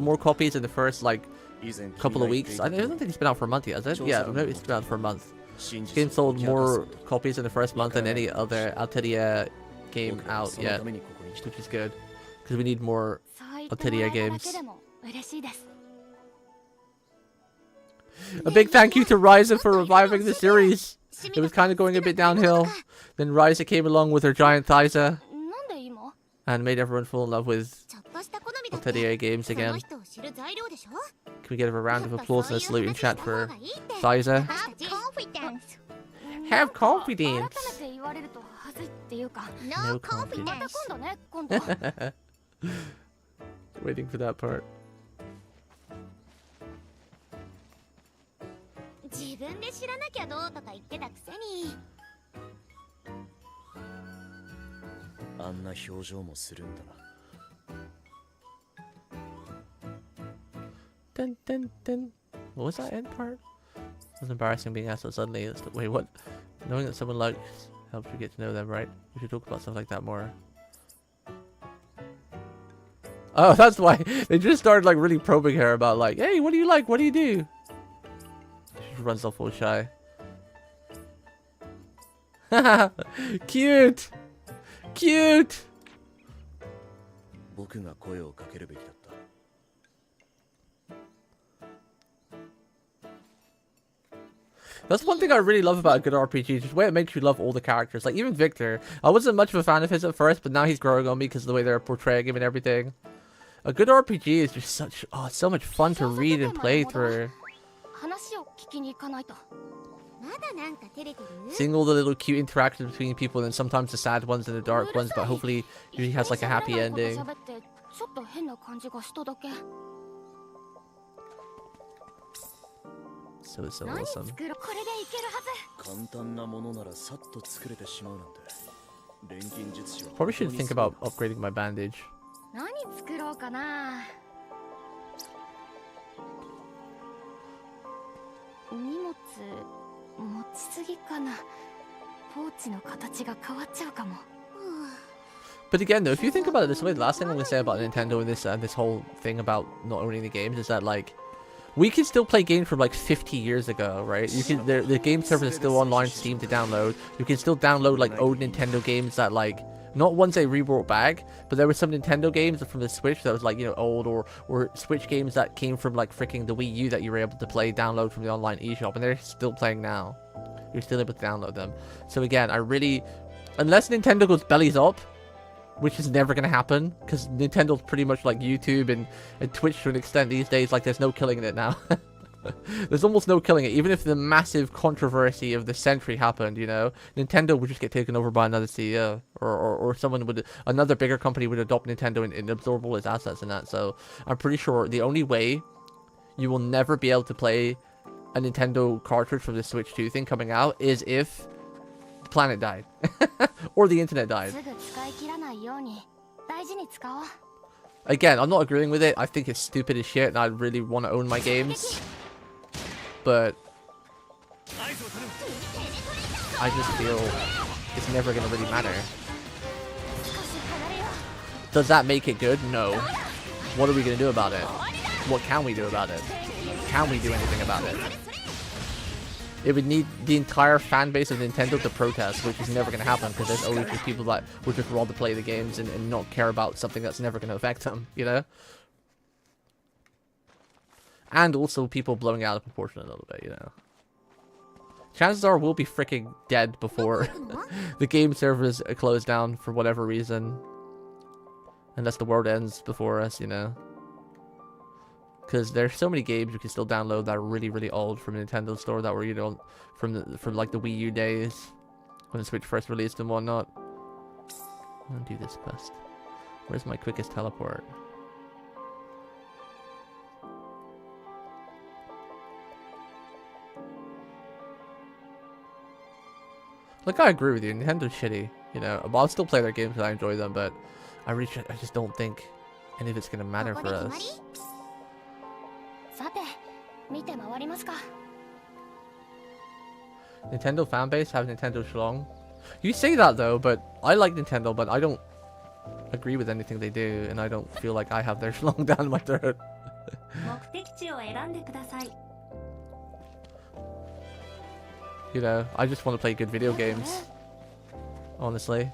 more copies in the first like 以前 couple of weeks. I don't think it's been out for a month yet, has it? Yeah, no, it's been out for a month. This game sold more copies in the first month than any other Atelier game out yet, which is good. Because we need more そう言っても Atelier らえただ games. けでも嬉しいです。 A big thank you to Ryza for reviving the series. It was kind of going a bit downhill. Then Ryza came along with her giant Thysa なんで今？ and made everyone fall in love with ちょっとした好みだって Atelier games その again. 人を知る材料でしょ。 Can we get a round of applause and a salute in chat for そういう話した方 Thysa? がいいって。私たち Have 改 confidence. めて言われるとはずいっていうか。 No また confidence. 今度ね、今度。 Waiting for that part. 自分で知らなきゃどうとか言ってたくせに。あんな表情もするんだな。 Dun, dun, dun. What was that end part? It was embarrassing being asked so suddenly. Wait, what? Knowing that someone likes helps you get to know them, right? We should talk about stuff like that more. Oh, that's why they just started like really probing her about like, hey, what do you like? What do you do? She runs off all shy. Cute, cute. 僕が声をかけるべきだった。That's one thing I really love about a good RPG, just the way it makes you love all the characters. Like, even Victor, I wasn't much of a fan of his at first, but now he's growing on me because of the way they're portraying him and everything. A good RPG is just such, oh, it's so much fun to read and play through. Seeing all the little cute interactions between people, and then sometimes the sad ones and the dark ones, but hopefully he has like a happy ending. So awesome. 簡単なものならさっと作れてしまうなんて。錬金術師は Probably should think about upgrading my bandage. 何作ろうかな。荷物持ちすぎかな。ポーチの形が変わっちゃうかも。But again, though, if you think about it this way, the last thing I'm going to say about Nintendo and this whole thing about not owning the games is that, like, we can still play games from like 50 years ago, right? You can, the game server is still online, Steam to download. You can still download like old Nintendo games that, like, not ones they rebrought back, but there were some Nintendo games from the Switch that was like, you know, old, or Switch games that came from like freaking the Wii U that you were able to play, download from the online eShop, and they're still playing now. You're still able to download them. So again, I really, unless Nintendo goes bellies up, which is never going to happen, because Nintendo's pretty much like YouTube and Twitch to an extent these days. Like, there's no killing it now. There's almost no killing it. Even if the massive controversy of the century happened, you know, Nintendo would just get taken over by another CEO, or someone would, another bigger company would adopt Nintendo and absorb all its assets and that. So I'm pretty sure the only way you will never be able to play a Nintendo cartridge from the Switch 2 thing coming out is if the planet died. Or the internet died. Again, I'm not agreeing with it. I think it's stupid as shit and I really want to own my games. But I just feel it's never going to really matter. Does that make it good? No. What are we going to do about it? What can we do about it? Can we do anything about it? It would need the entire fan base of Nintendo to protest, which is never going to happen because there's always just people that would just rather play the games and not care about something that's never going to affect them, you know? And also people blowing out of proportion a little bit, you know? Chances are we'll be freaking dead before the game servers are closed down for whatever reason. Unless the world ends before us, you know? Because there's so many games you can still download that are really, really old from Nintendo Store that were, you know, from like the Wii U days when the Switch first released and whatnot. I'm gonna do this quest. Where's my quickest teleport? Like, I agree with you. Nintendo's shitty, you know. I'll still play their games because I enjoy them, but I just don't think any of it's gonna matter for us. Nintendo fanbase have Nintendo schlong. You say that though, but I like Nintendo, but I don't agree with anything they do, and I don't feel like I have their schlong down my throat. You know, I just want to play good video games. Honestly.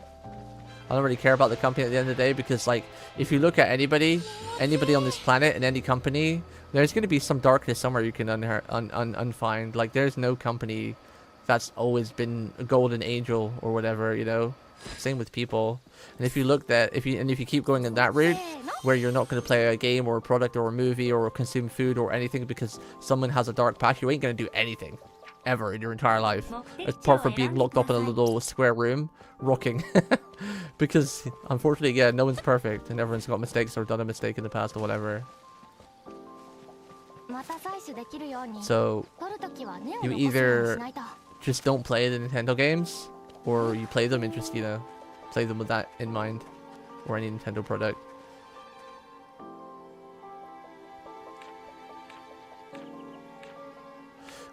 I don't really care about the company at the end of the day because, like, if you look at anybody on this planet and any company, there's going to be some darkness somewhere you can unfind. Like, there's no company that's always been a golden angel or whatever, you know? Same with people. And if you look at, if you keep going in that route, where you're not going to play a game or a product or a movie or consume food or anything because someone has a dark past, you ain't going to do anything. Ever in your entire life, apart from being locked up in a little square room, rocking. Because, unfortunately, yeah, no one's perfect, and everyone's got mistakes or done a mistake in the past or whatever. So, you either just don't play the Nintendo games, or you play them and just, you know, play them with that in mind, or any Nintendo product.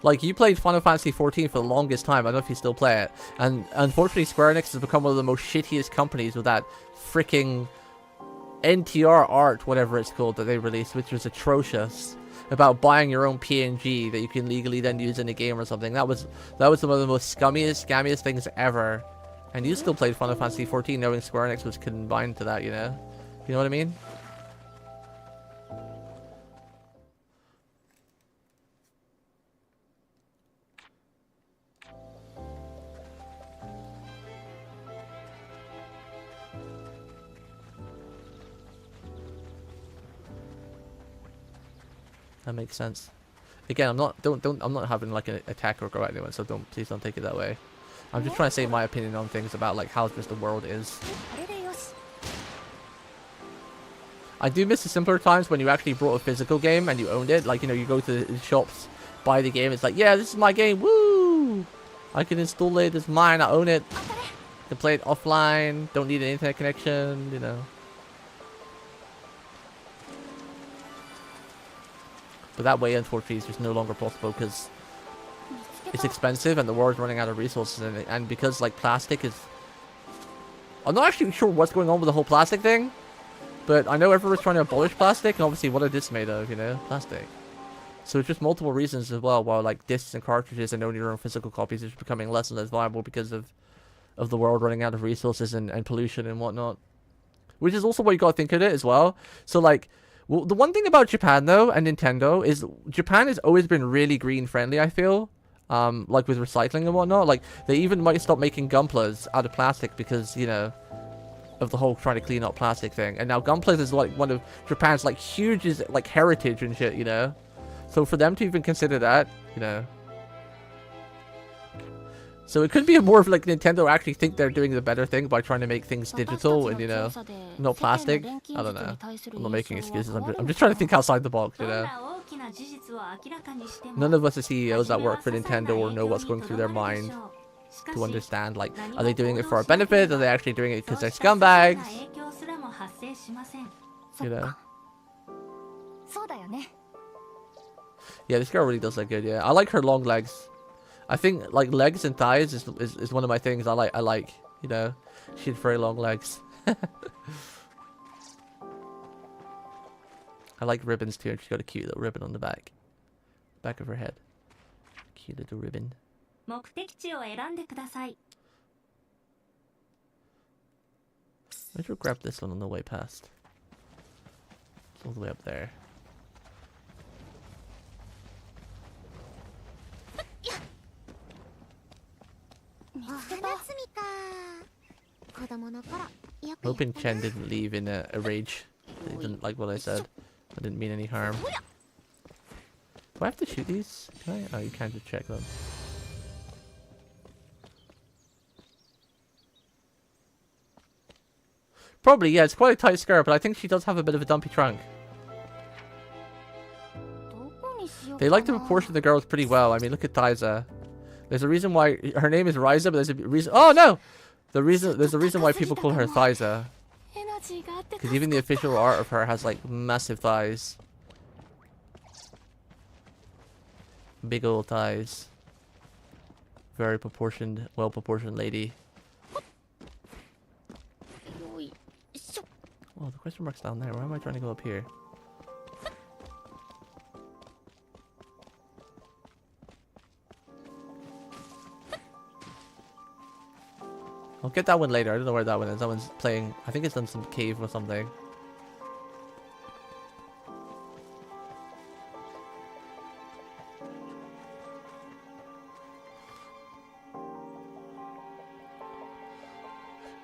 Like, you played Final Fantasy XIV for the longest time. I don't know if you still play it. And unfortunately, Square Enix has become one of the most shittiest companies with that freaking NTR art, whatever it's called, that they released, which was atrocious. About buying your own PNG that you can legally then use in a game or something. That was one of the most scammiest things ever. And you still played Final Fantasy XIV knowing Square Enix was combined to that, you know? You know what I mean? That makes sense. Again, I'm not having like an attack or go at anyone, so please don't take it that way. I'm just trying to say my opinion on things about like how just the world is. I do miss the simpler times when you actually brought a physical game and you owned it. Like, you know, you go to the shops, buy the game, it's like, yeah, this is my game, woo! I can install it, it's mine, I own it. I can play it offline, don't need an internet connection, you know. But that way, unfortunately, is just no longer possible because it's expensive and the world's running out of resources, and because like plastic is... I'm not actually sure what's going on with the whole plastic thing, but I know everyone's trying to abolish plastic, and obviously what are discs made of, you know? Plastic. So it's just multiple reasons as well, while like discs and cartridges and owning your own physical copies is becoming less and less viable because of the world running out of resources and pollution and whatnot. Which is also what you gotta think of it as well. So like, well, the one thing about Japan though, and Nintendo, is Japan has always been really green friendly, I feel. Like with recycling and whatnot. Like, they even might stop making Gunplas out of plastic because, you know, of the whole trying to clean up plastic thing. And now Gunplas is like one of Japan's like huge like heritage and shit, you know. So for them to even consider that, you know. So it could be more of like Nintendo actually think they're doing the better thing by trying to make things digital and, you know, not plastic. I don't know. I'm not making excuses. I'm just trying to think outside the box, you know. None of us are CEOs that work for Nintendo or know what's going through their mind to understand, like, are they doing it for our benefit? Are they actually doing it because they're scumbags? You know? Yeah, this girl really does look good, yeah. I like her long legs. I think, like, legs and thighs is one of my things I like, you know? She has very long legs. I like ribbons too, and she's got a cute little ribbon on the back of her head. Cute little ribbon. I should grab this one on the way past. It's all the way up there. Hoping Chen didn't leave in a rage. He didn't like what I said. I didn't mean any harm. Do I have to shoot these? Can I? Oh, you can't just check them. Probably, yeah, it's quite a tight skirt, but I think she does have a bit of a dumpy trunk. They like to proportion the girls pretty well. I mean, look at Taiza. There's a reason why her name is Ryza, but there's a reason. Oh no! There's a reason why people call her Taiza. Because even the official art of her has like massive thighs. Big old thighs. Very proportioned, well proportioned lady. Oh, the question mark's down there. Why am I trying to go up here? I'll get that one later. I don't know where that one is. That one's playing. I think it's in some cave or something.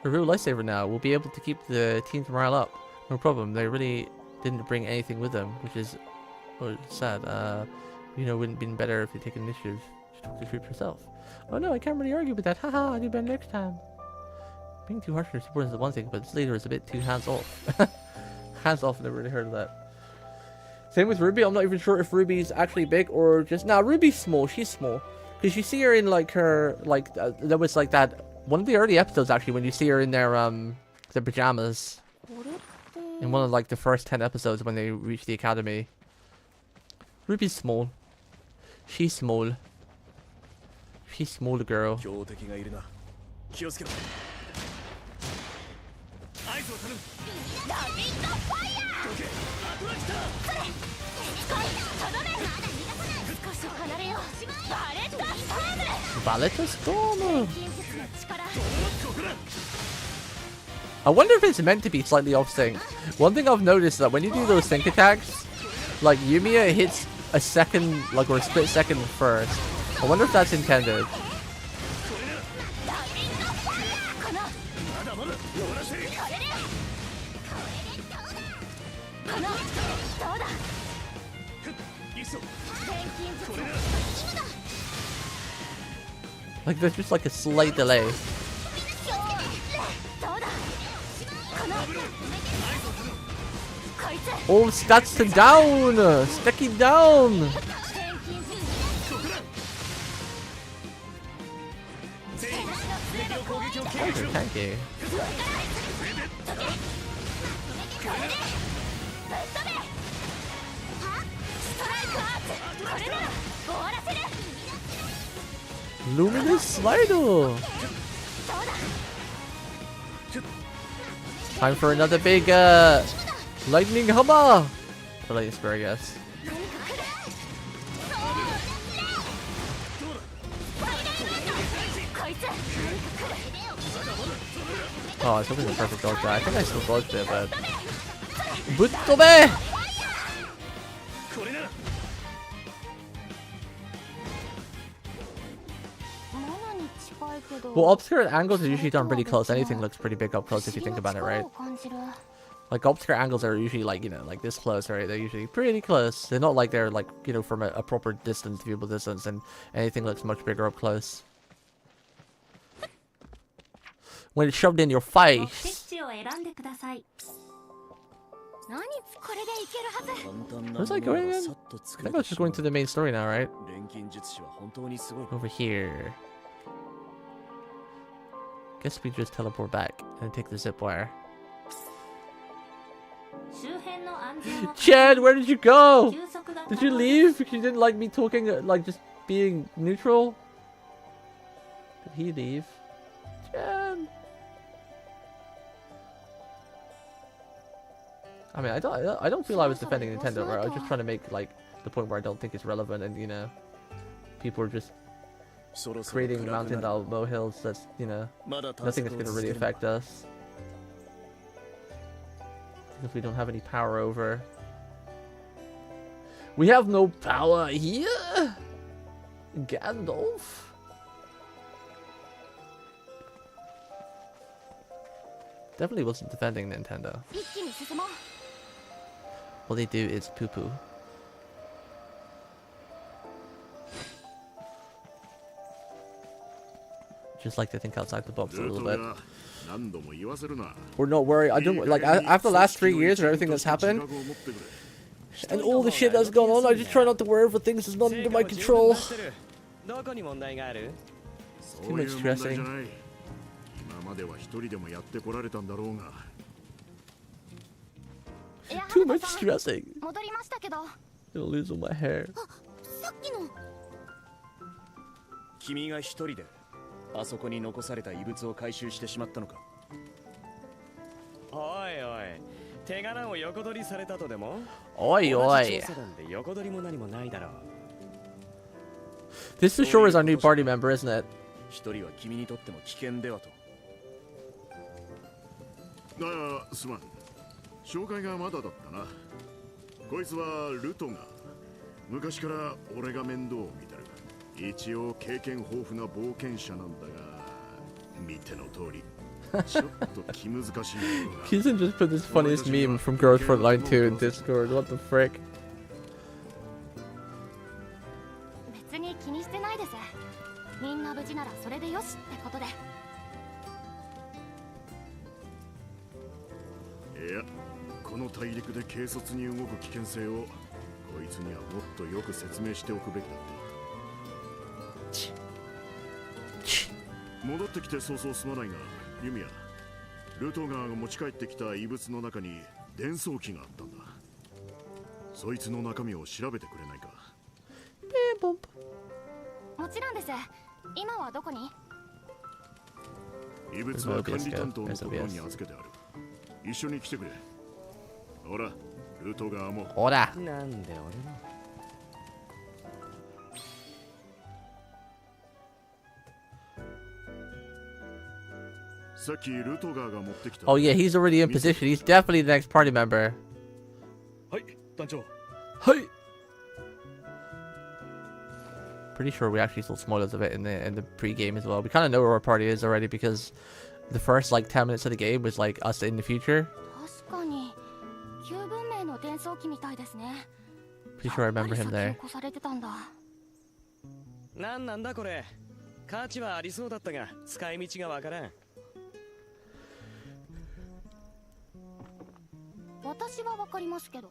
A real lifesaver now. We'll be able to keep the team's morale up. No problem. They really didn't bring anything with them, which is sad. You know, wouldn't have been better if they take initiative to talk the troops yourself. Oh no, I can't really argue with that. Haha, I'll do better next time. Being too harsh on your supporters is one thing, but this leader is a bit too hands off. Hands off, never really heard of that. Same with Ruby. I'm not even sure if Ruby's actually big or just... Nah, Ruby's small. She's small. Because you see her in like her... Like, there was like that... One of the early episodes actually, when you see her in their pajamas. In one of like the first 10 episodes when they reach the academy. Ruby's small. She's small. She's small girl. Ballet Storm! I wonder if it's meant to be slightly off sync. One thing I've noticed is that when you do those sync attacks, like Yumia hits a second, like or a split second first. I wonder if that's intended. Like there's just like a slight delay. Oh, stats to down! Sticky down! Tanky. Luminous Slido! Time for another big lightning hammer! For lightning spear, I guess. Oh, I was hoping the perfect dodge guy. I think I still dodged it, but... Buttobe! Well, obscure angles are usually done pretty close. Anything looks pretty big up close if you think about it, right? Like, obscure angles are usually, like, you know, like this close, right? They're usually pretty close. They're not like they're, like, you know, from a proper distance, viewable distance, and anything looks much bigger up close. When it's shoved in your face. Where's I going in? I think I was just going to the main story now, right? Over here. Guess we just teleport back and take the zip wire. Chad, where did you go? Did you leave? You didn't like me talking, like just being neutral? Did he leave? Chad. I mean, I don't feel I was defending Nintendo, right? I was just trying to make like the point where I don't think it's relevant, and you know, people are just creating mountain molehills that's, you know, nothing that's gonna really affect us because we don't have any power over. We have no power here, Gandalf. Definitely wasn't defending Nintendo. All they do is poo-poo. Just like to think outside the box a little bit. Or not worry, I don't like after the last 3 years and everything that's happened and all the shit that's gone on, I just try not to worry for things that's not under my control. Too much stressing. Too much stressing. I'm gonna lose all my hair. 君が一人であそこに残された遺物を回収してしまったのか。おいおい、手柄を横取りされたとでも。おいおい。横取りも何もないだろう。This is sure is our new party member, isn't it? 一人は君にとっても危険ではと。ああ、すまん。紹介がまだだったな。こいつはルトが。昔から俺が面倒を見てる。一応経験豊富な冒険者なんだが、見ての通り。ちょっと気難しい。Kizen just put this funniest meme from Girls for Line 2 in Discord. What the frick? 別に気にしてないです。みんな無事ならそれでよしってことで。いや、この大陸で軽率に動く危険性をこいつにはもっとよく説明しておくべきだった。戻ってきて早々すまないが、ユミヤ、ルトガーが持ち帰ってきた遺物の中に伝送機があったんだ。そいつの中身を調べてくれないか。もちろんです。今はどこに？遺物は管理担当のところに預けてある。一緒に来てくれ。ほら、ルトガーも。ほら。なんで俺も。さっきルトガーが持ってきた。 Oh yeah, he's already in position. He's definitely the next party member. はい団長。 Hey. Pretty sure we actually saw spoilers of it in the pre-game as well. We kind of know where our party is already because the first like 10 minutes of the game was like us in the future. 確かに旧文明の伝送機みたいですね。 Pretty sure I remember him there. 起こされてたんだ。なんだこれ。価値はありそうだったが使い道がわからん。私はわかりますけど。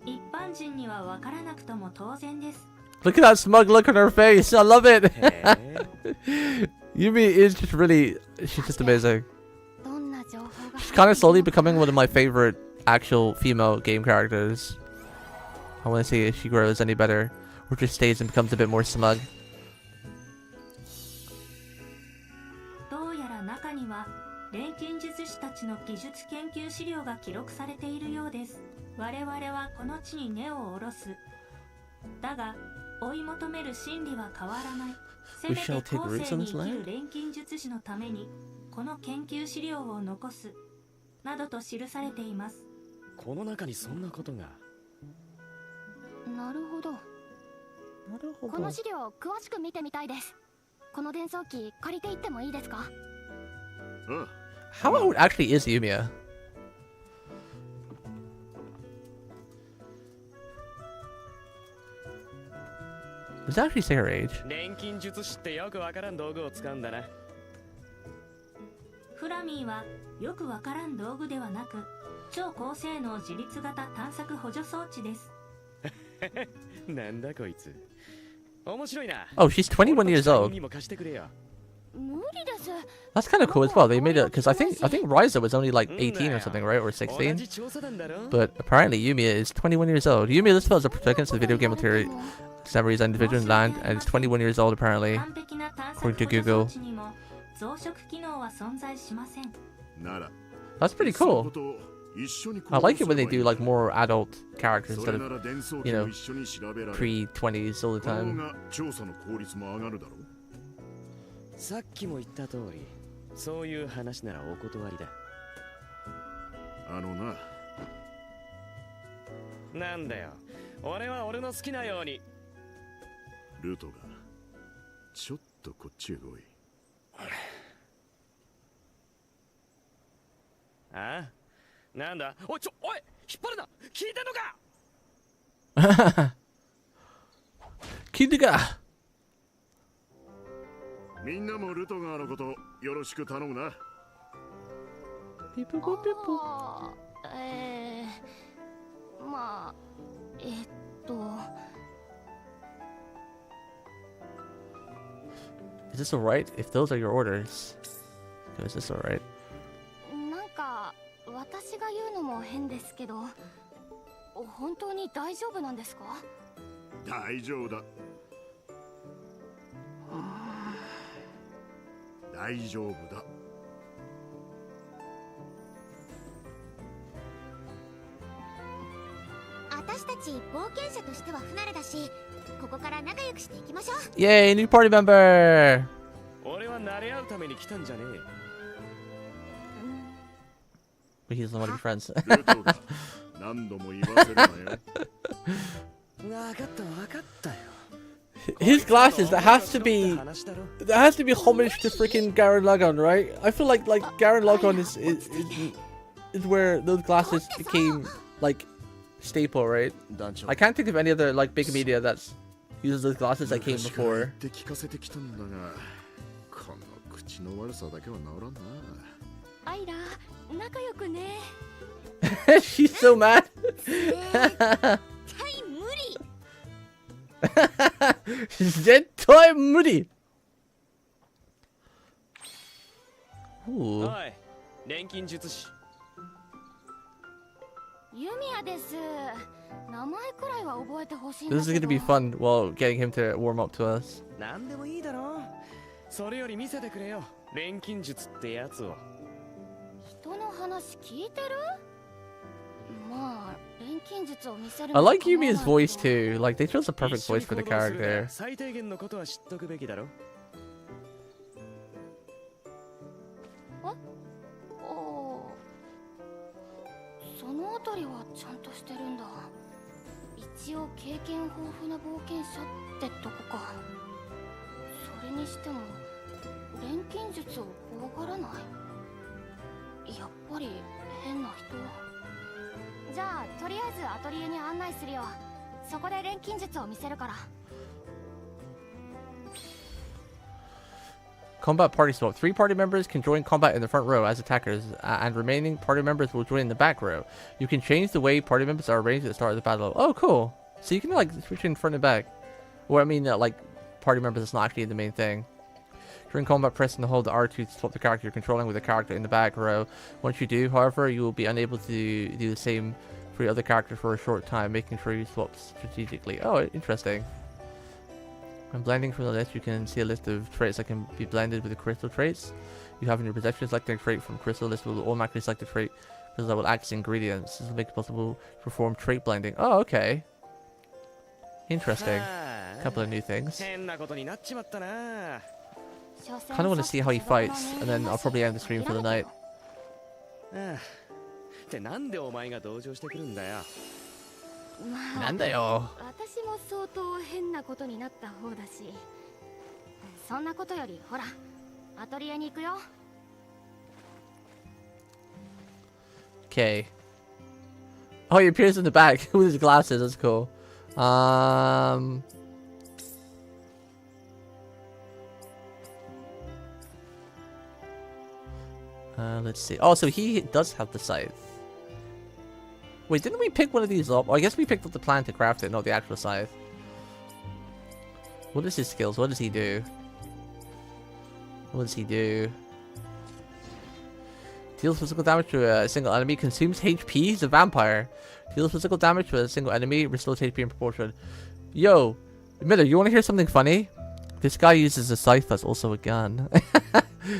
一般人には分からなくとも当然です。 Look at that smug look on her face. I love it. Yumi is just really, she's just amazing. どんな情報が She's kind of slowly becoming one of my favorite actual female game characters. I want to see if she grows any better or just stays and becomes a bit more smug. どうやら中には錬金術師たちの技術研究資料が記録されているようです。我々はこの地に根を下ろす。だが追い求める真理は変わらない。せめて後世に生きる錬金術師のためにこの研究資料を残すなどと記されています。この中にそんなことが。なるほど。この資料詳しく見てみたいです。この伝送機借りていってもいいですか？ How old actually is Yumia? Does that actually say her age? 錬金術師ってよくわからん道具を使うんだな。フラミーはよくわからん道具ではなく超高性能自立型探索補助装置です。なんだこいつ。面白いな。 Oh, she's 21 years old. にも貸してくれよ。無理です。 That's kind of cool as well. They made it because I think Ryza was only like 18 or something, right, or 16. 同じ調査団だろ。 But apparently Yumia is 21 years old. Yumia, this fellow is a protagonist of the video game Atelier Yumia individual in land, and is 21 years old apparently. 完璧な探索 According 補 to 助装 Google. 置にも増殖機能は存在しません。なら That's pretty そのこ cool. とを一緒に I like it when they do 行動 like more adult characters す instead れば of それなら伝送機 you know, も一緒に調べられる。 pre-20s all the この方 time. が調査の効率も上がるだろう。さっきも言った通り、そういう話ならお断りだ。あのな。なんだよ。俺は俺の好きなように。ルートがちょっとこっちへ来い。ああ、なんだ。おい、おい、引っ張るな。聞いてんのか。Kidiga. みんなもルトガーのことよろしく頼むな。あまあIs this alright? If those are your orders, is this alright? なんか私が言うのも変ですけど、本当に大丈夫なんですか？大丈夫だ。大丈夫だ。私たち冒険者としては不慣れだし、ここから仲良くしていきましょう。 Yay, new party member! 俺は慣れ合うために来たんじゃねえ。 But he doesn't want to be friends. ルトガー、何度も言わせるなよ。わかったよ。 His glasses, that has to be homage to freaking Garen Lagon, right? I feel like Garen Lagon is where those glasses became like staple, right? I can't think of any other like big media that's uses those glasses that came before. 聞かせてきたんだが、この口の悪さだけは治らんな。アイラ、仲良くね。She's so mad. 絶対無理。おい、錬金術師。ユミヤです。名前くらいは覚えてほしいん This だ is け gonna ど。 be fun while getting him to warm up to us. なんでもいいだろう。それより見せてくれよ。錬金術ってやつを。人の話聞いてる？まあ、錬金術を見せる I like Yumi's voice too. Like they chose the perfect voice for the character. 最低限のことは知っとくべきだろ。おー、そのあたりはちゃんとしてるんだ。一応経験豊富な冒険者ってとこか。それにしても錬金術を怖がらない。やっぱり変な人。じゃあとりあえずアトリエに案内するよ。そこで錬金術を見せるから。 Combat party swap. 3 party members can join combat in the front row as attackers, and remaining party members will join in the back row. You can change the way party members are arranged at the start of the battle. Oh, cool. So you can like switch in front and back. Or I mean, like party members is not actually the main thing. During combat, press and hold the R2 to swap the character you're controlling with the character in the back row. Once you do, however, you will be unable to do the same for your other character for a short time, making sure you swap strategically. Oh, interesting. When blending from the list, you can see a list of traits that can be blended with the crystal traits you have in your possession. Selecting a trait from crystal list will automatically select a trait because that will act as ingredients. This will make it possible to perform trait blending. Oh, okay. Interesting. A couple of new things. Kind of want to see how he fights, and then I'll probably end the stream for the night. なんでお前が同情してくるんだよ。なんだよ。私も相当変なことになった方だし、そんなことよりほら、アトリエに行くよ。Okay. Oh, he appears in the back with his glasses. That's cool. Let's see. Oh, so he does have the scythe. Wait, didn't we pick one of these up? Oh, I guess we picked up the plan to craft it, not the actual scythe. What is his skills? What does he do? What does he do? Deals physical damage to a single enemy. Consumes HP. He's a vampire. Deals physical damage to a single enemy. Restores HP in proportion. Yo, Miller, you want to hear something funny? This guy uses a scythe that's also a gun.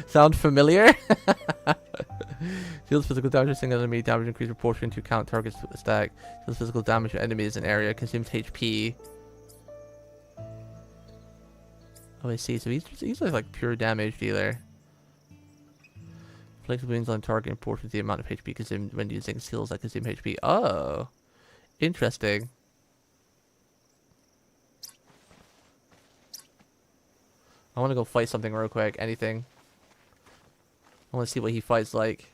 Sound familiar? Deals physical damage to a single enemy. Damage increased proportion to count targets stack. Deals physical damage to enemies in area. Consumes HP. Oh, I see. So he's like pure damage dealer. Inflicts wounds on target in proportion to the amount of HP consumed when using skills that consume HP. Oh, interesting. I want to go fight something real quick. Anything. I want to see what he fights like.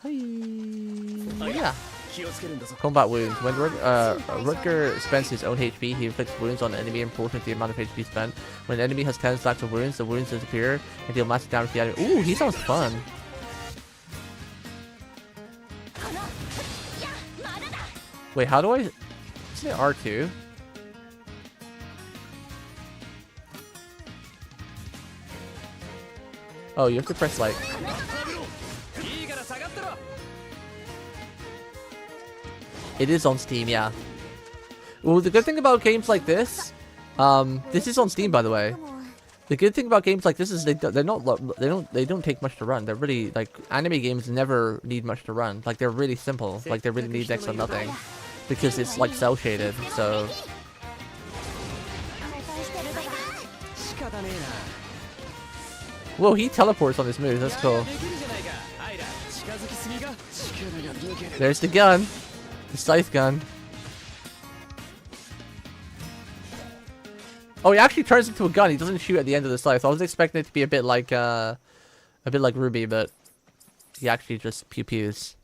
Hi. Yeah. Combat wounds. When Rutger spends his own HP, he inflicts wounds on an enemy in proportion to the amount of HP spent. When an enemy has 10 stacks of wounds, the wounds disappear and deal massive damage to the enemy. Ooh, he sounds fun. Wait, how do I... Isn't it R2? Oh, you have to press like... It is on Steam, yeah. Well, the good thing about games like this... this is on Steam, by the way. The good thing about games like this is they don't take much to run. They're really, like, anime games never need much to run. Like, they're really simple. Like, they really need next to nothing. Because it's, like, cel-shaded, so... Whoa, he teleports on this move. That's cool. There's the gun. The scythe gun. Oh, he actually turns into a gun. He doesn't shoot at the end of the scythe. I was expecting it to be a bit like Ruby, but he actually just pew-pews.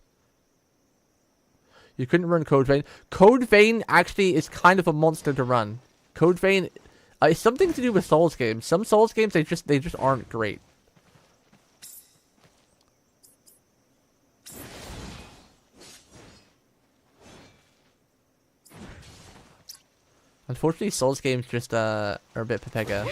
You couldn't run Code Vein. Code Vein actually is kind of a monster to run. Code Vein... it's something to do with Souls games. Some Souls games, they just aren't great. Unfortunately, Souls games just are a bit pepega.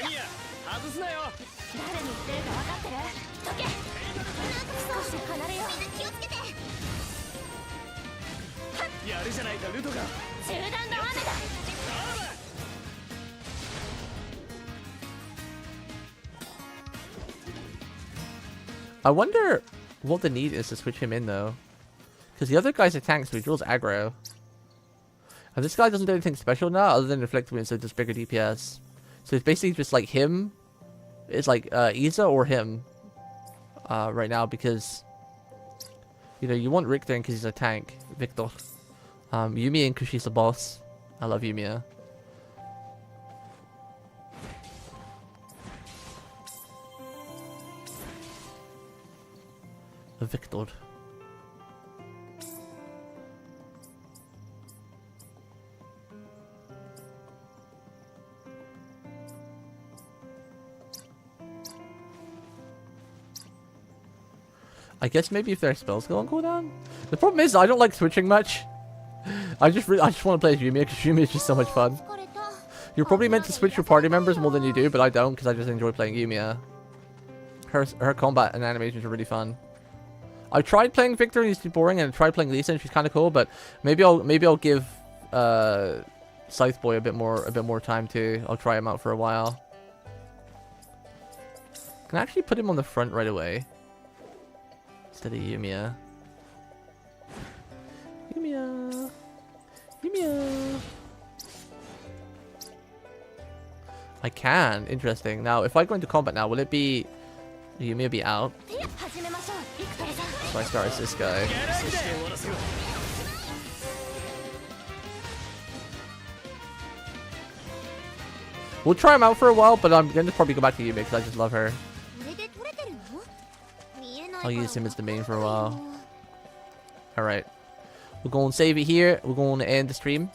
I wonder what the need is to switch him in, though. Because the other guy's a tank, so he drills aggro. And this guy doesn't do anything special now, other than inflict wounds, so just bigger DPS. So it's basically just like him, is like Isa or him right now, because you know you want Rick there because he's a tank, Victor. Yumi in because she's the boss. I love Yumia. Victor. I guess maybe if their spells go on cooldown. The problem is I don't like switching much. I just want to play as Yumia because Yumia is just so much fun. You're probably meant to switch your party members more than you do, but I don't because I just enjoy playing Yumia. Her combat and animations are really fun. I tried playing Victor and he's too boring, and I tried playing Lisa and she's kind of cool, but maybe I'll give Scythe Boy a bit more time too. I'll try him out for a while. Can I actually put him on the front right away instead of Yumia? Yumia. Yumia. I can. Interesting. Now, if I go into combat now, will it be Yumia be out? So I start as this guy. We'll try him out for a while, but I'm going to probably go back to Yumia because I just love her. I'll use him as the main for a while. Alright. We're going to save it here. We're going to end the stream.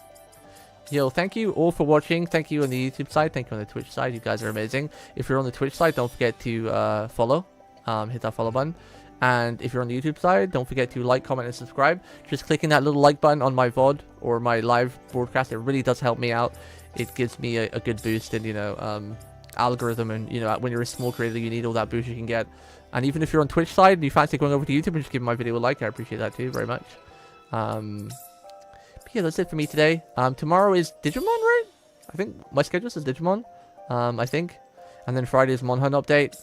Yo, thank you all for watching. Thank you on the YouTube side. Thank you on the Twitch side. You guys are amazing. If you're on the Twitch side, don't forget to follow. Hit that follow button. And if you're on the YouTube side, don't forget to like, comment, and subscribe. Just clicking that little like button on my VOD or my live broadcast, it really does help me out. It gives me a good boost in, you know, algorithm, and, you know, when you're a small creator, you need all that boost you can get. And even if you're on Twitch side and you fancy going over to YouTube and just giving my video a like, I appreciate that too very much. But yeah, that's it for me today. Tomorrow is Digimon, right? I think my schedule says Digimon. I think. And then Friday is Monhun update.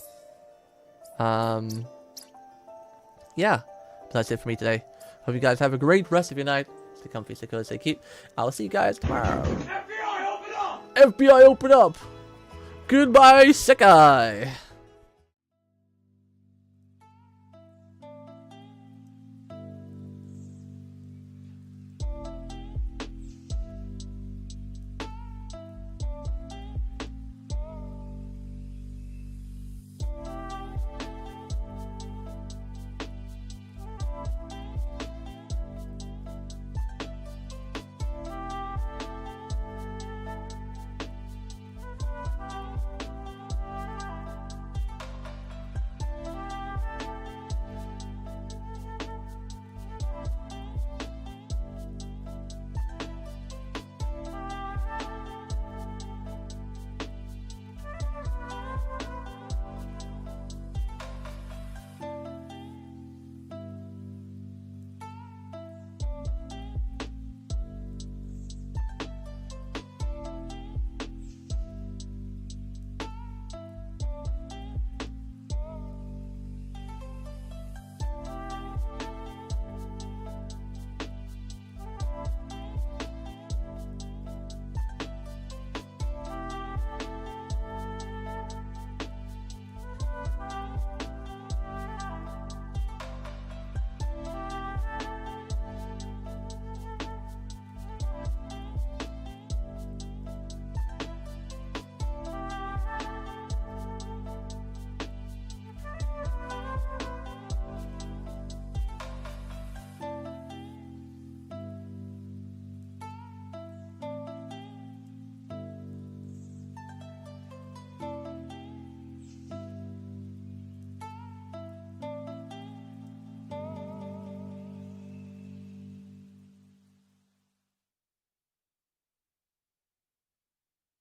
Yeah, that's it for me today. Hope you guys have a great rest of your night. Stay comfy, stay cozy, stay cute. I'll see you guys tomorrow. FBI, open up! FBI, open up! Goodbye, Sekai!